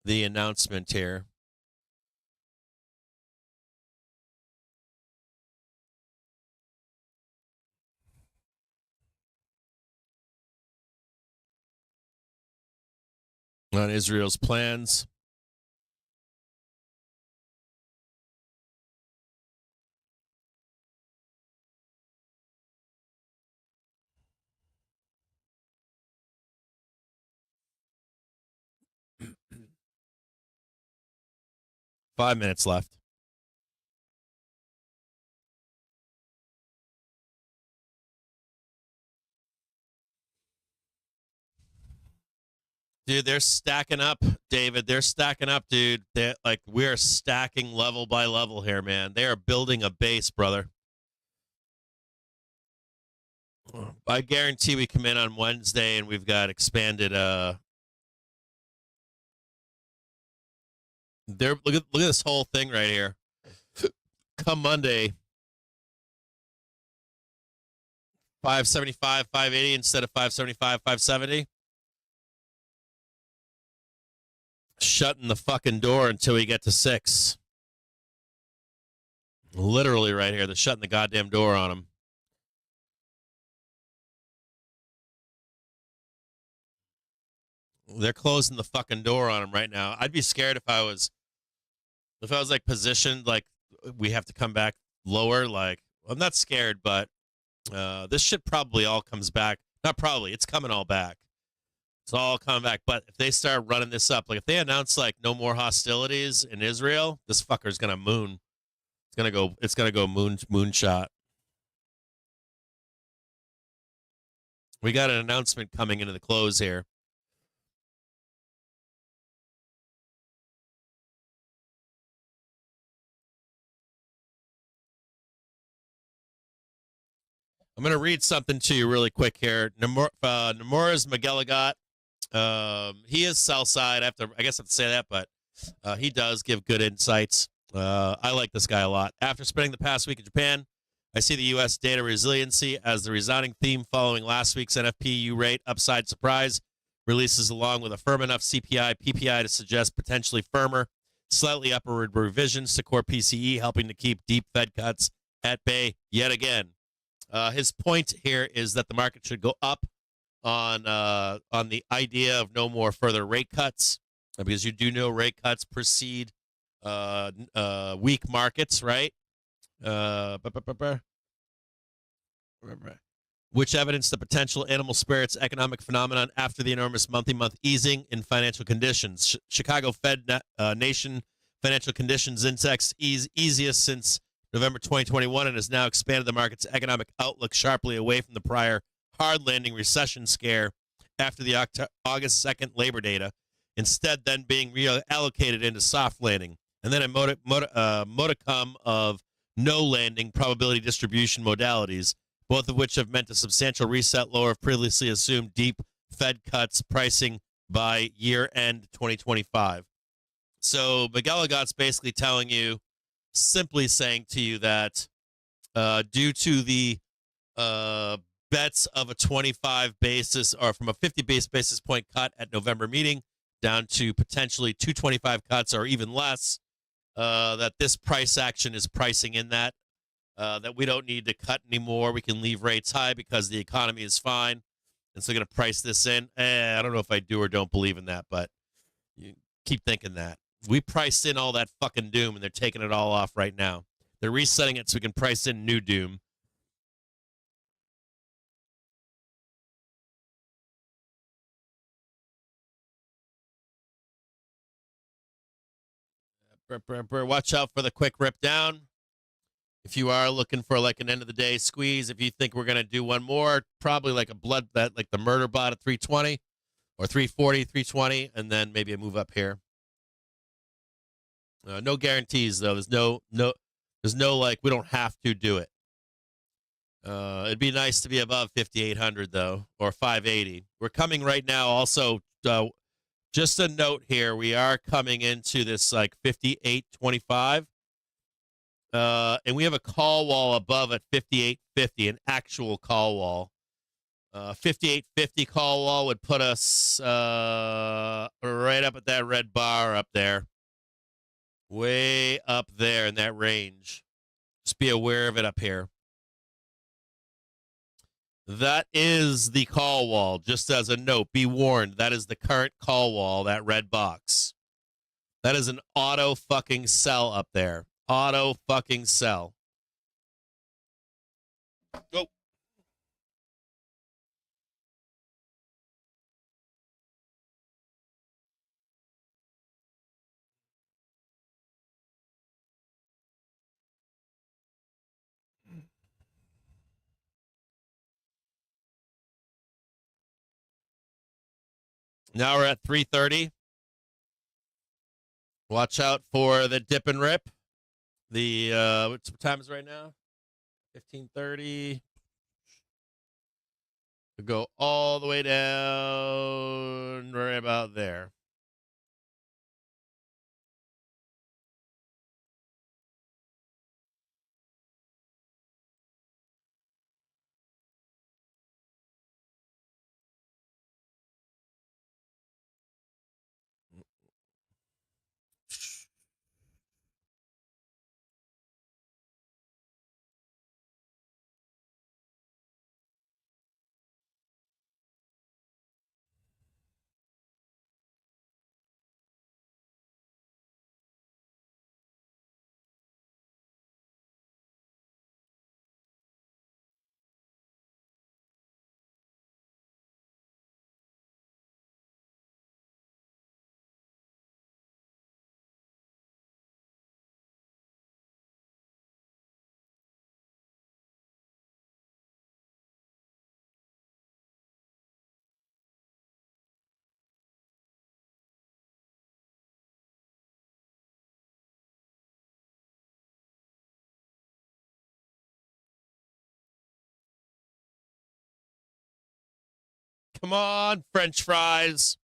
A: the announcement here. On Israel's plans. Five minutes left. Dude, they're stacking up, David. They're stacking up, dude. We're stacking level by level here, man. They are building a base, brother. I guarantee we come in on Wednesday and we've got expanded. Look at this whole thing right here. Come Monday, 575, 580 instead of 575, 570. Shutting the fucking door until we get to 6. Literally right here. They're shutting the goddamn door on them. They're closing the fucking door on them right now. I'd be scared if I was like positioned like we have to come back lower. Like, I'm not scared, but this shit probably all comes back. Not probably. It's coming all back. It's all coming back. But if they start running this up, like if they announce like no more hostilities in Israel, this fucker's gonna moon. It's gonna go moonshot. We got an announcement coming into the close here. I'm going to read something to you really quick here. Nomura's McGilligot. He is sell side. I guess I have to say that, but he does give good insights. I like this guy a lot. After spending the past week in Japan, I see the U.S. data resiliency as the resounding theme following last week's NFPU rate upside surprise releases, along with a firm enough CPI, PPI to suggest potentially firmer, slightly upward revisions to core PCE, helping to keep deep Fed cuts at bay yet again. His point here is that the market should go up on the idea of no more further rate cuts, because you do know rate cuts precede weak markets, right? Which evidence the potential animal spirits economic phenomenon after the enormous month easing in financial conditions. Chicago Fed Nation Financial Conditions Index easiest since November 2021 and has now expanded the market's economic outlook sharply away from the prior hard landing recession scare after the August 2nd labor data, instead then being reallocated into soft landing, and then a modicum of no landing probability distribution modalities, both of which have meant a substantial reset lower of previously assumed deep Fed cuts pricing by year-end 2025. So McGilligot's basically telling you, simply saying to you that due to the bets of a 25 basis or from a 50 basis point cut at November meeting down to potentially 225 cuts or even less, that this price action is pricing in that we don't need to cut anymore. We can leave rates high because the economy is fine. And so going to price this in. I don't know if I do or don't believe in that, but you keep thinking that. We priced in all that fucking doom, and they're taking it all off right now. They're resetting it so we can price in new doom. Watch out for the quick rip down. If you are looking for like an end of the day squeeze, if you think we're going to do one more, probably like a blood bet, like the murder bot at 320 or 340, 320, and then maybe a move up here. No guarantees though. There's no like we don't have to do it. It'd be nice to be above 5,800 though, or 580. We're coming right now. Also, just a note here: we are coming into this like 58.25, and we have a call wall above at 58.50, an actual call wall. 58.50 call wall would put us right up at that red bar up there. Way up there in that range. Just be aware of it up here. That is the call wall. Just as a note, be warned. That is the current call wall, that red box. That is an auto fucking sell up there. Auto fucking sell. Go. Now we're at 3:30. Watch out for the dip and rip. The what time is it right now? 15:30. We go all the way down right about there. Come on, French fries.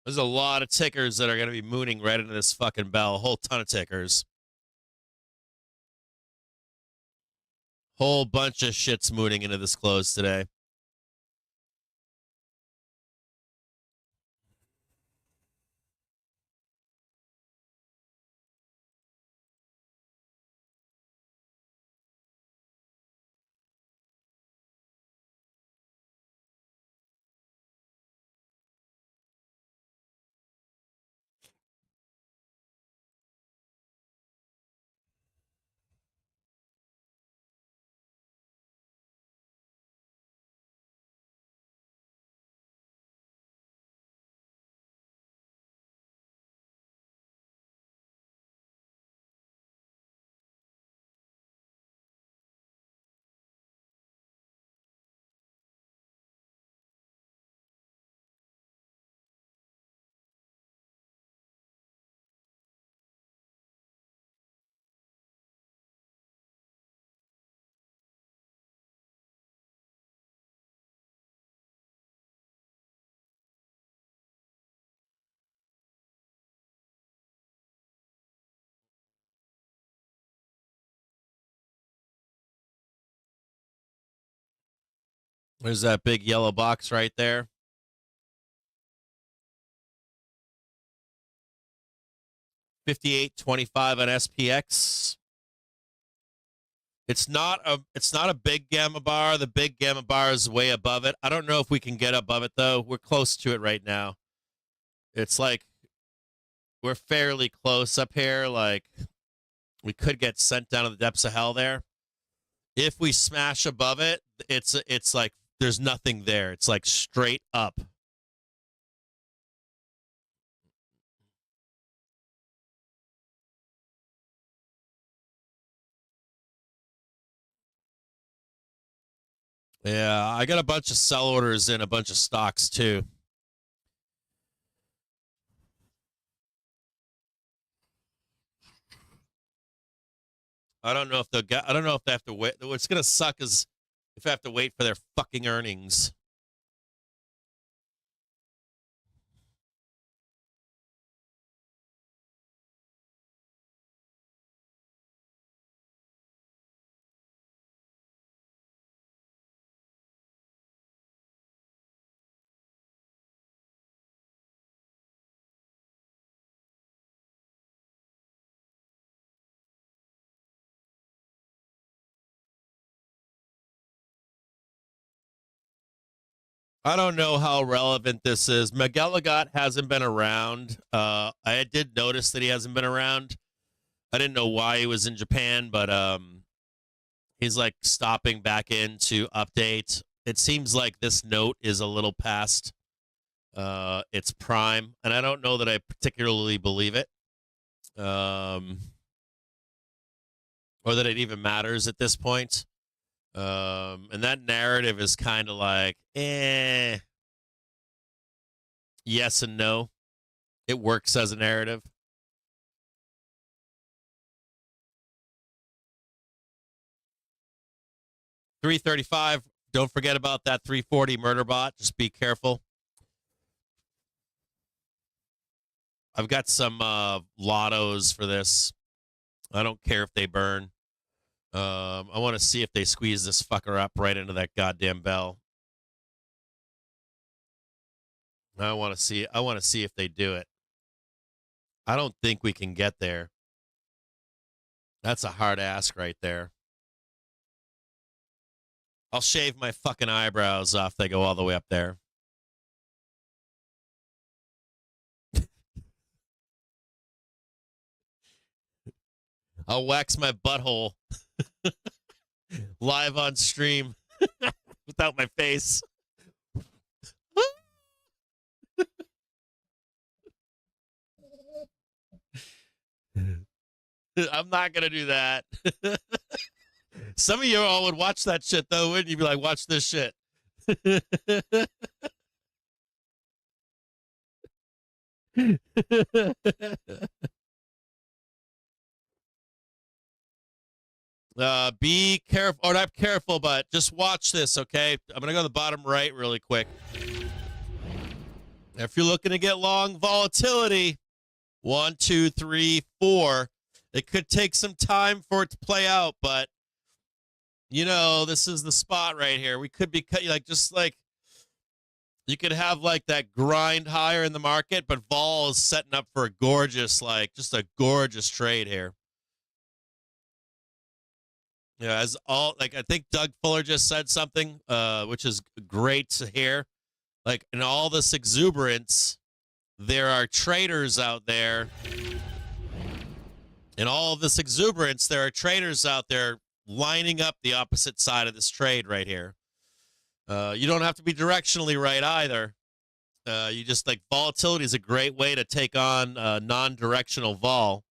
A: There's a lot of tickers that are going to be mooning right into this fucking bell. A whole ton of tickers. Whole bunch of shits mooning into this close today. There's that big yellow box right there. $58.25 on SPX. It's not a big gamma bar. The big gamma bar is way above it. I don't know if we can get above it though. We're close to it right now. It's like we're fairly close up here. Like we could get sent down to the depths of hell there. If we smash above it, it's like there's nothing there. It's like straight up. Yeah, I got a bunch of sell orders in a bunch of stocks too. I don't know if they'll get. I don't know if they have to wait. What's gonna suck is if they have to wait for their fucking earnings. I don't know how relevant this is. McGilligot hasn't been around. I did notice that he hasn't been around. I didn't know why he was in Japan, but he's like stopping back in to update. It seems like this note is a little past it's prime, and I don't know that I particularly believe it, or that it even matters at this point. And that narrative is kind of like, yes and no. It works as a narrative. $335. Don't forget about that 340 murder bot. Just be careful. I've got some lottos for this. I don't care if they burn. I want to see if they squeeze this fucker up right into that goddamn bell. I want to see if they do it. I don't think we can get there. That's a hard ask right there. I'll shave my fucking eyebrows off. They go all the way up there. I'll wax my butthole live on stream without my face. I'm not going to do that. Some of you all would watch that shit, though, wouldn't you? Be like, watch this shit. Be careful, or not careful, but just watch this, okay? I'm going to go to the bottom right really quick. If you're looking to get long volatility, 1, 2, 3, 4, it could take some time for it to play out, but, you know, this is the spot right here. We could be, like, just like, you could have, like, that grind higher in the market, but vol is setting up for a gorgeous, like, just a gorgeous trade here. Yeah, as all, like, I think Doug Fuller just said something, which is great to hear. Like, in all this exuberance, there are traders out there. In all of this exuberance, there are traders out there lining up the opposite side of this trade right here. You don't have to be directionally right either. You just, like, volatility is a great way to take on non-directional vol.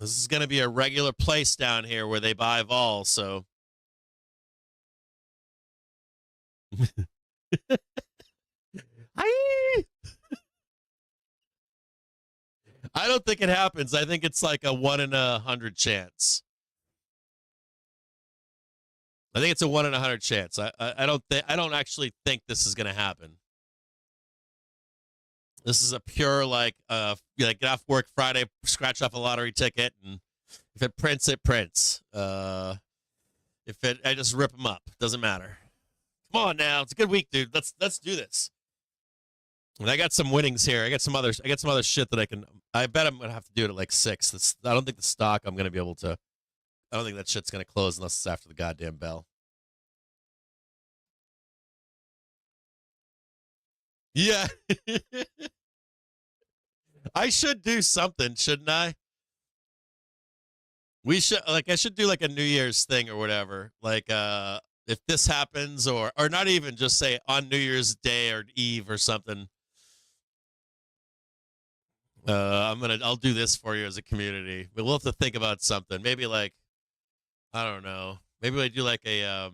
A: This is going to be a regular place down here where they buy vol, so. I don't think it happens. I think it's like a 1 in 100 chance. I think it's a 1 in 100 chance. I don't actually think this is going to happen. This is a pure, like get off work Friday, scratch off a lottery ticket, and if it prints, it prints. I just rip them up. Doesn't matter. Come on now, it's a good week, dude. Let's do this. And I got some winnings here. I got some other shit that I can. I bet I'm gonna have to do it at like 6. I don't think the stock I'm gonna be able to. I don't think that shit's gonna close unless it's after the goddamn bell. Yeah. I should do something, shouldn't I? We should, like, I should do like a New Year's thing or whatever. Like, if this happens, or not even, just say on New Year's Day or Eve or something. I'll do this for you as a community. But we'll have to think about something. Maybe like, I don't know. Maybe we do like a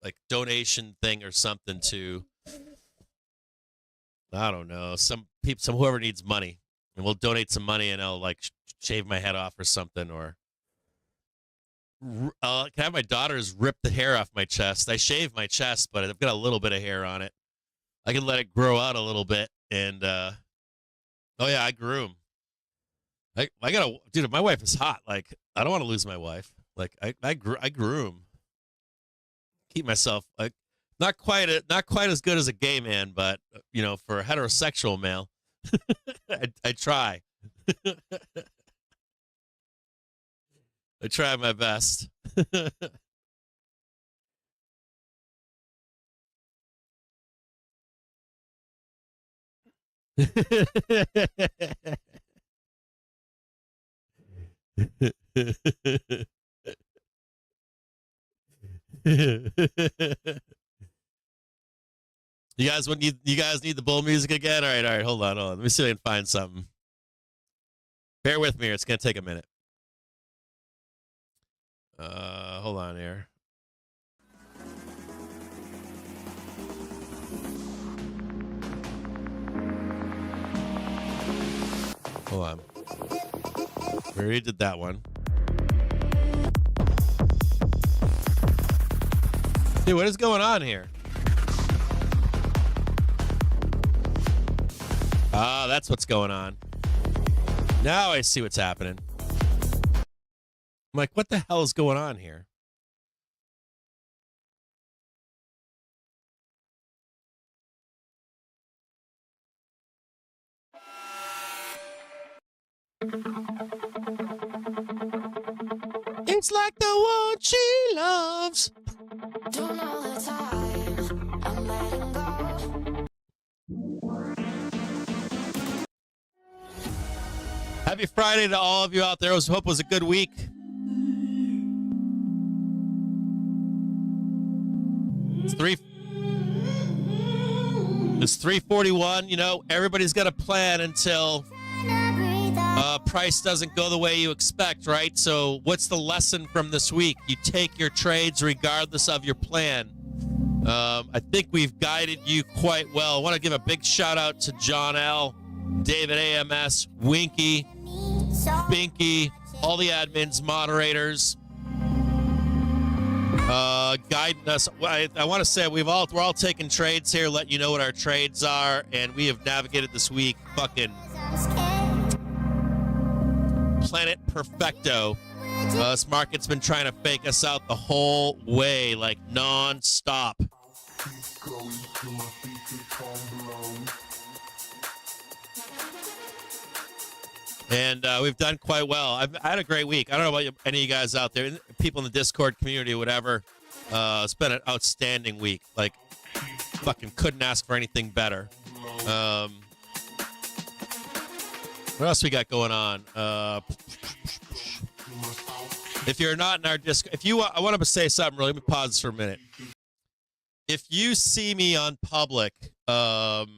A: like donation thing or something to, I don't know, some whoever needs money, and we'll donate some money, and I'll like shave my head off or something, or can I have my daughters rip the hair off my chest. I shave my chest, but I've got a little bit of hair on it. I can let it grow out a little bit, and oh yeah, I groom. I gotta, dude. My wife is hot. Like, I don't want to lose my wife. Like, I groom. Keep myself, like, not quite as good as a gay man, but you know, for a heterosexual male, I try. I try my best. You guys need the bull music again? All right, hold on. Let me see if I can find something. Bear with me, it's gonna take a minute. Hold on here. Hold on. We already did that one. Dude, what is going on here? Ah, that's what's going on. Now I see what's happening. I'm like, what the hell is going on here? It's like the one she loves.
D: Don't know the time. I'm letting go.
A: Happy Friday to all of you out there. I hope it was a good week. It's 3:41. You know, everybody's got a plan until price doesn't go the way you expect, right? So what's the lesson from this week? You take your trades regardless of your plan. I think we've guided you quite well. I want to give a big shout out to John L., David AMS, Winky, Binky, all the admins, moderators, guiding us. I want to say we're all taking trades here, let you know what our trades are, and we have navigated this week fucking Planet Perfecto. This market's been trying to fake us out the whole way, like non-stop. And we've done quite well. I had a great week. I don't know about any of you guys out there, people in the Discord community or whatever. It's been an outstanding week. Like, fucking couldn't ask for anything better. What else we got going on? If you're not in our Discord, I want to say something really. Let me pause for a minute. If you see me on public, get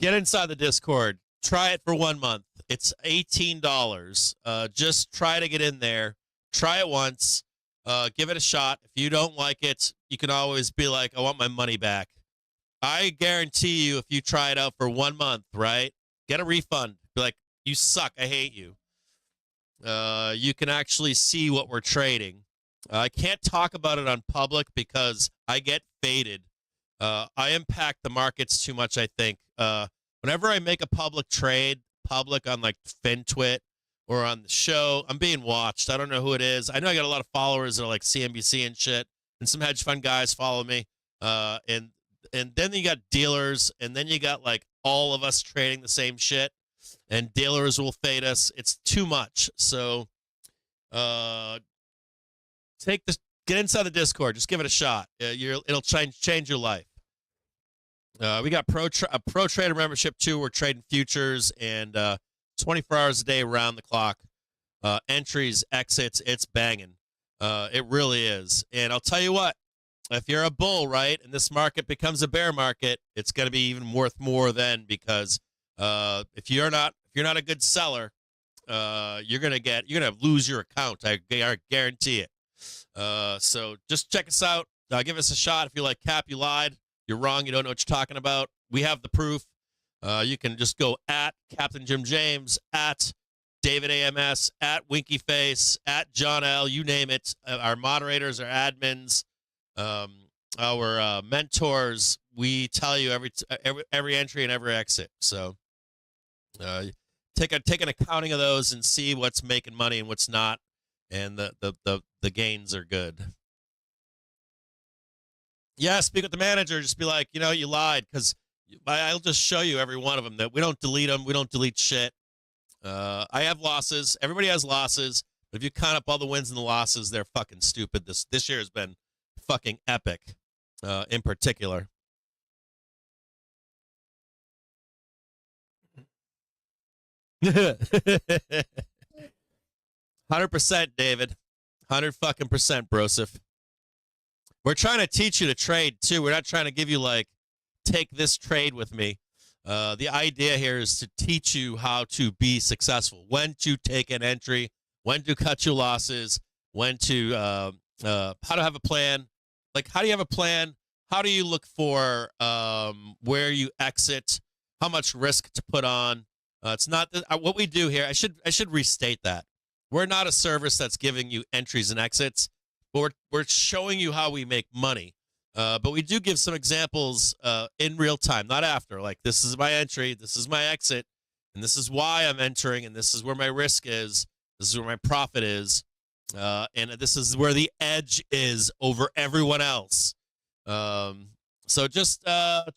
A: inside the Discord. Try it for 1 month. It's $18. Just try to get in there. Try it once. Give it a shot. If you don't like it, you can always be like, I want my money back. I guarantee you, if you try it out for 1 month, right, get a refund. Be like, you suck. I hate you. You can actually see what we're trading. I can't talk about it on public because I get faded. I impact the markets too much, I think. Whenever I make a public trade, public on like FinTwit or on the show, I'm being watched. I don't know who it is. I know I got a lot of followers that are like CNBC and shit, and some hedge fund guys follow me. And then you got dealers, and then you got like all of us trading the same shit, and dealers will fade us. It's too much. So get inside the Discord. Just give it a shot. It'll change your life. We got Pro Trader membership too. We're trading futures and 24 hours a day, around the clock. Entries, exits, it's banging. It really is. And I'll tell you what, if you're a bull, right, and this market becomes a bear market, it's going to be even worth more then, because if you're not a good seller, you're gonna lose your account. I guarantee it. So just check us out. Give us a shot. If you're like, Cap, you lied. You're wrong. You don't know what you're talking about. We have the proof. You can just go at CaptainJimJames, at David AMS, at Winkyface, at John L. You name it. Our moderators, our admins, our mentors. We tell you every entry and every exit. So take an accounting of those and see what's making money and what's not, and the gains are good. Yeah, speak with the manager. Just be like, you lied, because I'll just show you every one of them that we don't delete them. We don't delete shit. I have losses. Everybody has losses. But if you count up all the wins and the losses, they're fucking stupid. This year has been fucking epic, in particular. %, David. 100% Broseph. We're trying to teach you to trade too. We're not trying to give you like, take this trade with me. The idea here is to teach you how to be successful, when to take an entry, when to cut your losses, when to how to have a plan. Like, how do you have a plan? How do you look for where you exit? How much risk to put on? It's not what we do here. I should restate that. We're not a service that's giving you entries and exits, but we're showing you how we make money. But we do give some examples in real time, not after. Like, this is my entry, this is my exit, and this is why I'm entering, and this is where my risk is, this is where my profit is, and this is where the edge is over everyone else. So just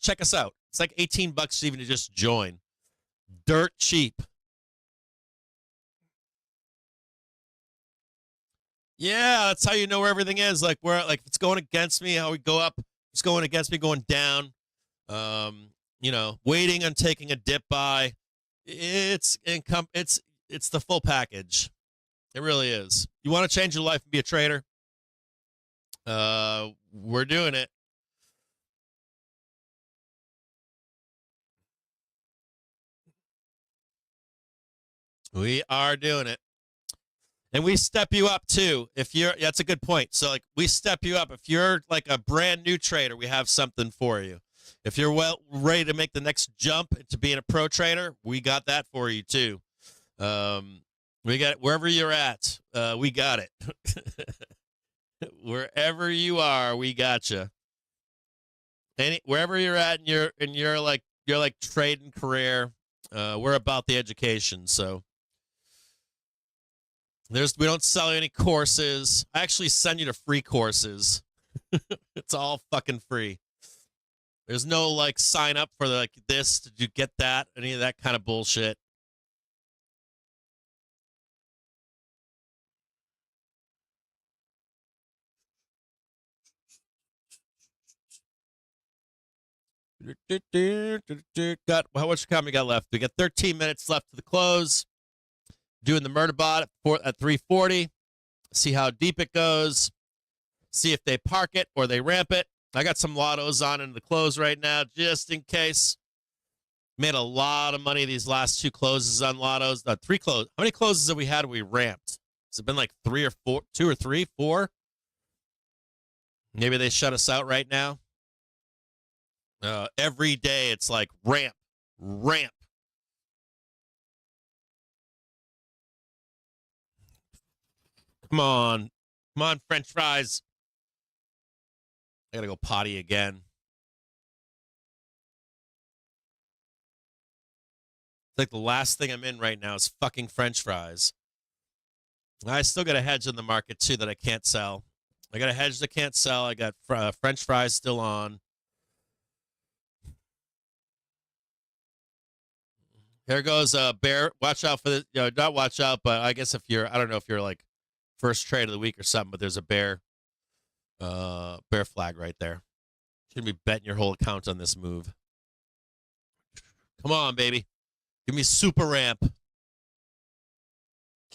A: check us out. It's like $18 even to just join. Dirt cheap. Yeah, that's how you know where everything is. Like, where, like, if it's going against me, how we go up. It's going against me, going down. You know, waiting on taking a dip buy. It's income. It's the full package. It really is. You want to change your life and be a trader? We're doing it. We are doing it. And we step you up too. If you're, that's a good point. So like, we step you up. If you're like a brand new trader, we have something for you. If you're well ready to make the next jump into being a pro trader, we got that for you too. We got it wherever you're at. We got it. Wherever you are, we got you. Wherever you're at in your like trading career, we're about the education. So. We don't sell any courses. I actually send you to free courses. It's all fucking free. There's no like sign up for like this to get that, any of that kind of bullshit. Got how much time we got left? We got 13 minutes left to the close. Doing the murder bot at 340. See how deep it goes. See if they park it or they ramp it. I got some lottos on in the close right now, just in case. Made a lot of money these last two closes on lottos. 3 closes. How many closes have we had we ramped? Has it been like 3 or 4? 2 or 3? 4? Maybe they shut us out right now. Every day it's like ramp. Come on, French fries. I gotta go potty again. It's like the last thing I'm in right now is fucking French fries. I still got a hedge in the market too that I can't sell. I got a hedge that can't sell. I got French fries still on. Here goes bear. Watch out for the. Not watch out, but I guess if you're, I don't know if you're like first trade of the week or something, but there's a bear flag right there. Shouldn't be betting your whole account on this move. Come on, baby. Give me super ramp.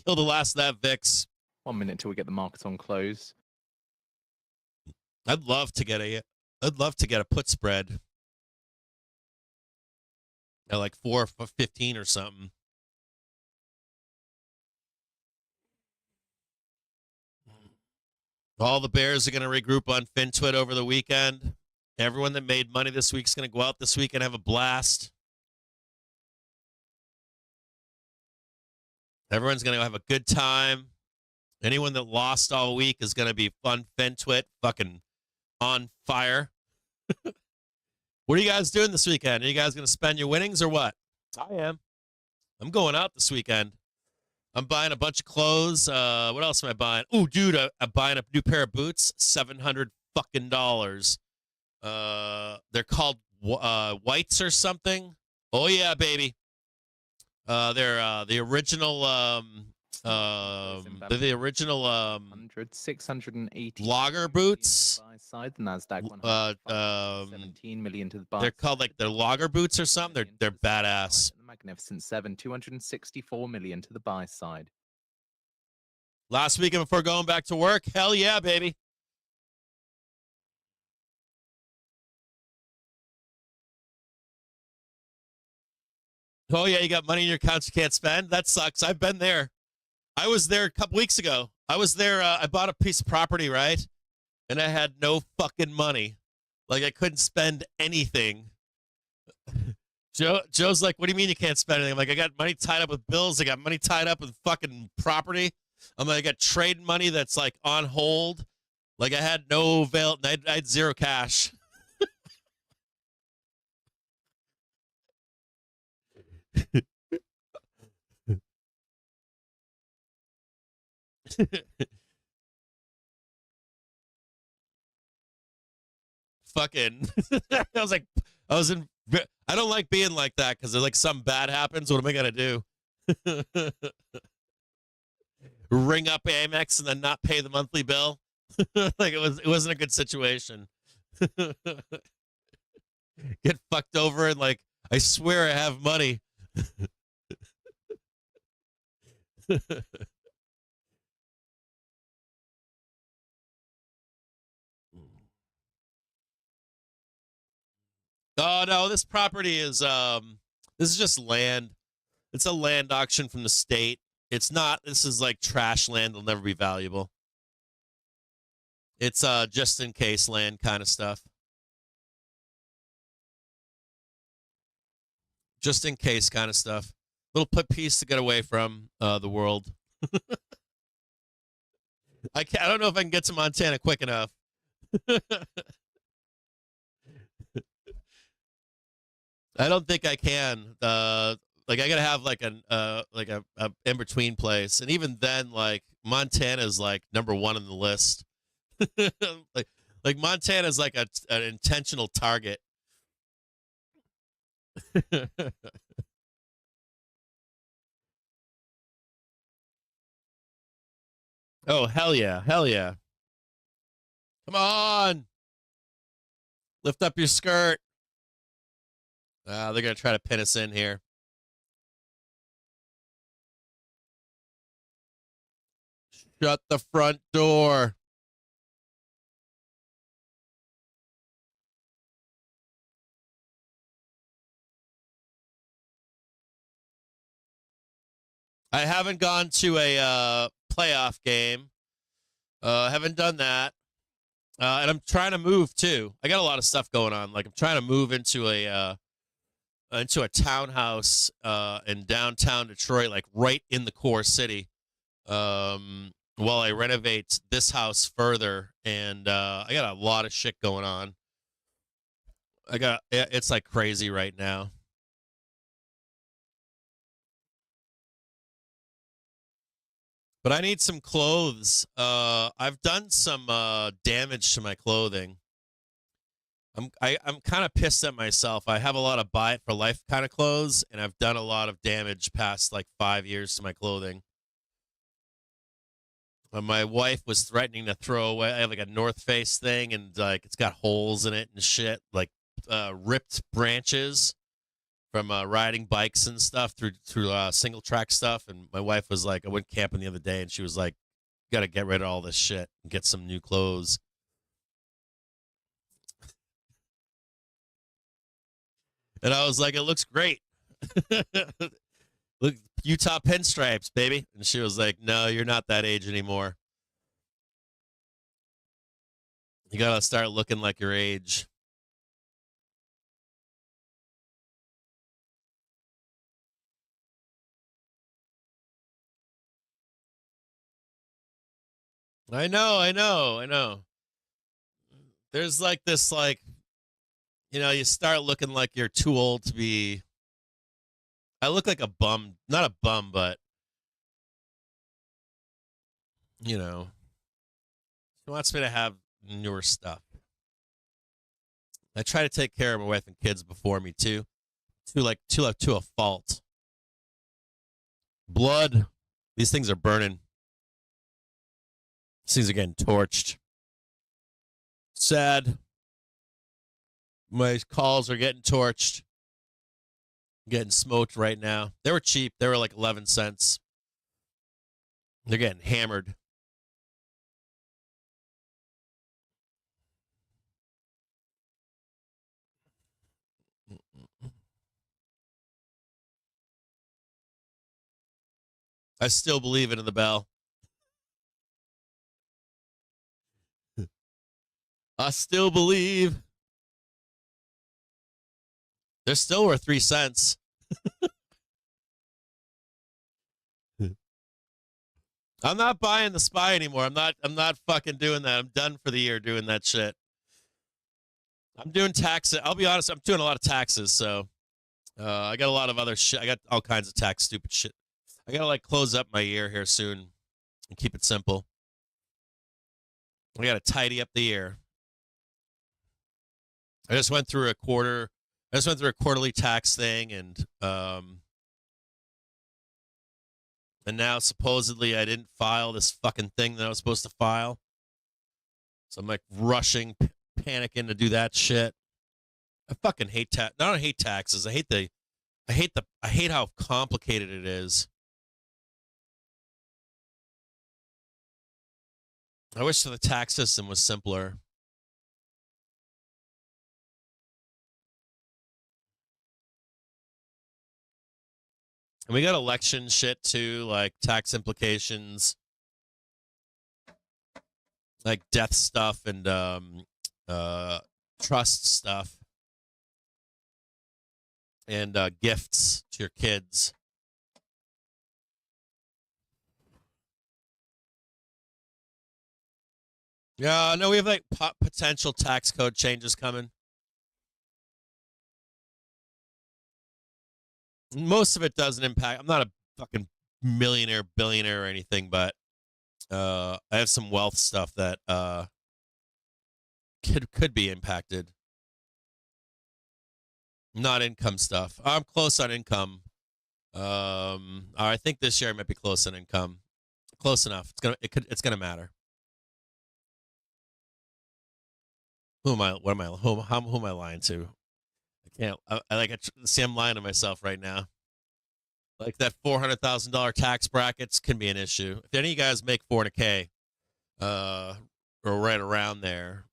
A: Kill the last of that VIX.
B: 1 minute till we get the market on close.
A: I'd love to get a put spread at like 4.15 or something. All the bears are going to regroup on FinTwit over the weekend. Everyone that made money this week is going to go out this week and have a blast. Everyone's going to have a good time. Anyone that lost all week is going to be fun FinTwit, fucking on fire. What are you guys doing this weekend? Are you guys going to spend your winnings or what? I am. I'm going out this weekend. I'm buying a bunch of clothes. What else am I buying? Oh, dude, I'm buying a new pair of boots. $700 fucking dollars. They're called whites or something. Oh yeah, baby. They're the original. They're the original
B: 680
A: logger boots.
B: Buy side, the Nasdaq 17 million to the buy.
A: They're called like they're logger boots or something. They're badass.
B: The Magnificent 7, 264 million to the buy side.
A: Last weekend before going back to work, hell yeah, baby. Oh, yeah, you got money in your accounts you can't spend? That sucks. I've been there. I was there a couple weeks ago. I was there. I bought a piece of property, right? And I had no fucking money. Like, I couldn't spend anything. Joe's like, what do you mean you can't spend anything? I'm like, I got money tied up with bills. I got money tied up with fucking property. I'm like, I got trade money that's like on hold. Like, I had no avail. I had zero cash. Fucking I was like, I don't like being like that because like something bad happens. What am I gonna do? Ring up Amex and then not pay the monthly bill? Like it wasn't a good situation. Get fucked over and like, I swear I have money. Oh no, this property is this is just land. It's a land auction from the state. It's not, this is like trash land, it'll never be valuable. It's just in case land kind of stuff. Just in case kind of stuff. Little piece to get away from the world. I don't know if I can get to Montana quick enough. I don't think I can. Like I gotta have like a in between place, and even then, like Montana is like number one on the list. like Montana is like an intentional target. Oh hell yeah, hell yeah! Come on, lift up your skirt. They're gonna try to pin us in here. Shut the front door. I haven't gone to a playoff game. Haven't done that. And I'm trying to move too. I got a lot of stuff going on. Like I'm trying to move into a townhouse in downtown Detroit, like right in the core city. While I renovate this house further, and I got a lot of shit going on. It's like crazy right now. But I need some clothes. I've done some damage to my clothing. I'm kind of pissed at myself. I have a lot of buy it for life kind of clothes, and I've done a lot of damage past like 5 years to my clothing. My wife was threatening to throw away. I have like a North Face thing, and like it's got holes in it and shit, like ripped branches from riding bikes and stuff through single track stuff. And my wife was like, I went camping the other day, and she was like, "Got to get rid of all this shit and get some new clothes." And I was like, "It looks great." Look, Utah pinstripes, baby. And she was like, "No, you're not that age anymore. You gotta start looking like your age." I know. There's like this, like, you start looking like you're too old to be. I look like a bum, not a bum, but she wants me to have newer stuff. I try to take care of my wife and kids before me too, to a fault. Blood, these things are burning. These things are getting torched. Sad. My calls are getting torched. Getting smoked right now. They were cheap. They were like 11 cents. They're getting hammered. I still believe in the bell. I still believe. They're still worth 3 cents. I'm not buying the SPY anymore. I'm not fucking doing that. I'm done for the year doing that shit. I'm doing taxes. I'll be honest, I'm doing a lot of taxes, so I got a lot of other shit. I got all kinds of tax stupid shit. I gotta like close up my year here soon and keep it simple. I gotta tidy up the year. I just went through a quarterly tax thing, and now supposedly I didn't file this fucking thing that I was supposed to file. So I'm like rushing, panicking to do that shit. I fucking hate tax. I don't hate taxes. I hate how complicated it is. I wish the tax system was simpler. And we got election shit too, like tax implications, like death stuff and trust stuff, and gifts to your kids. Yeah, no, we have like potential tax code changes coming. Most of it doesn't impact. I'm not a fucking millionaire, billionaire, or anything, but I have some wealth stuff that could be impacted. Not income stuff. I'm close on income. I think this year I might be close on income. Close enough. It's gonna matter. Who am I? What am I? Who am I lying to? I can't. See, I'm lying to myself right now. Like that $400,000 tax brackets can be an issue. If any of you guys make $400K, or right around there,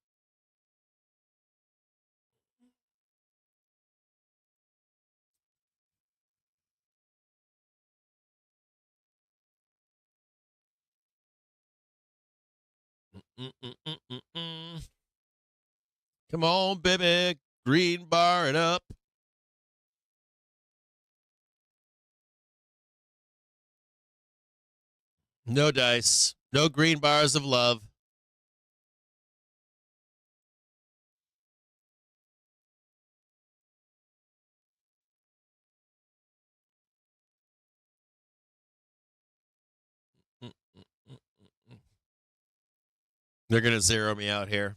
A: come on, baby, green bar it up. No dice, no green bars of love. They're gonna zero me out here.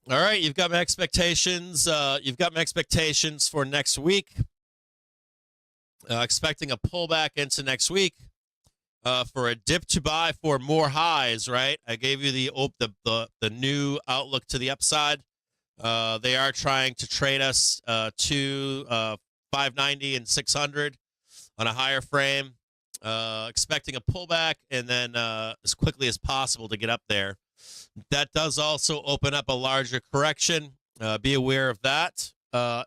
A: All right, you've got my expectations. You've got my expectations for next week. Expecting a pullback into next week for a dip to buy for more highs. Right, I gave you the new outlook to the upside. They are trying to trade us to 590 and 600 on a higher frame. Expecting a pullback and then as quickly as possible to get up there. That does also open up a larger correction. Be aware of that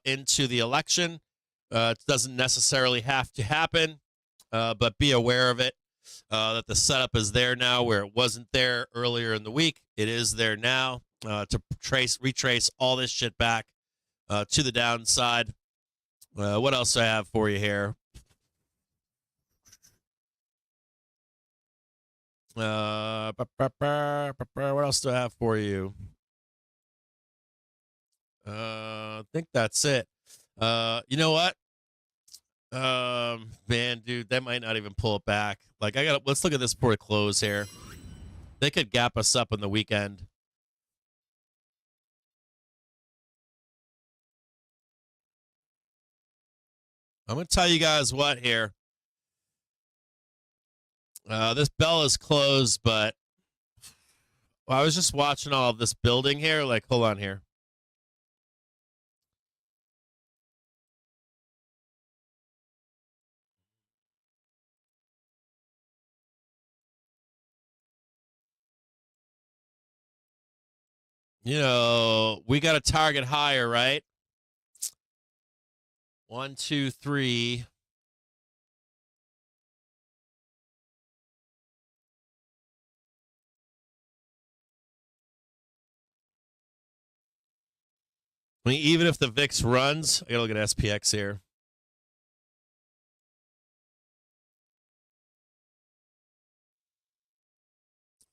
A: into the election. It doesn't necessarily have to happen, but be aware of it, that the setup is there now where it wasn't there earlier in the week. It is there now to retrace all this shit back to the downside. What else do I have for you here? What else do I have for you? I think that's it. You know what? Man, dude, that might not even pull it back. Like, let's look at this before we close here. They could gap us up on the weekend. I'm going to tell you guys what here. This bell is closed, but I was just watching all of this building here. Like, hold on here. You know, we got a target higher, right? 1, 2, 3. I mean, even if the VIX runs, I gotta look at SPX here.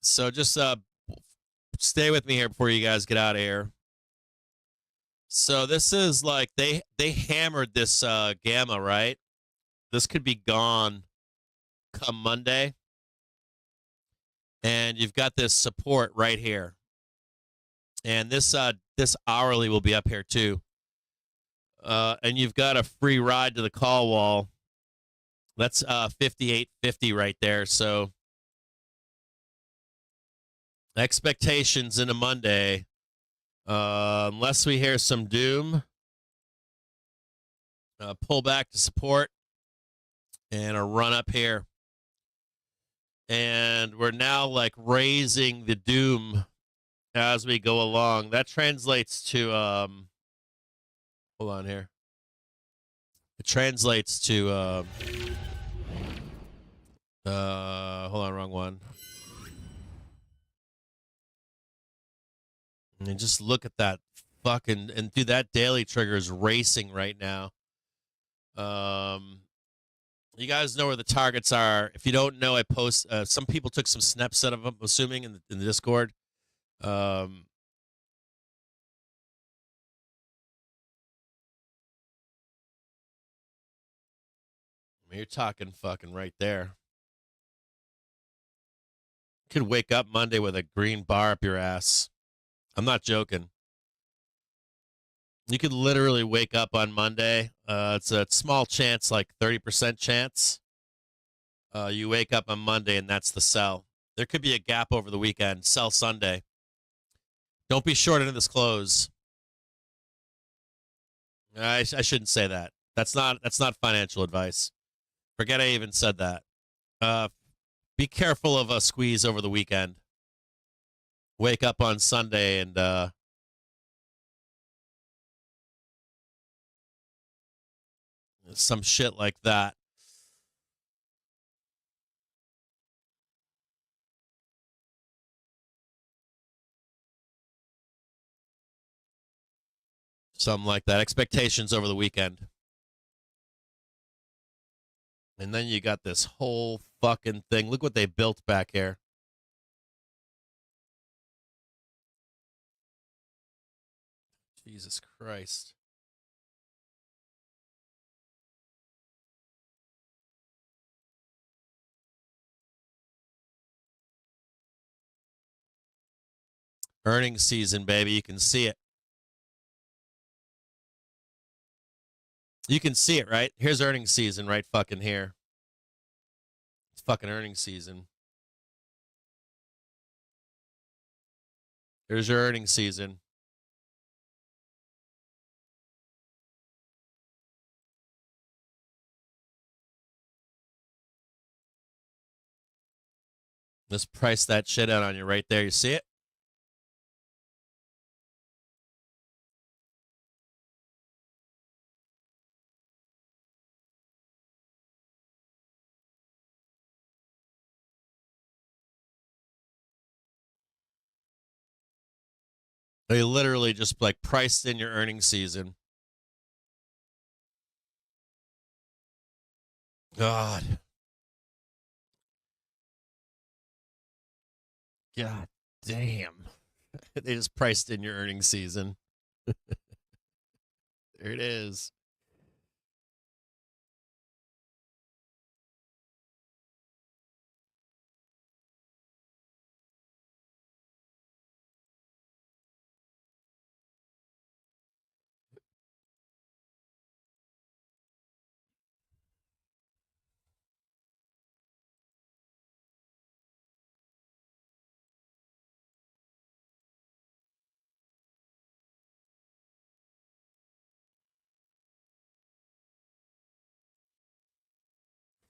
A: So just stay with me here before you guys get out of here. So this is like they hammered this gamma, right? This could be gone come Monday. And you've got this support right here. And this hourly will be up here too. And you've got a free ride to the call wall. That's 58.50 right there. So expectations into Monday, unless we hear some doom, pull back to support and a run up here. And we're now like raising the doom as we go along. That translates to hold on here. It translates to hold on, wrong one. And just look at that fucking, and dude, that daily trigger is racing right now. You guys know where the targets are. If you don't know, I post. Some people took some snaps out of them, assuming in the Discord. You're talking fucking right there. Could wake up Monday with a green bar up your ass. I'm not joking. You could literally wake up on Monday. It's a small chance, like 30% chance. You wake up on Monday and that's the sell. There could be a gap over the weekend. Sell Sunday. Don't be short into this close. I shouldn't say that. That's not financial advice. Forget I even said that. Be careful of a squeeze over the weekend. Wake up on Sunday and some shit like that. Something like that. Expectations over the weekend. And then you got this whole fucking thing. Look what they built back here. Jesus Christ. Earnings season, baby. You can see it. You can see it, right? Here's earnings season right fucking here. It's fucking earnings season. Here's your earnings season. Let's price that shit out on you right there. You see it? They literally just like priced in your earnings season. God. God damn. They just priced in your earnings season. There it is.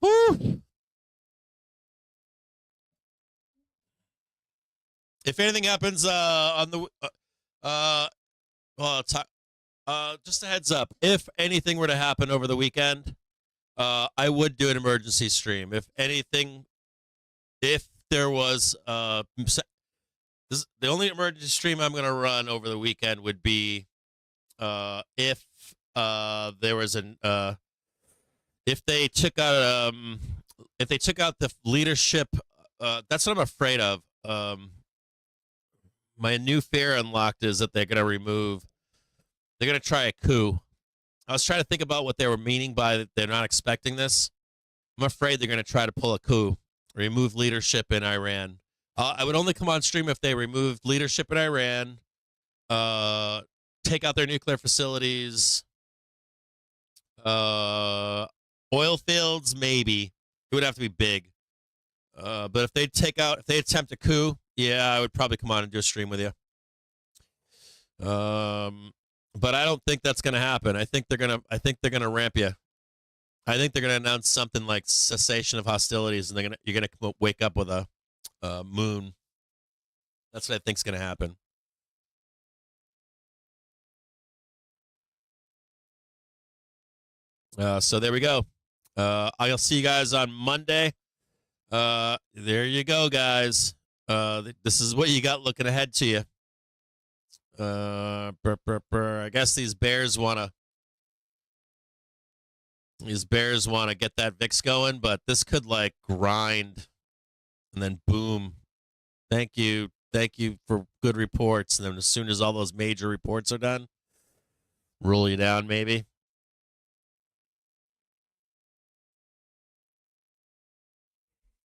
A: Woo! If anything happens on the well, Just a heads up. If anything were to happen over the weekend, I would do an emergency stream. If there was the only emergency stream I'm going to run over the weekend would be if there was if they took out the leadership. That's what I'm afraid of. My new fear unlocked is that they're going to try a coup. I was trying to think about what they were meaning by that they're not expecting this. I'm afraid they're going to try to pull a coup, remove leadership in Iran. I would only come on stream if they removed leadership in Iran, take out their nuclear facilities, oil fields, maybe. It would have to be big. But if they attempt a coup, yeah, I would probably come on and do a stream with you. But I don't think that's going to happen. I think they're going to ramp you. I think they're going to announce something like cessation of hostilities, and you're going to wake up with a moon. That's what I think's going to happen. So there we go. I'll see you guys on Monday. There you go, guys. This is what you got looking ahead to you. I guess these bears want to get that VIX going, but this could like grind and then boom. Thank you for good reports. And then as soon as all those major reports are done, roll you down maybe.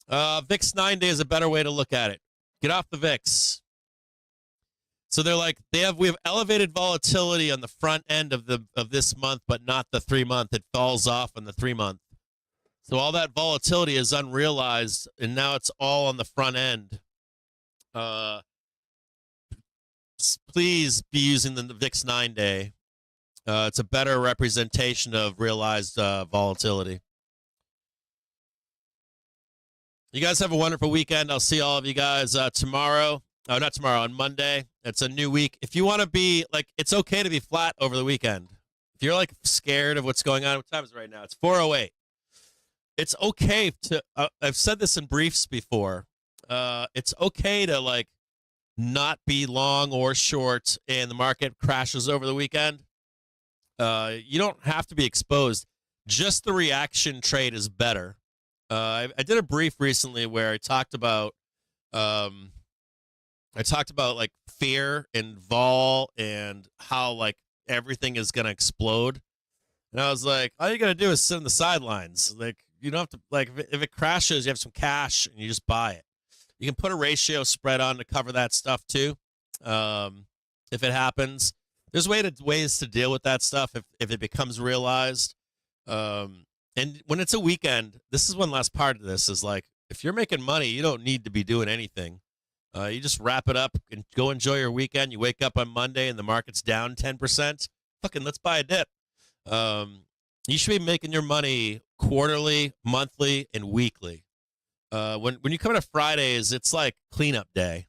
A: VIX 9-day is a better way to look at it. Get off the VIX. So they're like, we have elevated volatility on the front end of this month, but not the 3-month. It falls off on the 3-month. So all that volatility is unrealized, and now it's all on the front end. Please be using the VIX 9-day. It's a better representation of realized volatility. You guys have a wonderful weekend. I'll see all of you guys tomorrow. Oh, not tomorrow, on Monday. It's a new week. If you want to be, like, it's okay to be flat over the weekend. If you're, like, scared of what's going on, what time is it right now? It's 4:08. It's okay to, I've said this in briefs before. It's okay to, like, not be long or short and the market crashes over the weekend. You don't have to be exposed. Just the reaction trade is better. I did a brief recently where I talked about like fear and vol and how like everything is gonna explode. And I was like, all you gotta do is sit on the sidelines. Like you don't have to like if it crashes, you have some cash and you just buy it. You can put a ratio spread on to cover that stuff too. If it happens, there's ways to deal with that stuff if it becomes realized. And when it's a weekend, this is one last part of this is like, if you're making money, you don't need to be doing anything. You just wrap it up and go enjoy your weekend. You wake up on Monday and the market's down 10%. Fucking let's buy a dip. You should be making your money quarterly, monthly, and weekly. When you come to Fridays, it's like cleanup day.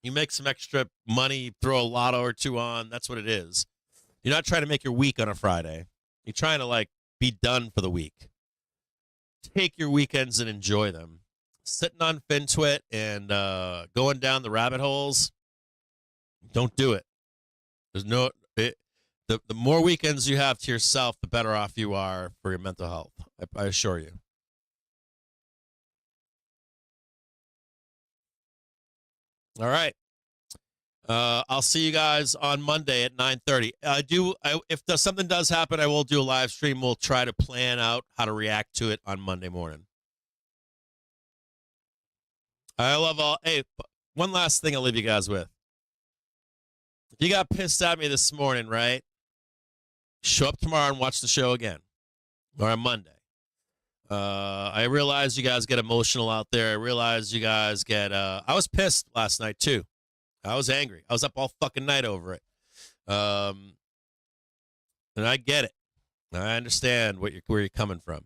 A: You make some extra money, throw a lotto or two on. That's what it is. You're not trying to make your week on a Friday. You're trying to like be done for the week. Take your weekends and enjoy them. Sitting on FinTwit and going down the rabbit holes, don't do it. There's no the more weekends you have to yourself, the better off you are for your mental health. I assure you. All right. I'll see you guys on Monday at 9:30. If something does happen, I will do a live stream. We'll try to plan out how to react to it on Monday morning. I love all. Hey, one last thing I'll leave you guys with. If you got pissed at me this morning, right? Show up tomorrow and watch the show again, or on Monday. I realize you guys get emotional out there. I realize you guys get. I was pissed last night too. I was angry. I was up all fucking night over it. And I get it. I understand where you're coming from.